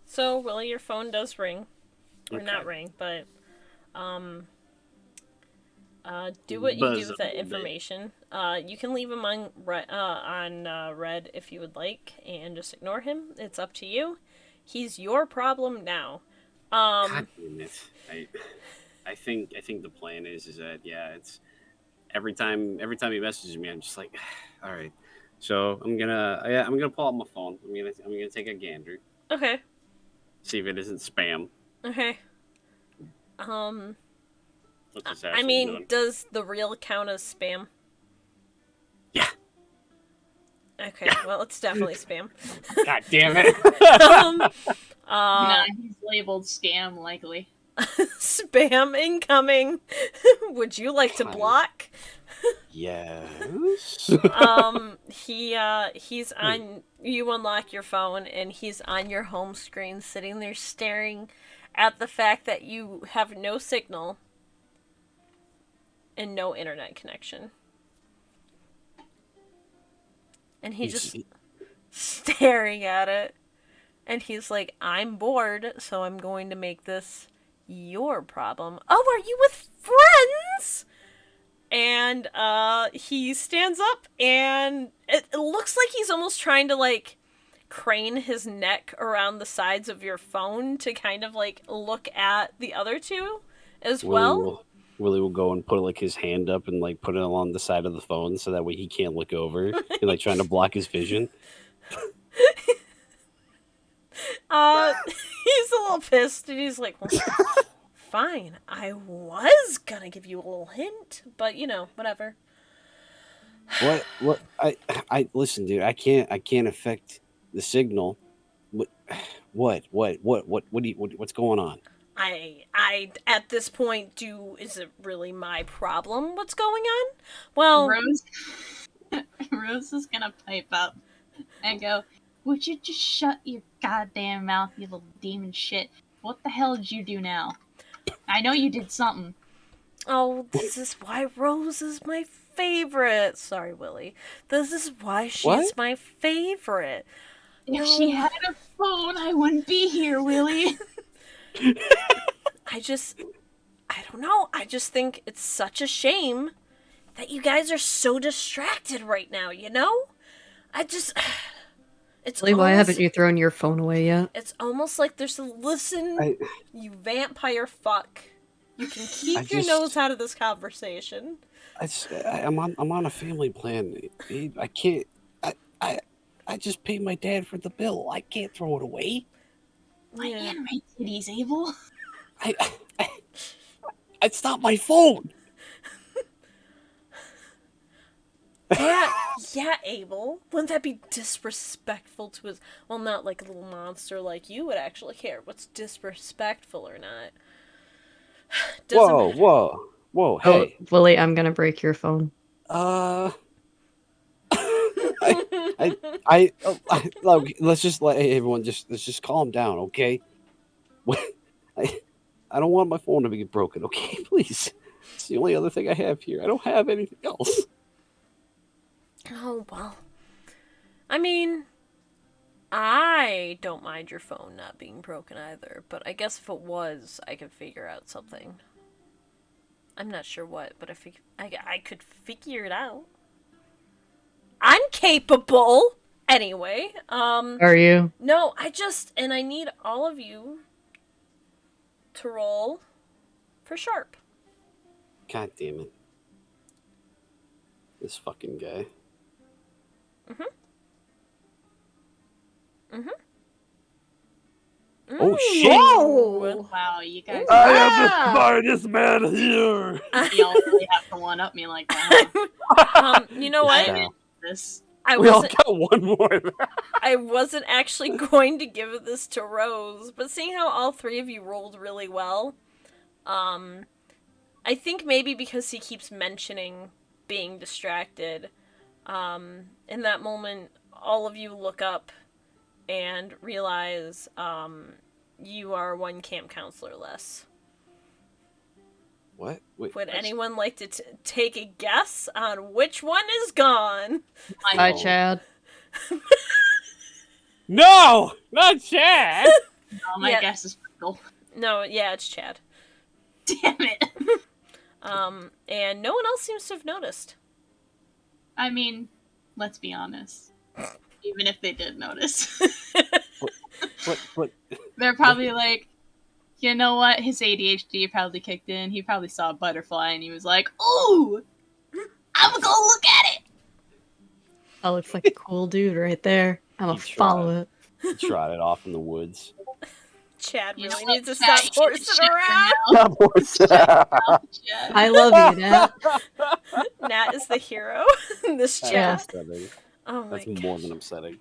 [SPEAKER 1] So Willie, your phone does ring. Or
[SPEAKER 3] Okay.
[SPEAKER 1] not ring, but do what you do
[SPEAKER 3] Buzz
[SPEAKER 1] with
[SPEAKER 3] a
[SPEAKER 1] that
[SPEAKER 3] little bit.
[SPEAKER 1] information. You can leave him on red if you would like, and just ignore him. It's up to you. He's your problem now.
[SPEAKER 3] God damn it! I think the plan is that it's every time he messages me, I'm just like, all right. So I'm gonna pull out my phone. I'm gonna take a gander,
[SPEAKER 1] Okay.
[SPEAKER 3] see if it isn't spam.
[SPEAKER 1] Okay.
[SPEAKER 3] What's this
[SPEAKER 1] I
[SPEAKER 3] asshole
[SPEAKER 1] mean,
[SPEAKER 3] doing?
[SPEAKER 1] does the real count as spam?
[SPEAKER 3] Yeah.
[SPEAKER 1] Okay, well, it's definitely spam.
[SPEAKER 3] God damn it!
[SPEAKER 2] Nah, he's labeled scam, likely.
[SPEAKER 1] Spam incoming. Would you like to
[SPEAKER 3] Hi.
[SPEAKER 1] block?
[SPEAKER 3] Yes.
[SPEAKER 1] He's on. You unlock your phone, and he's on your home screen, sitting there staring at the fact that you have no signal and no internet connection. And he's just staring at it. And he's like, I'm bored, so I'm going to make this your problem. Oh, are you with friends? And he stands up, and it looks like he's almost trying to, like, crane his neck around the sides of your phone to kind of, like, look at the other two as well.
[SPEAKER 3] Willie will go and put like his hand up and like put it along the side of the phone so that way he can't look over and like trying to block his vision.
[SPEAKER 1] He's a little pissed, and he's like, well, fine, I was gonna give you a little hint, but, you know, whatever.
[SPEAKER 3] What I listen, dude, I can't affect the signal. What's going on?
[SPEAKER 1] I at this point is it really my problem what's going on? Well,
[SPEAKER 2] Rose is gonna pipe up and go, would you just shut your goddamn mouth, you little demon shit? What the hell did you do now? I know you did something.
[SPEAKER 1] oh, this is why Rose is my favorite. Sorry, Willie. This is why she's
[SPEAKER 3] What?
[SPEAKER 1] my favorite.
[SPEAKER 2] If she had a phone, I wouldn't be here, Willie.
[SPEAKER 1] I don't know. I just think it's such a shame that you guys are so distracted right now, you know? It's
[SPEAKER 4] Really, why
[SPEAKER 1] almost,
[SPEAKER 4] haven't you thrown your phone away yet?
[SPEAKER 1] It's almost like there's a listen, you vampire fuck. You can keep your nose out of this conversation.
[SPEAKER 3] I'm on a family plan. I can't. I just paid my dad for the bill. I can't throw it away.
[SPEAKER 2] My anime titties, Abel.
[SPEAKER 3] It's not my phone.
[SPEAKER 1] Yeah, Abel. Wouldn't that be disrespectful to his... Well, not like a little monster like you would actually care what's disrespectful or not.
[SPEAKER 3] Whoa,
[SPEAKER 4] Oh,
[SPEAKER 3] hey.
[SPEAKER 4] Willie, I'm gonna break your phone.
[SPEAKER 3] Look, let's just let everyone let's just calm down, okay? I don't want my phone to be broken, okay? Please. It's the only other thing I have here. I don't have anything else.
[SPEAKER 1] Oh, well. I mean, I don't mind your phone not being broken either, but I guess if it was, I could figure out something. I'm not sure what, but I could figure it out. I'm capable! Anyway,
[SPEAKER 4] Are you?
[SPEAKER 1] No, and I need all of you to roll for sharp.
[SPEAKER 3] God damn it. This fucking guy. Oh shit!
[SPEAKER 4] Whoa!
[SPEAKER 2] Wow, you guys
[SPEAKER 3] I am the smartest man here!
[SPEAKER 2] you all really have to one up me like that.
[SPEAKER 1] You know what?
[SPEAKER 3] Style.
[SPEAKER 2] This.
[SPEAKER 3] We all got one more.
[SPEAKER 1] I wasn't actually going to give this to Rose, but seeing how all three of you rolled really well, I think maybe because he keeps mentioning being distracted, in that moment, all of you look up and realize, you are one camp counselor less.
[SPEAKER 3] What? Wait,
[SPEAKER 1] Would anyone like to take a guess on which one is gone?
[SPEAKER 4] Hi, Chad.
[SPEAKER 5] No! Not Chad!
[SPEAKER 2] No, my guess is Pringle.
[SPEAKER 1] No, yeah, it's Chad.
[SPEAKER 2] Damn it.
[SPEAKER 1] And no one else seems to have noticed.
[SPEAKER 2] I mean, let's be honest. Even if they did notice.
[SPEAKER 3] What?
[SPEAKER 2] They're probably like, you know what? His ADHD probably kicked in. He probably saw a butterfly and he was like, ooh! I'm gonna go look at it!
[SPEAKER 4] That looks like a cool dude right there. I'm gonna follow it.
[SPEAKER 3] He trotted off in the woods.
[SPEAKER 1] Chad
[SPEAKER 2] You
[SPEAKER 1] really
[SPEAKER 2] know
[SPEAKER 1] needs to
[SPEAKER 2] what,
[SPEAKER 1] stop
[SPEAKER 2] Chad?
[SPEAKER 1] horsing around.
[SPEAKER 2] Chad.
[SPEAKER 4] I love you, Nat.
[SPEAKER 1] Nat is the hero in this
[SPEAKER 3] That's
[SPEAKER 1] chat.
[SPEAKER 3] upsetting.
[SPEAKER 1] Oh my
[SPEAKER 3] That's more than upsetting.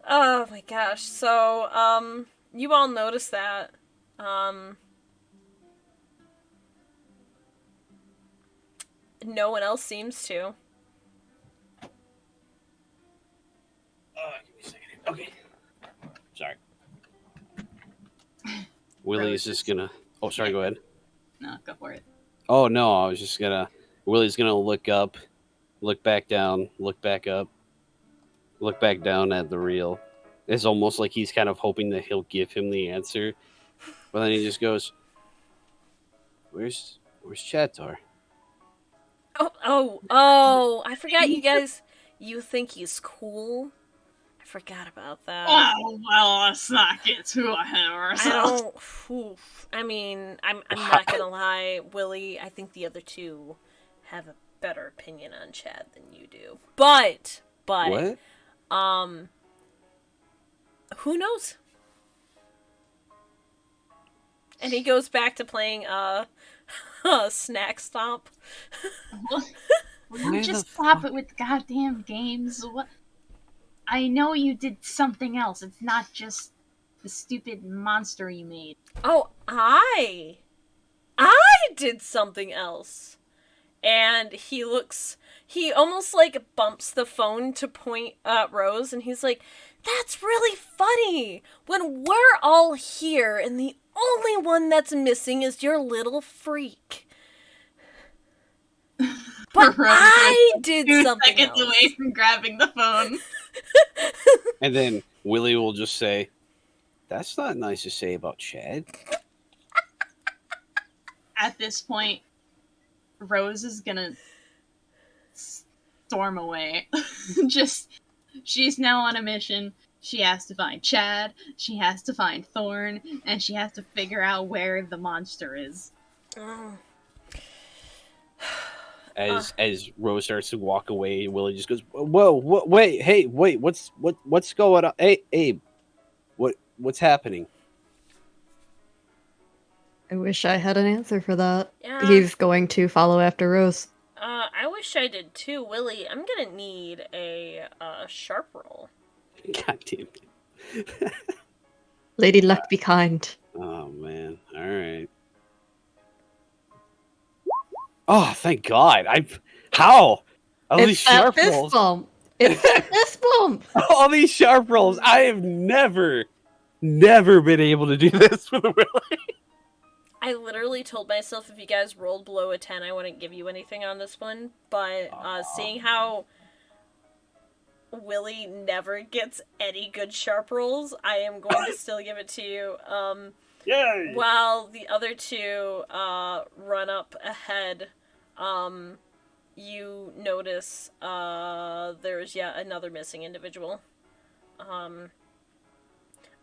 [SPEAKER 1] Oh my gosh. So, you all notice that. No one else seems to.
[SPEAKER 3] Give me a second. Okay. Sorry. Willie's just gonna... Oh, sorry, go ahead.
[SPEAKER 2] No, go for it.
[SPEAKER 3] Oh, no, I was just gonna... Willie's gonna look up, look back down, look back up, look back down at the reel. It's almost like he's kind of hoping that he'll give him the answer. But then he just goes, Where's Chatar?
[SPEAKER 1] Oh, I forgot you guys, you think he's cool? I forgot about that.
[SPEAKER 2] Oh, well, let's not get too ahead of ourselves.
[SPEAKER 1] I mean, I'm not gonna lie, Willie, I think the other two have a better opinion on Chad than you do. But,
[SPEAKER 3] What?
[SPEAKER 1] who knows? And he goes back to playing, Snack Stomp.
[SPEAKER 2] Will you just stop it with the goddamn games? What? I know you did something else. It's not just the stupid monster you made.
[SPEAKER 1] Oh, I did something else. And he almost like bumps the phone to point at Rose, and he's like, that's really funny when we're all here and the only one that's missing is your little freak. But I did something
[SPEAKER 2] seconds
[SPEAKER 1] else.
[SPEAKER 2] away from grabbing the phone.
[SPEAKER 3] And then Willie will just say, That's not nice to say about Chad.
[SPEAKER 2] At this point, Rose is gonna storm away. She's now on a mission. She has to find Chad, she has to find Thorn, and she has to figure out where the monster is.
[SPEAKER 1] Oh.
[SPEAKER 5] As Rose starts to walk away, Willie just goes, "Whoa, wait, hey, wait, what's going on? Hey, Abe, what's happening?"
[SPEAKER 4] I wish I had an answer for that.
[SPEAKER 1] Yeah.
[SPEAKER 4] He's going to follow after Rose.
[SPEAKER 1] I wish I did too, Willie. I'm gonna need a sharp roll.
[SPEAKER 5] God damn it!
[SPEAKER 4] Lady Luck be kind.
[SPEAKER 5] Oh man, all right. Oh, thank God! How all these
[SPEAKER 4] It's that
[SPEAKER 5] sharp
[SPEAKER 4] fist
[SPEAKER 5] rolls,
[SPEAKER 4] bump. It's that fist bump.
[SPEAKER 5] all these sharp rolls. I have never been able to do this with Willie.
[SPEAKER 1] I literally told myself if you guys rolled below a 10, I wouldn't give you anything on this one. But seeing how Willie never gets any good sharp rolls, I am going to still give it to you.
[SPEAKER 5] Yay!
[SPEAKER 1] While the other two run up ahead, you notice there's yet another missing individual. I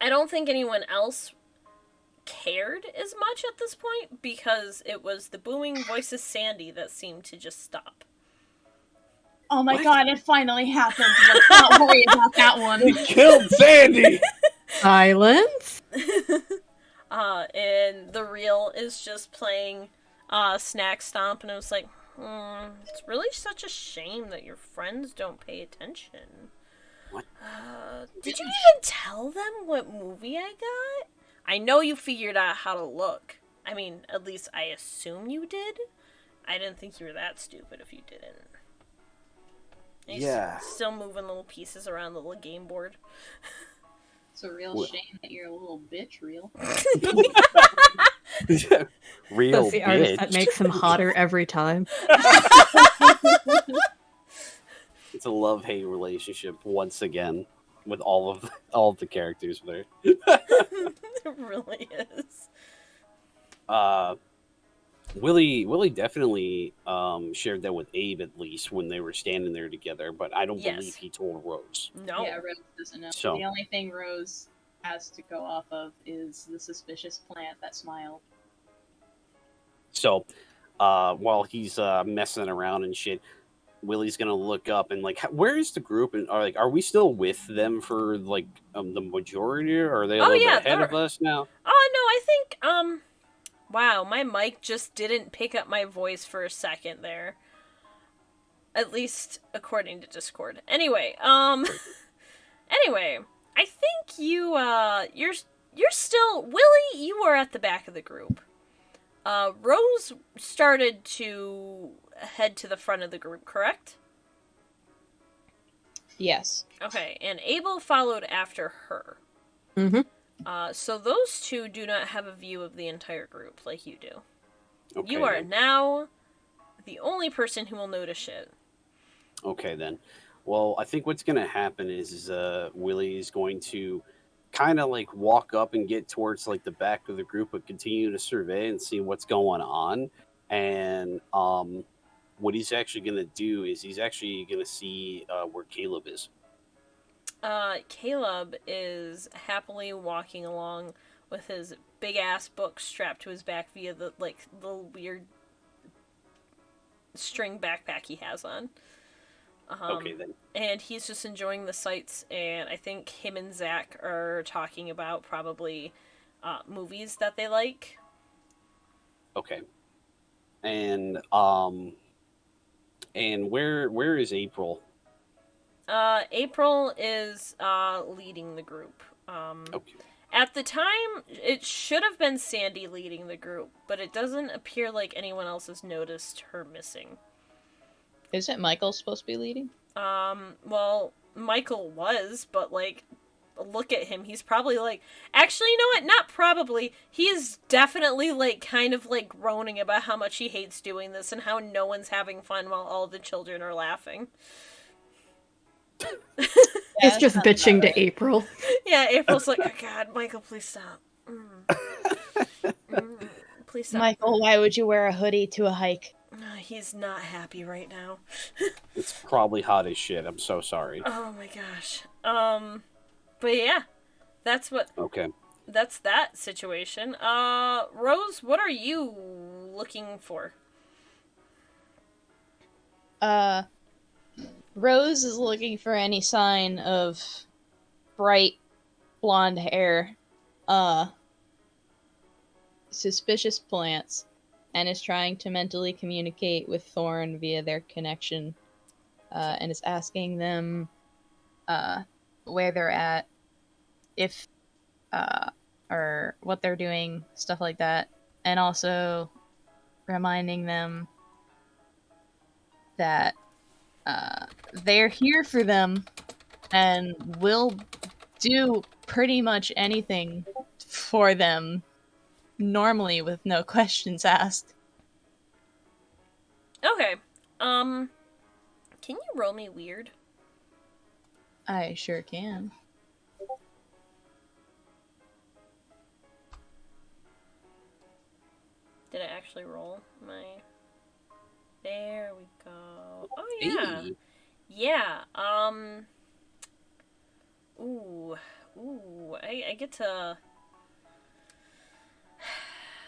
[SPEAKER 1] don't think anyone else cared as much at this point because it was the booming voices Sandy that seemed to just stop.
[SPEAKER 2] Oh my god, it finally happened. Let's not worry about that one.
[SPEAKER 5] They killed Sandy.
[SPEAKER 4] Silence.
[SPEAKER 1] And the reel is just playing Snack Stomp, and it was like, it's really such a shame that your friends don't pay attention.
[SPEAKER 5] What?
[SPEAKER 1] Did you even tell them what movie I got? I know you figured out how to look. I mean, at least I assume you did. I didn't think you were that stupid if you didn't. And
[SPEAKER 5] Yeah.
[SPEAKER 1] Still moving little pieces around the little game board.
[SPEAKER 2] It's a real shame that you're a little bitch, Reel.
[SPEAKER 5] Real
[SPEAKER 4] That's the artist
[SPEAKER 5] bitch.
[SPEAKER 4] that makes him hotter every time.
[SPEAKER 5] It's a love-hate relationship once again with all of the characters there.
[SPEAKER 1] It really is.
[SPEAKER 5] Willie definitely shared that with Abe at least when they were standing there together, but I don't
[SPEAKER 1] Yes.
[SPEAKER 5] believe he told Rose.
[SPEAKER 1] No.
[SPEAKER 2] Yeah, Rose doesn't know.
[SPEAKER 5] So-
[SPEAKER 2] The only thing Rose has to go off of is the suspicious plant that smiled.
[SPEAKER 5] So, while he's messing around and shit, Willie's gonna look up and like, where is the group? And are we still with them for like the majority, or are they a little bit ahead of us now?
[SPEAKER 1] Oh no, I think wow, my mic just didn't pick up my voice for a second there. At least according to Discord. Anyway, anyway, I think you're still Willie, you were at the back of the group. Rose started to head to the front of the group, correct?
[SPEAKER 2] Yes.
[SPEAKER 1] Okay, and Abel followed after her.
[SPEAKER 4] Mm-hmm.
[SPEAKER 1] So those two do not have a view of the entire group like you do.
[SPEAKER 5] Okay,
[SPEAKER 1] You are
[SPEAKER 5] then.
[SPEAKER 1] now the only person who will notice shit.
[SPEAKER 5] Okay, then. Well, I think what's gonna happen is Willie is going to kind of like walk up and get towards like the back of the group, but continue to survey and see what's going on. And what he's actually gonna do is he's actually gonna see where Caleb is.
[SPEAKER 1] Caleb is happily walking along with his big ass book strapped to his back via the weird string backpack he has on.
[SPEAKER 5] Okay, then.
[SPEAKER 1] And he's just enjoying the sights, and I think him and Zach are talking about probably movies that they like.
[SPEAKER 5] Okay. And where is April?
[SPEAKER 1] April is leading the group.
[SPEAKER 5] Okay.
[SPEAKER 1] At the time, it should have been Sandy leading the group, but it doesn't appear like anyone else has noticed her missing.
[SPEAKER 2] Isn't Michael supposed to be leading?
[SPEAKER 1] Well, Michael was, but like, look at him. He's probably like, actually, you know what? Not probably. He's definitely like kind of like groaning about how much he hates doing this and how no one's having fun while all the children are laughing.
[SPEAKER 4] He's just bitching to April.
[SPEAKER 1] Yeah, April's like, oh god, Michael, please stop. Please stop.
[SPEAKER 2] Michael, why would you wear a hoodie to a hike?
[SPEAKER 1] He's not happy right now.
[SPEAKER 5] It's probably hot as shit. I'm so sorry.
[SPEAKER 1] Oh my gosh. But yeah, that's what.
[SPEAKER 3] Okay.
[SPEAKER 1] That's that situation. Rose, what are you looking for?
[SPEAKER 2] Rose is looking for any sign of bright blonde hair, suspicious plants, and is trying to mentally communicate with Thorn via their connection, and is asking them where they're at, if or what they're doing, stuff like that, and also reminding them that they're here for them and will do pretty much anything for them normally with no questions asked.
[SPEAKER 1] Okay. Can you roll me weird?
[SPEAKER 2] I sure can.
[SPEAKER 1] Did I actually roll my... There we go. Oh, yeah.
[SPEAKER 3] Hey.
[SPEAKER 1] Yeah, Ooh. I get to...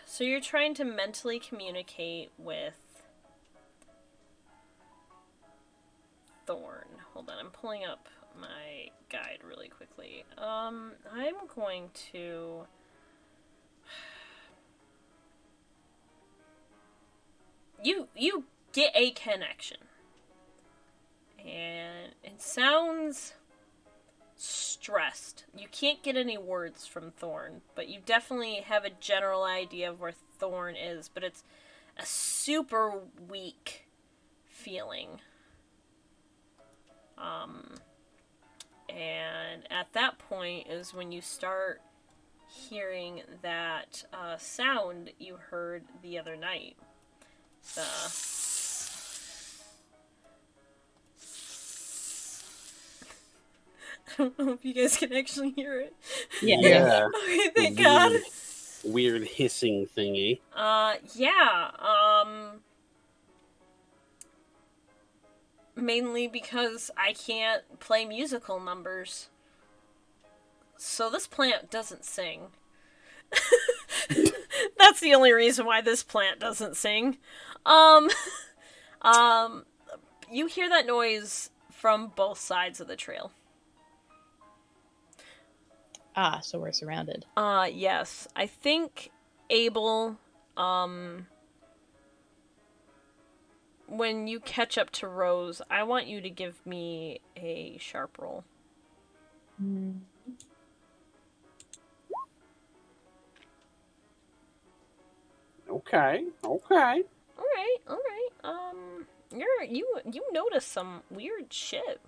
[SPEAKER 1] So you're trying to mentally communicate with Thorn. Hold on, I'm pulling up my guide really quickly. I'm going to... You get a connection. And it sounds stressed. You can't get any words from Thorn, but you definitely have a general idea of where Thorn is, but it's a super weak feeling. And at that point is when you start hearing that sound you heard the other night. The... I don't know if you guys can actually hear it.
[SPEAKER 5] Yeah.
[SPEAKER 1] Okay, thank God.
[SPEAKER 5] Weird hissing thingy.
[SPEAKER 1] Yeah, mainly because I can't play musical numbers. So this plant doesn't sing. That's the only reason why this plant doesn't sing. You hear that noise from both sides of the trail.
[SPEAKER 2] Ah, so we're surrounded.
[SPEAKER 1] Yes. I think Abel, when you catch up to Rose, I want you to give me a sharp roll.
[SPEAKER 5] Okay.
[SPEAKER 1] Alright. You notice some weird shit.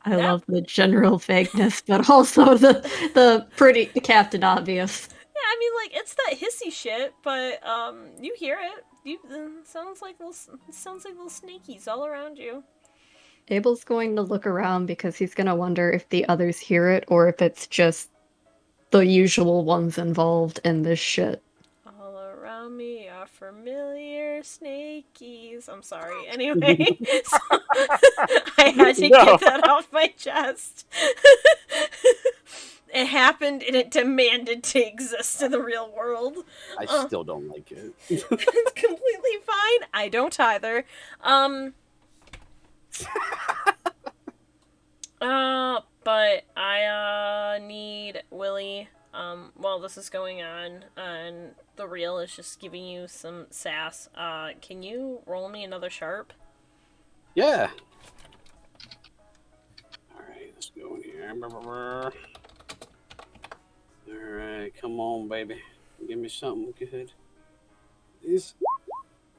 [SPEAKER 4] I love the general vagueness, but also the pretty Captain Obvious.
[SPEAKER 1] Yeah, I mean, like, it's that hissy shit, but you hear it. Sounds like little snakies all around you.
[SPEAKER 4] Abel's going to look around because he's going to wonder if the others hear it or if it's just the usual ones involved in this shit.
[SPEAKER 1] All around me are familiar snakies. I'm sorry. Anyway, so I had to get that off my chest. It happened and it demanded to exist in the real world.
[SPEAKER 5] I still don't like it.
[SPEAKER 1] It's completely fine. I don't either. But I need Willie, while this is going on, and the reel is just giving you some sass, can you roll me another sharp?
[SPEAKER 5] Yeah. Alright, let's go in here. Alright, come on, baby. Give me something good.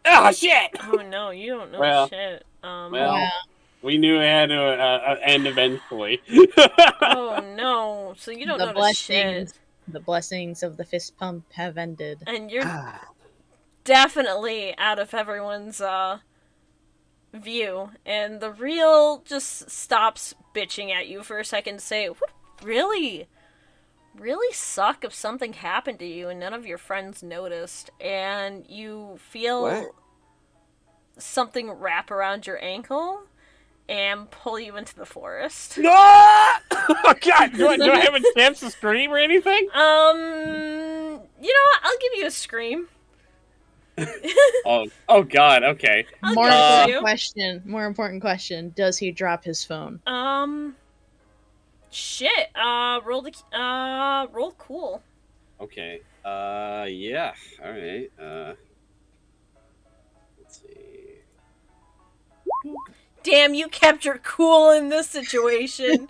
[SPEAKER 5] Oh, shit!
[SPEAKER 1] Oh no, you don't know
[SPEAKER 5] Well,
[SPEAKER 1] shit.
[SPEAKER 2] Wow.
[SPEAKER 5] We knew it had to end eventually.
[SPEAKER 1] Oh no, so you don't know shit.
[SPEAKER 2] The blessings of the fist pump have ended.
[SPEAKER 1] And you're definitely out of everyone's, view. And the reel just stops bitching at you for a second to say, "What really suck if something happened to you and none of your friends noticed." And you feel
[SPEAKER 3] What?
[SPEAKER 1] something wrap around your ankle. and pull you into the forest.
[SPEAKER 5] No! Oh God! Do I have a chance to scream or anything?
[SPEAKER 1] You know what? I'll give you a scream.
[SPEAKER 5] Oh God! Okay.
[SPEAKER 1] I'll
[SPEAKER 2] More
[SPEAKER 1] give it to
[SPEAKER 2] important
[SPEAKER 1] you.
[SPEAKER 2] question. More important question. Does he drop his phone?
[SPEAKER 1] Shit. Roll cool.
[SPEAKER 5] Okay. Yeah. All right. Let's see.
[SPEAKER 1] Damn, you kept your cool in this situation.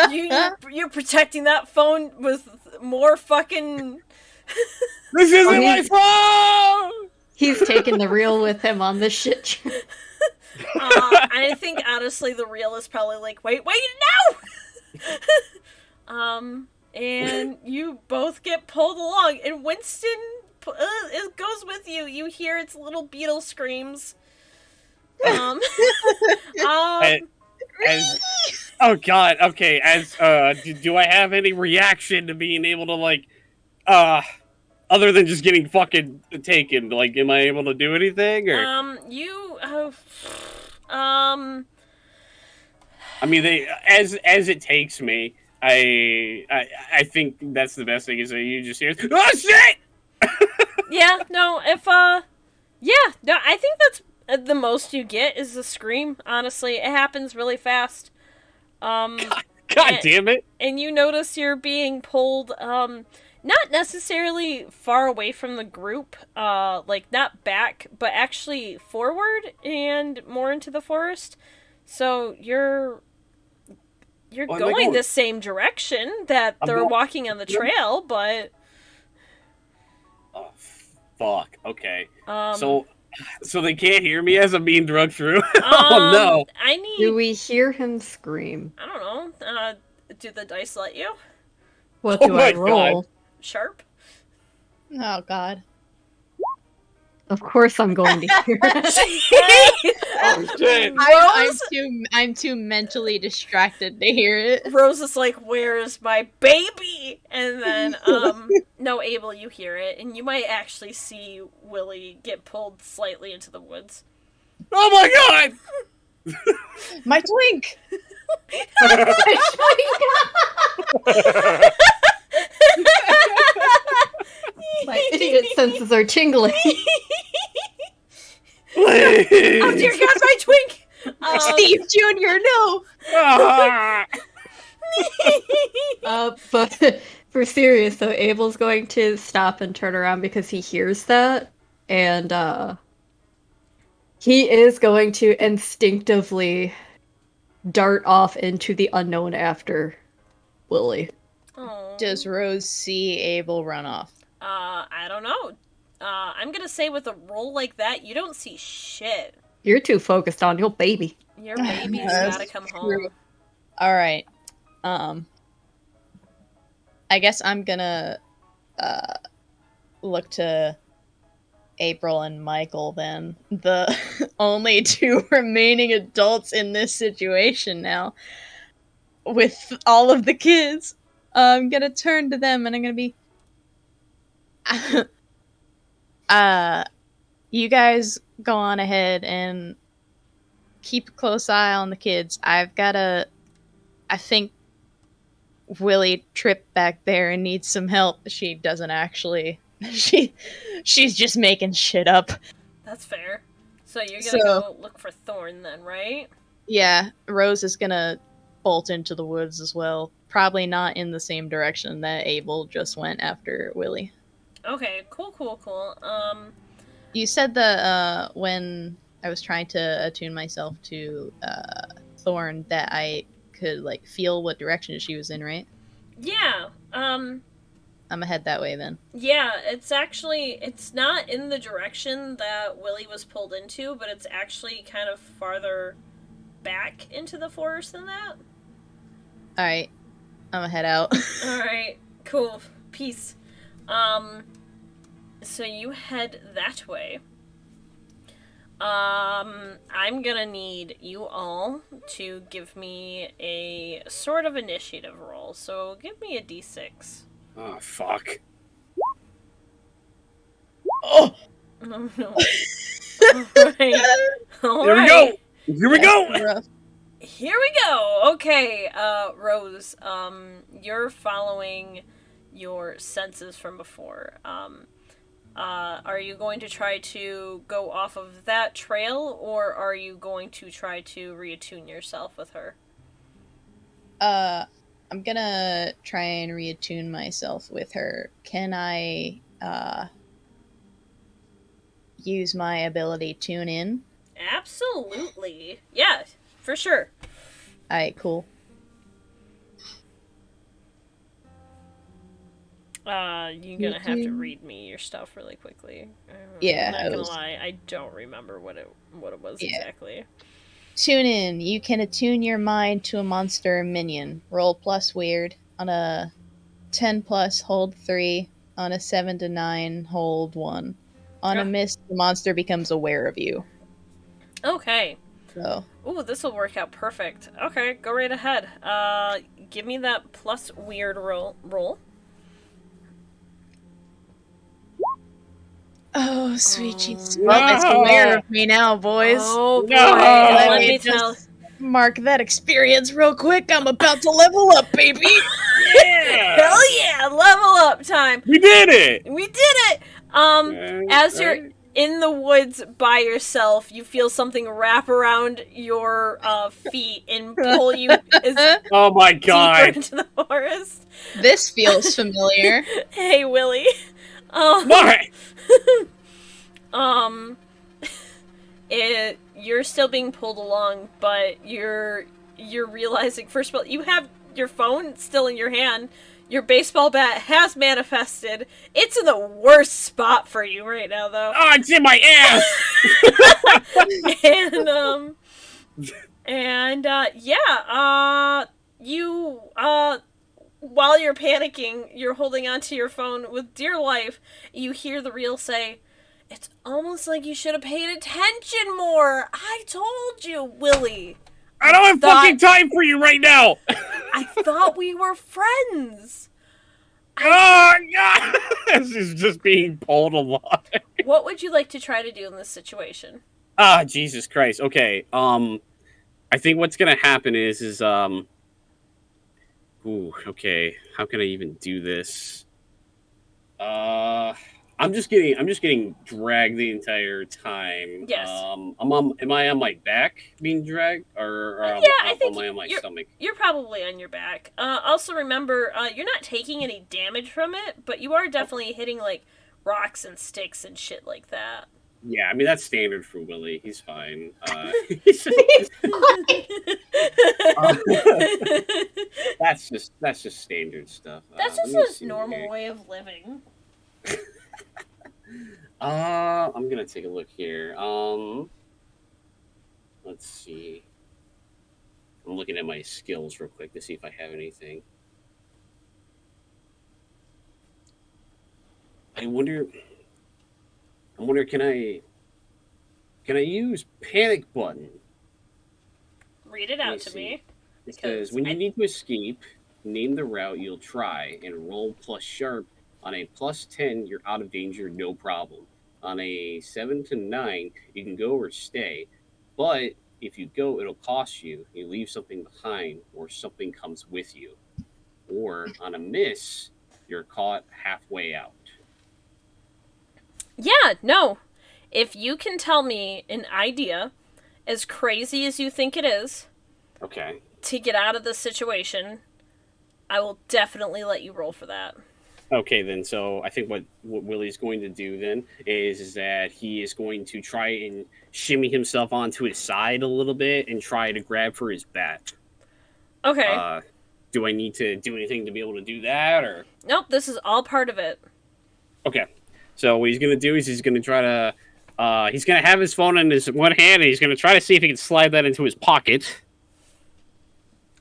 [SPEAKER 1] You're protecting that phone with more fucking.
[SPEAKER 5] This isn't
[SPEAKER 4] Oh,
[SPEAKER 5] my phone.
[SPEAKER 4] He's taking the reel with him on this shit trip.
[SPEAKER 1] I think honestly the reel is probably like, wait, no! And you both get pulled along, and Winston it goes with you. You hear its little beetle screams.
[SPEAKER 5] Oh God. Okay. Do I have any reaction to being able to like, other than just getting fucking taken? Like, am I able to do anything or? I mean, as it takes me, I think that's the best thing is that you just hear, oh shit!
[SPEAKER 1] Yeah, no, I think that's the most you get is a scream, honestly. It happens really fast.
[SPEAKER 5] God
[SPEAKER 1] and,
[SPEAKER 5] damn it.
[SPEAKER 1] And you notice you're being pulled, not necessarily far away from the group, like not back, but actually forward and more into the forest. So you're going the same direction that they're walking on the trail, but...
[SPEAKER 5] Oh, fuck. Okay. So they can't hear me as I'm being drugged through? Oh, no.
[SPEAKER 4] Do we hear him scream?
[SPEAKER 1] I don't know. Do the dice let you?
[SPEAKER 4] What do I roll?
[SPEAKER 5] God.
[SPEAKER 1] Sharp?
[SPEAKER 2] Oh God.
[SPEAKER 4] Of course I'm going to hear it.
[SPEAKER 5] Oh, shit.
[SPEAKER 2] I'm too mentally distracted to hear it.
[SPEAKER 1] Rose is like, where's my baby? And then, no, Abel, you hear it, and you might actually see Willie get pulled slightly into the woods.
[SPEAKER 5] Oh my God!
[SPEAKER 2] My twink!
[SPEAKER 4] My idiot senses are tingling.
[SPEAKER 5] Please.
[SPEAKER 1] Oh dear God, my twink!
[SPEAKER 2] Steve Jr., no!
[SPEAKER 4] But for serious though, Abel's going to stop and turn around because he hears that, and he is going to instinctively dart off into the unknown after Willie.
[SPEAKER 1] Oh.
[SPEAKER 2] Does Rose see Abel run off?
[SPEAKER 1] I don't know. I'm gonna say with a roll like that, you don't see shit.
[SPEAKER 4] You're too focused on your baby.
[SPEAKER 1] Your baby's
[SPEAKER 2] That's
[SPEAKER 1] gotta come
[SPEAKER 2] true.
[SPEAKER 1] home.
[SPEAKER 2] Alright. I guess I'm gonna look to April and Michael then. The only two remaining adults in this situation now. With all of the kids. I'm gonna turn to them and I'm gonna be you guys go on ahead and keep a close eye on the kids. I think Willie tripped back there and needs some help. She doesn't actually. She's just making shit up.
[SPEAKER 1] That's fair. So you're gonna go look for Thorn then, right?
[SPEAKER 2] Yeah, Rose is gonna bolt into the woods as well. Probably not in the same direction that Abel just went after Willie.
[SPEAKER 1] Okay, cool.
[SPEAKER 2] You said when I was trying to attune myself to Thorn that I could like feel what direction she was in, right?
[SPEAKER 1] Yeah.
[SPEAKER 2] I'm gonna head that way then.
[SPEAKER 1] Yeah, it's not in the direction that Willie was pulled into, but it's actually kind of farther back into the forest than that.
[SPEAKER 2] Alright. I'm gonna head out.
[SPEAKER 1] Alright, cool. Peace. So you head that way. I'm gonna need you all to give me a sort of initiative roll. So give me a d6.
[SPEAKER 5] Oh, fuck.
[SPEAKER 2] Oh!
[SPEAKER 1] Oh no. Alright.
[SPEAKER 5] Here we go! Here we go!
[SPEAKER 2] Rough.
[SPEAKER 1] Here we go. Okay, Rose, you're following your senses from before. Are you going to try to go off of that trail, or are you going to try to reattune yourself with her?
[SPEAKER 2] I'm gonna try and reattune myself with her. Can I use my ability tune in?
[SPEAKER 1] Absolutely. Yeah, for sure.
[SPEAKER 2] Alright, cool.
[SPEAKER 1] You're gonna have to read me your stuff really quickly.
[SPEAKER 2] Yeah,
[SPEAKER 1] I'm not gonna lie, I don't remember what it was exactly.
[SPEAKER 2] Tune in. You can attune your mind to a monster or minion. Roll plus weird. On a 10 plus, hold 3. On a 7 to 9, hold 1. On a miss, the monster becomes aware of you.
[SPEAKER 1] Okay.
[SPEAKER 2] So,
[SPEAKER 1] Ooh, this will work out perfect. Okay, go right ahead. Give me that plus weird roll.
[SPEAKER 2] oh, sweet Jesus.
[SPEAKER 5] No!
[SPEAKER 2] Well, it's aware of me now, boys.
[SPEAKER 1] Oh boy,
[SPEAKER 5] No!
[SPEAKER 1] let me
[SPEAKER 2] just
[SPEAKER 1] tell.
[SPEAKER 2] mark that experience real quick. I'm about to level up, baby.
[SPEAKER 5] Yeah!
[SPEAKER 1] Hell yeah, level up time.
[SPEAKER 5] We did it!
[SPEAKER 1] We did it. As you're in the woods by yourself, you feel something wrap around your feet and pull you
[SPEAKER 5] Oh my
[SPEAKER 1] deeper
[SPEAKER 5] god!
[SPEAKER 1] into the forest.
[SPEAKER 2] This feels familiar.
[SPEAKER 1] Hey, Willie.
[SPEAKER 5] What?
[SPEAKER 1] You're still being pulled along, but you're realizing, first of all, you have your phone still in your hand. Your baseball bat has manifested. It's in the worst spot for you right now, though.
[SPEAKER 5] Oh, it's in my ass!
[SPEAKER 1] You while you're panicking, you're holding onto your phone with dear life. You hear the reel say, "It's almost like you should have paid attention more. I told you, Willie.
[SPEAKER 5] I don't have fucking time for you right now!
[SPEAKER 1] I thought we were friends."
[SPEAKER 5] Oh god! This is just being pulled along.
[SPEAKER 1] What would you like to try to do in this situation?
[SPEAKER 5] Ah, Jesus Christ. Okay, I think what's gonna happen is ooh, okay. How can I even do this? I'm just getting dragged the entire time.
[SPEAKER 1] Yes.
[SPEAKER 5] Am I on my back being dragged, or
[SPEAKER 1] Yeah, I think
[SPEAKER 5] am I on my stomach?
[SPEAKER 1] You're probably on your back. Also remember, you're not taking any damage from it, but you are definitely hitting like rocks and sticks and shit like that.
[SPEAKER 5] Yeah, I mean that's standard for Willie. He's fine. That's just standard stuff.
[SPEAKER 1] That's just his normal way of living.
[SPEAKER 5] I'm gonna take a look here. Let's see. I'm looking at my skills real quick to see if I have anything. I wonder, can I use panic button?
[SPEAKER 1] Read it out to me.
[SPEAKER 5] It says, when you need to escape, name the route you'll try and roll plus sharp. On a plus 10, you're out of danger, no problem. On a 7 to 9, you can go or stay. But if you go, it'll cost you. You leave something behind or something comes with you. Or on a miss, you're caught halfway out.
[SPEAKER 1] Yeah, no. If you can tell me an idea, as crazy as you think it is,
[SPEAKER 5] Okay.
[SPEAKER 1] to get out of this situation, I will definitely let you roll for that.
[SPEAKER 5] Okay, then. So I think what Willie's going to do then is that he is going to try and shimmy himself onto his side a little bit and try to grab for his bat.
[SPEAKER 1] Okay.
[SPEAKER 5] Do I need to do anything to be able to do that, or?
[SPEAKER 1] Nope, this is all part of it.
[SPEAKER 5] Okay. So what he's going to do is he's going to try to... he's going to have his phone in his one hand, and he's going to try to see if he can slide that into his pocket.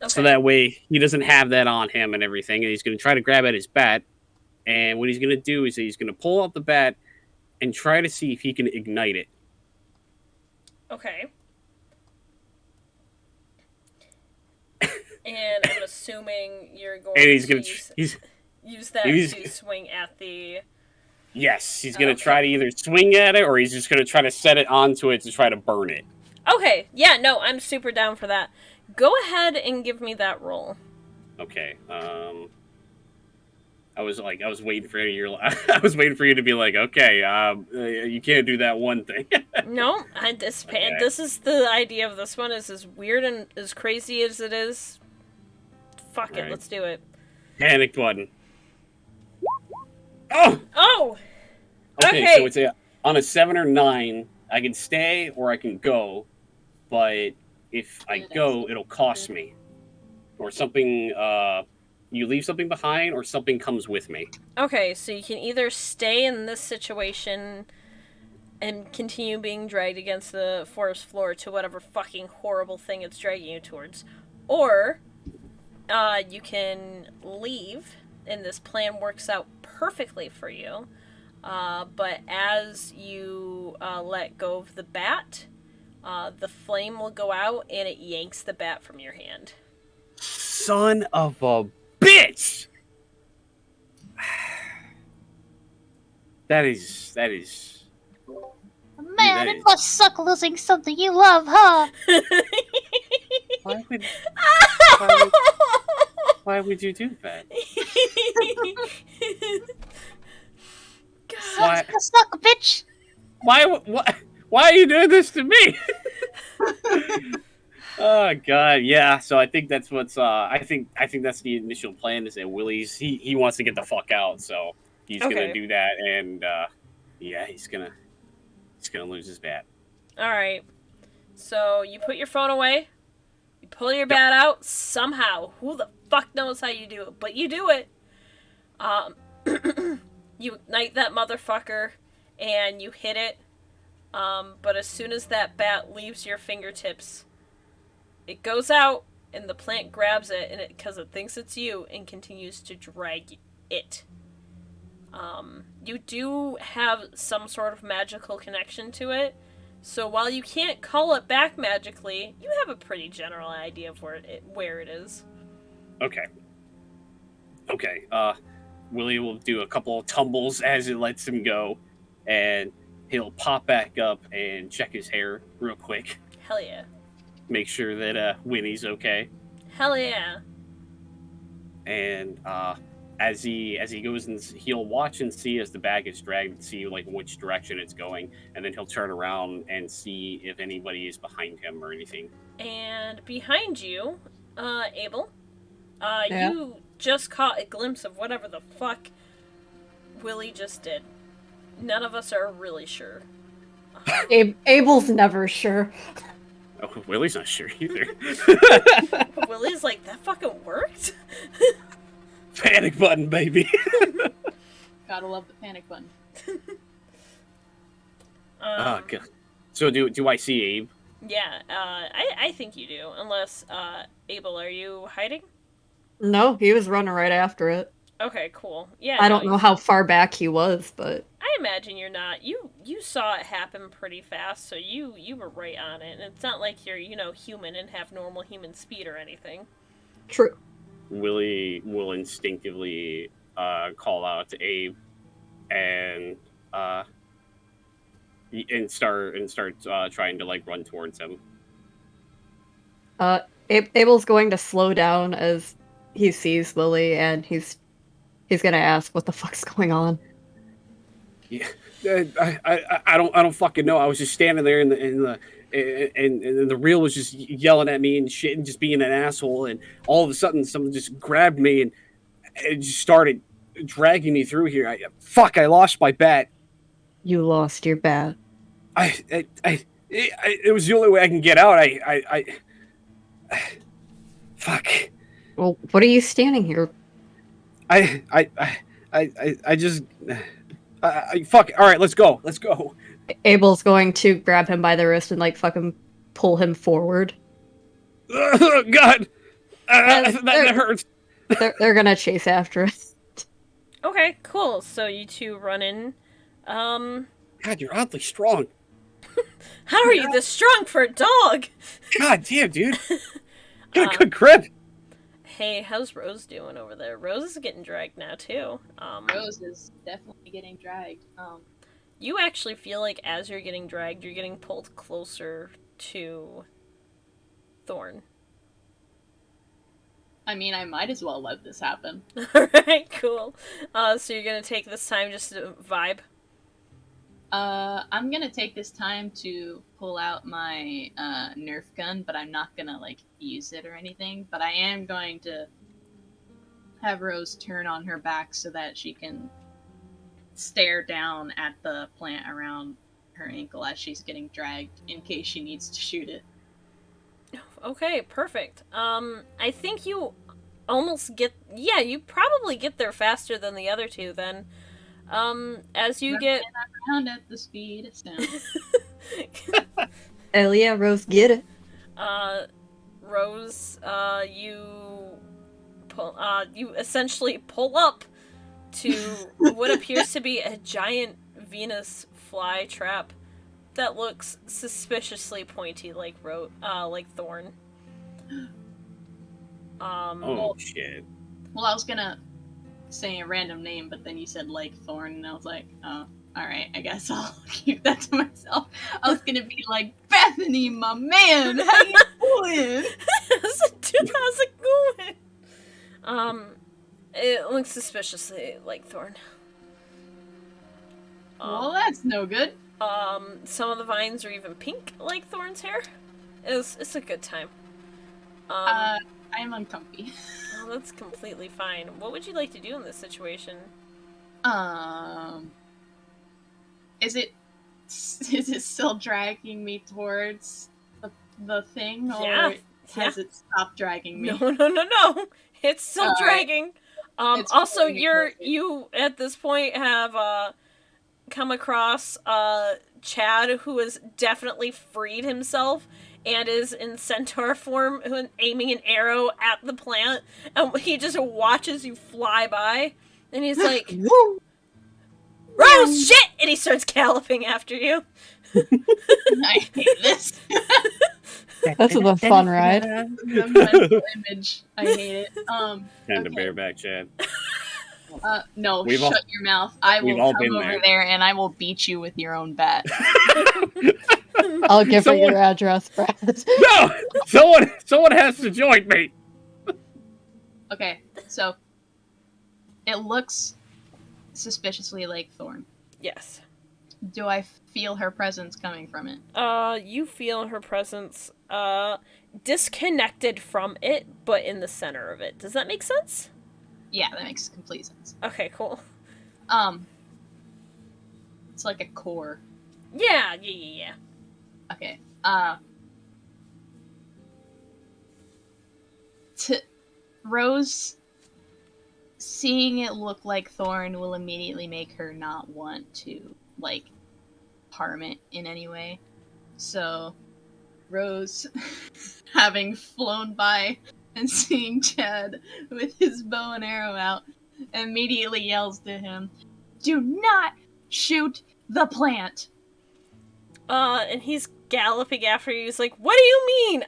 [SPEAKER 5] Okay. So that way he doesn't have that on him and everything. And he's going to try to grab at his bat. And what he's going to do is he's going to pull out the bat and try to see if he can ignite it.
[SPEAKER 1] Okay. And I'm assuming you're going to use that to swing at the...
[SPEAKER 5] Yes, he's going to try to either swing at it or he's just going to try to set it onto it to try to burn it.
[SPEAKER 1] Okay, yeah, no, I'm super down for that. Go ahead and give me that roll.
[SPEAKER 5] Okay. I was waiting for you. I was waiting for you to be like, okay, you can't do that one thing.
[SPEAKER 1] No,
[SPEAKER 5] Okay.
[SPEAKER 1] this is the idea of this one. Is as weird and as crazy as it is. Fuck it,
[SPEAKER 5] Alright.
[SPEAKER 1] let's do it.
[SPEAKER 5] Panic button. Oh.
[SPEAKER 1] Oh.
[SPEAKER 5] Okay,
[SPEAKER 1] Okay.
[SPEAKER 5] so it's on a 7 or 9. I can stay or I can go, but if I go, it'll cost me, or something. You leave something behind, or something comes with me.
[SPEAKER 1] Okay, so you can either stay in this situation and continue being dragged against the forest floor to whatever fucking horrible thing it's dragging you towards, or you can leave, and this plan works out perfectly for you. But as you let go of the bat, the flame will go out and it yanks the bat from your hand.
[SPEAKER 5] Son of a bitch! That is.
[SPEAKER 6] Man, it must suck losing something you love, huh?
[SPEAKER 5] Why would you do that?
[SPEAKER 6] Sucks to suck, bitch.
[SPEAKER 5] Why are you doing this to me? Oh god, yeah. So I think that's what's I think that's the initial plan, is that Willie's he wants to get the fuck out, so he's gonna do that, and yeah, he's gonna lose his bat.
[SPEAKER 1] Alright. So you put your phone away, you pull your bat out somehow. Who the fuck knows how you do it, but you do it. You ignite that motherfucker and you hit it. But as soon as that bat leaves your fingertips, it goes out and the plant grabs it, and because it thinks it's you, and continues to drag it. You do have some sort of magical connection to it, so while you can't call it back magically, you have a pretty general idea of where it is.
[SPEAKER 5] Okay. Willie will do a couple of tumbles as it lets him go, and he'll pop back up and check his hair real quick.
[SPEAKER 1] Hell yeah.
[SPEAKER 5] Make sure that Winnie's okay.
[SPEAKER 1] Hell yeah.
[SPEAKER 5] And as he goes, and he'll watch and see as the bag is dragged, and see like which direction it's going, and then he'll turn around and see if anybody is behind him or anything.
[SPEAKER 1] And behind you, Abel,
[SPEAKER 4] Yeah?
[SPEAKER 1] you just caught a glimpse of whatever the fuck Willie just did. None of us are really sure.
[SPEAKER 4] Abel's never sure.
[SPEAKER 5] Oh, Willie's not sure either.
[SPEAKER 1] Willie's like, that fucking worked?
[SPEAKER 5] Panic button, baby.
[SPEAKER 2] Gotta love the panic button.
[SPEAKER 5] Oh god. So do I see Abe?
[SPEAKER 1] Yeah, I think you do. Unless, Abel, are you hiding?
[SPEAKER 4] No, he was running right after it.
[SPEAKER 1] Okay, cool. Yeah,
[SPEAKER 4] I don't know how far back he was, but
[SPEAKER 1] I imagine you're not. You saw it happen pretty fast, so you were right on it. And it's not like you're, human and have normal human speed or anything.
[SPEAKER 4] true.
[SPEAKER 5] Willie will instinctively call out to Abe, and start trying to like run towards him.
[SPEAKER 4] Abel's going to slow down as he sees Willie, and he's gonna ask what the fuck's going on.
[SPEAKER 5] Yeah, I don't fucking know. I was just standing there and the reel was just yelling at me and shit and just being an asshole, and all of a sudden someone just grabbed me and just started dragging me through here. I lost my bat.
[SPEAKER 4] You lost your bat.
[SPEAKER 5] It was the only way I can get out. Fuck.
[SPEAKER 4] Well, what are you standing here?
[SPEAKER 5] I just fuck. All right, let's go.
[SPEAKER 4] Abel's going to grab him by the wrist and like fucking pull him forward.
[SPEAKER 5] God, that hurts.
[SPEAKER 4] They're gonna chase after us.
[SPEAKER 1] Okay, cool. So you two run in.
[SPEAKER 5] God, you're oddly strong.
[SPEAKER 1] How are you this strong for a dog?
[SPEAKER 5] God damn, dude. Got a good grip.
[SPEAKER 1] Hey, how's Rose doing over there? Rose is getting dragged now too.
[SPEAKER 2] Rose is definitely getting dragged.
[SPEAKER 1] You actually feel like as you're getting dragged, you're getting pulled closer to Thorn.
[SPEAKER 2] I mean, I might as well let this happen.
[SPEAKER 1] Alright, cool. So you're gonna take this time just to vibe?
[SPEAKER 2] I'm gonna take this time to pull out my Nerf gun, but I'm not gonna like use it or anything. But I am going to have Rose turn on her back so that she can stare down at the plant around her ankle as she's getting dragged in case she needs to shoot it.
[SPEAKER 1] Okay, perfect. I think you almost get... Yeah, you probably get there faster than the other two, then. As you get...
[SPEAKER 2] Around at the speed of sound.
[SPEAKER 4] Hell yeah, Rose, get it.
[SPEAKER 1] Rose, you essentially pull up to what appears to be a giant Venus fly trap that looks suspiciously pointy like Thorn.
[SPEAKER 5] Oh shit.
[SPEAKER 2] Well, I was gonna say a random name, but then you said like Thorn, and I was like, oh, alright, I guess I'll keep that to myself. I was gonna be like, Bethany, my man, how you doing?
[SPEAKER 1] Dude, how's it going? It looks suspiciously like Thorn.
[SPEAKER 2] Well, that's no good.
[SPEAKER 1] Some of the vines are even pink like Thorn's hair. It's a good time.
[SPEAKER 2] I am uncomfy.
[SPEAKER 1] Oh, that's completely fine. What would you like to do in this situation?
[SPEAKER 2] Is it still dragging me towards the thing, or
[SPEAKER 1] Yeah.
[SPEAKER 2] has it stopped dragging me?
[SPEAKER 1] No. It's still
[SPEAKER 2] All right.
[SPEAKER 1] dragging.
[SPEAKER 2] It's
[SPEAKER 1] Also,
[SPEAKER 2] pulling me towards it.
[SPEAKER 1] you at this point have come across Chad, who has definitely freed himself and is in centaur form, aiming an arrow at the plant, and he just watches you fly by, and he's like, Rose, shit! And he starts galloping after you.
[SPEAKER 2] I hate this.
[SPEAKER 4] This is a fun ride.
[SPEAKER 2] The mental image. I hate it.
[SPEAKER 5] Time to
[SPEAKER 2] okay.
[SPEAKER 5] bareback Chad.
[SPEAKER 2] No,
[SPEAKER 5] We've
[SPEAKER 2] shut
[SPEAKER 5] all-
[SPEAKER 2] your mouth. I
[SPEAKER 5] we've
[SPEAKER 2] will
[SPEAKER 5] all
[SPEAKER 2] come
[SPEAKER 5] been
[SPEAKER 2] over
[SPEAKER 5] there.
[SPEAKER 2] there and I will beat you with your own bat.
[SPEAKER 4] I'll give her
[SPEAKER 5] Someone-
[SPEAKER 4] your address, Brad.
[SPEAKER 5] No! Someone has to join me!
[SPEAKER 2] Okay, so it looks suspiciously like Thorn.
[SPEAKER 1] Yes.
[SPEAKER 2] Do I feel her presence coming from it?
[SPEAKER 1] You feel her presence, disconnected from it, but in the center of it. Does that make sense?
[SPEAKER 2] Yeah, that makes complete sense.
[SPEAKER 1] Okay, cool.
[SPEAKER 2] It's like a core.
[SPEAKER 1] Yeah.
[SPEAKER 2] Okay. Rose, seeing it look like Thorn will immediately make her not want to, like, harm it in any way. So, Rose, having flown by and seeing Chad with his bow and arrow out, immediately yells to him, "Do not shoot the plant!"
[SPEAKER 1] And he's galloping after you. He's like, what do you mean?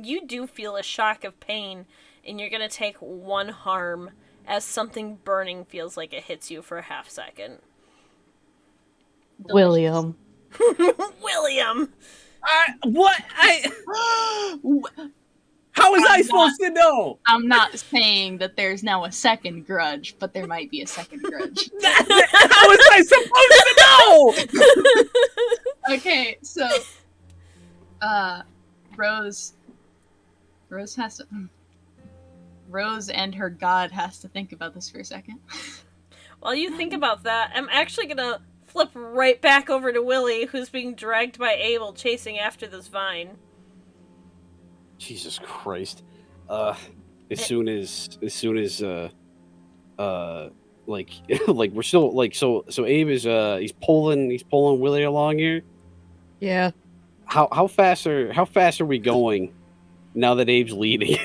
[SPEAKER 1] You do feel a shock of pain, and you're gonna take one harm as something burning feels like it hits you for a half second.
[SPEAKER 4] William.
[SPEAKER 1] William!
[SPEAKER 5] What? How was I supposed to know?
[SPEAKER 2] I'm not saying that there's now a second grudge, but there might be a second grudge.
[SPEAKER 5] How was I supposed to know?
[SPEAKER 2] Okay, so Rose has to Rose and her god has to think about this for a second.
[SPEAKER 1] While you think about that, I'm actually gonna flip right back over to Willie, who's being dragged by Abel chasing after this vine.
[SPEAKER 3] Jesus Christ. As soon as like like we're still like so Abe is he's pulling Willie along here.
[SPEAKER 4] Yeah.
[SPEAKER 3] How fast are we going now that Abe's leading?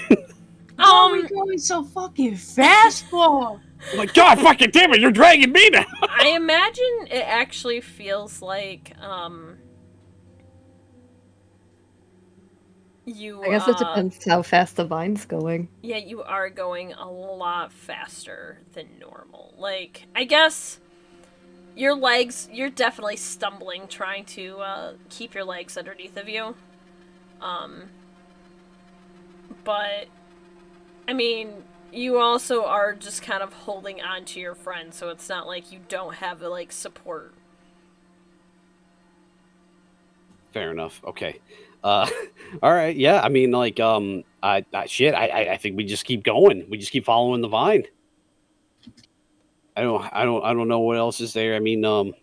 [SPEAKER 2] What are we going so fucking fast for?
[SPEAKER 3] I'm like, God fucking damn it, you're dragging me now.
[SPEAKER 1] I imagine it actually feels like, you,
[SPEAKER 4] I guess it depends how fast the vine's going.
[SPEAKER 1] Yeah, you are going a lot faster than normal. Like, I guess you're definitely stumbling trying to, keep your legs underneath of you. But I mean, you also are just kind of holding on to your friend, so it's not like you don't have like support.
[SPEAKER 5] Fair enough. Okay. Uh, all right. Yeah. I mean, like, I think we just keep going. We just keep following the vine. I don't know what else is there. I mean,
[SPEAKER 4] Well,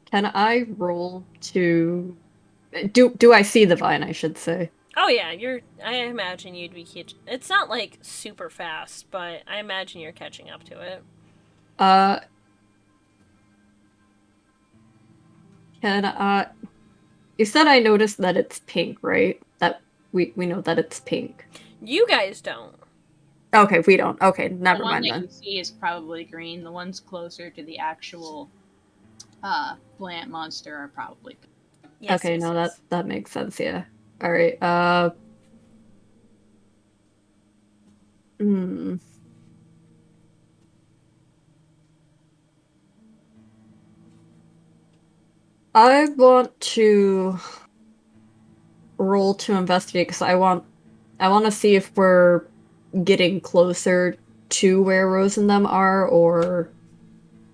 [SPEAKER 4] can I roll to do I see the vine, I should say.
[SPEAKER 1] Oh yeah, you're. I imagine you'd be catch. It's not like super fast, but I imagine you're catching up to it.
[SPEAKER 4] Uh can I You said I noticed that it's pink, right? That we know that it's pink.
[SPEAKER 1] You guys don't.
[SPEAKER 4] Okay, we don't. Okay,
[SPEAKER 2] The
[SPEAKER 4] never
[SPEAKER 2] one
[SPEAKER 4] mind
[SPEAKER 2] that
[SPEAKER 4] then.
[SPEAKER 2] you see is probably green. The ones closer to the actual plant monster are probably pink.
[SPEAKER 1] Yes,
[SPEAKER 4] Okay,
[SPEAKER 1] yes,
[SPEAKER 4] no,
[SPEAKER 1] yes.
[SPEAKER 4] that makes sense, yeah. All right. Hmm. I want to roll to investigate because I want to see if we're getting closer to where Rose and them are, or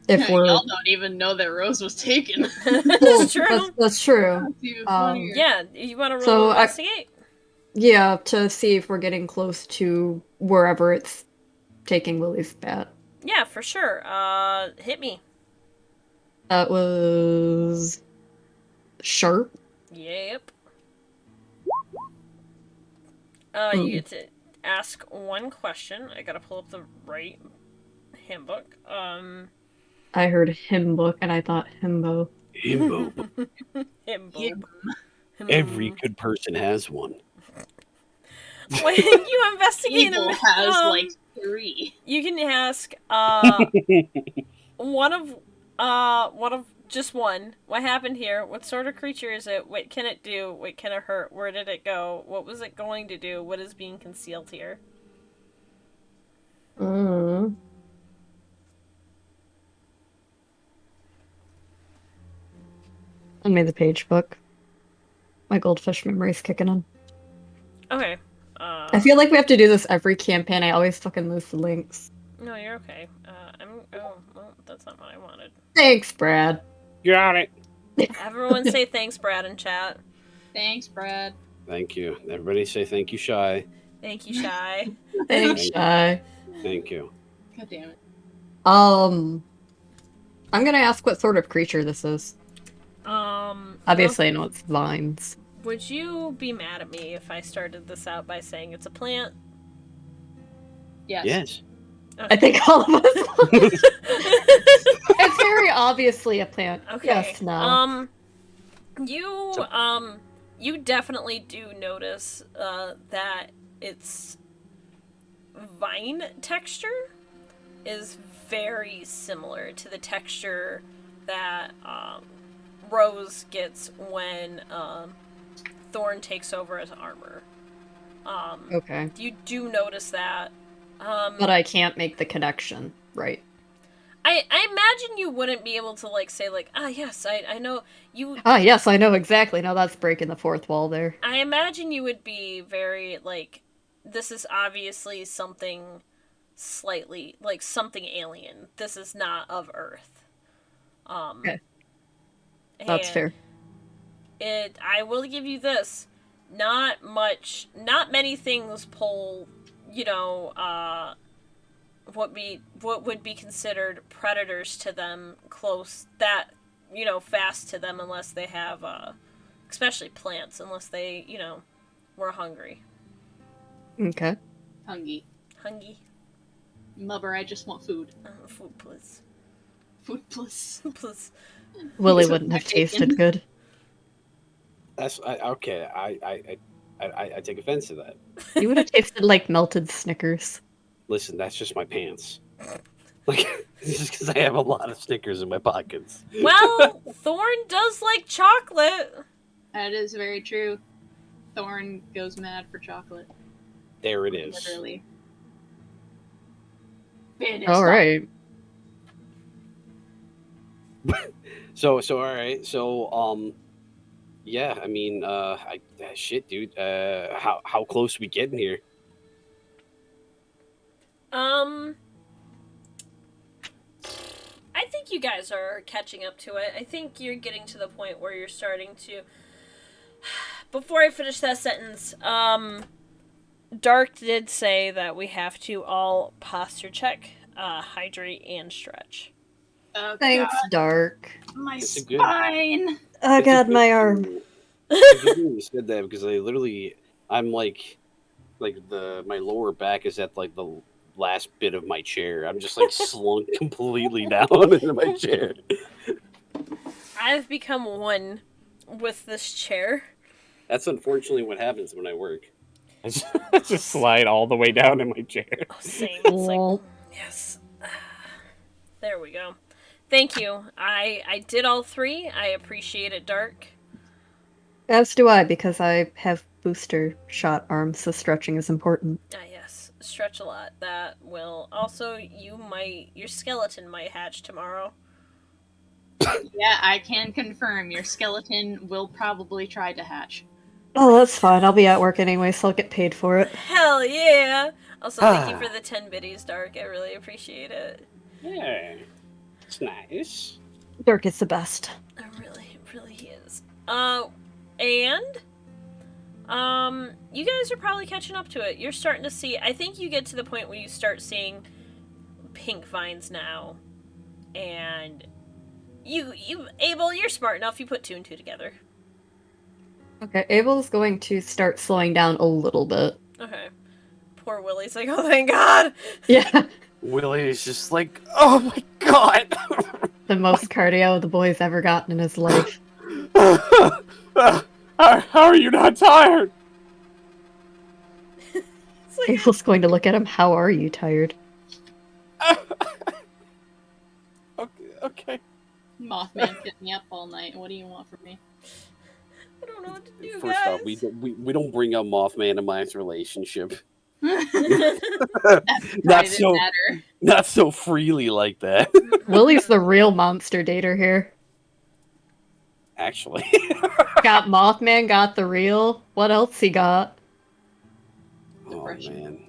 [SPEAKER 4] if we're
[SPEAKER 2] Y'all don't even know that Rose was taken.
[SPEAKER 4] well,
[SPEAKER 1] It's true.
[SPEAKER 4] that's true.
[SPEAKER 2] That's even
[SPEAKER 4] Um,
[SPEAKER 2] funnier.
[SPEAKER 1] Yeah, you want to roll
[SPEAKER 4] So
[SPEAKER 1] to
[SPEAKER 4] I-
[SPEAKER 1] investigate?
[SPEAKER 4] Yeah, to see if we're getting close to wherever it's taking Lily's bat.
[SPEAKER 1] Yeah, for sure. Hit me.
[SPEAKER 4] That was sharp.
[SPEAKER 1] Yep.
[SPEAKER 4] Hmm.
[SPEAKER 1] You get to ask one question. I gotta pull up the right handbook.
[SPEAKER 4] I heard hymn book and I thought himbo.
[SPEAKER 5] himbo.
[SPEAKER 1] Himbo.
[SPEAKER 5] Every good person has one.
[SPEAKER 1] When you investigate
[SPEAKER 2] Evil
[SPEAKER 1] him,
[SPEAKER 2] has like 3.
[SPEAKER 1] you can ask one of just one. What happened here? What sort of creature is it? What can it do? What can it hurt? Where did it go? What was it going to do? What is being concealed here?
[SPEAKER 4] Mm. I made the page book. My goldfish memory's kicking in.
[SPEAKER 1] Okay.
[SPEAKER 4] I feel like we have to do this every campaign. I always fucking lose the links.
[SPEAKER 1] No, you're okay. Well, that's not what I wanted.
[SPEAKER 4] Thanks, Brad.
[SPEAKER 5] Got it.
[SPEAKER 1] Everyone say thanks, Brad, in chat.
[SPEAKER 2] Thanks, Brad.
[SPEAKER 5] Thank you. Everybody say thank you, Shy.
[SPEAKER 1] Thank you, Shy.
[SPEAKER 4] Thanks, Shy.
[SPEAKER 5] Thank you.
[SPEAKER 2] God damn it.
[SPEAKER 4] I'm gonna ask what sort of creature this is. Obviously, I know it's vines.
[SPEAKER 1] Would you be mad at me if I started this out by saying it's a plant?
[SPEAKER 2] Yes.
[SPEAKER 5] Yes.
[SPEAKER 4] I think all of us. It's very obviously a plant.
[SPEAKER 1] Okay.
[SPEAKER 4] Yes, no.
[SPEAKER 1] You definitely do notice that its vine texture is very similar to the texture that Rose gets when Thorn takes over as armor.
[SPEAKER 4] Okay.
[SPEAKER 1] You do notice that.
[SPEAKER 4] But I can't make the connection, right?
[SPEAKER 1] I imagine you wouldn't be able to like say like, ah yes, I know you.
[SPEAKER 4] Ah, yes, I know exactly. No, that's breaking the fourth wall there.
[SPEAKER 1] I imagine you would be very like, this is obviously something slightly like something alien. This is not of Earth.
[SPEAKER 4] Okay. That's
[SPEAKER 1] and
[SPEAKER 4] fair.
[SPEAKER 1] I will give you this. Not many things pull, what would be considered predators to them close that, fast to them unless they have especially plants, unless they, were hungry.
[SPEAKER 4] Okay.
[SPEAKER 2] Hungry. Mother, I just want food.
[SPEAKER 1] Food, please.
[SPEAKER 2] Food plus.
[SPEAKER 1] Please.
[SPEAKER 4] Willie
[SPEAKER 2] Took
[SPEAKER 4] wouldn't
[SPEAKER 2] my
[SPEAKER 4] have tasted
[SPEAKER 2] bacon.
[SPEAKER 4] good.
[SPEAKER 5] That's okay. I take offense to that.
[SPEAKER 4] You would have tasted like melted Snickers.
[SPEAKER 5] Listen, that's just my pants. Like, it's just because I have a lot of Snickers in my pockets.
[SPEAKER 1] Well, Thorn does like chocolate.
[SPEAKER 2] That is very true. Thorn goes mad for chocolate.
[SPEAKER 5] There it is.
[SPEAKER 2] Literally. Man, it's
[SPEAKER 4] All right.
[SPEAKER 5] So all right. So
[SPEAKER 3] Yeah, I mean, shit, dude. How close we getting here?
[SPEAKER 1] Um, I think you guys are catching up to it. I think you're getting to the point where you're starting to. Before I finish that sentence, Dark did say that we have to all posture check, hydrate, and stretch.
[SPEAKER 2] Oh
[SPEAKER 4] Thanks,
[SPEAKER 2] god,
[SPEAKER 4] Dark.
[SPEAKER 2] my
[SPEAKER 3] It's a good-
[SPEAKER 2] spine.
[SPEAKER 4] Oh
[SPEAKER 3] It's a
[SPEAKER 4] god,
[SPEAKER 3] good
[SPEAKER 4] my arm.
[SPEAKER 3] thing- it's a good thing you said that because I'm like my lower back is at like the last bit of my chair. I'm just like slunk completely down into my chair.
[SPEAKER 1] I've become one with this chair.
[SPEAKER 3] That's unfortunately what happens when I work.
[SPEAKER 5] I just slide all the way down in my chair.
[SPEAKER 1] Oh, same. It's like,
[SPEAKER 4] Lol.
[SPEAKER 1] yes. There we go. Thank you. I did all three. I appreciate it, Dark.
[SPEAKER 4] As do I, because I have booster shot arms, so stretching is important.
[SPEAKER 1] Ah, yes. Stretch a lot. That will also, your skeleton might hatch tomorrow.
[SPEAKER 2] Yeah, I can confirm your skeleton will probably try to hatch.
[SPEAKER 4] Oh, that's fine. I'll be at work anyway, so I'll get paid for it.
[SPEAKER 1] Hell yeah! Also, thank you for the 10 biddies, Dark. I really appreciate it.
[SPEAKER 5] Yeah, it's nice.
[SPEAKER 4] Dark is the best.
[SPEAKER 1] It really is. You guys are probably catching up to it. You're starting to see. I think you get to the point where you start seeing pink vines now, and Abel, you're smart enough. You put 2 and 2 together.
[SPEAKER 4] Okay, Abel's going to start slowing down a little bit.
[SPEAKER 1] Okay. Poor Willie's like, oh thank God.
[SPEAKER 4] Yeah,
[SPEAKER 3] Willie is just like, oh my god.
[SPEAKER 4] the most cardio the boy's ever gotten in his life.
[SPEAKER 5] How are you not tired?
[SPEAKER 1] It's like,
[SPEAKER 4] Abel's going to look at him. How are you tired?
[SPEAKER 5] Okay.
[SPEAKER 2] Mothman kept me up all night. What do you want from me?
[SPEAKER 1] I don't know what to do,
[SPEAKER 3] First
[SPEAKER 1] guys.
[SPEAKER 3] off, we don't bring up Mothman and my relationship.
[SPEAKER 2] That's
[SPEAKER 3] Not
[SPEAKER 2] private
[SPEAKER 3] so
[SPEAKER 2] matter.
[SPEAKER 3] not so freely like that.
[SPEAKER 4] Willie's the real monster dater here.
[SPEAKER 3] Actually.
[SPEAKER 4] Got Mothman, got the real. What else he got?
[SPEAKER 3] Oh
[SPEAKER 2] Depression.
[SPEAKER 3] man.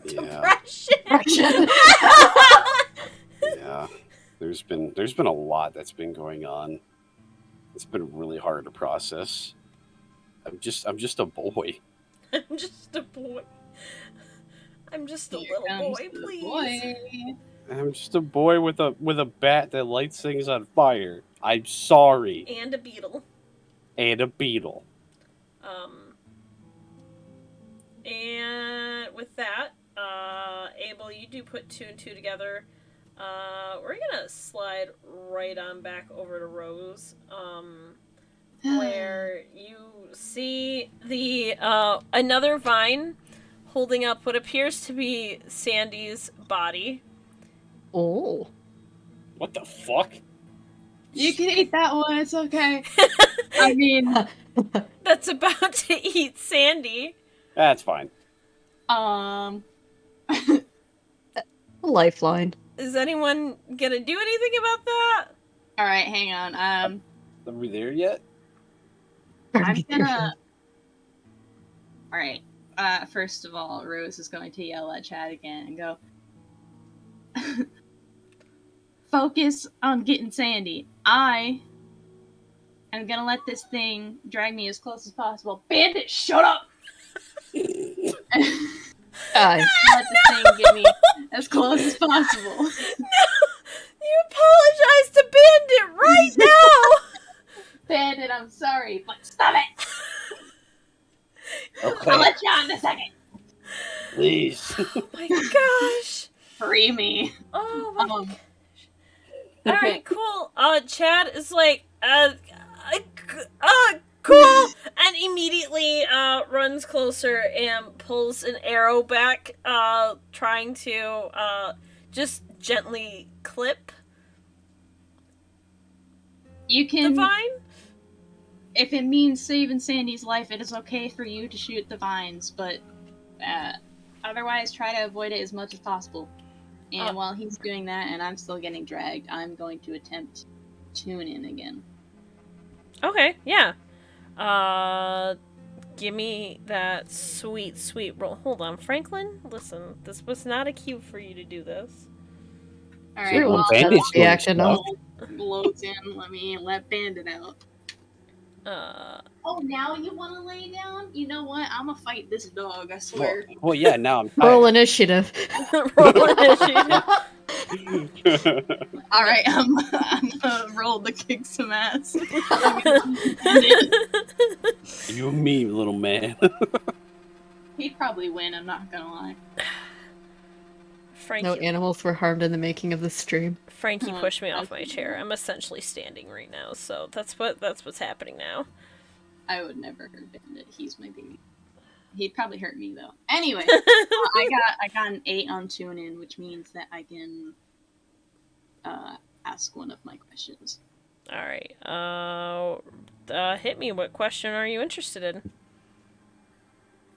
[SPEAKER 3] Yeah.
[SPEAKER 1] Depression.
[SPEAKER 3] Yeah. There's been a lot that's been going on. It's been really hard to process. I'm just a boy.
[SPEAKER 1] I'm just a boy. I'm just a
[SPEAKER 2] Here
[SPEAKER 1] little
[SPEAKER 2] comes
[SPEAKER 1] boy,
[SPEAKER 2] the
[SPEAKER 1] please.
[SPEAKER 2] boy.
[SPEAKER 3] I'm just a boy with a bat that lights things on fire. I'm sorry.
[SPEAKER 1] And a beetle.
[SPEAKER 3] And a beetle.
[SPEAKER 1] And with that, Abel, you do put 2 and 2 together. We're gonna slide right on back over to Rose, where you see the another vine holding up what appears to be Sandy's body.
[SPEAKER 4] Oh.
[SPEAKER 5] What the fuck?
[SPEAKER 2] You can eat that one. It's okay. I mean,
[SPEAKER 1] That's about to eat Sandy.
[SPEAKER 3] That's fine.
[SPEAKER 4] Lifeline.
[SPEAKER 1] Is anyone gonna do anything about that?
[SPEAKER 2] all right, hang on.
[SPEAKER 3] Are we there yet?
[SPEAKER 2] I'm gonna. All right. First of all, Rose is going to yell at Chad again and go, "Focus on getting Sandy. I am gonna let this thing drag me as close as possible. Bandit, shut up!
[SPEAKER 4] Aye.
[SPEAKER 2] Let this thing get me as close as possible."
[SPEAKER 1] You apologize to Bandit right now!
[SPEAKER 2] Bandit, I'm sorry, but stop it! I'll
[SPEAKER 3] Okay.
[SPEAKER 2] let you on in a second.
[SPEAKER 3] Please.
[SPEAKER 1] Oh my gosh!
[SPEAKER 2] Free me.
[SPEAKER 1] Oh my
[SPEAKER 2] Um,
[SPEAKER 1] Alright, cool. Chad is like, cool! And immediately, runs closer and pulls an arrow back, trying to, just gently clip
[SPEAKER 2] You
[SPEAKER 1] the
[SPEAKER 2] can,
[SPEAKER 1] vine.
[SPEAKER 2] if it means saving Sandy's life, it is okay for you to shoot the vines, but otherwise try to avoid it as much as possible. And while he's doing that and I'm still getting dragged, I'm going to attempt tune in again.
[SPEAKER 1] Okay, yeah. Give me that sweet, sweet roll. Hold on, Franklin. Listen, this was not a cue for you to do this.
[SPEAKER 2] All
[SPEAKER 4] Sure,
[SPEAKER 2] right, well,
[SPEAKER 4] Bandit's
[SPEAKER 2] while
[SPEAKER 4] reaction
[SPEAKER 2] the
[SPEAKER 4] off.
[SPEAKER 2] roll loads in, let Bandit out.
[SPEAKER 1] Uh,
[SPEAKER 2] Oh, now you want to lay down? You know what? I'm gonna fight this dog. I swear.
[SPEAKER 3] Well, yeah. Now I'm
[SPEAKER 4] Roll
[SPEAKER 3] tired.
[SPEAKER 4] initiative.
[SPEAKER 1] roll initiative.
[SPEAKER 2] All right, I'm gonna roll to kick some ass.
[SPEAKER 3] You and me, little man.
[SPEAKER 2] He'd probably win. I'm not gonna lie.
[SPEAKER 1] Frankie,
[SPEAKER 4] No animals were harmed in the making of the stream.
[SPEAKER 1] Frankie pushed me off
[SPEAKER 2] that's
[SPEAKER 1] my chair. I'm essentially standing right now, so that's what's happening now.
[SPEAKER 2] I would never hurt Bandit. He's my baby. He'd probably hurt me though. Anyway, I got an 8 on tune in, which means that I can ask one of my questions.
[SPEAKER 1] All right. Hit me. What question are you interested in?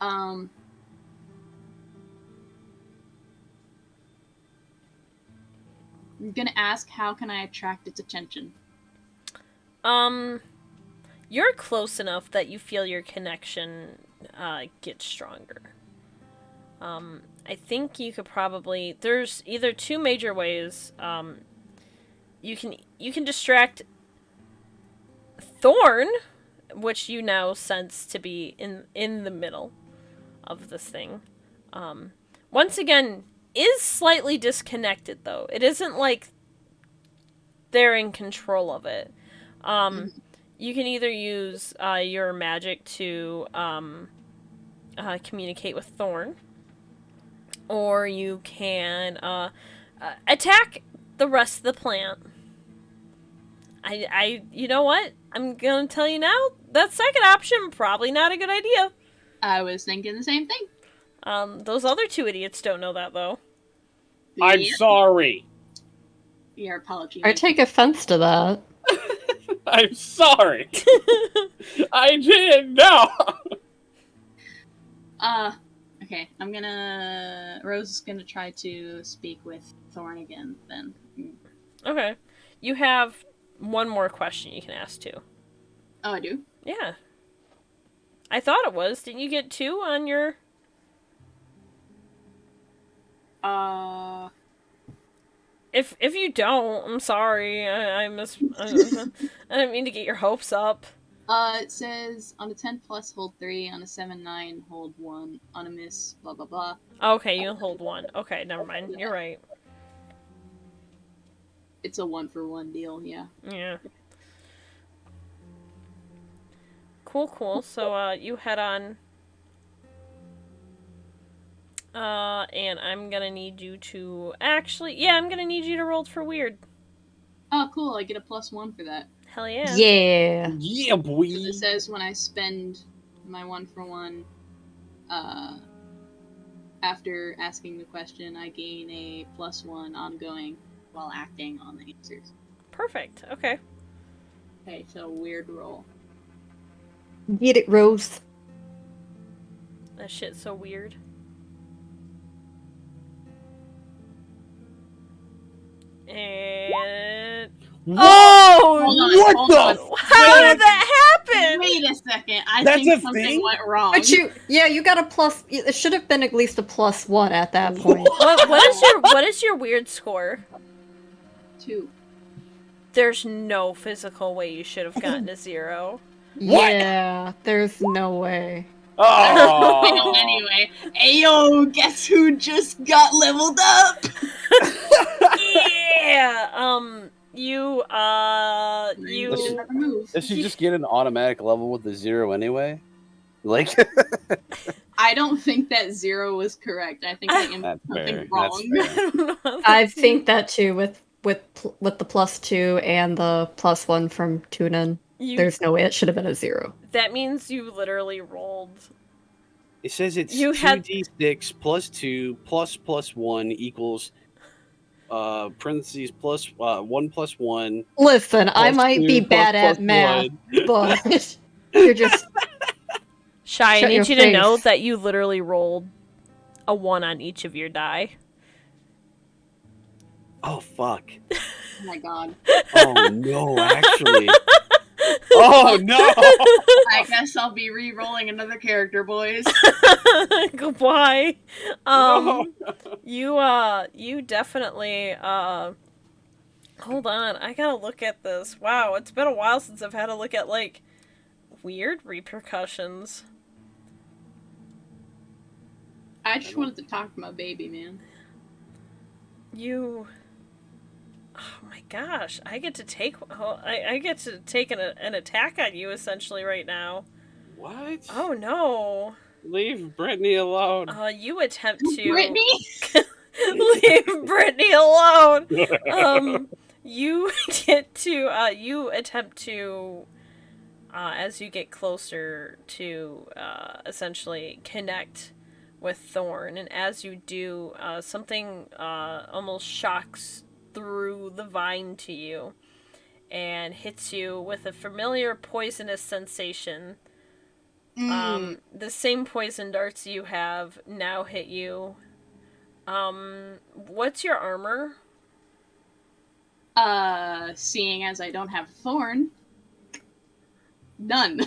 [SPEAKER 2] I'm gonna ask, how can I attract its attention?
[SPEAKER 1] You're close enough that you feel your connection gets stronger. I think you could probably. There's either two major ways. You can distract Thorn, which you now sense to be in the middle of this thing. Once again, is slightly disconnected though. It isn't like they're in control of it. You can either use your magic to communicate with Thorn, or you can attack the rest of the plant. You know what? I'm gonna tell you now. That second option probably not a good idea.
[SPEAKER 2] I was thinking the same thing.
[SPEAKER 1] Those other two idiots don't know that though.
[SPEAKER 5] I'm
[SPEAKER 2] Yeah.
[SPEAKER 5] sorry.
[SPEAKER 2] Your apology.
[SPEAKER 4] I take offense to that.
[SPEAKER 5] I'm sorry. I didn't know.
[SPEAKER 2] Okay. Rose is gonna try to speak with Thorn again. Then.
[SPEAKER 1] Okay. You have one more question you can ask too.
[SPEAKER 2] Oh, I do.
[SPEAKER 1] Yeah. I thought it was. Didn't you get 2 on your... If you don't, I'm sorry. I didn't mean to get your hopes up.
[SPEAKER 2] It says on a 10 plus hold 3, on a 7-9 hold 1, on a miss blah blah blah.
[SPEAKER 1] Okay, you hold 1. Okay, never mind. You're right.
[SPEAKER 2] It's a 1-for-1 deal, yeah.
[SPEAKER 1] Yeah. Cool. So you head on. And I'm gonna need you to I'm gonna need you to roll for weird.
[SPEAKER 2] Oh, cool! I get a +1 for that.
[SPEAKER 1] Hell yeah.
[SPEAKER 4] Yeah.
[SPEAKER 5] Yeah, boy.
[SPEAKER 2] It says when I spend my 1-for-1, after asking the question, I gain a +1 ongoing while acting on the answers.
[SPEAKER 1] Perfect. Okay.
[SPEAKER 2] Okay, so weird roll.
[SPEAKER 4] Get it, Rose.
[SPEAKER 1] That shit's so weird. And oh,
[SPEAKER 2] Hold on,
[SPEAKER 5] What
[SPEAKER 2] hold
[SPEAKER 5] the
[SPEAKER 2] on.
[SPEAKER 1] how did that happen?
[SPEAKER 2] Wait a second. I
[SPEAKER 5] That's
[SPEAKER 2] think
[SPEAKER 5] a
[SPEAKER 2] something
[SPEAKER 5] thing?
[SPEAKER 2] went wrong.
[SPEAKER 4] But you got a plus. It should have been at least a +1 at that point.
[SPEAKER 1] What is your weird score?
[SPEAKER 2] 2.
[SPEAKER 1] There's no physical way you should have gotten a 0.
[SPEAKER 5] What?
[SPEAKER 4] Yeah, there's no way.
[SPEAKER 5] Oh.
[SPEAKER 2] Anyway, ayo, guess who just got leveled up?
[SPEAKER 1] Yeah. You
[SPEAKER 2] Never move.
[SPEAKER 3] Does she just get an automatic level with the 0 anyway? Like,
[SPEAKER 2] I don't think that 0 was correct. I think I am
[SPEAKER 3] That's
[SPEAKER 2] something
[SPEAKER 3] fair.
[SPEAKER 2] wrong.
[SPEAKER 3] That's
[SPEAKER 4] I think that too with the +2 and the +1 from Tunin. There's no way it should have been a 0.
[SPEAKER 1] That means you literally rolled.
[SPEAKER 3] it says it's
[SPEAKER 1] You had-
[SPEAKER 3] 2d6 plus 2 plus 1 equals parentheses plus 1 plus 1.
[SPEAKER 4] Listen, I
[SPEAKER 3] plus
[SPEAKER 4] might
[SPEAKER 3] 2
[SPEAKER 4] be
[SPEAKER 3] plus
[SPEAKER 4] bad at
[SPEAKER 3] 1.
[SPEAKER 4] math, but you're just
[SPEAKER 1] Shy, I
[SPEAKER 4] Shut
[SPEAKER 1] need
[SPEAKER 4] your
[SPEAKER 1] you to know
[SPEAKER 4] face.
[SPEAKER 1] that you literally rolled a 1 on each of your die.
[SPEAKER 3] Oh fuck!
[SPEAKER 2] Oh my god.
[SPEAKER 3] Oh no, actually,
[SPEAKER 5] Oh no!
[SPEAKER 2] I guess I'll be re-rolling another character, boys.
[SPEAKER 1] Goodbye.
[SPEAKER 5] No.
[SPEAKER 1] You definitely, hold on, I gotta look at this. Wow, it's been a while since I've had to look at, like, weird repercussions.
[SPEAKER 2] I just wanted to talk to my baby, man.
[SPEAKER 1] You... Oh my gosh, I get to take, I get to take an attack on you, essentially, right now.
[SPEAKER 5] What?
[SPEAKER 1] Oh no.
[SPEAKER 5] Leave Brittany alone.
[SPEAKER 1] You attempt to...
[SPEAKER 2] Brittany?
[SPEAKER 1] Leave Brittany alone! You get to, you attempt to, as you get closer to, essentially connect with Thorn, and as you do, something, almost shocks through the vine to you, and hits you with a familiar poisonous sensation. The same poison darts you have now hit you. What's your armor?
[SPEAKER 2] Seeing as I don't have Thorn, none.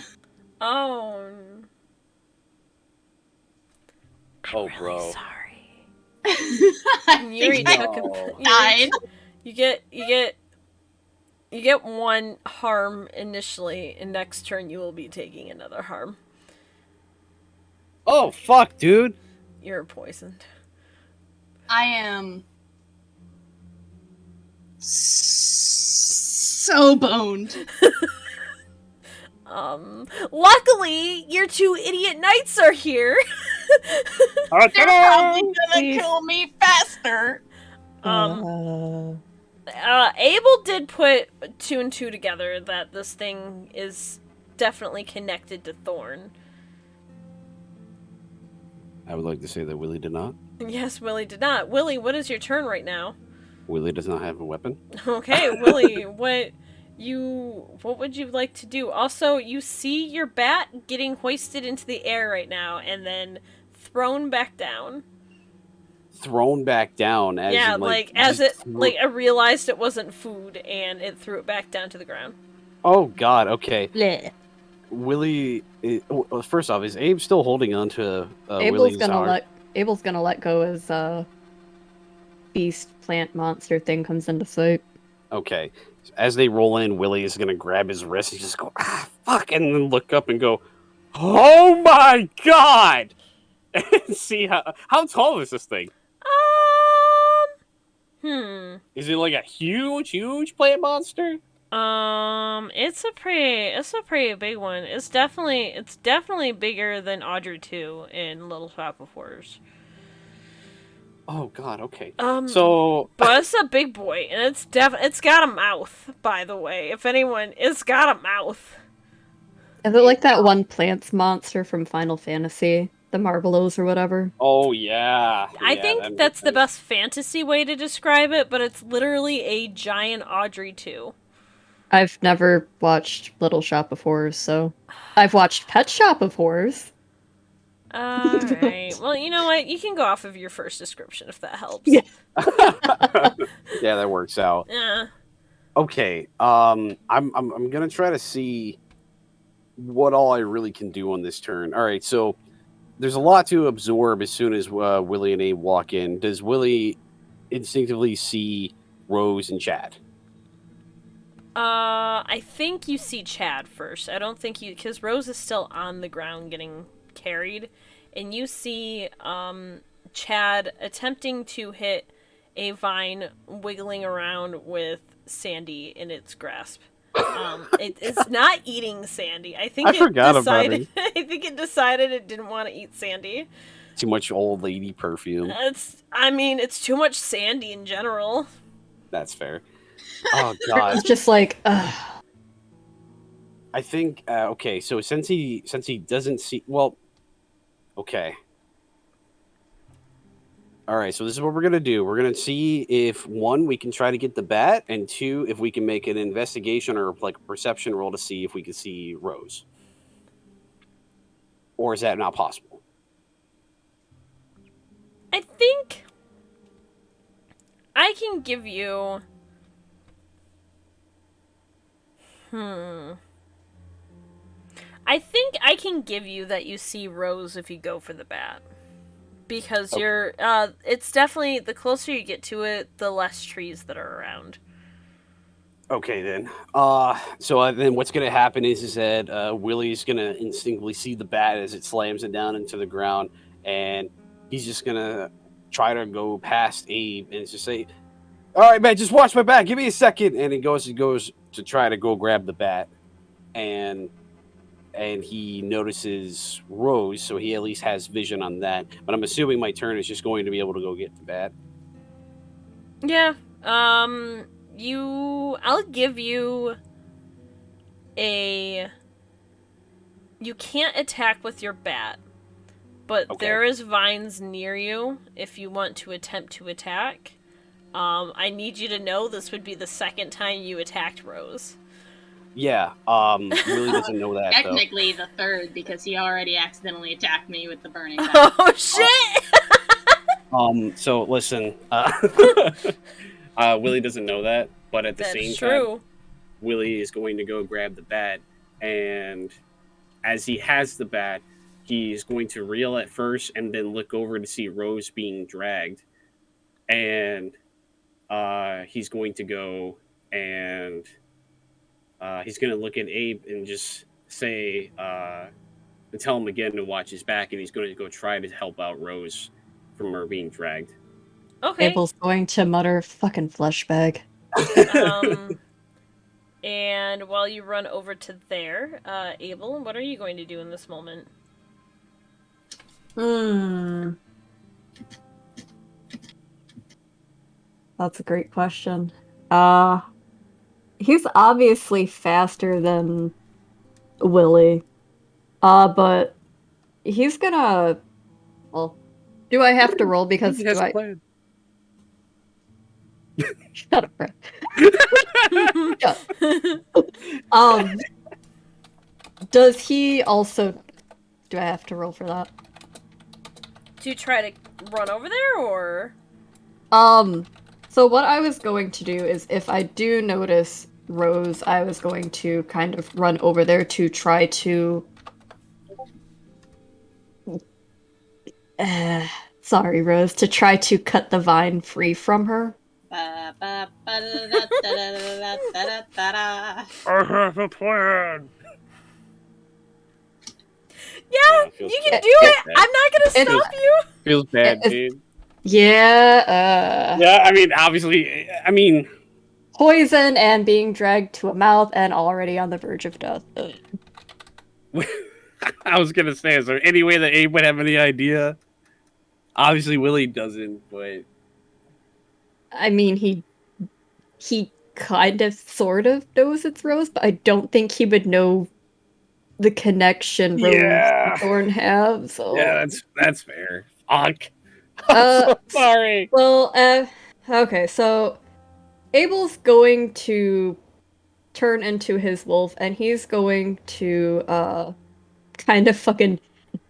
[SPEAKER 1] Oh.
[SPEAKER 5] Oh,
[SPEAKER 1] Really
[SPEAKER 5] bro.
[SPEAKER 1] sorry.
[SPEAKER 2] I
[SPEAKER 1] Yuri
[SPEAKER 2] think I
[SPEAKER 1] took
[SPEAKER 2] died.
[SPEAKER 1] You get one harm initially, and next turn you will be taking another harm.
[SPEAKER 5] Oh fuck, dude.
[SPEAKER 1] You're poisoned.
[SPEAKER 2] I am so boned.
[SPEAKER 1] Luckily, your two idiot knights are here.
[SPEAKER 2] They're probably gonna
[SPEAKER 4] Please.
[SPEAKER 2] kill me faster.
[SPEAKER 1] Abel did put two and two together that this thing is definitely connected to Thorn.
[SPEAKER 3] I would like to say that Willie did not.
[SPEAKER 1] Yes, Willie did not. Willie, what is your turn right now?
[SPEAKER 3] Willie does not have a weapon.
[SPEAKER 1] Okay, Willie, what would you like to do? Also, you see your bat getting hoisted into the air right now and then thrown back down.
[SPEAKER 3] Thrown back down as
[SPEAKER 1] Yeah,
[SPEAKER 3] in,
[SPEAKER 1] like as
[SPEAKER 3] just
[SPEAKER 1] it like I realized it wasn't food and it threw it back down to the ground.
[SPEAKER 3] Oh god, okay.
[SPEAKER 4] Bleh.
[SPEAKER 3] Willie, well, first off, is Abe still holding on to
[SPEAKER 4] Abel's
[SPEAKER 3] Willie's
[SPEAKER 4] gonna
[SPEAKER 3] arm?
[SPEAKER 4] let go as beast plant monster thing comes into sight.
[SPEAKER 3] Okay. As they roll in, Willie is gonna grab his wrist and just go, ah, fuck, and then look up and go, oh my god! And see how tall is this thing? Is it like a huge plant monster?
[SPEAKER 1] It's a pretty big one. It's definitely bigger than Audrey 2 in Little Shop of Horrors.
[SPEAKER 3] Oh god, okay.
[SPEAKER 1] But it's a big boy, and it's got a mouth, by the way. If anyone, it's got a mouth.
[SPEAKER 4] Is it like that one plants monster from Final Fantasy? The Marbelos or whatever?
[SPEAKER 3] Oh yeah.
[SPEAKER 1] I
[SPEAKER 3] Yeah,
[SPEAKER 1] think
[SPEAKER 3] that makes
[SPEAKER 1] that's the
[SPEAKER 3] sense.
[SPEAKER 1] best fantasy way to describe it, but it's literally a giant Audrey 2.
[SPEAKER 4] I've never watched Little Shop of Horrors, so... I've watched Pet Shop of Horrors.
[SPEAKER 1] Alright. Well, you know what? You can go off of your first description if that helps.
[SPEAKER 4] Yeah.
[SPEAKER 3] Yeah, that works out.
[SPEAKER 1] Yeah.
[SPEAKER 3] Okay. I'm gonna try to see what all I really can do on this turn. All right, so there's a lot to absorb as soon as Willie and Abe walk in. Does Willie instinctively see Rose and Chad?
[SPEAKER 1] I think you see Chad first. I don't think because Rose is still on the ground getting carried, and you see, Chad attempting to hit a vine wiggling around with Sandy in its grasp. It is not eating Sandy. I
[SPEAKER 3] forgot about it.
[SPEAKER 1] I think it decided it didn't want to eat Sandy.
[SPEAKER 3] Too much old lady perfume.
[SPEAKER 1] It's too much Sandy in general.
[SPEAKER 3] That's fair. Oh god.
[SPEAKER 4] It's just like, ugh.
[SPEAKER 3] I think okay, so since he doesn't see, well, okay. All right, so this is what we're gonna do. We're gonna see if one, we can try to get the bat, and two, if we can make an investigation or like a perception roll to see if we can see Rose. Or is that not possible?
[SPEAKER 1] I think I can give you. I think I can give you that you see Rose if you go for the bat. Because you're, it's definitely, the closer you get to it, the less trees that are around.
[SPEAKER 5] Okay, then. Then what's gonna happen is that Willie's gonna instinctively see the bat as it slams it down into the ground, and he's just gonna try to go past Abe and just say, "All right, man, just watch my back. Give me a second." And he goes to try to go grab the bat, and he notices Rose, so he at least has vision on that. But I'm assuming my turn is just going to be able to go get the bat.
[SPEAKER 1] Yeah. I'll give you a... You can't attack with your bat, but
[SPEAKER 5] Okay.
[SPEAKER 1] there is vines near you if you want to attempt to attack. I need you to know this would be the second time you attacked Rose.
[SPEAKER 5] Yeah, Willie doesn't know that, though.
[SPEAKER 2] Technically the third, because he already accidentally attacked me with the burning bat.
[SPEAKER 1] Oh, shit!
[SPEAKER 5] So listen, Willie doesn't know that, but at the same time, Willie is going to go grab the bat, and as he has the bat, he's going to reel at first and then look over to see Rose being dragged, and he's going to go and he's going to look at Abe and just say, and tell him again to watch his back, and he's going to go try to help out Rose from her being dragged.
[SPEAKER 1] Okay.
[SPEAKER 4] Abel's going to mutter, "Fucking flesh bag."
[SPEAKER 1] And while you run over to there, Abel, what are you going to do in this moment?
[SPEAKER 4] That's a great question. He's obviously faster than Willie. But he's gonna... Well, do I have to roll because do I...
[SPEAKER 5] Plan.
[SPEAKER 4] Shut up, Brett. Shut. Does he also... Do I have to roll for that?
[SPEAKER 1] To try to run over there, or?
[SPEAKER 4] So what I was going to do is, if I do notice Rose, I was going to kind of run over there to try to... sorry, Rose, to try to cut the vine free from her.
[SPEAKER 5] I have a plan.
[SPEAKER 1] Yeah, you can do it! I'm not gonna stop you!
[SPEAKER 5] Feels bad, dude.
[SPEAKER 4] Yeah,
[SPEAKER 5] Yeah, I mean, obviously,
[SPEAKER 4] poison and being dragged to a mouth and already on the verge of death.
[SPEAKER 5] I was gonna say, is there any way that Abe would have any idea? Obviously, Willie doesn't, but...
[SPEAKER 4] I mean, he kind of, sort of knows it's Rose, but I don't think he would know the connection Rose and Thorn have, so...
[SPEAKER 5] Yeah, that's fair. Fuck. I'm so sorry.
[SPEAKER 4] Well, okay, so Abel's going to turn into his wolf, and he's going to, kind of fucking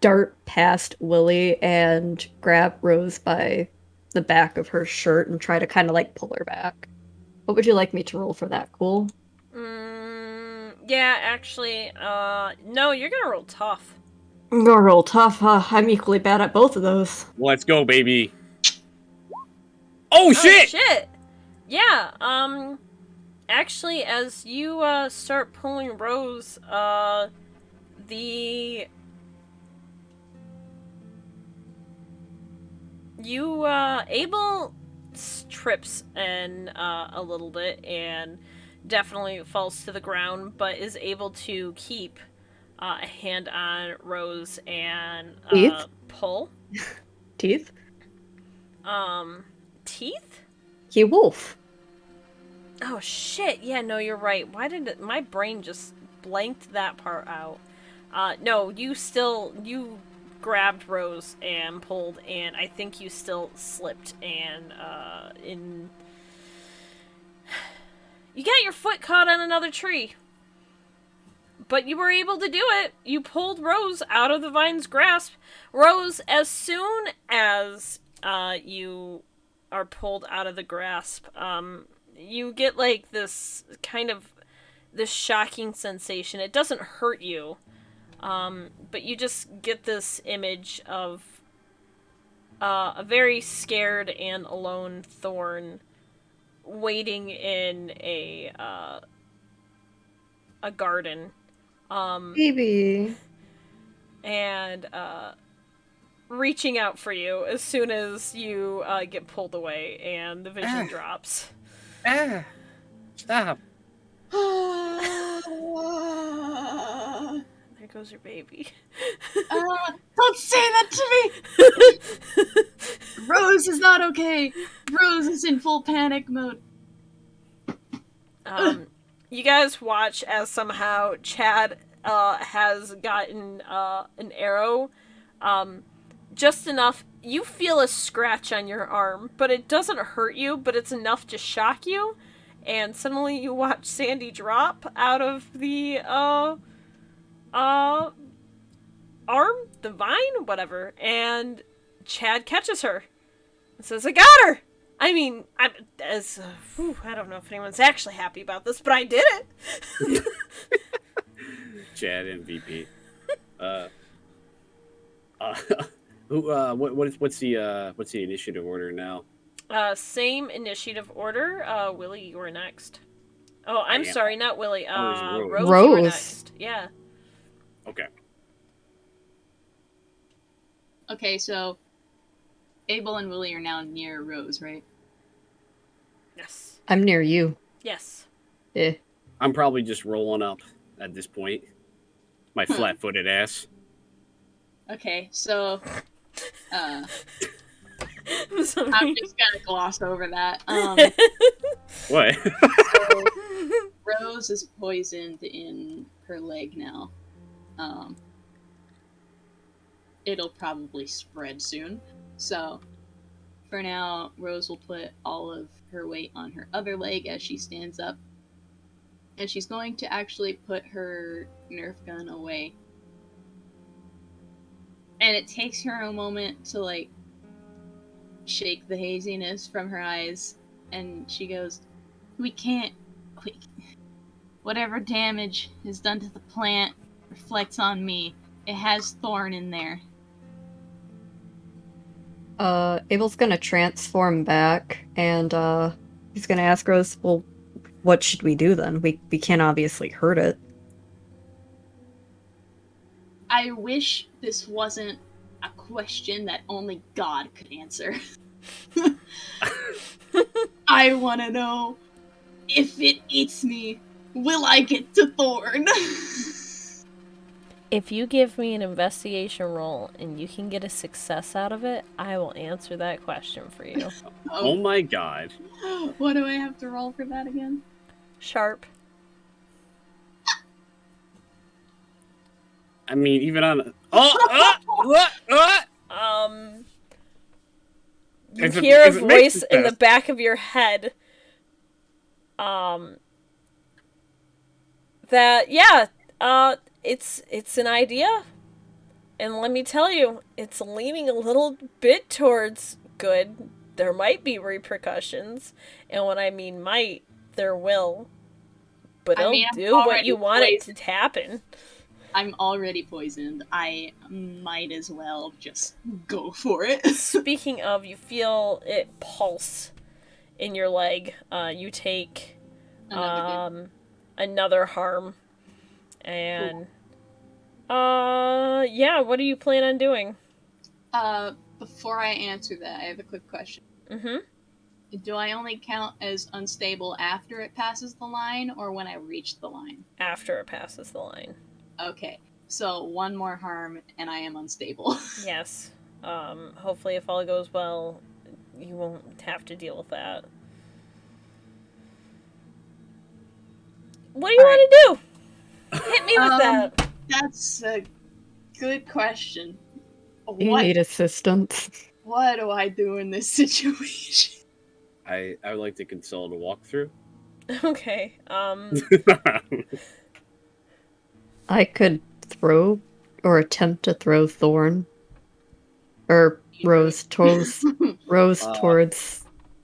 [SPEAKER 4] dart past Willie and grab Rose by the back of her shirt and try to kind of, like, pull her back. What would you like me to roll for that, cool?
[SPEAKER 1] Yeah, actually, no, you're gonna roll tough.
[SPEAKER 4] I'm gonna roll tough, huh? I'm equally bad at both of those.
[SPEAKER 5] Let's go, baby. Oh, shit!
[SPEAKER 1] Oh, shit! Yeah, actually, as you, start pulling Rose, Abel trips and a little bit and definitely falls to the ground, but is able to keep a hand on Rose and
[SPEAKER 4] Teeth?
[SPEAKER 1] Pull.
[SPEAKER 4] Teeth?
[SPEAKER 1] Teeth?
[SPEAKER 4] He wolf.
[SPEAKER 1] Oh shit! Yeah, no, you're right. Why did my brain just blanked that part out? No, you grabbed Rose and pulled, and I think you still slipped and you got your foot caught on another tree. But you were able to do it. You pulled Rose out of the vine's grasp. Rose, as soon as you are pulled out of the grasp, you get like this kind of this shocking sensation. It doesn't hurt you. But you just get this image of a very scared and alone Thorn waiting in a garden,
[SPEAKER 4] Baby.
[SPEAKER 1] and reaching out for you as soon as you get pulled away and the vision drops.
[SPEAKER 5] Ah, stop.
[SPEAKER 1] There goes your baby.
[SPEAKER 2] Don't say that to me! Rose is not okay. Rose is in full panic mode.
[SPEAKER 1] You guys watch as somehow Chad has gotten an arrow, just enough. You feel a scratch on your arm, but it doesn't hurt you, but it's enough to shock you. And suddenly you watch Sandy drop out of the arm, the vine, whatever, and Chad catches her and says, "I got her." I mean, I don't know if anyone's actually happy about this, but I did it.
[SPEAKER 5] Chad MVP. What's the initiative order now?
[SPEAKER 1] Same initiative order. Willie, you were next. Oh, I'm
[SPEAKER 5] Yeah.
[SPEAKER 1] sorry, not Willie.
[SPEAKER 5] Rose.
[SPEAKER 1] Rose, you were next. Yeah.
[SPEAKER 5] Okay.
[SPEAKER 2] Okay, so Abel and Willie are now near Rose, right?
[SPEAKER 1] Yes.
[SPEAKER 4] I'm near you.
[SPEAKER 1] Yes.
[SPEAKER 4] Eh.
[SPEAKER 5] I'm probably just rolling up at this point. My flat-footed ass.
[SPEAKER 2] Okay, so
[SPEAKER 1] I'm
[SPEAKER 2] I'm
[SPEAKER 1] sorry.
[SPEAKER 2] just gonna gloss over that.
[SPEAKER 5] What?
[SPEAKER 2] So Rose is poisoned in her leg now. It'll probably spread soon. So for now, Rose will put all of her weight on her other leg as she stands up. And she's going to actually put her Nerf gun away. And it takes her a moment to, like, shake the haziness from her eyes. And she goes, we can't. Whatever damage is done to the plant reflects on me. It has thorn in there.
[SPEAKER 4] Abel's gonna transform back, and he's gonna ask Rose, well, what should we do then? We can't obviously hurt it.
[SPEAKER 2] I wish this wasn't a question that only God could answer. I want to know, if it eats me, will I get to Thorn?
[SPEAKER 1] If you give me an investigation roll and you can get a success out of it, I will answer that question for you.
[SPEAKER 5] Oh my god.
[SPEAKER 2] What do I have to roll for that again?
[SPEAKER 1] Sharp.
[SPEAKER 5] I mean, even on.
[SPEAKER 1] You
[SPEAKER 5] If it-
[SPEAKER 1] hear
[SPEAKER 5] if
[SPEAKER 1] a
[SPEAKER 5] it makes
[SPEAKER 1] voice
[SPEAKER 5] it
[SPEAKER 1] in the
[SPEAKER 5] fast.
[SPEAKER 1] back of your head. That it's an idea, and let me tell you, it's leaning a little bit towards good. There might be repercussions, and when I mean might, there will. But
[SPEAKER 2] I mean,
[SPEAKER 1] it'll
[SPEAKER 2] I'm
[SPEAKER 1] do what
[SPEAKER 2] already
[SPEAKER 1] you want it
[SPEAKER 2] poisoned.
[SPEAKER 1] to happen.
[SPEAKER 2] I'm already poisoned. I might as well just go for it.
[SPEAKER 1] Speaking of, you feel it pulse in your leg. You take another harm, and what do you plan on doing?
[SPEAKER 2] Before I answer that, I have a quick question. Do I only count as unstable after it passes the line, or when I reach the line?
[SPEAKER 1] After it passes the line.
[SPEAKER 2] Okay, so one more harm, and I am unstable.
[SPEAKER 1] Yes. Hopefully, if all goes well, you won't have to deal with that. What do you want to do? Hit me with that.
[SPEAKER 2] That's a good question.
[SPEAKER 4] You need assistance.
[SPEAKER 2] What do I do in this situation?
[SPEAKER 5] I would like to consult a walkthrough.
[SPEAKER 1] Okay.
[SPEAKER 4] I could throw or attempt to throw Thorn. Or Rose towards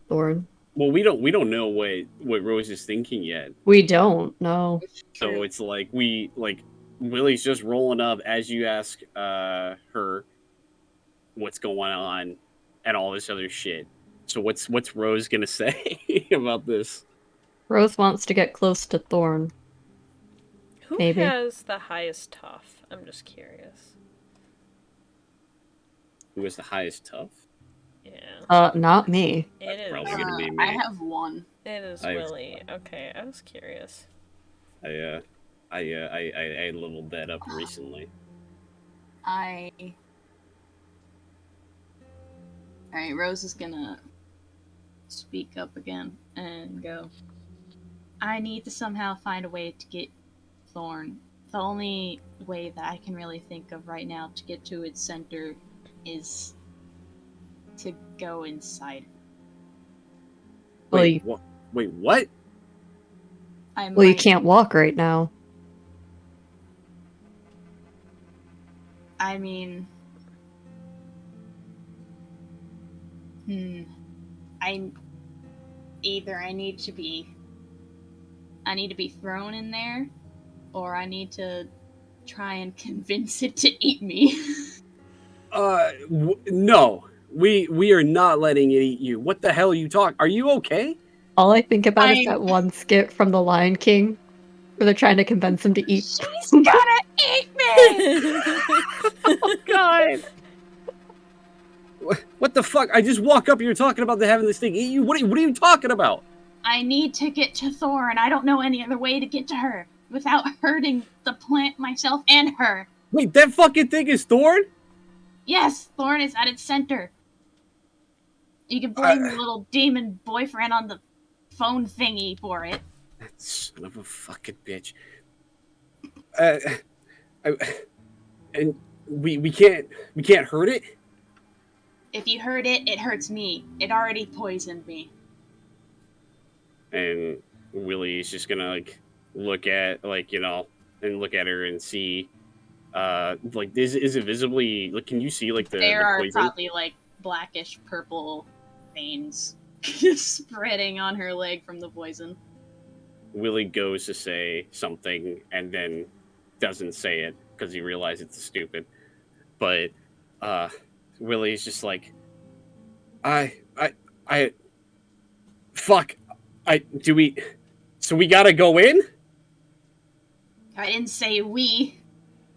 [SPEAKER 4] Thorn.
[SPEAKER 5] Well, we don't know what Rose is thinking yet.
[SPEAKER 4] We don't know.
[SPEAKER 5] So it's like Willie's just rolling up as you ask her what's going on and all this other shit. So what's Rose gonna say about this?
[SPEAKER 4] Rose wants to get close to Thorn.
[SPEAKER 1] Who
[SPEAKER 4] Maybe.
[SPEAKER 1] has the highest tough? I'm just curious.
[SPEAKER 5] Who is the highest tough?
[SPEAKER 1] Yeah.
[SPEAKER 4] Not me.
[SPEAKER 1] It is.
[SPEAKER 5] Probably gonna be me.
[SPEAKER 2] I have 1.
[SPEAKER 1] It is
[SPEAKER 5] I've-
[SPEAKER 1] Willie. Okay, I was curious.
[SPEAKER 5] I leveled that up recently.
[SPEAKER 2] Alright, Rose is gonna speak up again and go, I need to somehow find a way to get Thorn. The only way that I can really think of right now to get to its center is to go inside.
[SPEAKER 4] Well,
[SPEAKER 5] Wait,
[SPEAKER 4] you,
[SPEAKER 5] what? Wait, what?
[SPEAKER 2] I
[SPEAKER 4] well, you
[SPEAKER 2] might-
[SPEAKER 4] can't walk right now.
[SPEAKER 2] I mean, I need to be thrown in there, or I need to try and convince it to eat me.
[SPEAKER 5] No. We are not letting it eat you. What the hell are you talking? Are you okay?
[SPEAKER 4] All I think about is
[SPEAKER 2] I-
[SPEAKER 4] that one skit from The Lion King where they're trying to convince him to eat.
[SPEAKER 2] She's gonna eat me!
[SPEAKER 5] Oh God! What the fuck? I just walk up. You're talking about having this thing eat you. What are you talking about?
[SPEAKER 2] I need to get to Thorn. I don't know any other way to get to her without hurting the plant, myself, and her.
[SPEAKER 5] Wait, that fucking thing is Thorn?
[SPEAKER 2] Yes, Thorn is at its center. You can blame your little demon boyfriend on the phone thingy for it.
[SPEAKER 5] That son of a fucking bitch. And we can't hurt it.
[SPEAKER 2] If you hurt it, it hurts me. It already poisoned me.
[SPEAKER 5] And Willie's just gonna look at look at her and see is it visibly can you see the
[SPEAKER 2] There are
[SPEAKER 5] poison?
[SPEAKER 2] probably blackish purple veins spreading on her leg from the poison.
[SPEAKER 5] Willie goes to say something and then doesn't say it because he realizes it's stupid. But Willie's just like, so we gotta go in?
[SPEAKER 2] I didn't say we.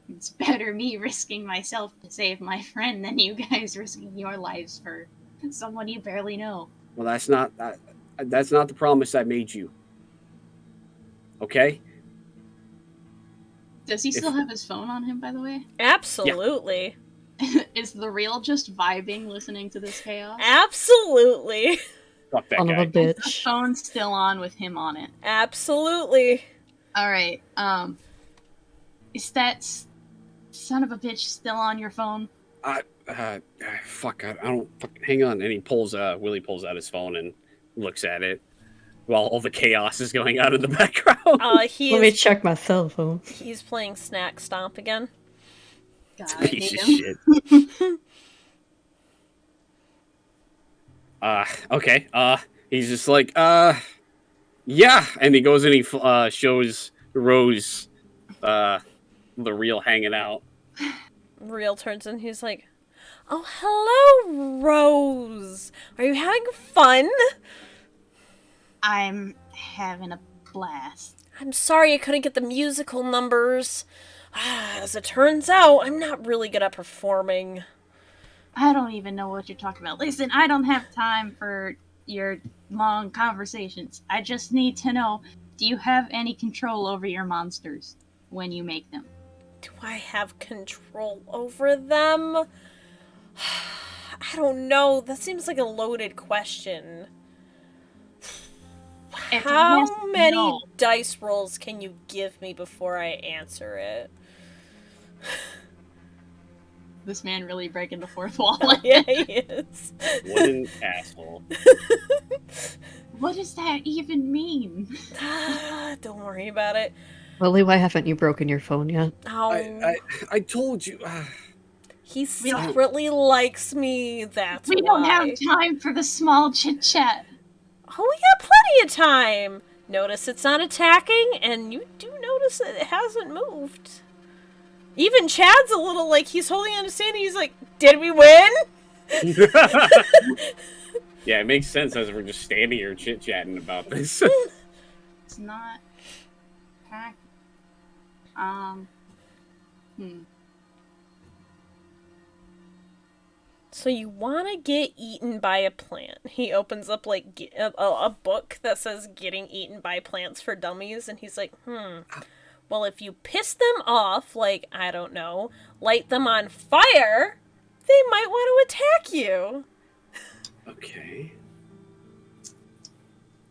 [SPEAKER 2] It's better me risking myself to save my friend than you guys risking your lives for someone you barely know.
[SPEAKER 5] Well, that's not the promise I made you. Okay?
[SPEAKER 2] Does he still have his phone on him, by the way?
[SPEAKER 1] Absolutely.
[SPEAKER 2] Is the real just vibing listening to this chaos?
[SPEAKER 1] Absolutely.
[SPEAKER 5] Fuck that
[SPEAKER 4] Son
[SPEAKER 5] guy.
[SPEAKER 4] of a
[SPEAKER 2] The
[SPEAKER 4] bitch.
[SPEAKER 2] phone's still on with him on it.
[SPEAKER 1] Absolutely.
[SPEAKER 2] Alright, is that son of a bitch still on your phone?
[SPEAKER 5] Fuck, I don't fucking hang on. And Willie pulls out his phone and looks at it while all the chaos is going on in the background.
[SPEAKER 4] Let me check my cell phone.
[SPEAKER 1] He's playing Snack Stomp again.
[SPEAKER 2] God, I
[SPEAKER 5] Piece
[SPEAKER 2] hate
[SPEAKER 5] of
[SPEAKER 2] him.
[SPEAKER 5] shit. Okay. He's just like, yeah. And he goes and he shows Rose, the real hanging out.
[SPEAKER 1] Real turns and he's like, oh, hello, Rose. Are you having fun?
[SPEAKER 2] I'm having a blast.
[SPEAKER 1] I'm sorry I couldn't get the musical numbers. As it turns out, I'm not really good at performing.
[SPEAKER 2] I don't even know what you're talking about. Listen, I don't have time for your long conversations. I just need to know, do you have any control over your monsters when you make them?
[SPEAKER 1] Do I have control over them? I don't know. That seems like a loaded question.
[SPEAKER 2] It's a yes
[SPEAKER 1] How
[SPEAKER 2] or
[SPEAKER 1] many
[SPEAKER 2] no.
[SPEAKER 1] dice rolls can you give me before I answer it?
[SPEAKER 2] This man really breaking the fourth wall.
[SPEAKER 1] Yeah, he is.
[SPEAKER 5] What an asshole.
[SPEAKER 2] What does that even mean?
[SPEAKER 1] Don't worry about it.
[SPEAKER 4] Willie, why haven't you broken your phone yet?
[SPEAKER 1] Oh,
[SPEAKER 5] I told you.
[SPEAKER 1] he
[SPEAKER 2] we don't-
[SPEAKER 1] secretly likes me. That's
[SPEAKER 2] We
[SPEAKER 1] why.
[SPEAKER 2] don't have time for the small chit chat.
[SPEAKER 1] Oh, we got plenty of time. Notice it's not attacking, and you do notice that it hasn't moved. Even Chad's a little like, he's holding on to Sandy. He's like, did we win?
[SPEAKER 5] Yeah, it makes sense as we're just standing here chit-chatting about this.
[SPEAKER 2] It's not packed.
[SPEAKER 1] So you want to get eaten by a plant. He opens up like a book that says getting eaten by plants for dummies. And he's like, well, if you piss them off, like, I don't know, light them on fire, they might want to attack you.
[SPEAKER 5] Okay.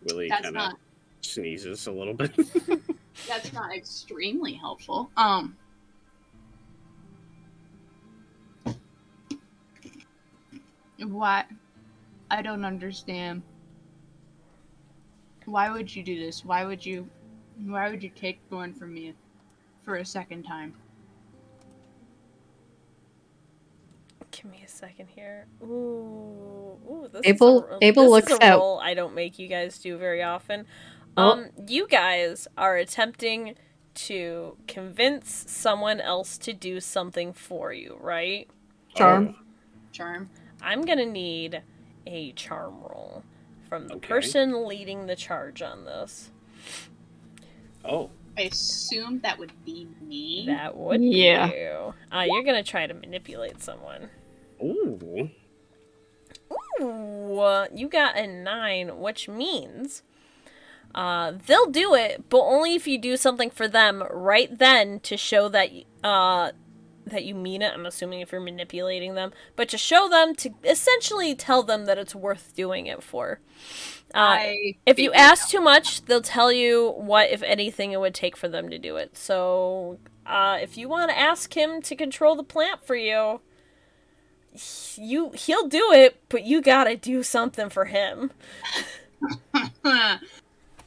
[SPEAKER 5] Willie
[SPEAKER 2] That's
[SPEAKER 5] kind of
[SPEAKER 2] not.
[SPEAKER 5] sneezes a little bit.
[SPEAKER 2] That's not extremely helpful. Why? I don't understand. Why would you do this? Why would you take Thorn from me for a second time?
[SPEAKER 1] Give me a second here. Ooh, this
[SPEAKER 4] Abel
[SPEAKER 1] this
[SPEAKER 4] looks
[SPEAKER 1] is a
[SPEAKER 4] at-
[SPEAKER 1] role I don't make you guys do very often.
[SPEAKER 4] Oh.
[SPEAKER 1] You guys are attempting to convince someone else to do something for you, right?
[SPEAKER 4] Charm.
[SPEAKER 2] Charm.
[SPEAKER 1] I'm gonna need a charm roll from the
[SPEAKER 5] Okay.
[SPEAKER 1] person leading the charge on this.
[SPEAKER 5] Oh.
[SPEAKER 2] I assume that would be me.
[SPEAKER 1] That would
[SPEAKER 4] Yeah.
[SPEAKER 1] be you. You're gonna try to manipulate someone.
[SPEAKER 5] Ooh.
[SPEAKER 1] Ooh, you got a 9, which means they'll do it, but only if you do something for them right then to show that that you mean it. I'm assuming if you're manipulating them, but to show them, to essentially tell them that it's worth doing it for. If you ask too much, they'll tell you what, if anything, it would take for them to do it. So, if you want to ask him to control the plant for you, he'll do it, but you gotta do something for him.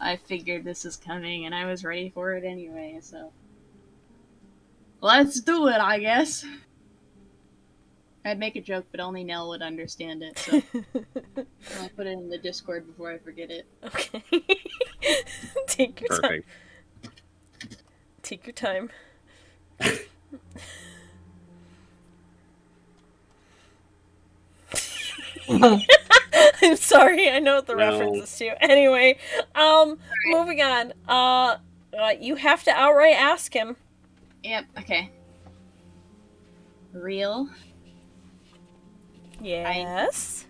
[SPEAKER 2] I figured this is coming, and I was ready for it anyway, so... Let's do it, I guess. I'd make a joke, but only Nell would understand it, so... I'll put it in the Discord before I forget it.
[SPEAKER 1] Okay. Take your time.
[SPEAKER 5] Perfect.
[SPEAKER 1] Take your time. I'm sorry, I know what the reference is to. Anyway, moving on. You have to outright ask him.
[SPEAKER 2] Yep, okay. Real,
[SPEAKER 1] Yes.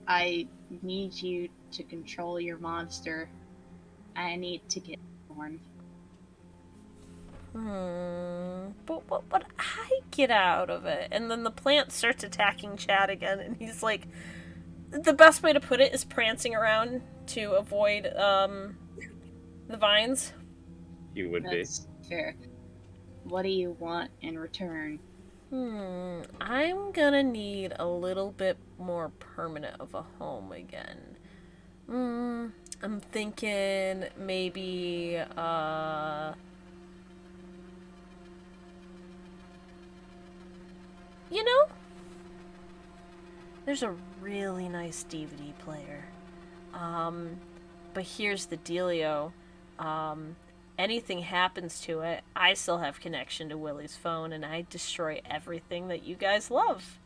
[SPEAKER 2] I need you to control your monster. I need to get born.
[SPEAKER 1] But what would I get out of it? And then the plant starts attacking Chad again, and he's like, the best way to put it is prancing around to avoid the vines.
[SPEAKER 5] You would
[SPEAKER 2] That's fair. What do you want in return?
[SPEAKER 1] I'm gonna need a little bit more permanent of a home again. I'm thinking maybe, you know, there's a really nice DVD player. But here's the dealio. Anything happens to it, I still have connection to Willie's phone, and I destroy everything that you guys love.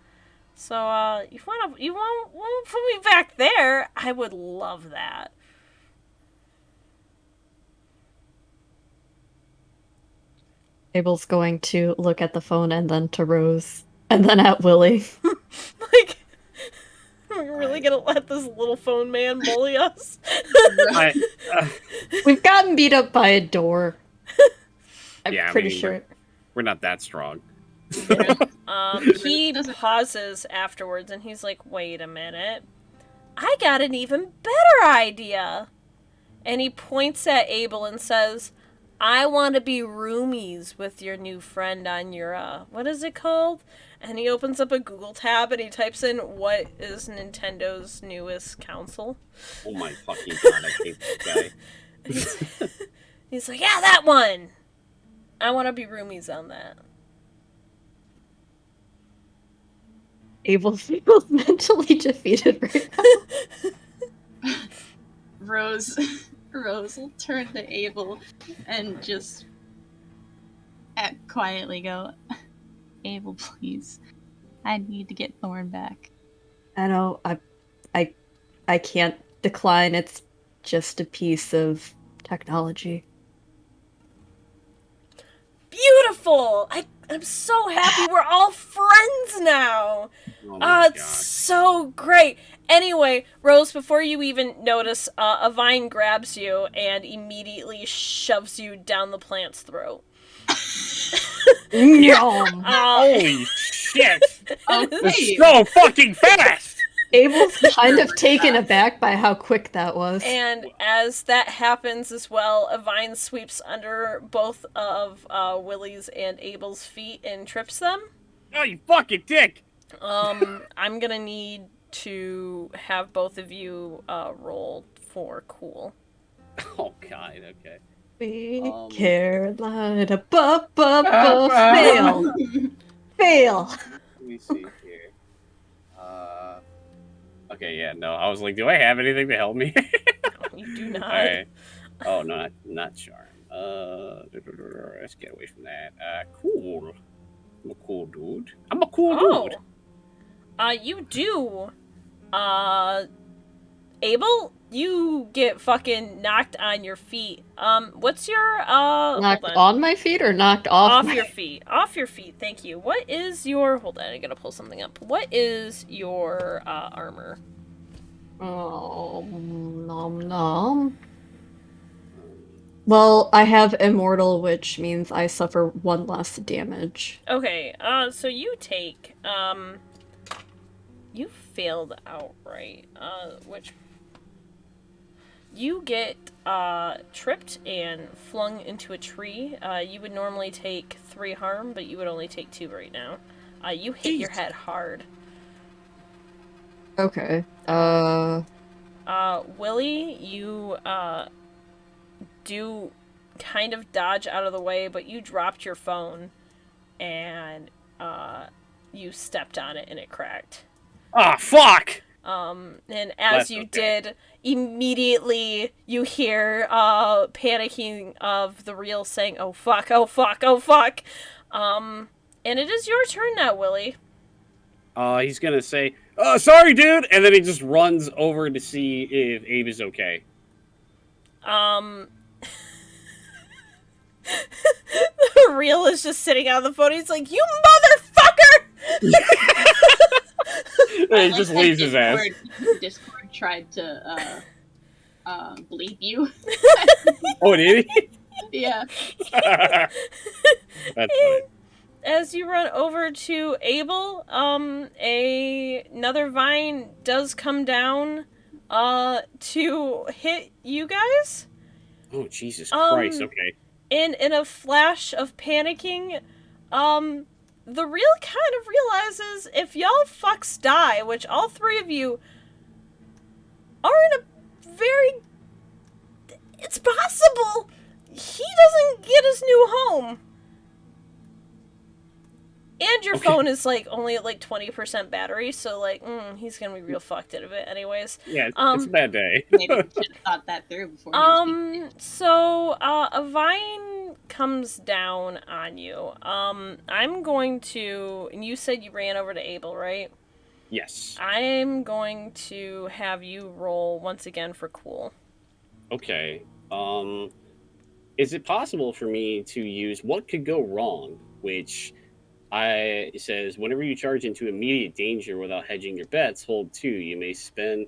[SPEAKER 1] So, you won't put me back there? I would love that.
[SPEAKER 4] Abel's going to look at the phone and then to Rose and then at Willie.
[SPEAKER 1] Like, are we really gonna let this little phone man bully us?
[SPEAKER 4] We've gotten beat up by a door. I'm
[SPEAKER 5] Yeah, I
[SPEAKER 4] pretty
[SPEAKER 5] mean,
[SPEAKER 4] sure.
[SPEAKER 5] We're not that strong.
[SPEAKER 1] He pauses afterwards and he's like, wait a minute. I got an even better idea. And he points at Abel and says, I want to be roomies with your new friend on your, what is it called? And he opens up a Google tab and he types in, what is Nintendo's newest console?
[SPEAKER 5] Oh my fucking god, I hate this guy.
[SPEAKER 1] He's like, yeah, that one! I want to be roomies on that.
[SPEAKER 4] Abel feels mentally defeated right now.
[SPEAKER 2] Rose will turn to Abel and just quietly go, Abel, please. I need to get Thorn back.
[SPEAKER 4] I know I can't decline. It's just a piece of technology.
[SPEAKER 1] Beautiful! I'm so happy we're all friends now!
[SPEAKER 5] Oh my
[SPEAKER 1] It's
[SPEAKER 5] god.
[SPEAKER 1] so great! Anyway, Rose, before you even notice, a vine grabs you and immediately shoves you down the plant's throat.
[SPEAKER 4] Yum.
[SPEAKER 5] Holy shit!
[SPEAKER 2] Oh,
[SPEAKER 5] It's
[SPEAKER 2] hey.
[SPEAKER 5] so fucking fast!
[SPEAKER 4] Abel's kind of taken aback by how quick that was.
[SPEAKER 1] And as that happens as well, a vine sweeps under both of Willie's and Abel's feet and trips them.
[SPEAKER 5] Oh, you fucking dick!
[SPEAKER 1] I'm gonna need to have both of you roll for cool.
[SPEAKER 5] Oh god, okay.
[SPEAKER 4] We
[SPEAKER 5] Um,
[SPEAKER 4] Carolina, fail, fail.
[SPEAKER 5] Let me see here. Okay, yeah, no. I was like, do I have anything to help me?
[SPEAKER 1] You do not.
[SPEAKER 5] Alright. Oh, no, not charm. Let's get away from that. Cool. I'm a cool dude. I'm a cool dude.
[SPEAKER 1] You do. Abel, you get fucking knocked on your feet. What's your
[SPEAKER 4] Knocked
[SPEAKER 1] hold
[SPEAKER 4] on my feet or knocked off my...
[SPEAKER 1] your feet. Off your feet. Thank you. What is your hold on, I gotta pull something up. What is your armor?
[SPEAKER 4] Oh, nom nom. Well, I have immortal, which means I suffer 1 less damage.
[SPEAKER 1] Okay, so you take you failed outright. Which you get tripped and flung into a tree. You would normally take 3 harm, but you would only take 2 right now. You hit your head hard.
[SPEAKER 4] Okay.
[SPEAKER 1] Willie, you do kind of dodge out of the way, but you dropped your phone and you stepped on it and it cracked.
[SPEAKER 5] Ah, fuck!
[SPEAKER 1] And as
[SPEAKER 5] That's
[SPEAKER 1] you
[SPEAKER 5] okay.
[SPEAKER 1] did, immediately you hear panicking of the reel saying, "Oh fuck, oh fuck, oh fuck." And it is your turn now, Willie.
[SPEAKER 5] He's gonna say, "Oh, sorry, dude," and then he just runs over to see if Abe is okay.
[SPEAKER 1] The reel is just sitting on the phone. He's like, "You motherfucker!"
[SPEAKER 5] And he just leaves his ass.
[SPEAKER 2] Discord tried to bleep you.
[SPEAKER 5] Oh, did he?
[SPEAKER 2] Yeah.
[SPEAKER 5] That's funny.
[SPEAKER 1] As you run over to Abel, another vine does come down to hit you guys.
[SPEAKER 5] Oh, Jesus Christ, okay.
[SPEAKER 1] In a flash of panicking, the reel kind of realizes if y'all fucks die, which all 3 of you are in a very... It's possible he doesn't get his new home. And your phone is, like, only at, like, 20% battery, so, like, he's gonna be real fucked in a bit anyways.
[SPEAKER 5] Yeah, it's a bad day.
[SPEAKER 2] Maybe we should have thought that through before he was
[SPEAKER 1] So, a vine comes down on you. I'm going to... And you said you ran over to Abel, right?
[SPEAKER 5] Yes.
[SPEAKER 1] I'm going to have you roll once again for cool.
[SPEAKER 5] Okay. Is it possible for me to use what could go wrong, which it says whenever you charge into immediate danger without hedging your bets, hold 2. You may spend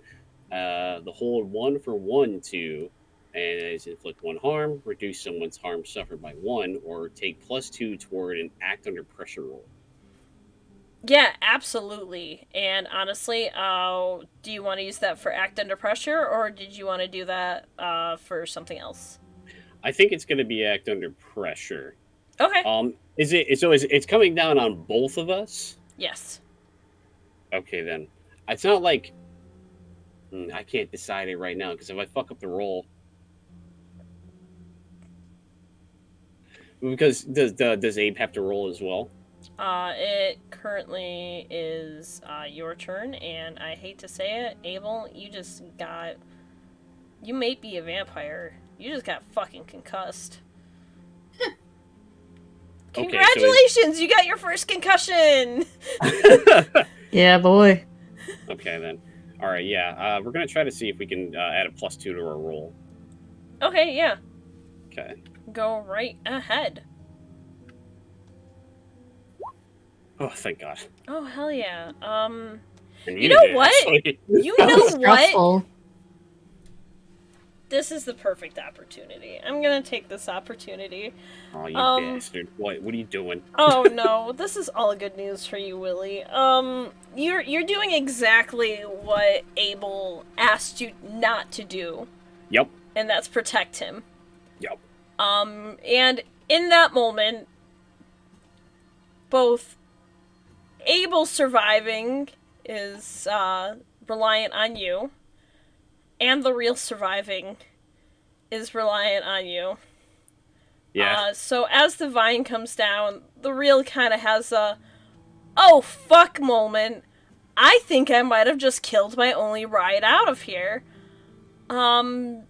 [SPEAKER 5] the hold 1 for 1 to, and as inflict 1 harm, reduce someone's harm suffered by 1, or take +2 toward an act under pressure roll.
[SPEAKER 1] Yeah, absolutely. And honestly, do you want to use that for act under pressure, or did you want to do that for something else?
[SPEAKER 5] I think it's going to be act under pressure.
[SPEAKER 1] Okay.
[SPEAKER 5] Is it's coming down on both of us?
[SPEAKER 1] Yes.
[SPEAKER 5] Okay, then. It's not like I can't decide it right now because if I fuck up the roll, because does Abe have to roll as well?
[SPEAKER 1] It currently is your turn, and I hate to say it, Abel, you may be a vampire. You just got fucking concussed. Congratulations, you got your first concussion!
[SPEAKER 4] Yeah, boy.
[SPEAKER 5] Okay, then. All right, yeah. We're gonna try to see if we can add a +2 to our roll.
[SPEAKER 1] Okay, yeah.
[SPEAKER 5] Okay.
[SPEAKER 1] Go right ahead.
[SPEAKER 5] Oh, thank God.
[SPEAKER 1] Oh, hell yeah.
[SPEAKER 5] I
[SPEAKER 1] You
[SPEAKER 5] needed
[SPEAKER 1] know
[SPEAKER 5] it,
[SPEAKER 1] what?
[SPEAKER 5] actually.
[SPEAKER 1] You
[SPEAKER 4] That was
[SPEAKER 1] know what?
[SPEAKER 4] stressful.
[SPEAKER 1] This is the perfect opportunity. I'm gonna take this opportunity.
[SPEAKER 5] Oh, you bastard! What are you doing?
[SPEAKER 1] Oh no, this is all good news for you, Willie. You're doing exactly what Abel asked you not to do,
[SPEAKER 5] Yep.
[SPEAKER 1] and that's protect him.
[SPEAKER 5] Yep.
[SPEAKER 1] And in that moment, both Abel surviving is reliant on you, and the real surviving is reliant on you.
[SPEAKER 5] Yeah.
[SPEAKER 1] So as the vine comes down, the real kind of has a, oh fuck moment. I think I might have just killed my only ride out of here. And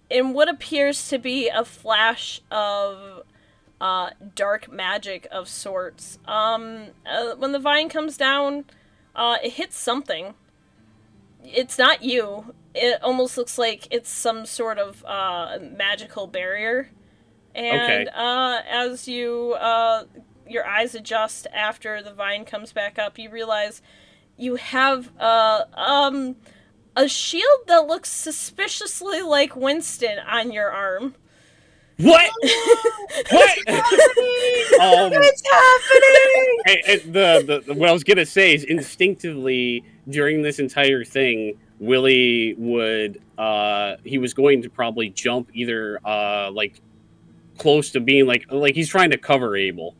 [SPEAKER 1] in what appears to be a flash of dark magic of sorts, when the vine comes down, it hits something. It's not you. It almost looks like it's some sort of magical barrier. And
[SPEAKER 5] Okay.
[SPEAKER 1] as you your eyes adjust after the vine comes back up, you realize you have a shield that looks suspiciously like Winston on your arm.
[SPEAKER 5] What? What?
[SPEAKER 1] It's happening!
[SPEAKER 5] The what I was gonna say is instinctively during this entire thing, Willie would he was going to probably jump either like close to being like he's trying to cover Abel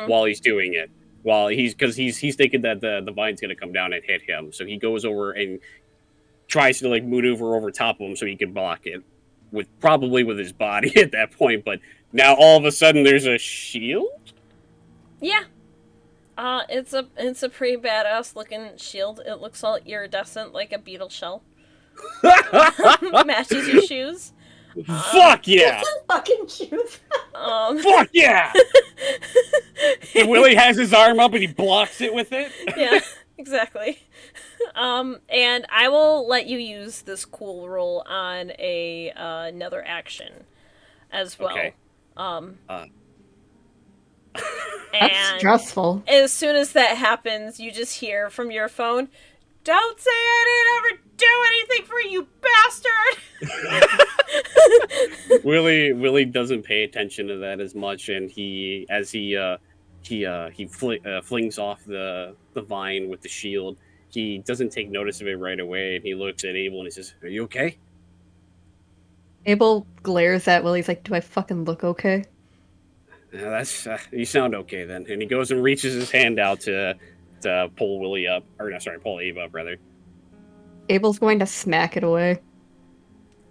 [SPEAKER 5] while he's doing it. While because he's thinking that the vine's gonna come down and hit him, so he goes over and tries to like maneuver over top of him so he can block it probably with his body at that point. But now all of a sudden there's a shield.
[SPEAKER 1] Yeah. It's a pretty badass looking shield. It looks all iridescent like a beetle shell. Matches your shoes.
[SPEAKER 5] Fuck yeah!
[SPEAKER 4] Fucking shoes.
[SPEAKER 5] Fuck yeah! And Willie has his arm up and he blocks it with it.
[SPEAKER 1] Yeah, exactly. And I will let you use this cool roll on another action as well.
[SPEAKER 5] Okay.
[SPEAKER 4] That's
[SPEAKER 1] And
[SPEAKER 4] stressful.
[SPEAKER 1] as soon as that happens, you just hear from your phone, "Don't say I didn't ever do anything for you, bastard!"
[SPEAKER 5] Willie doesn't pay attention to that as much, and he flings off the vine with the shield. He doesn't take notice of it right away, and he looks at Abel and he says, "Are you okay?"
[SPEAKER 4] Abel glares at Willie's like, do I fucking look okay?
[SPEAKER 5] Yeah, that's you sound okay then. And he goes and reaches his hand out to pull Willie up, or no, sorry, pull Abe up rather.
[SPEAKER 4] Abel's going to smack it away.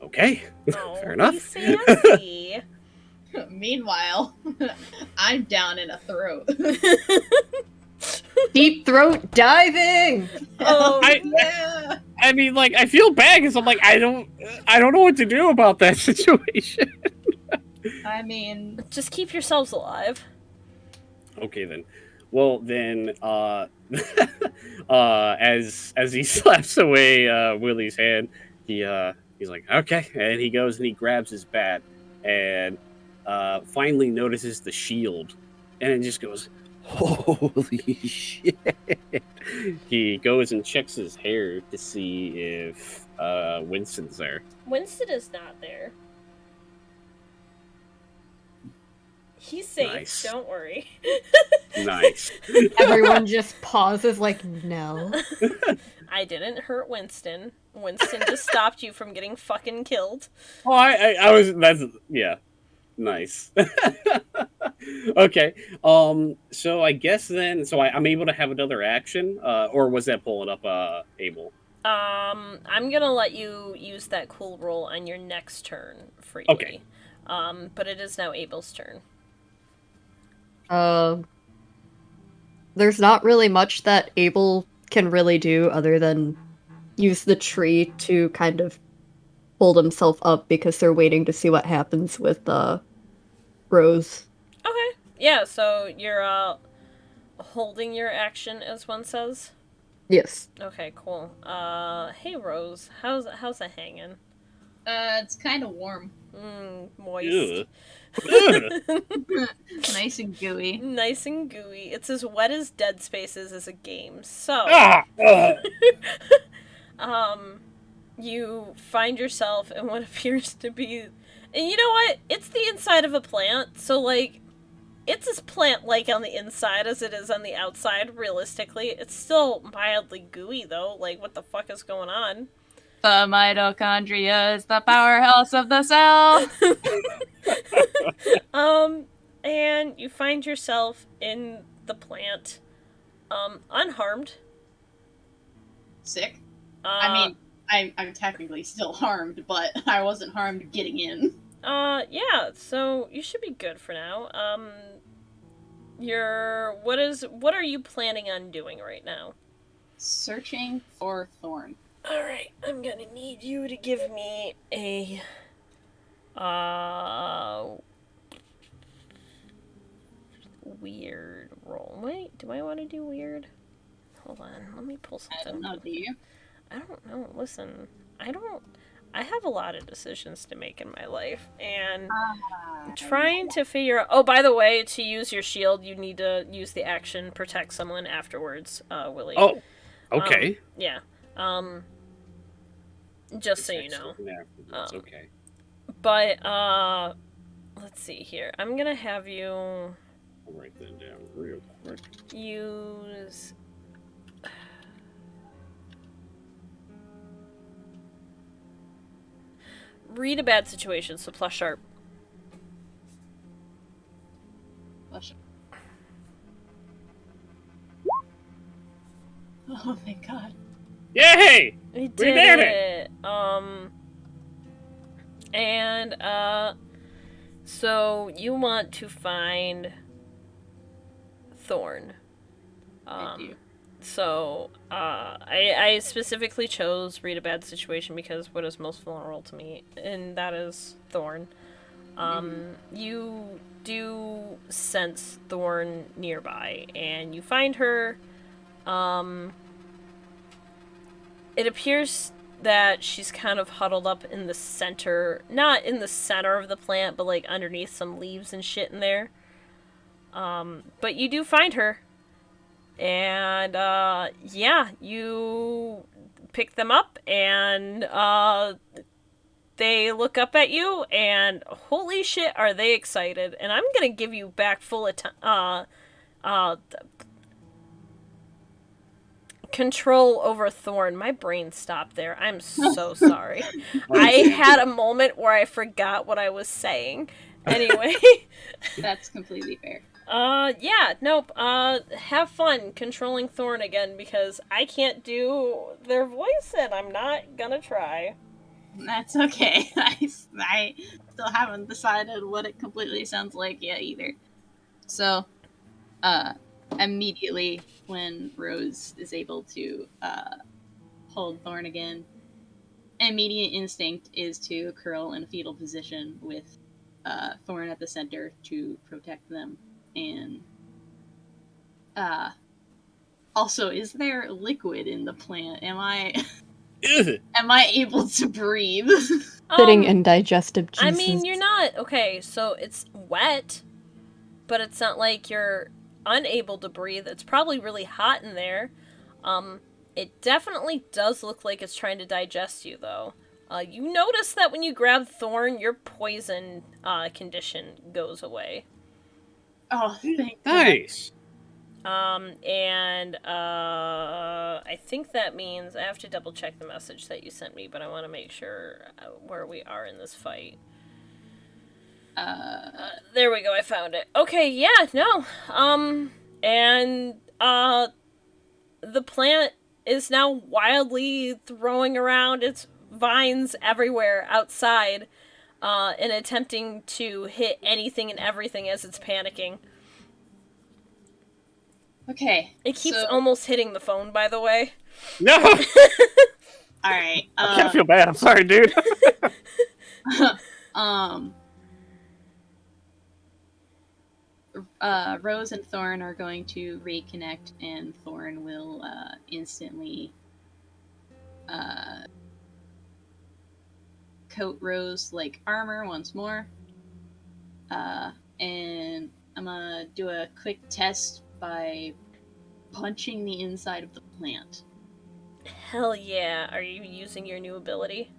[SPEAKER 5] Okay,
[SPEAKER 1] Oh,
[SPEAKER 5] fair enough.
[SPEAKER 1] he's sassy.
[SPEAKER 2] Meanwhile, I'm down in a throat.
[SPEAKER 4] Deep throat diving!
[SPEAKER 1] Oh,
[SPEAKER 2] Yeah.
[SPEAKER 5] I mean, like, I feel bad because I'm like, I don't know what to do about that situation.
[SPEAKER 2] I mean,
[SPEAKER 1] just keep yourselves alive.
[SPEAKER 5] Okay then. Well then, as he slaps away Willie's hand, he's like, okay, and he goes and he grabs his bat and finally notices the shield, and it just goes, holy shit! He goes and checks his hair to see if Winston's there.
[SPEAKER 1] Winston is not there. He's safe,
[SPEAKER 5] Nice.
[SPEAKER 1] don't worry.
[SPEAKER 5] Nice.
[SPEAKER 4] Everyone just pauses like, no.
[SPEAKER 1] I didn't hurt Winston. Winston just stopped you from getting fucking killed.
[SPEAKER 5] Oh, I was. That's yeah. Nice. Okay. So I guess then. So I'm able to have another action, or was that pulling up Abel?
[SPEAKER 1] I'm gonna let you use that cool roll on your next turn freely.
[SPEAKER 5] Okay.
[SPEAKER 1] But it is now Abel's turn.
[SPEAKER 4] There's not really much that Abel can really do other than use the tree to kind of hold himself up because they're waiting to see what happens with Rose.
[SPEAKER 1] Okay. yeah, so you're holding your action, as one says.
[SPEAKER 4] Yes.
[SPEAKER 1] Okay, cool. Hey Rose, how's that hanging?
[SPEAKER 2] It's kind of warm.
[SPEAKER 1] Moist.
[SPEAKER 5] Ugh.
[SPEAKER 2] Nice and gooey.
[SPEAKER 1] Nice and gooey. It's as wet as Dead Space is as a game. So,
[SPEAKER 5] Ah!
[SPEAKER 1] you find yourself in what appears to be, and you know what? It's the inside of a plant, so like, it's as plant-like on the inside as it is on the outside. Realistically, it's still mildly gooey though. Like, what the fuck is going on?
[SPEAKER 2] The mitochondria is the powerhouse of the cell.
[SPEAKER 1] And you find yourself in the plant, unharmed.
[SPEAKER 2] Sick. I mean, I'm technically still harmed, but I wasn't harmed getting in.
[SPEAKER 1] Yeah, so you should be good for now. What are you planning on doing right now?
[SPEAKER 2] Searching for Thorn.
[SPEAKER 1] Alright, I'm gonna need you to give me a, weird roll. Wait, do I want to do weird? Hold on, let me pull something.
[SPEAKER 2] I don't know, do you?
[SPEAKER 1] I don't know. Listen, I have a lot of decisions to make in my life, and I'm trying to figure out. Oh, by the way, to use your shield, you need to use the action protect someone afterwards, Willie.
[SPEAKER 5] Oh, okay.
[SPEAKER 1] Yeah. Just so you know.
[SPEAKER 5] Okay.
[SPEAKER 1] But, let's see here. I'm gonna have you
[SPEAKER 5] I'll write that down real quick.
[SPEAKER 1] use. Read a bad situation, so plus sharp.
[SPEAKER 2] Oh, thank God.
[SPEAKER 5] Yay!
[SPEAKER 1] We did
[SPEAKER 5] did
[SPEAKER 1] it! So you want to find Thorn.
[SPEAKER 2] I do.
[SPEAKER 1] So, I specifically chose read a bad situation because what is most vulnerable to me, and that is Thorn. You do sense Thorn nearby, and you find her. It appears that she's kind of huddled up in the center, not in the center of the plant, but like underneath some leaves and shit in there. But you do find her. And, yeah, you pick them up, and, they look up at you, and holy shit, are they excited. And I'm gonna give you back full control over Thorn. My brain stopped there. I'm so sorry. I had a moment where I forgot what I was saying. Anyway.
[SPEAKER 2] That's completely fair.
[SPEAKER 1] Yeah, nope. Have fun controlling Thorn again because I can't do their voice and I'm not gonna try.
[SPEAKER 2] That's okay. I still haven't decided what it completely sounds like yet either. So, immediately when Rose is able to, hold Thorn again, immediate instinct is to curl in a fetal position with, Thorn at the center to protect them. And also, is there liquid in the plant? Am I able to breathe?
[SPEAKER 4] Sitting in digestive juices.
[SPEAKER 1] I mean, you're not okay. So it's wet, but it's not like you're unable to breathe. It's probably really hot in there. It definitely does look like it's trying to digest you, though. You notice that when you grab Thorn, your poison condition goes away.
[SPEAKER 2] Oh, thank God.
[SPEAKER 5] Nice.
[SPEAKER 1] I think that means I have to double check the message that you sent me, but I want to make sure where we are in this fight. There we go, I found it. Okay, yeah, no. The plant is now wildly throwing around its vines everywhere outside, and attempting to hit anything and everything as it's panicking.
[SPEAKER 2] Okay.
[SPEAKER 1] It keeps almost hitting the phone, by the way.
[SPEAKER 5] No!
[SPEAKER 2] Alright.
[SPEAKER 5] I can't feel bad. I'm sorry, dude.
[SPEAKER 2] Rose and Thorn are going to reconnect, and Thorn will instantly coat Rose like armor once more. And I'm gonna do a quick test by punching the inside of the plant.
[SPEAKER 1] Hell yeah. Are you using your new ability?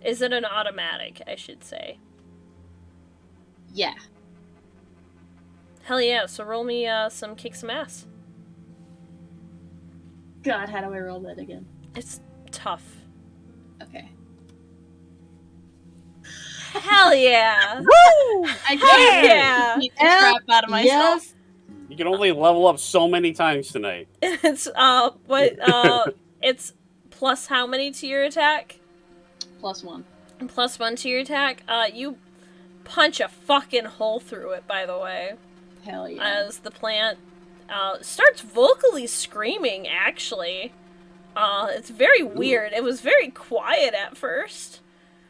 [SPEAKER 1] Is it an automatic, I should say?
[SPEAKER 2] Yeah.
[SPEAKER 1] Hell yeah, so roll me some kick some ass.
[SPEAKER 2] God, how do I roll that again?
[SPEAKER 1] It's tough.
[SPEAKER 2] Okay.
[SPEAKER 1] Hell yeah!
[SPEAKER 5] Woo!
[SPEAKER 2] I
[SPEAKER 1] Hell
[SPEAKER 2] can't
[SPEAKER 1] yeah!
[SPEAKER 2] beat the crap out of myself.
[SPEAKER 4] Yes.
[SPEAKER 5] You can only level up so many times tonight.
[SPEAKER 1] It's it's plus how many to your attack?
[SPEAKER 2] +1.
[SPEAKER 1] Plus 1 to your attack. You punch a fucking hole through it, by the way.
[SPEAKER 2] Hell yeah.
[SPEAKER 1] As the plant starts vocally screaming, actually. It's very weird. It was very quiet at first.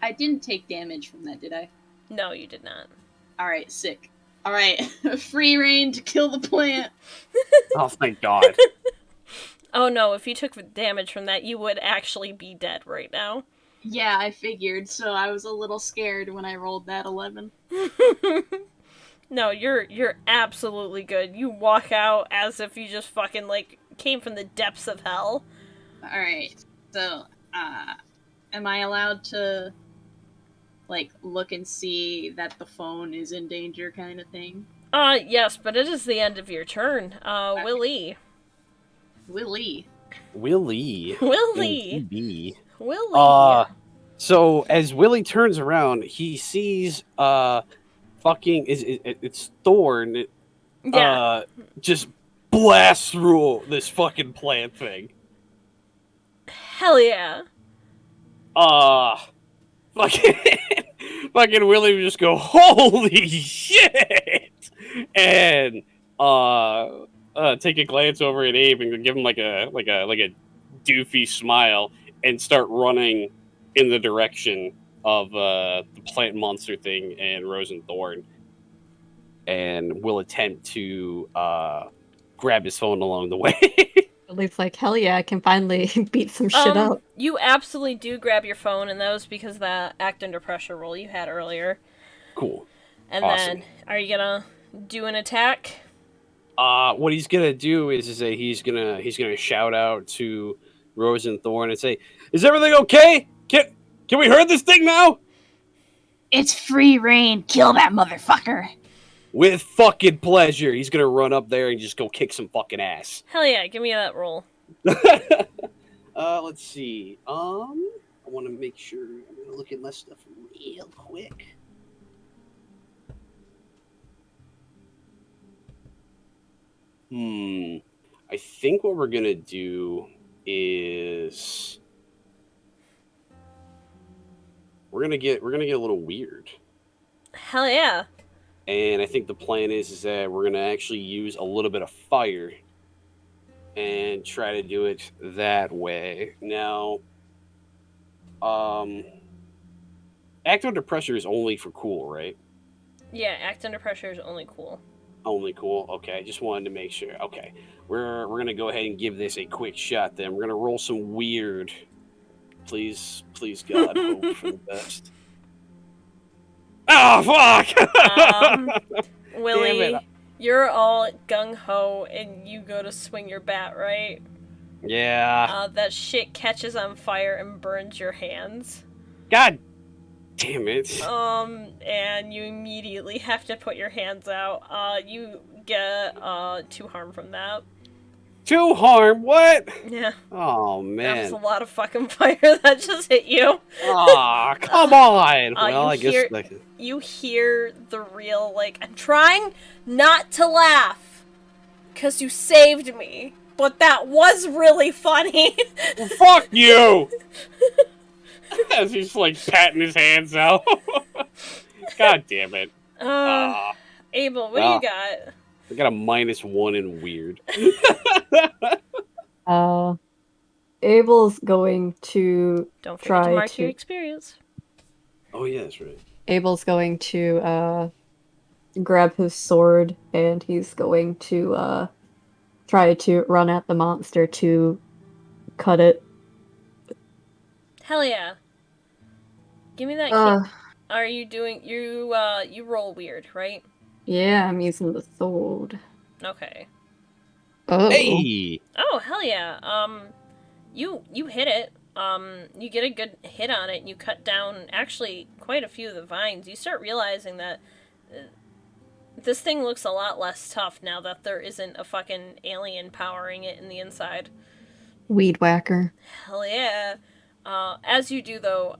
[SPEAKER 2] I didn't take damage from that, did I?
[SPEAKER 1] No, you did not.
[SPEAKER 2] Alright, sick. Alright, free reign to kill the plant.
[SPEAKER 5] Oh, thank God.
[SPEAKER 1] Oh no, if you took damage from that, you would actually be dead right now.
[SPEAKER 2] Yeah, I figured, so I was a little scared when I rolled that 11.
[SPEAKER 1] No, you're absolutely good. You walk out as if you just fucking, like, came from the depths of hell.
[SPEAKER 2] Alright, so, am I allowed to, like, look and see that the phone is in danger kind of thing?
[SPEAKER 1] Yes, but it is the end of your turn. Willie.
[SPEAKER 2] Willie.
[SPEAKER 5] Willie.
[SPEAKER 1] Willie.
[SPEAKER 5] B.
[SPEAKER 1] Willie.
[SPEAKER 5] So as Willie turns around, he sees fucking it's Thorn.
[SPEAKER 1] Yeah.
[SPEAKER 5] Just blast through this fucking plant thing.
[SPEAKER 1] Hell yeah.
[SPEAKER 5] Fucking fucking Willie would just go, holy shit, and take a glance over at Abe and give him like a doofy smile and start running in the direction of the plant monster thing and Rose and Thorn, and will attempt to grab his phone along the way.
[SPEAKER 4] It's like, hell yeah, I can finally beat some shit up.
[SPEAKER 1] You absolutely do grab your phone, and that was because of the act under pressure roll you had earlier.
[SPEAKER 5] Cool.
[SPEAKER 1] And
[SPEAKER 5] Awesome.
[SPEAKER 1] then, are you gonna do an attack?
[SPEAKER 5] What he's gonna do is that he's gonna shout out to Rose and Thorn and say, "Is everything okay? Can we hurt this thing now?"
[SPEAKER 6] It's free reign. Kill that motherfucker.
[SPEAKER 5] With fucking pleasure. He's gonna run up there and just go kick some fucking ass.
[SPEAKER 1] Hell yeah, give me that roll.
[SPEAKER 5] Let's see. I want to make sure. I'm gonna look at my stuff real quick. I think what we're gonna do is we're gonna get a little weird.
[SPEAKER 1] Hell yeah.
[SPEAKER 5] And I think the plan is that we're gonna actually use a little bit of fire and try to do it that way. Now, act under pressure is only for cool, right?
[SPEAKER 1] Yeah, act under pressure is only cool.
[SPEAKER 5] Only cool. Okay, just wanted to make sure. Okay, we're gonna go ahead and give this a quick shot. Then we're gonna roll some weird. Please, God, hope for the best. Oh fuck!
[SPEAKER 1] Willie, you're all gung ho, and you go to swing your bat, right?
[SPEAKER 5] Yeah.
[SPEAKER 1] That shit catches on fire and burns your hands.
[SPEAKER 5] God damn it.
[SPEAKER 1] And you immediately have to put your hands out. You get 2 harm from that.
[SPEAKER 5] 2 harm? What?
[SPEAKER 1] Yeah.
[SPEAKER 5] Oh
[SPEAKER 1] That
[SPEAKER 5] man.
[SPEAKER 1] was a lot of fucking fire that just hit you.
[SPEAKER 5] Aw, come on. Well, I guess
[SPEAKER 1] You hear the real, like, I'm trying not to laugh, 'cause you saved me, but that was really funny.
[SPEAKER 5] Fuck you! As he's like patting his hands out. God damn it.
[SPEAKER 1] Abel, what do you got?
[SPEAKER 5] I got a -1 in weird.
[SPEAKER 4] Abel's going to
[SPEAKER 1] Don't forget
[SPEAKER 4] try
[SPEAKER 1] to mark
[SPEAKER 4] to
[SPEAKER 1] your experience.
[SPEAKER 5] Oh yeah, that's right.
[SPEAKER 4] Abel's going to grab his sword and he's going to try to run at the monster to cut it.
[SPEAKER 1] Hell yeah. Give me that
[SPEAKER 4] Uh,
[SPEAKER 1] Are you doing you roll weird, right?
[SPEAKER 4] yeah, I'm using the sword.
[SPEAKER 1] Okay.
[SPEAKER 4] Oh.
[SPEAKER 5] Hey!
[SPEAKER 1] Oh, hell yeah. You hit it. You get a good hit on it and you cut down actually quite a few of the vines. You start realizing that this thing looks a lot less tough now that there isn't a fucking alien powering it in the inside.
[SPEAKER 4] Weed whacker.
[SPEAKER 1] Hell yeah. As you do though,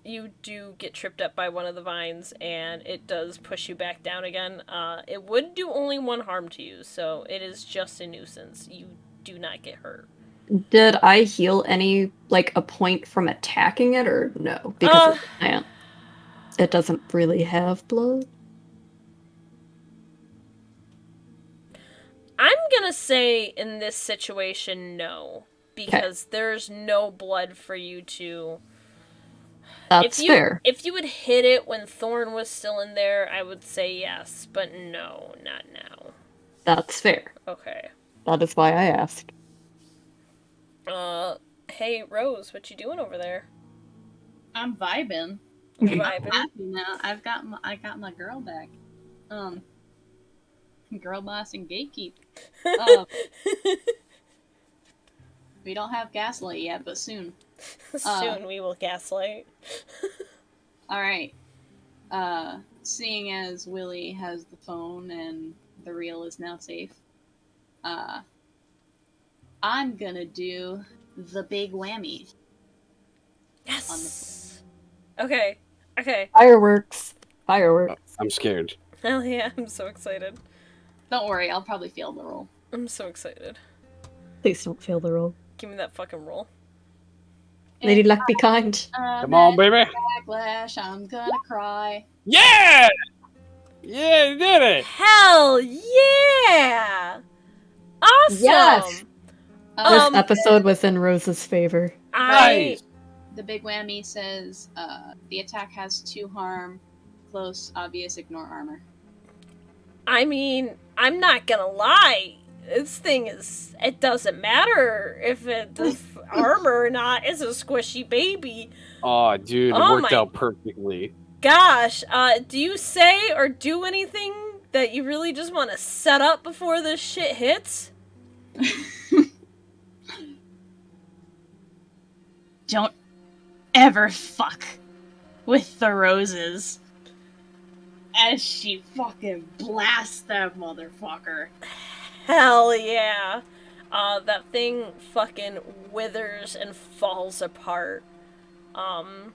[SPEAKER 1] you do get tripped up by one of the vines and it does push you back down again. It would do only one harm to you, so it is just a nuisance. You do not get hurt.
[SPEAKER 4] Did I heal any, like, a point from attacking it, or no? Because it's a plant. It doesn't really have blood?
[SPEAKER 1] I'm gonna say in this situation, no. Because there's no blood for you to...
[SPEAKER 4] That's fair.
[SPEAKER 1] If you had hit it when Thorn was still in there, I would say yes. But no, not now.
[SPEAKER 4] That's fair.
[SPEAKER 1] Okay.
[SPEAKER 4] That is why I asked.
[SPEAKER 1] Hey, Rose, what you doing over there?
[SPEAKER 2] I'm vibing.
[SPEAKER 1] You
[SPEAKER 2] I'm
[SPEAKER 1] vibing?
[SPEAKER 2] happy now. I got my girl back. Girl boss and gatekeep. We don't have gaslight yet, but soon.
[SPEAKER 1] Soon we will gaslight.
[SPEAKER 2] Alright. Seeing as Willie has the phone and the reel is now safe, I'm gonna do the big whammy.
[SPEAKER 1] Yes! Okay.
[SPEAKER 4] Fireworks. Fireworks.
[SPEAKER 3] I'm scared.
[SPEAKER 1] Hell yeah, I'm so excited.
[SPEAKER 2] Don't worry, I'll probably fail the roll.
[SPEAKER 1] I'm so excited.
[SPEAKER 4] Please don't fail the roll.
[SPEAKER 1] Give me that fucking roll.
[SPEAKER 4] Lady Luck be kind.
[SPEAKER 3] Come on, baby.
[SPEAKER 2] Backlash, I'm gonna cry.
[SPEAKER 3] Yeah! Yeah, you did it!
[SPEAKER 1] Hell yeah! Awesome!
[SPEAKER 4] Yes! This
[SPEAKER 1] Um,
[SPEAKER 4] episode was in Rose's favor.
[SPEAKER 3] Nice!
[SPEAKER 2] The big whammy says, the attack has 2 harm, close, obvious, ignore armor.
[SPEAKER 1] I mean, I'm not gonna lie. This thing is... It doesn't matter if it does armor or not. It's a squishy baby.
[SPEAKER 3] Oh, dude, it
[SPEAKER 1] Oh
[SPEAKER 3] worked
[SPEAKER 1] my-
[SPEAKER 3] out perfectly.
[SPEAKER 1] Gosh, do you say or do anything that you really just want to set up before this shit hits?
[SPEAKER 6] Don't ever fuck with the roses.
[SPEAKER 2] As she fucking blasts that motherfucker.
[SPEAKER 1] Hell yeah. That thing fucking withers and falls apart. As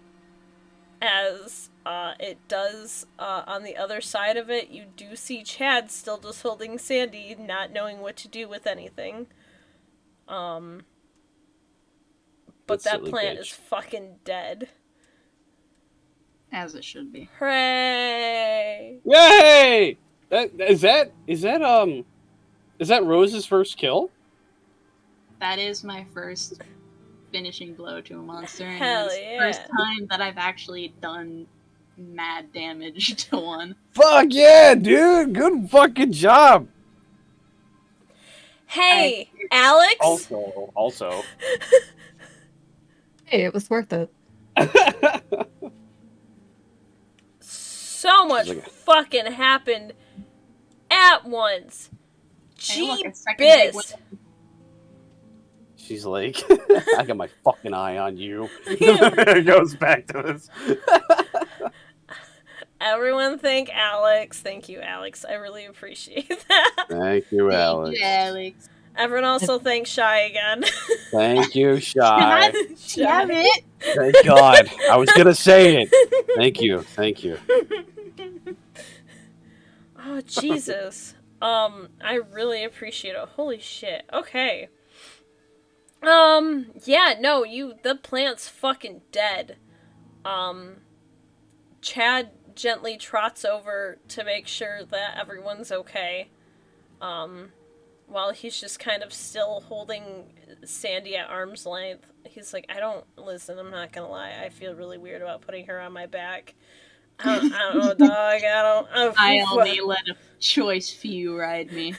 [SPEAKER 1] it does, on the other side of it, you do see Chad still just holding Sandy, not knowing what to do with anything. But
[SPEAKER 3] That
[SPEAKER 1] that
[SPEAKER 3] silly
[SPEAKER 1] plant
[SPEAKER 3] bitch.
[SPEAKER 1] is fucking dead.
[SPEAKER 2] As it should be.
[SPEAKER 1] Hooray!
[SPEAKER 3] Yay! Is that Rose's first kill?
[SPEAKER 2] That is my first finishing blow to a monster, and
[SPEAKER 1] Hell
[SPEAKER 2] it's
[SPEAKER 1] yeah.
[SPEAKER 2] the first time that I've actually done mad damage to one.
[SPEAKER 3] Fuck yeah, dude! Good fucking job!
[SPEAKER 1] Hey, Alex!
[SPEAKER 3] Also.
[SPEAKER 4] Hey, it was worth it.
[SPEAKER 1] So much
[SPEAKER 3] She's like
[SPEAKER 1] fucking happened at once.
[SPEAKER 2] Hey, look,
[SPEAKER 1] Gee
[SPEAKER 2] a second big
[SPEAKER 1] biz.
[SPEAKER 3] She's like, I got my fucking eye on you. It goes back to this.
[SPEAKER 1] Everyone thank Alex. Thank you, Alex. I really appreciate that.
[SPEAKER 3] Thank you, Alex.
[SPEAKER 2] Alex.
[SPEAKER 1] Everyone also thank Shy again.
[SPEAKER 3] Thank you, Shy.
[SPEAKER 2] Damn it!
[SPEAKER 3] Thank God. I was gonna say it. Thank you. Thank you.
[SPEAKER 1] Oh, Jesus. I really appreciate it. Holy shit. Okay. Yeah, no, the plant's fucking dead. Chad gently trots over to make sure that everyone's okay. While he's just kind of still holding Sandy at arm's length. He's like, I'm not gonna lie, I feel really weird about putting her on my back. I don't know, dog.
[SPEAKER 2] I only let a choice few ride me.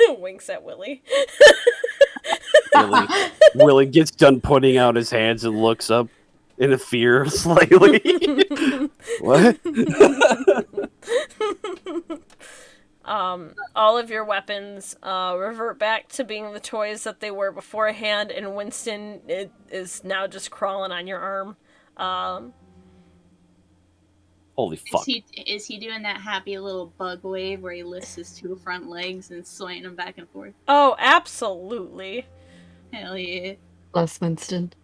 [SPEAKER 1] Winks at Willie.
[SPEAKER 5] Willie gets done putting out his hands and looks up in a fear slightly. What?
[SPEAKER 1] All of your weapons revert back to being the toys that they were beforehand, and Winston is now just crawling on your arm.
[SPEAKER 5] Holy fuck.
[SPEAKER 2] Is he doing that happy little bug wave where he lifts his two front legs and swaying them back and forth?
[SPEAKER 1] Oh, absolutely.
[SPEAKER 2] Hell yeah.
[SPEAKER 4] Bless Winston.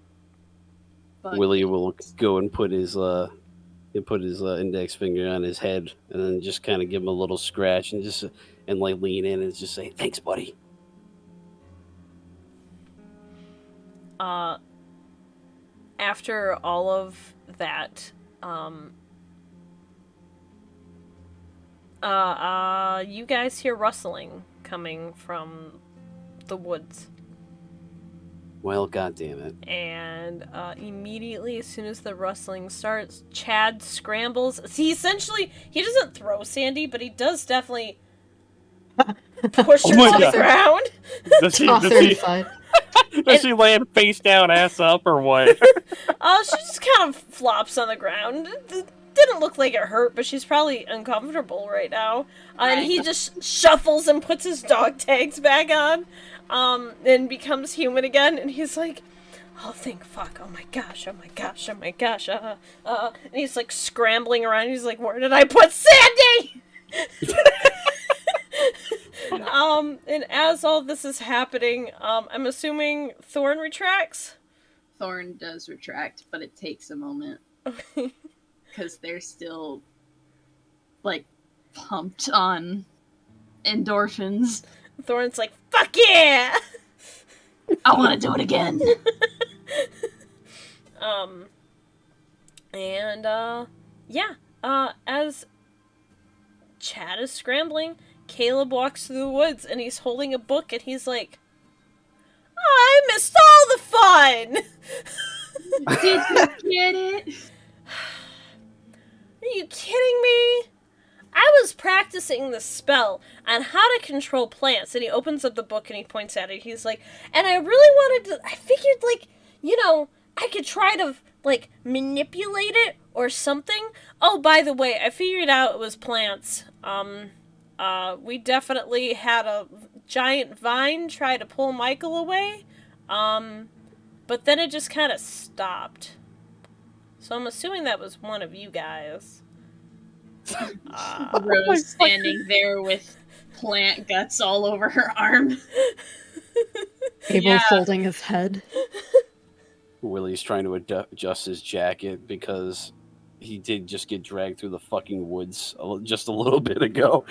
[SPEAKER 2] Bug
[SPEAKER 5] Willie
[SPEAKER 2] wave.
[SPEAKER 5] will go and put his index finger on his head and then just kind of give him a little scratch and like lean in and just say, "Thanks, buddy."
[SPEAKER 1] After all of that, you guys hear rustling coming from the woods.
[SPEAKER 5] Well, goddamn it.
[SPEAKER 1] And immediately, as soon as the rustling starts, Chad scrambles. He doesn't throw Sandy, but he does definitely push her
[SPEAKER 5] my
[SPEAKER 1] to the
[SPEAKER 5] God.
[SPEAKER 1] ground.
[SPEAKER 5] Does
[SPEAKER 4] Toss her inside.
[SPEAKER 5] she land face down, ass up, or what?
[SPEAKER 1] She just kind of flops on the ground. It didn't look like it hurt, but she's probably uncomfortable right now. And he just shuffles and puts his dog tags back on. And becomes human again, and he's like, oh, thank fuck, oh my gosh, and he's like scrambling around, he's like, where did I put Sandy? And as all this is happening, I'm assuming Thorn retracts?
[SPEAKER 2] Thorn does retract, but it takes a moment. Because they're still, like, pumped on endorphins.
[SPEAKER 1] Thorn's like, fuck yeah!
[SPEAKER 6] I want to do it again.
[SPEAKER 1] As Chad is scrambling, Caleb walks through the woods and he's holding a book and he's like, I missed all the fun!
[SPEAKER 2] Did you get it?
[SPEAKER 1] Are you kidding me? I was practicing the spell on how to control plants, and he opens up the book and he points at it. He's like, and I really wanted to, I figured, like, I could try to, like, manipulate it or something. Oh, by the way, I figured out it was plants. We definitely had a giant vine try to pull Michael away, but then it just kind of stopped. So I'm assuming that was one of you guys.
[SPEAKER 2] Rose standing there with plant guts all over her arm.
[SPEAKER 4] Abel folding his head.
[SPEAKER 5] Willie's trying to adjust his jacket because he did just get dragged through the fucking woods just a little bit ago.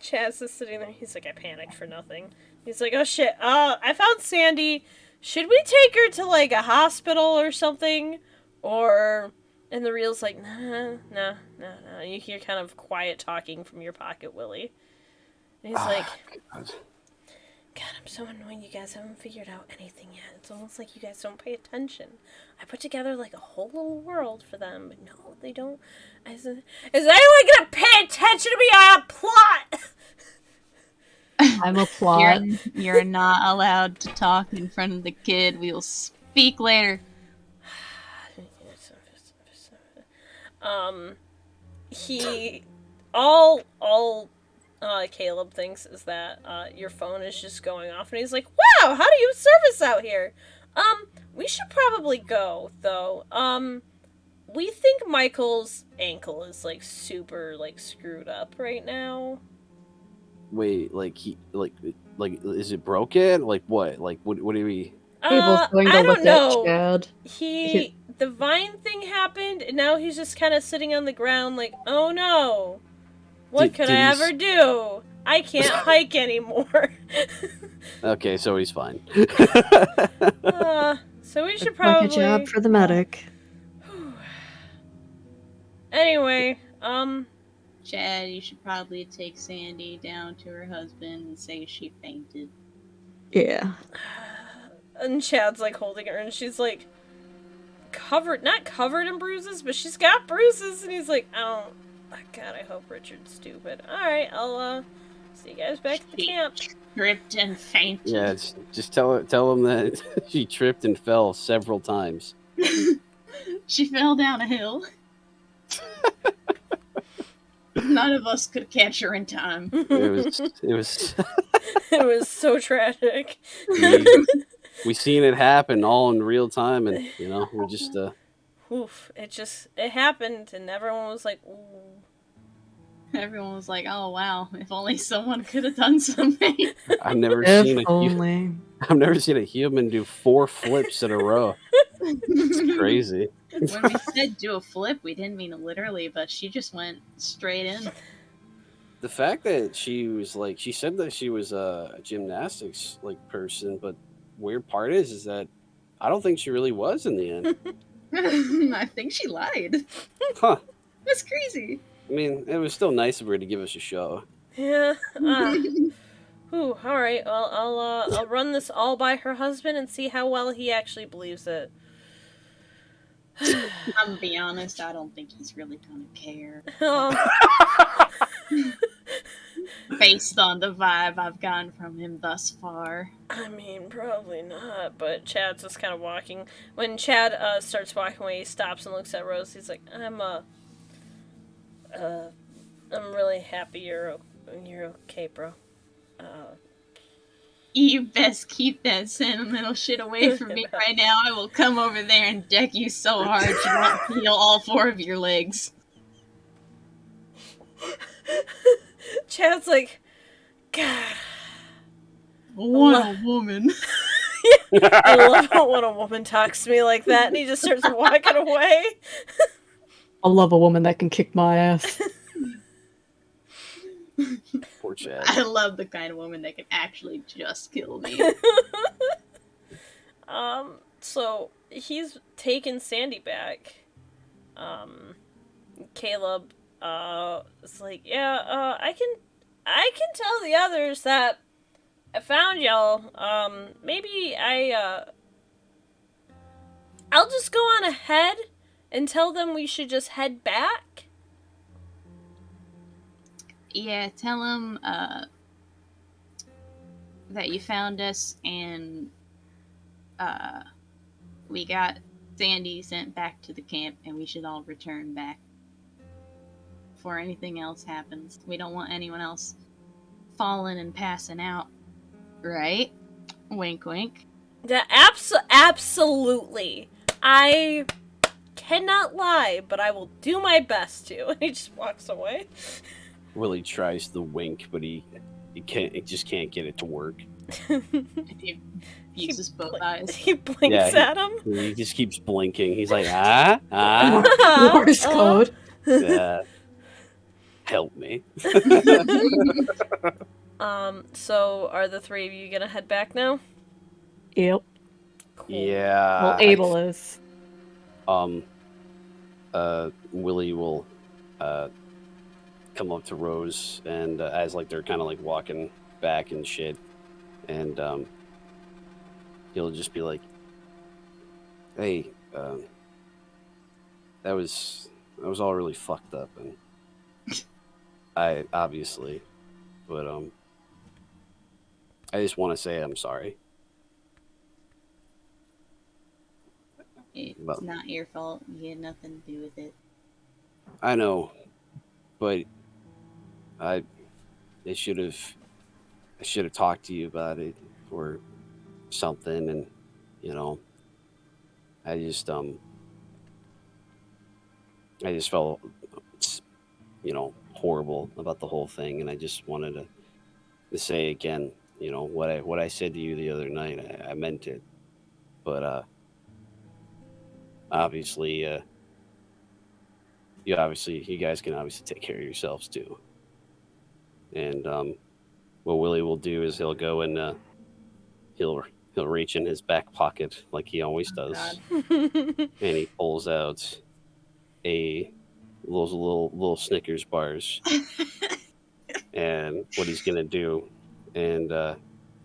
[SPEAKER 1] Chaz is sitting there. He's like, I panicked for nothing. He's like, oh shit, I found Sandy. Should we take her to, like, a hospital or something? Or... And the reel's like, no. You hear kind of quiet talking from your pocket, Willie. And he's like, God, I'm so annoyed you guys haven't figured out anything yet. It's almost like you guys don't pay attention. I put together, like, a whole little world for them, but no, they don't. I said, is anyone gonna pay attention to me? I have plot!
[SPEAKER 4] I'm a plot.
[SPEAKER 2] You're not allowed to talk in front of the kid. We will speak later.
[SPEAKER 1] Caleb thinks is that, your phone is just going off, and he's like, wow, how do you service out here? We should probably go, though. We think Michael's ankle is, like, super, like, screwed up right now.
[SPEAKER 5] Wait, is it broken? Like what? Like what do we?
[SPEAKER 4] Abel's going to
[SPEAKER 1] I
[SPEAKER 4] look
[SPEAKER 1] don't know.
[SPEAKER 4] at Chad.
[SPEAKER 1] The vine thing happened, and now he's just kind of sitting on the ground like, oh no, what could I ever do? I can't hike anymore.
[SPEAKER 5] Okay, so he's fine.
[SPEAKER 1] So we should probably...
[SPEAKER 4] Like a job for the medic.
[SPEAKER 1] Anyway,
[SPEAKER 2] Chad, you should probably take Sandy down to her husband and say she fainted.
[SPEAKER 4] Yeah.
[SPEAKER 1] And Chad's like holding her, and she's like, God, not covered in bruises, but she's got bruises. And he's like, God, I hope Richard's stupid. Alright, I'll, see you guys back at the camp.
[SPEAKER 2] Tripped and fainted.
[SPEAKER 3] Yeah, just tell him that she tripped and fell several times.
[SPEAKER 2] She fell down a hill. None of us could catch her in time.
[SPEAKER 3] It was
[SPEAKER 1] It was so tragic.
[SPEAKER 3] we seen it happen all in real time, and we're just
[SPEAKER 1] Oof, it happened, and everyone was like, ooh.
[SPEAKER 2] Everyone was like, "Oh wow! If only someone could have done something."
[SPEAKER 3] I've never
[SPEAKER 4] If
[SPEAKER 3] seen
[SPEAKER 4] only.
[SPEAKER 3] I've never seen a human do 4 flips in a row. It's crazy.
[SPEAKER 2] When we said do a flip, we didn't mean literally, but she just went straight in.
[SPEAKER 3] The fact that she said that she was a gymnastics person, but weird part is that I don't think she really was in the end.
[SPEAKER 2] I think she lied.
[SPEAKER 3] Huh.
[SPEAKER 2] That's crazy.
[SPEAKER 3] I mean, it was still nice of her to give us a show.
[SPEAKER 1] Yeah. Ooh, alright, well, I'll run this all by her husband and see how well he actually believes it.
[SPEAKER 2] I'm gonna be honest, I don't think he's really gonna care. Based on the vibe I've gotten from him thus far.
[SPEAKER 1] I mean, probably not, but Chad's just kind of walking. When Chad starts walking away, he stops and looks at Rose. He's like, I'm really happy you're okay, bro.
[SPEAKER 2] You best keep that sentimental shit away from me right now. I will come over there and deck you so hard you won't feel all 4 of your legs.
[SPEAKER 1] Chad's like, God.
[SPEAKER 2] What a woman.
[SPEAKER 1] I love it when a woman talks to me like that, and he just starts walking away.
[SPEAKER 4] I love a woman that can kick my ass.
[SPEAKER 3] Poor Chad.
[SPEAKER 2] I love the kind of woman that can actually just kill me.
[SPEAKER 1] So he's taken Sandy back. Caleb, is like, yeah, I can tell the others that I found y'all. Maybe I'll just go on ahead and tell them we should just head back.
[SPEAKER 2] Yeah, tell him that you found us and we got Sandy sent back to the camp and we should all return back before anything else happens. We don't want anyone else falling and passing out, right? Wink, wink.
[SPEAKER 1] Yeah, absolutely. I cannot lie, but I will do my best to. And he just walks away.
[SPEAKER 3] Willie tries the wink, but he just can't get it to work.
[SPEAKER 2] He uses both eyes.
[SPEAKER 1] He blinks at him.
[SPEAKER 3] He just keeps blinking. He's like,
[SPEAKER 4] Morse code.
[SPEAKER 3] help me.
[SPEAKER 1] So are the 3 of you gonna head back now?
[SPEAKER 4] Yep.
[SPEAKER 1] Cool.
[SPEAKER 3] Yeah.
[SPEAKER 4] Well, Abel is.
[SPEAKER 3] Willie will come up to Rose and as they're kind of walking back and shit, and he'll just be like, "Hey, that was all really fucked up, and I obviously, but I just want to say I'm sorry."
[SPEAKER 2] It's not your fault. You had nothing to do with it.
[SPEAKER 3] I know, but I should have talked to you about it or something, and I just felt horrible about the whole thing, and I just wanted to say again, what I said to you the other night. I meant it, but obviously, you guys can obviously take care of yourselves too. And what Willie will do is he'll go and he'll reach in his back pocket like he always does, and he pulls out those little Snickers bars. And what he's gonna do, and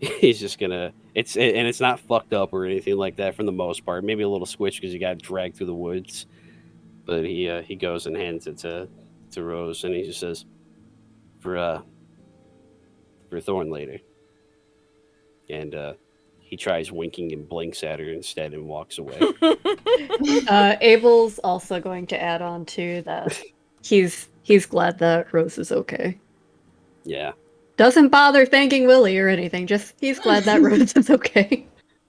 [SPEAKER 5] he's just gonna. It's not fucked up or anything like that for the most part. Maybe a little squish because he got dragged through the woods. But he goes and hands it to Rose, and he just says, "For Thorn later." And he tries winking and blinks at her instead and walks away.
[SPEAKER 4] Abel's also going to add on to that. He's glad that Rose is okay.
[SPEAKER 5] Yeah,
[SPEAKER 4] Doesn't bother thanking Willie or anything. Just he's glad that Rose is okay.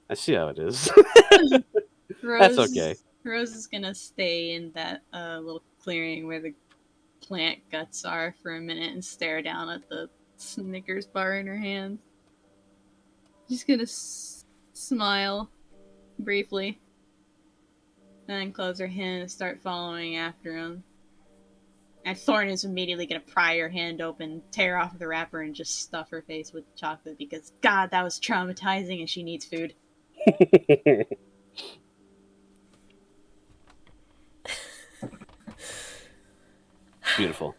[SPEAKER 5] I see how it is.
[SPEAKER 2] Rose,
[SPEAKER 5] That's okay.
[SPEAKER 2] Rose is gonna stay in that little clearing where the plant guts are for a minute and stare down at the Snickers bar in her hand. She's gonna smile briefly, and then close her hand and start following after him. And Thorn is immediately gonna pry her hand open, tear off the wrapper, and just stuff her face with chocolate because, God, that was traumatizing and she needs food.
[SPEAKER 5] Beautiful.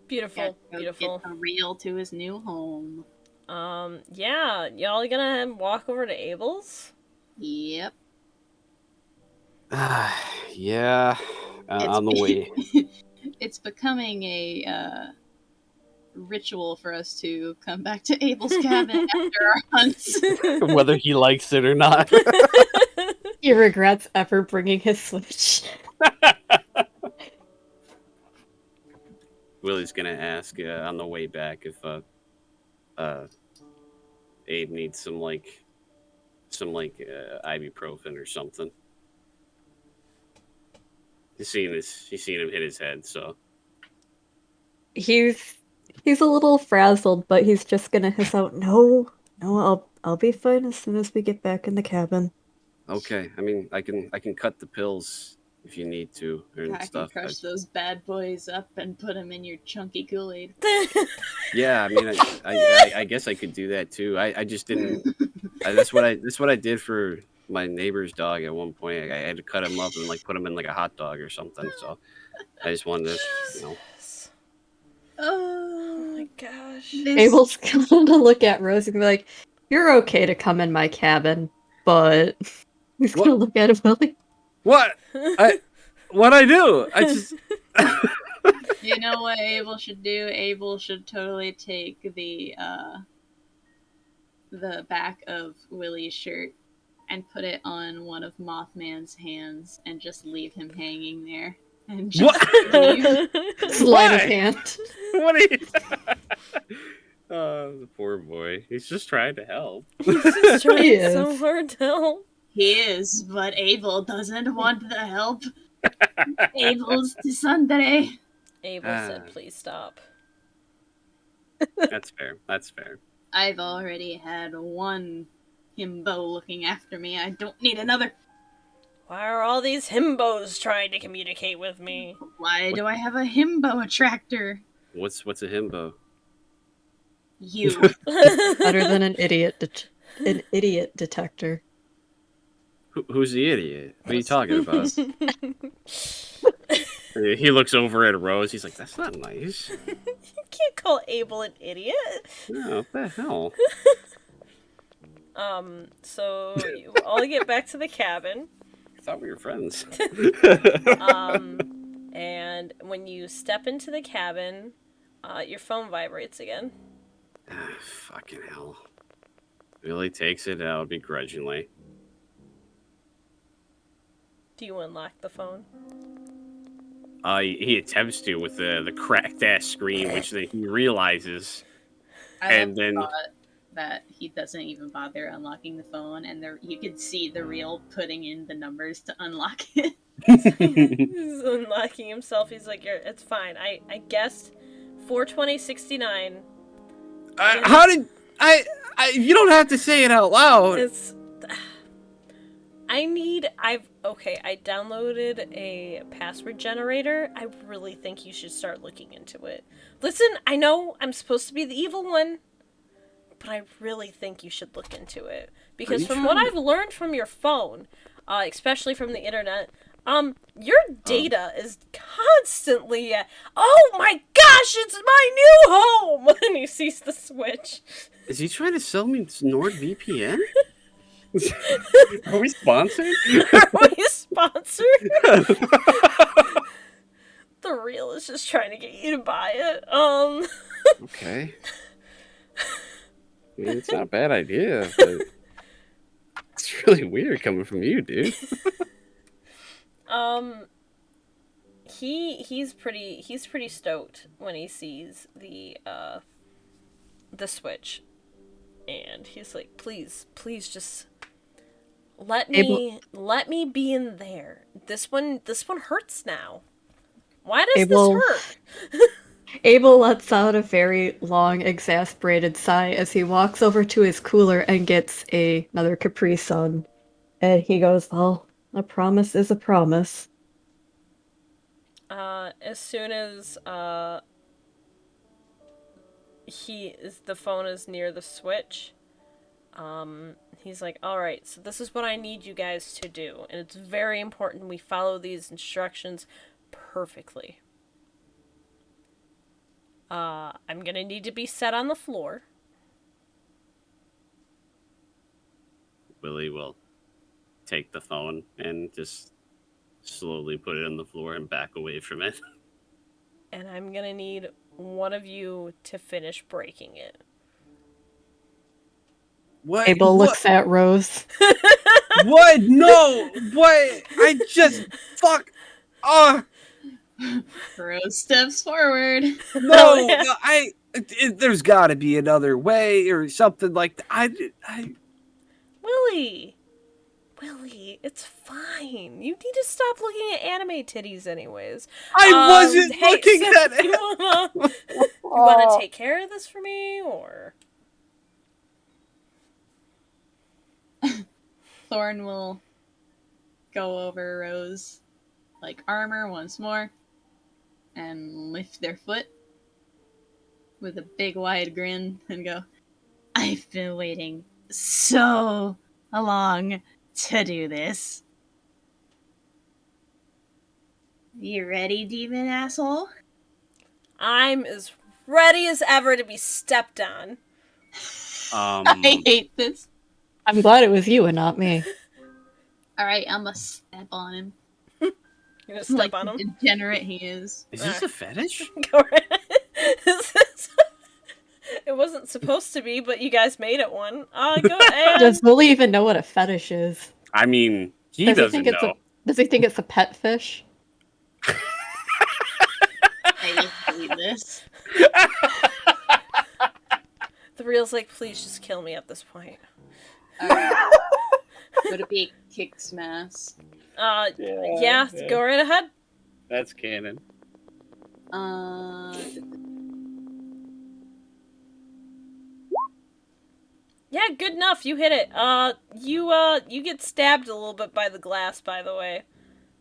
[SPEAKER 1] Beautiful,
[SPEAKER 2] Go
[SPEAKER 1] beautiful.
[SPEAKER 2] Get the reel to his new home.
[SPEAKER 1] Yeah, y'all gonna walk over to Abel's?
[SPEAKER 2] Yep.
[SPEAKER 5] Yeah, on the way.
[SPEAKER 2] It's becoming a ritual for us to come back to Abel's cabin after our hunts.
[SPEAKER 5] Whether he likes it or not.
[SPEAKER 4] He regrets ever bringing his Switch.
[SPEAKER 5] Willie's gonna ask on the way back if Abe needs some ibuprofen or something. He's seen him hit his head, so
[SPEAKER 4] He's a little frazzled, but he's just gonna hiss out, "No, I'll be fine as soon as we get back in the cabin."
[SPEAKER 3] Okay, I mean, I can cut the pills if you need to or
[SPEAKER 2] I can
[SPEAKER 3] stuff.
[SPEAKER 2] crush those bad boys up and put them in your chunky Kool-Aid.
[SPEAKER 3] Yeah, I mean, I guess I could do that too. I just didn't. That's what I did for my neighbor's dog at one point. I had to cut him up and like put him in like a hot dog or something. So I just wanted to, you know.
[SPEAKER 1] Oh my gosh.
[SPEAKER 4] Abel's gonna look at Rose and be like, "You're okay to come in my cabin, but..." He's gonna look at Willie.
[SPEAKER 3] What? What I do? I just.
[SPEAKER 2] You know what Abel should do? Abel should totally take the back of Willie's shirt and put it on one of Mothman's hands and just leave him hanging there. And just leave.
[SPEAKER 4] Sleight of hand.
[SPEAKER 5] what are you? Oh, the poor boy. He's just trying to help.
[SPEAKER 1] He's just trying
[SPEAKER 4] He
[SPEAKER 1] so
[SPEAKER 4] is.
[SPEAKER 1] hard to help.
[SPEAKER 2] He is, but Abel doesn't want the help. Abel's descendere.
[SPEAKER 1] Abel said, "Please stop."
[SPEAKER 5] That's fair. That's fair.
[SPEAKER 2] I've already had one himbo looking after me. I don't need another.
[SPEAKER 1] Why are all these himbos trying to communicate with me?
[SPEAKER 2] Why do I have a himbo attractor?
[SPEAKER 3] What's a himbo?
[SPEAKER 2] You.
[SPEAKER 4] Better than an idiot detector.
[SPEAKER 3] Who's the idiot? What are you talking about?
[SPEAKER 5] He looks over at Rose. He's like, "That's not nice."
[SPEAKER 1] You can't call Abel an idiot.
[SPEAKER 5] No, what the hell?
[SPEAKER 1] So you all get back to the cabin.
[SPEAKER 5] I thought we were friends.
[SPEAKER 1] And when you step into the cabin, your phone vibrates again.
[SPEAKER 5] Fucking hell. Billy takes it out begrudgingly.
[SPEAKER 1] Do you unlock the phone?
[SPEAKER 5] He attempts to with the cracked ass screen, which then he realizes.
[SPEAKER 2] I
[SPEAKER 5] And then-
[SPEAKER 2] thought that he doesn't even bother unlocking the phone, and there you could see the reel putting in the numbers to unlock it.
[SPEAKER 1] He's unlocking himself. He's like, "It's fine. I guessed 42069.
[SPEAKER 3] How did I? You don't have to say it out loud.
[SPEAKER 1] It's. I downloaded a password generator. I really think you should start looking into it. Listen, I know I'm supposed to be the evil one, but I really think you should look into it. Because from what I've learned from your phone, especially from the internet, Your data is constantly oh my gosh, it's my new home! And he sees the switch.
[SPEAKER 5] Is he trying to sell me NordVPN? Are we sponsored?
[SPEAKER 1] Are we sponsored? The Real is just trying to get you to buy it.
[SPEAKER 5] Okay. I mean, it's not a bad idea, but it's really weird coming from you, dude.
[SPEAKER 1] He's pretty stoked when he sees the switch. And he's like, please just let me be in there. This one hurts now. Why does this hurt?
[SPEAKER 4] Abel lets out a very long, exasperated sigh as he walks over to his cooler and gets another Capri Sun. And he goes, well, a promise is a promise.
[SPEAKER 1] As soon as the phone is near the switch, he's like, alright, so this is what I need you guys to do. And it's very important we follow these instructions perfectly. I'm gonna need to be set on the floor.
[SPEAKER 5] Willie will take the phone and just slowly put it on the floor and back away from it.
[SPEAKER 1] And I'm gonna need one of you to finish breaking it.
[SPEAKER 3] What?
[SPEAKER 4] Abel looks at Rose.
[SPEAKER 3] What? No! What? I just fuck.
[SPEAKER 2] Rose steps forward.
[SPEAKER 3] No!
[SPEAKER 1] yeah.
[SPEAKER 3] No, there's got to be another way or something like that. I.
[SPEAKER 1] Willie, it's fine. You need to stop looking at anime titties, anyways.
[SPEAKER 3] I wasn't looking at it.
[SPEAKER 1] You wanna take care of this for me, or?
[SPEAKER 2] Thorn will go over Rose like armor once more and lift their foot with a big wide grin and go, I've been waiting so long to do this. You ready, demon asshole?
[SPEAKER 1] I'm as ready as ever to be stepped on.
[SPEAKER 2] I hate this.
[SPEAKER 4] I'm glad it was you and not me.
[SPEAKER 2] Alright, I'm gonna step on him.
[SPEAKER 1] You gonna step
[SPEAKER 2] Like
[SPEAKER 1] on
[SPEAKER 2] the
[SPEAKER 1] him?
[SPEAKER 2] degenerate he is.
[SPEAKER 5] Is this a fetish?
[SPEAKER 1] Go right. It wasn't supposed to be, but you guys made it one. Go ahead.
[SPEAKER 4] Does Willie even know what a fetish is?
[SPEAKER 5] I mean, he
[SPEAKER 4] Does
[SPEAKER 5] doesn't
[SPEAKER 4] think
[SPEAKER 5] know.
[SPEAKER 4] Does he think it's a pet fish?
[SPEAKER 2] I hate this.
[SPEAKER 1] The Real's like, please just kill me at this point.
[SPEAKER 2] Alright. Would it be a kick smash?
[SPEAKER 1] Yeah, go right ahead.
[SPEAKER 5] That's canon.
[SPEAKER 1] Yeah, good enough. You hit it. You get stabbed a little bit by the glass, by the way,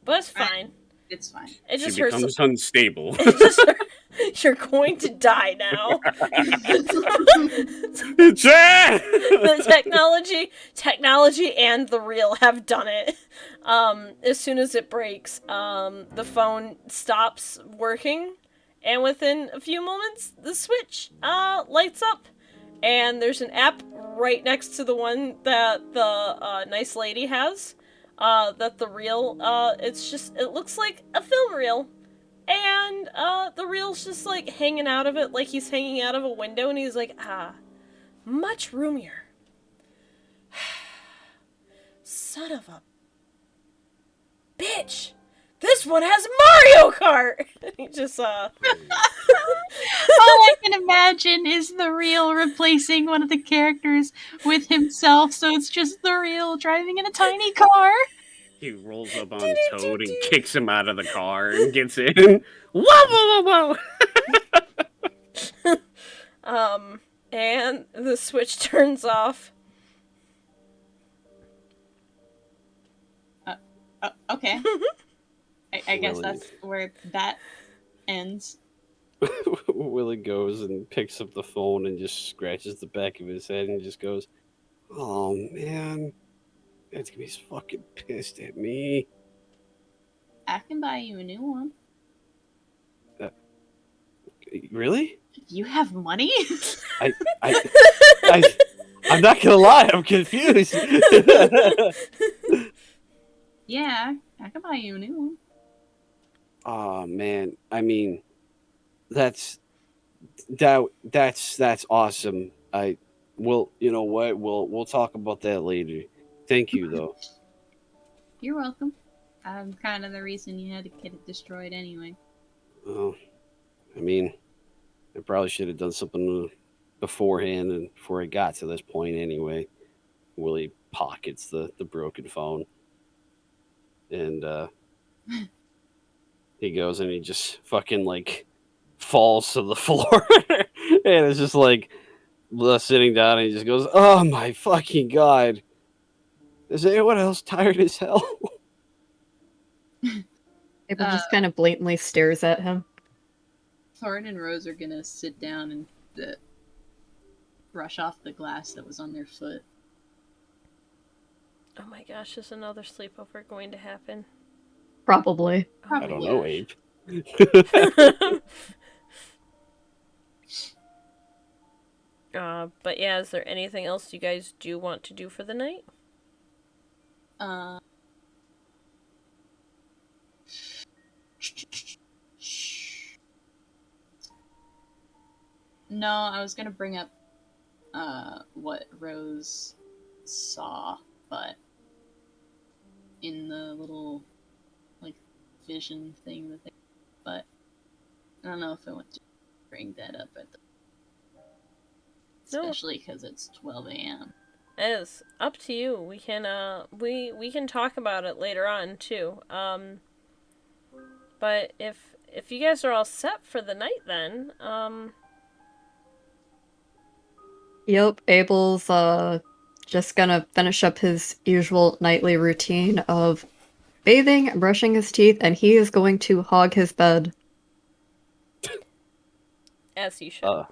[SPEAKER 1] but it's fine.
[SPEAKER 2] It's fine.
[SPEAKER 1] It
[SPEAKER 5] She
[SPEAKER 1] just hurts.
[SPEAKER 5] becomes unstable.
[SPEAKER 1] It just you're going to die now. The technology and the Real have done it. As soon as it breaks, the phone stops working, and within a few moments, the switch lights up, and there's an app right next to the one that the nice lady has. That the Real, it looks like a film reel. And, the Real's just, like, hanging out of it like he's hanging out of a window, and he's like, much roomier. Son of a bitch! This one has Mario Kart! He just,
[SPEAKER 2] All I can imagine is the Real replacing one of the characters with himself, so it's just the Real driving in a tiny car.
[SPEAKER 5] He rolls up on Toad and kicks him out of the car and gets in. Whoa, whoa, whoa, whoa!
[SPEAKER 1] And the switch turns off.
[SPEAKER 2] Okay. I guess that's where that ends.
[SPEAKER 5] Willie goes and picks up the phone and just scratches the back of his head and just goes, "Oh man, that's gonna be fucking pissed at me."
[SPEAKER 2] I can buy you a new one.
[SPEAKER 3] Really?
[SPEAKER 2] You have money?
[SPEAKER 3] I, I'm not gonna lie, I'm confused.
[SPEAKER 2] Yeah, I can buy you a new one.
[SPEAKER 3] Oh man, I mean, that's that's awesome. I will, you know what? We'll talk about that later. Thank you though.
[SPEAKER 2] You're welcome. I'm kind of the reason you had to get it destroyed anyway.
[SPEAKER 3] Oh, I mean, I probably should have done something beforehand and before it got to this point anyway. Willie pockets the broken phone, and he goes and he just fucking like falls to the floor, and it's just like sitting down, and he just goes, "Oh my fucking god! Is anyone else tired as hell?"
[SPEAKER 4] Abel just kind of blatantly stares at him.
[SPEAKER 2] Thorn and Rose are gonna sit down and brush off the glass that was on their foot.
[SPEAKER 1] Oh my gosh, is another sleepover going to happen?
[SPEAKER 4] Probably.
[SPEAKER 3] I don't know, Abe.
[SPEAKER 1] But yeah, is there anything else you guys do want to do for the night?
[SPEAKER 2] No, I was gonna bring up what Rose saw, but in the little like vision thing that they, but I don't know if I want to bring that up at the, especially because it's 12 a.m.
[SPEAKER 1] It is up to you. We can we can talk about it later on too. But if you guys are all set for the night, then
[SPEAKER 4] Yep, Abel's just gonna finish up his usual nightly routine of bathing and brushing his teeth, and he is going to hog his bed.
[SPEAKER 1] as you should.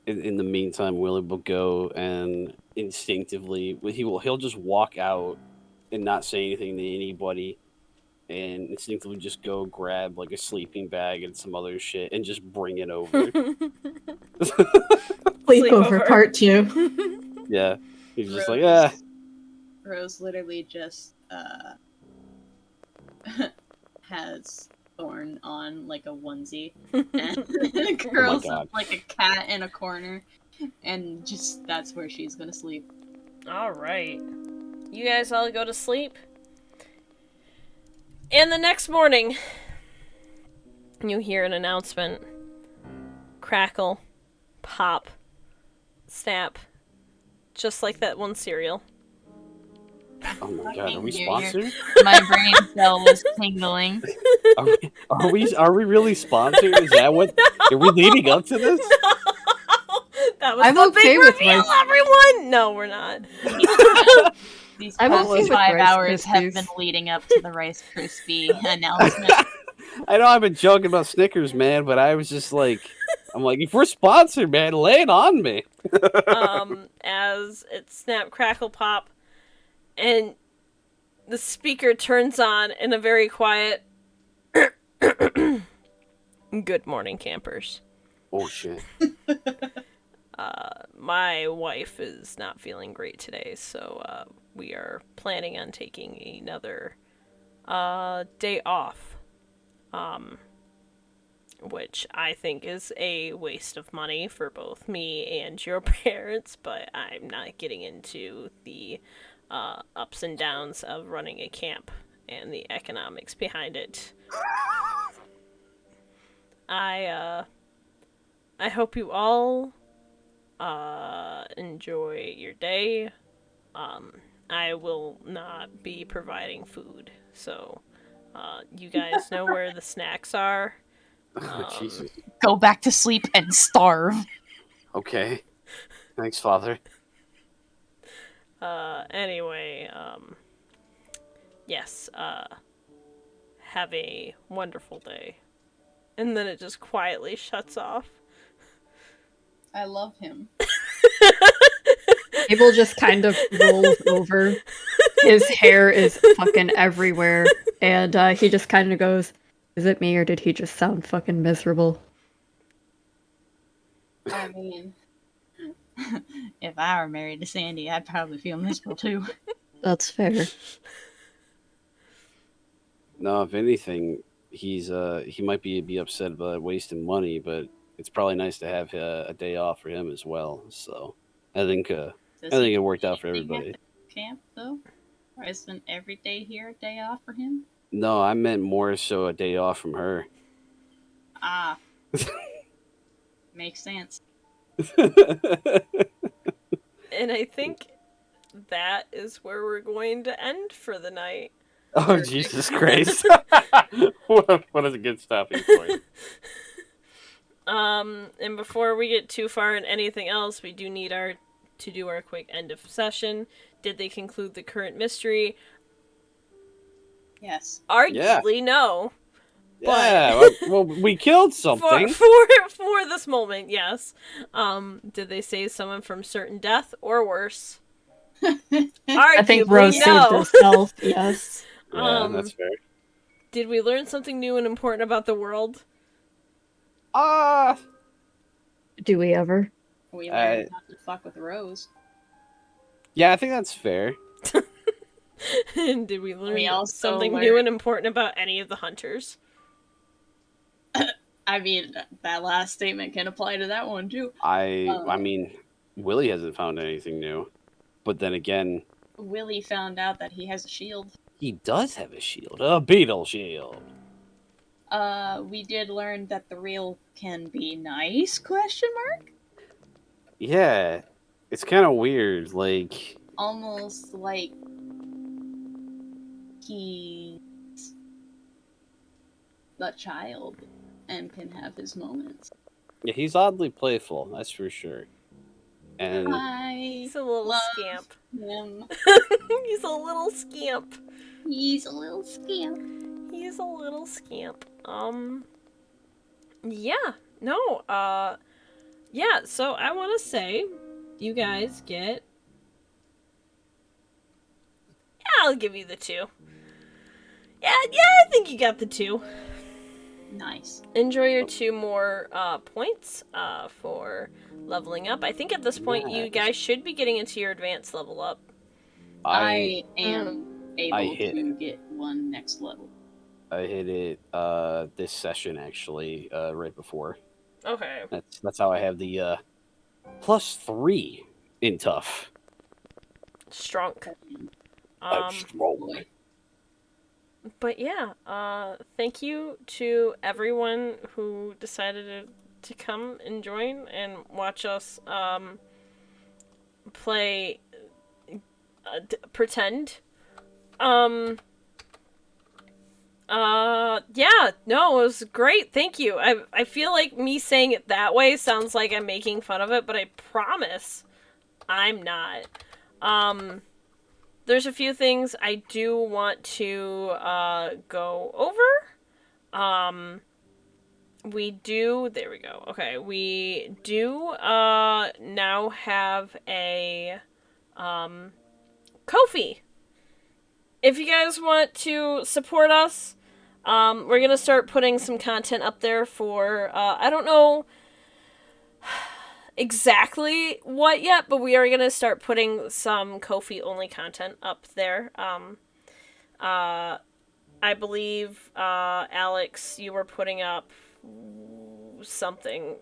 [SPEAKER 3] In the meantime, Willie will go and instinctively he'll just walk out and not say anything to anybody, and instinctively just go grab like a sleeping bag and some other shit and just bring it over.
[SPEAKER 4] Sleepover part 2.
[SPEAKER 3] Yeah, he's just like,
[SPEAKER 2] Rose literally just has Thorn on like a onesie and curls up like a cat in a corner, and just that's where she's gonna sleep.
[SPEAKER 1] All right, you guys all go to sleep, and the next morning you hear an announcement: crackle, pop, snap, just like that one cereal.
[SPEAKER 3] "Oh my god, are we sponsored?
[SPEAKER 6] My brain cell was tingling.
[SPEAKER 3] Are we really sponsored? Is that what? Are we leading up to this?
[SPEAKER 1] That was
[SPEAKER 4] I'm
[SPEAKER 1] the
[SPEAKER 4] okay
[SPEAKER 1] big
[SPEAKER 4] with
[SPEAKER 1] reveal,
[SPEAKER 4] Rice-
[SPEAKER 1] everyone! No, we're not.
[SPEAKER 2] These
[SPEAKER 4] I'm
[SPEAKER 2] past
[SPEAKER 4] okay with
[SPEAKER 2] 5
[SPEAKER 4] Rice
[SPEAKER 2] hours have
[SPEAKER 4] Krispies.
[SPEAKER 2] been leading up to the Rice Krispie announcement.
[SPEAKER 3] I know I've been joking about Snickers, man, but I was just like, I'm like, if we're sponsored, man, lay it on me.
[SPEAKER 1] As it snap, crackle, pop, and the speaker turns on in a very quiet good morning, campers.
[SPEAKER 3] Oh shit.
[SPEAKER 1] My wife is not feeling great today, so we are planning on taking another day off, which I think is a waste of money for both me and your parents, but I'm not getting into the ups and downs of running a camp and the economics behind it. I hope you all enjoy your day. I will not be providing food, so you guys know where the snacks are.
[SPEAKER 3] Oh, Jesus.
[SPEAKER 6] Go back to sleep and starve.
[SPEAKER 3] Okay. Thanks, Father.
[SPEAKER 1] Anyway, yes, have a wonderful day. And then it just quietly shuts off.
[SPEAKER 2] I love him.
[SPEAKER 4] Abel just kind of rolls over His hair is fucking everywhere, and he just kind of goes, "Is it me, or did he just sound fucking miserable?"
[SPEAKER 2] I mean, if I were married to Sandy, I'd probably feel miserable too.
[SPEAKER 4] That's fair.
[SPEAKER 3] No, if anything, he might be upset about wasting money, but it's probably nice to have a day off for him as well. So I think I
[SPEAKER 2] Does
[SPEAKER 3] think
[SPEAKER 2] he
[SPEAKER 3] it worked out for
[SPEAKER 2] anything
[SPEAKER 3] everybody.
[SPEAKER 2] after camp though? Or isn't every day here a day off for him?
[SPEAKER 3] No, I meant more so a day off from her.
[SPEAKER 2] Ah, makes sense.
[SPEAKER 1] And I think that is where we're going to end for the night.
[SPEAKER 3] Oh, Jesus Christ. What is a good stopping point?
[SPEAKER 1] And before we get too far in anything else, we do need to do our quick end of session. Did they conclude the current mystery?
[SPEAKER 2] Yes.
[SPEAKER 1] Arguably, no.
[SPEAKER 3] Yeah, well, we killed something.
[SPEAKER 1] For this moment, yes. Did they save someone from certain death or worse?
[SPEAKER 4] I think
[SPEAKER 1] Arguably,
[SPEAKER 4] Rose saved
[SPEAKER 1] no.
[SPEAKER 4] herself. Yes.
[SPEAKER 3] Yeah, that's fair.
[SPEAKER 1] Did we learn something new and important about the world?
[SPEAKER 4] Do we ever?
[SPEAKER 2] We learned not to fuck with Rose.
[SPEAKER 3] Yeah, I think that's fair.
[SPEAKER 1] And did we learn
[SPEAKER 2] We also
[SPEAKER 1] something
[SPEAKER 2] learned-
[SPEAKER 1] new and important about any of the hunters?
[SPEAKER 2] I mean, that last statement can apply to that one too.
[SPEAKER 3] I mean, Willie hasn't found anything new, but then again,
[SPEAKER 2] Willie found out that he has a shield.
[SPEAKER 3] he does have a shield, a beetle shield.
[SPEAKER 2] We did learn that the real can be nice, question mark?
[SPEAKER 3] Yeah, it's kind of weird. Like,
[SPEAKER 2] Almost like he's a child and can have his moments.
[SPEAKER 3] yeah, he's oddly playful, that's for sure. And
[SPEAKER 1] He's a little
[SPEAKER 2] love
[SPEAKER 1] scamp.
[SPEAKER 2] him.
[SPEAKER 1] He's a little scamp.
[SPEAKER 2] He's a little scamp.
[SPEAKER 1] He's a little scamp. Yeah. No, yeah, so I want to say you guys get... Yeah, I'll give you the 2. Yeah, I think you got the 2.
[SPEAKER 2] Nice.
[SPEAKER 1] Enjoy your 2 more points for leveling up. I think at this point you
[SPEAKER 3] Nice.
[SPEAKER 1] guys should be getting into your advanced level up.
[SPEAKER 2] I am able
[SPEAKER 3] hit
[SPEAKER 2] to get one next level.
[SPEAKER 3] I hit it this session actually, right before.
[SPEAKER 1] Okay.
[SPEAKER 3] That's how I have the +3 in tough.
[SPEAKER 1] Strong.
[SPEAKER 3] I'm strong.
[SPEAKER 2] Boy.
[SPEAKER 1] But yeah, thank you to everyone who decided to come and join and watch us play pretend. Yeah, no, it was great. Thank you. I feel like me saying it that way sounds like I'm making fun of it, but I promise I'm not. There's a few things I do want to go over. There we go. Okay, we do now have a Ko-fi. If you guys want to support us, we're gonna start putting some content up there for I don't know exactly what yet, but we are gonna start putting some Ko-fi only content up there. I believe Alex, you were putting up something.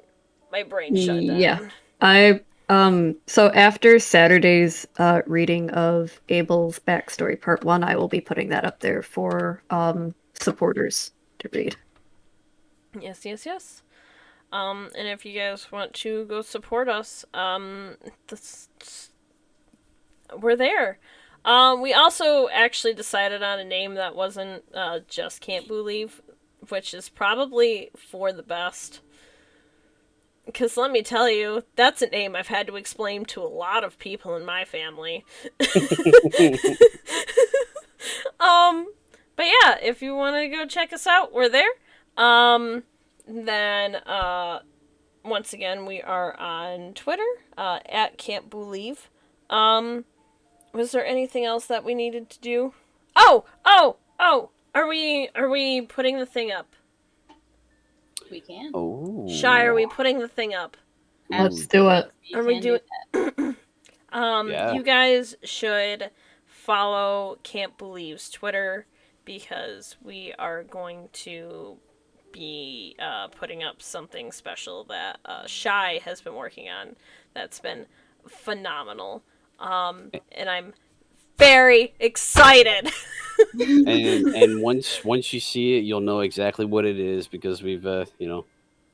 [SPEAKER 1] My brain shut down.
[SPEAKER 4] Yeah. So after Saturday's reading of Abel's backstory part 1, I will be putting that up there for supporters to read.
[SPEAKER 1] Yes. And if you guys want to go support us, we're there. We also actually decided on a name that wasn't just Can't Boo-Lieve, which is probably for the best. Because let me tell you, that's a name I've had to explain to a lot of people in my family. But yeah, if you want to go check us out, we're there. Then, once again, we are on Twitter, at Can't Boo-Lieve. Was there anything else that we needed to do? Oh! Are we putting the thing up?
[SPEAKER 2] We can.
[SPEAKER 5] Oh.
[SPEAKER 1] Shy, are we putting the thing up?
[SPEAKER 4] Let's do it.
[SPEAKER 2] You
[SPEAKER 1] Are we
[SPEAKER 2] can
[SPEAKER 1] doing?
[SPEAKER 2] that.
[SPEAKER 5] Yeah.
[SPEAKER 1] You guys should follow Can't Believe's Twitter because we are going to be putting up something special that Shy has been working on. That's been phenomenal, and I'm very excited.
[SPEAKER 5] And once you see it, you'll know exactly what it is because we've we're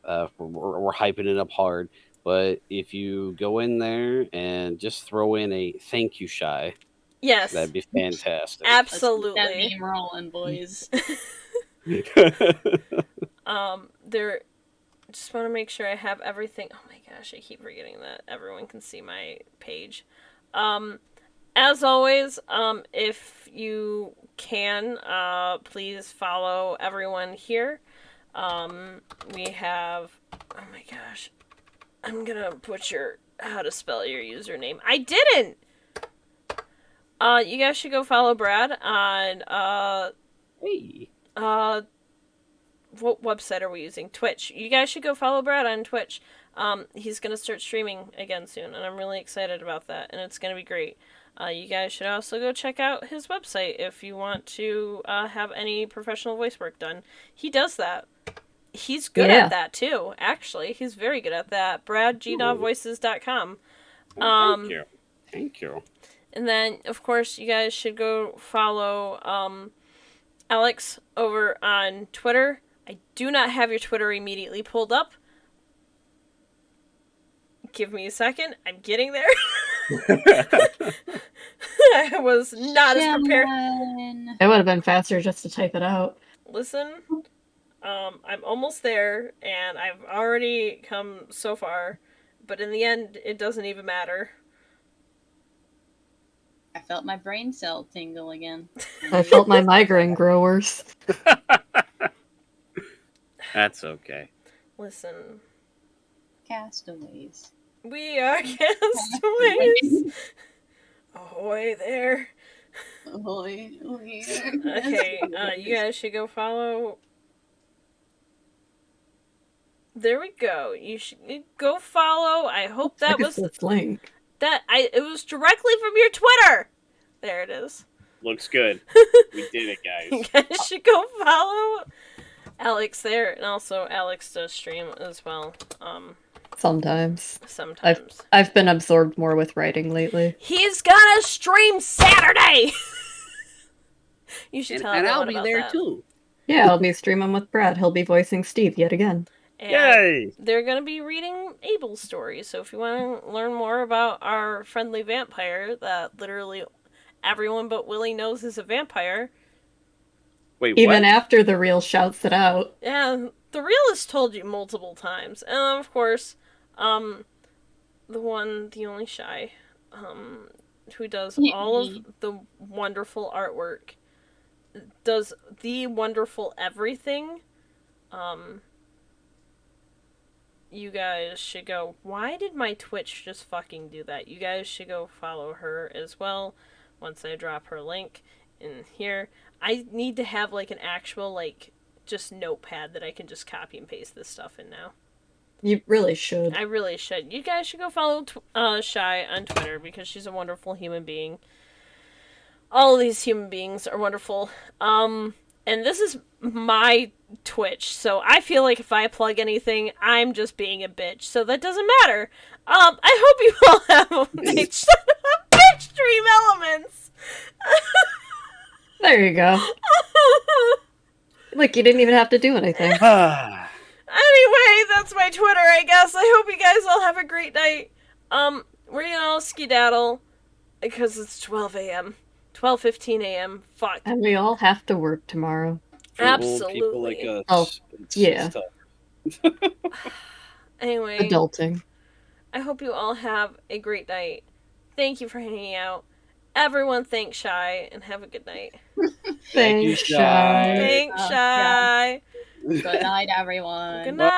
[SPEAKER 5] hyping it up hard. But if you go in there and just throw in a thank you, Shy,
[SPEAKER 1] Yes,
[SPEAKER 5] that'd be fantastic.
[SPEAKER 2] Let's keep that
[SPEAKER 1] absolutely.
[SPEAKER 2] meme rolling, boys.
[SPEAKER 1] There. Just want to make sure I have everything. Oh my gosh, I keep forgetting that everyone can see my page. As always, if you can, please follow everyone here. We have. Oh my gosh, I'm gonna butcher how to spell your username. I didn't. You guys should go follow Brad on
[SPEAKER 5] Hey.
[SPEAKER 1] what website are we using? Twitch. You guys should go follow Brad on Twitch. He's gonna start streaming again soon, and I'm really excited about that, and it's gonna be great. You guys should also go check out his website if you want to have any professional voice work done. He does that. He's good
[SPEAKER 4] Yeah.
[SPEAKER 1] at that too, actually. He's very good at that. BradGNovVoices.com.
[SPEAKER 5] Thank you. Thank you.
[SPEAKER 1] And then, of course, you guys should go follow Alex over on Twitter. I do not have your Twitter immediately pulled up. Give me a second. I'm getting there. I was not as prepared.
[SPEAKER 4] It would have been faster just to type it out.
[SPEAKER 1] Listen, I'm almost there, and I've already come so far. But in the end, it doesn't even matter.
[SPEAKER 2] I felt my brain cell tingle again.
[SPEAKER 4] I felt my migraine grow worse.
[SPEAKER 5] That's okay.
[SPEAKER 1] Listen,
[SPEAKER 2] Castaways.
[SPEAKER 1] we are castaways. Ahoy there.
[SPEAKER 2] Ahoy, ahoy.
[SPEAKER 1] Okay, you guys should go follow. There we go. You should go follow. I hope that
[SPEAKER 4] Look at
[SPEAKER 1] was
[SPEAKER 4] this link.
[SPEAKER 1] it was directly from your Twitter. There it is.
[SPEAKER 5] Looks good. We did it,
[SPEAKER 1] You
[SPEAKER 5] guys.
[SPEAKER 1] guys should go follow Alex there, and also Alex does stream as well.
[SPEAKER 4] Sometimes.
[SPEAKER 1] Sometimes
[SPEAKER 4] I've been absorbed more with writing lately.
[SPEAKER 1] he's gonna stream Saturday. You should tell
[SPEAKER 5] And I'll
[SPEAKER 1] everyone
[SPEAKER 5] be
[SPEAKER 1] about
[SPEAKER 5] there
[SPEAKER 1] that.
[SPEAKER 5] too.
[SPEAKER 4] Yeah, I'll be streaming with Brad. He'll be voicing Steve yet again.
[SPEAKER 1] And
[SPEAKER 5] Yay!
[SPEAKER 1] they're going to be reading Abel's story. So if you want to learn more about our friendly vampire that literally everyone but Willie knows is a vampire,
[SPEAKER 5] Wait,
[SPEAKER 4] Even
[SPEAKER 5] what?
[SPEAKER 4] after the reel shouts it out.
[SPEAKER 1] yeah, the realist told you multiple times. And of course, the only Shy, who does all of the wonderful artwork, does the wonderful everything. You guys should go. Why did my Twitch just fucking do that? You guys should go follow her as well. Once I drop her link in here, I need to have like an actual just notepad that I can just copy and paste this stuff in now.
[SPEAKER 4] You really should.
[SPEAKER 1] I really should. You guys should go follow Shy on Twitter because she's a wonderful human being. All of these human beings are wonderful. And this is my Twitch, so I feel like if I plug anything, I'm just being a bitch. So that doesn't matter. I hope you all have bitch stream elements.
[SPEAKER 4] There you go. Look, you didn't even have to do anything.
[SPEAKER 1] Anyway, that's my Twitter, I guess. I hope you guys all have a great night. We're gonna all skedaddle because it's 12 a.m. 12:15 a.m. Fuck.
[SPEAKER 4] And we all have to work tomorrow.
[SPEAKER 5] For old people like
[SPEAKER 1] Absolutely.
[SPEAKER 5] us,
[SPEAKER 4] Oh,
[SPEAKER 5] it's
[SPEAKER 4] yeah.
[SPEAKER 5] tough.
[SPEAKER 1] Anyway,
[SPEAKER 4] Adulting.
[SPEAKER 1] I hope you all have a great night. Thank you for hanging out. Everyone thank Shy and have a good night.
[SPEAKER 5] Thank you,
[SPEAKER 4] Thanks,
[SPEAKER 5] Shy.
[SPEAKER 1] Thanks,
[SPEAKER 2] Oh,
[SPEAKER 1] Shy.
[SPEAKER 2] Good night, everyone.
[SPEAKER 1] Good night.